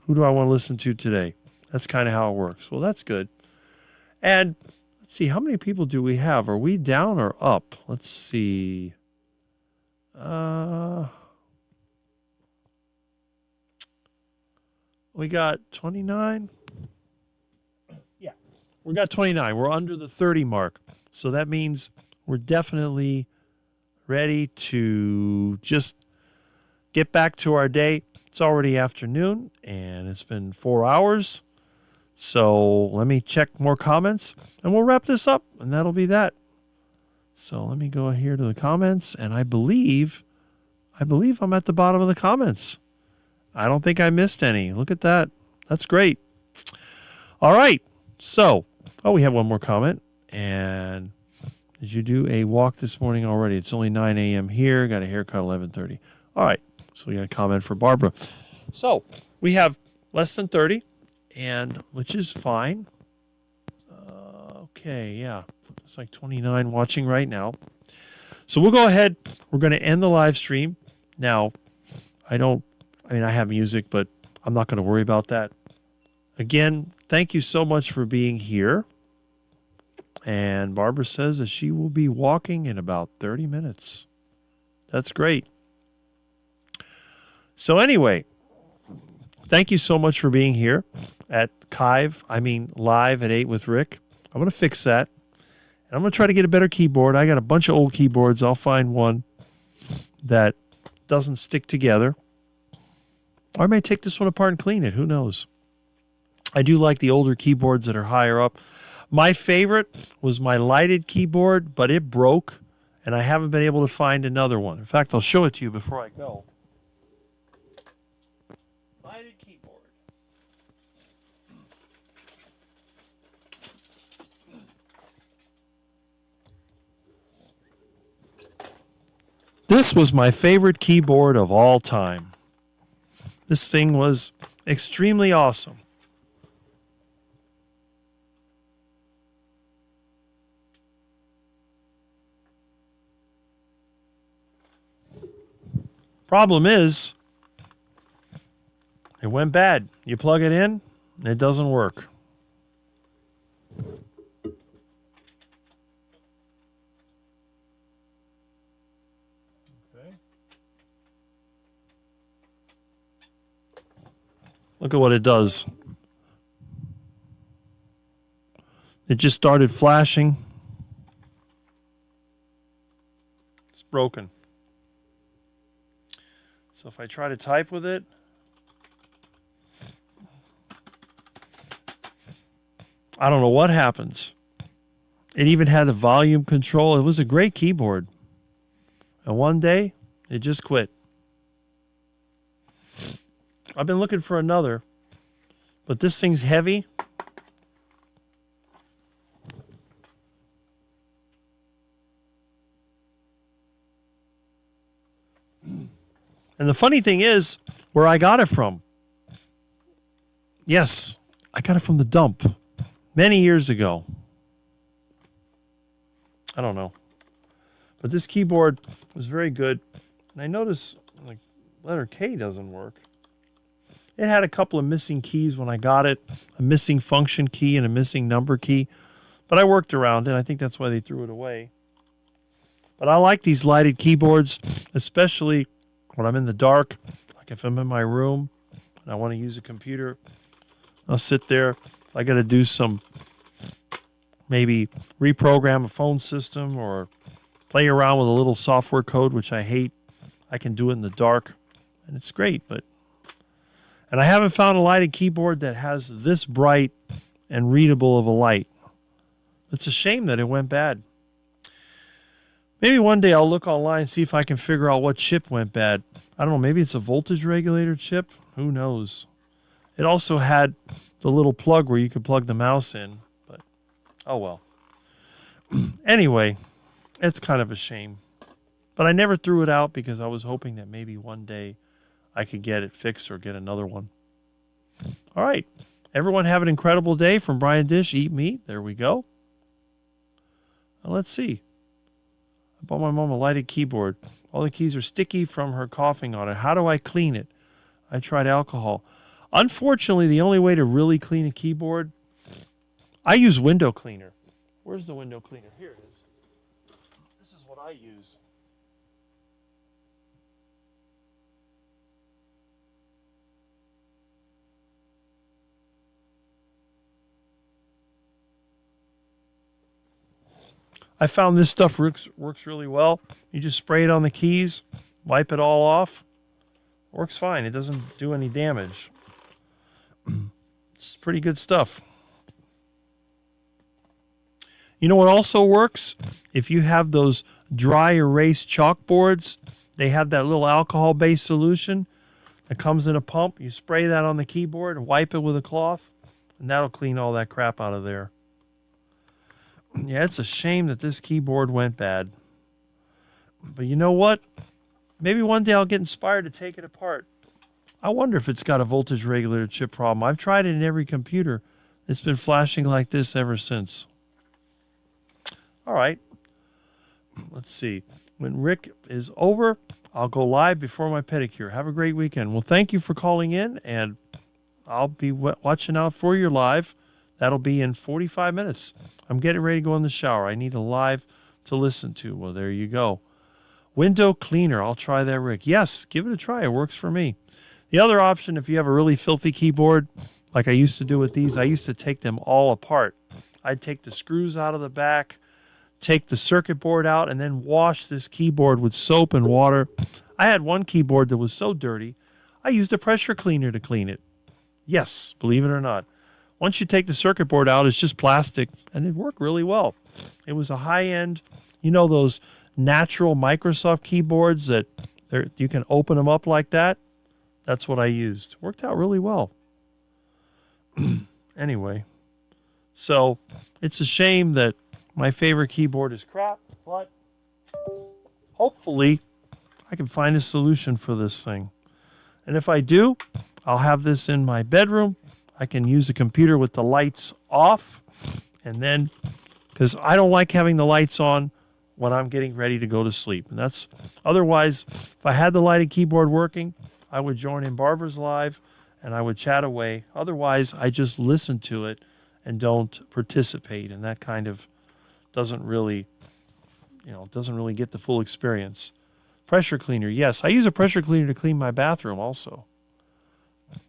Who do I want to listen to today? That's kind of how it works. Well, that's good. And let's see, how many people do we have? Are we down or up? Let's see. We got 29. Yeah, we got 29. We're under the 30 mark. So that means we're definitely ready to just get back to our day. It's already afternoon, and it's been 4 hours. So let me check more comments, and we'll wrap this up, and that'll be that. So let me go here to the comments, and I believe I'm at the bottom of the comments. I don't think I missed any. Look at that. That's great. All right. So, we have one more comment. And did you do a walk this morning already? It's only 9 a.m. here. Got a haircut 11:30. All right. So we got a comment for Barbara. So we have less than 30, and which is fine. Okay. Yeah. It's like 29 watching right now. So we'll go ahead. We're going to end the live stream. Now, I have music, but I'm not going to worry about that. Again, thank you so much for being here. And Barbara says that she will be walking in about 30 minutes. That's great. So anyway, thank you so much for being here at live at 8 with Rick. I'm going to fix that. And I'm going to try to get a better keyboard. I got a bunch of old keyboards. I'll find one that doesn't stick together. Or I may take this one apart and clean it. Who knows? I do like the older keyboards that are higher up. My favorite was my lighted keyboard, but it broke, and I haven't been able to find another one. In fact, I'll show it to you before I go. Lighted keyboard. This was my favorite keyboard of all time. This thing was extremely awesome. Problem is, it went bad. You plug it in, and it doesn't work. Okay. Look at what it does. It just started flashing. It's broken. So if I try to type with it, I don't know what happens. It even had a volume control. It was a great keyboard. And one day, it just quit. I've been looking for another, but this thing's heavy. And the funny thing is, where I got it from. Yes, I got it from the dump many years ago. I don't know. But this keyboard was very good. And I noticed like letter K doesn't work. It had a couple of missing keys when I got it, a missing function key and a missing number key. But I worked around it. I think that's why they threw it away. But I like these lighted keyboards, especially when I'm in the dark, like if I'm in my room and I want to use a computer. I'll sit there. If I got to do some, maybe reprogram a phone system or play around with a little software code, which I hate, I can do it in the dark. And it's great. And I haven't found a lighted keyboard that has this bright and readable of a light. It's a shame that it went bad. Maybe one day I'll look online and see if I can figure out what chip went bad. I don't know, maybe it's a voltage regulator chip? Who knows? It also had the little plug where you could plug the mouse in, but oh well. Anyway, it's kind of a shame. But I never threw it out because I was hoping that maybe one day I could get it fixed or get another one. All right. Everyone have an incredible day. From Brian Dish, Eat Meat. There we go. Now let's see. I bought my mom a lighted keyboard. All the keys are sticky from her coughing on it. How do I clean it? I tried alcohol. Unfortunately, the only way to really clean a keyboard, I use window cleaner. Where's the window cleaner? Here it is. This is what I use. I found this stuff works really well. You just spray it on the keys, wipe it all off. Works fine. It doesn't do any damage. It's pretty good stuff. You know what also works? If you have those dry erase chalkboards, they have that little alcohol-based solution that comes in a pump. You spray that on the keyboard and wipe it with a cloth, and that'll clean all that crap out of there. Yeah, it's a shame that this keyboard went bad. But you know what? Maybe one day I'll get inspired to take it apart. I wonder if it's got a voltage regulator chip problem. I've tried it in every computer. It's been flashing like this ever since. All right. Let's see. When Rick is over, I'll go live before my pedicure. Have a great weekend. Well, thank you for calling in, and I'll be watching out for your live. That'll be in 45 minutes. I'm getting ready to go in the shower. I need a live to listen to. Well, there you go. Window cleaner. I'll try that, Rick. Yes, give it a try. It works for me. The other option, if you have a really filthy keyboard, like I used to do with these, I used to take them all apart. I'd take the screws out of the back, take the circuit board out, and then wash this keyboard with soap and water. I had one keyboard that was so dirty, I used a pressure cleaner to clean it. Yes, believe it or not. Once you take the circuit board out, it's just plastic, and it worked really well. It was a high-end, those natural Microsoft keyboards that you can open them up like that? That's what I used. Worked out really well. Anyway, so it's a shame that my favorite keyboard is crap, but hopefully I can find a solution for this thing. And if I do, I'll have this in my bedroom. I can use a computer with the lights off, and then, because I don't like having the lights on when I'm getting ready to go to sleep. And that's, otherwise, if I had the lighted keyboard working, I would join in Barbara's live and I would chat away. Otherwise, I just listen to it and don't participate, and that kind of doesn't really get the full experience. Pressure cleaner, yes. I use a pressure cleaner to clean my bathroom also.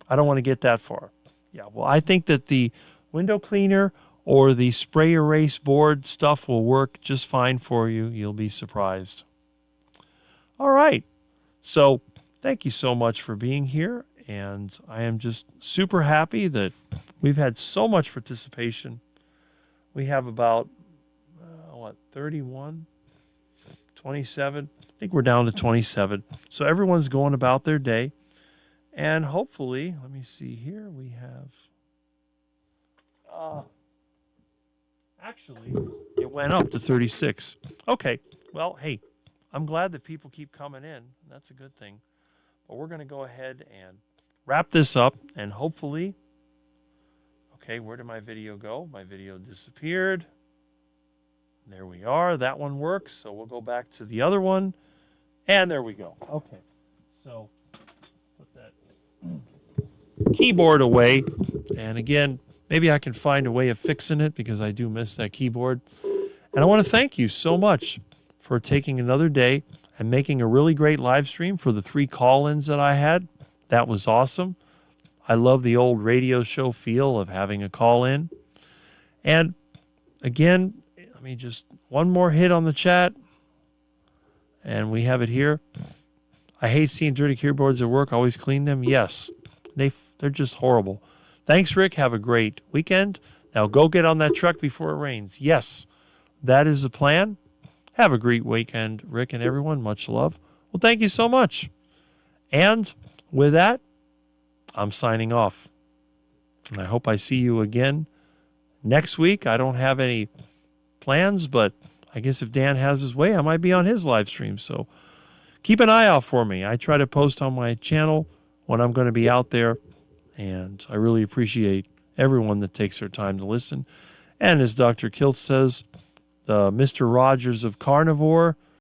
I don't want to get that far. Yeah, well, I think that the window cleaner or the spray erase board stuff will work just fine for you. You'll be surprised. All right. So thank you so much for being here. And I am just super happy that we've had so much participation. We have about, 31, 27? I think we're down to 27. So everyone's going about their day. And hopefully, let me see here, we have, actually, it went up to 36. Okay, well, hey, I'm glad that people keep coming in. That's a good thing. But we're going to go ahead and wrap this up, and hopefully, okay, where did my video go? My video disappeared. There we are. That one works. So we'll go back to the other one. And there we go. Okay. So put that keyboard away. And again, maybe I can find a way of fixing it because I do miss that keyboard. And I want to thank you so much for taking another day and making a really great live stream for the 3 call-ins that I had. That was awesome. I love the old radio show feel of having a call-in. And again, let me just one more hit on the chat. And we have it here. I hate seeing dirty keyboards at work. Always clean them. Yes, they're just horrible. Thanks, Rick. Have a great weekend. Now go get on that truck before it rains. Yes, that is the plan. Have a great weekend, Rick and everyone. Much love. Well, thank you so much. And with that, I'm signing off. And I hope I see you again next week. I don't have any plans, but I guess if Dan has his way, I might be on his live stream. So keep an eye out for me. I try to post on my channel when I'm going to be out there, and I really appreciate everyone that takes their time to listen. And as Dr. Kilt says, the Mr. Rogers of Carnivore,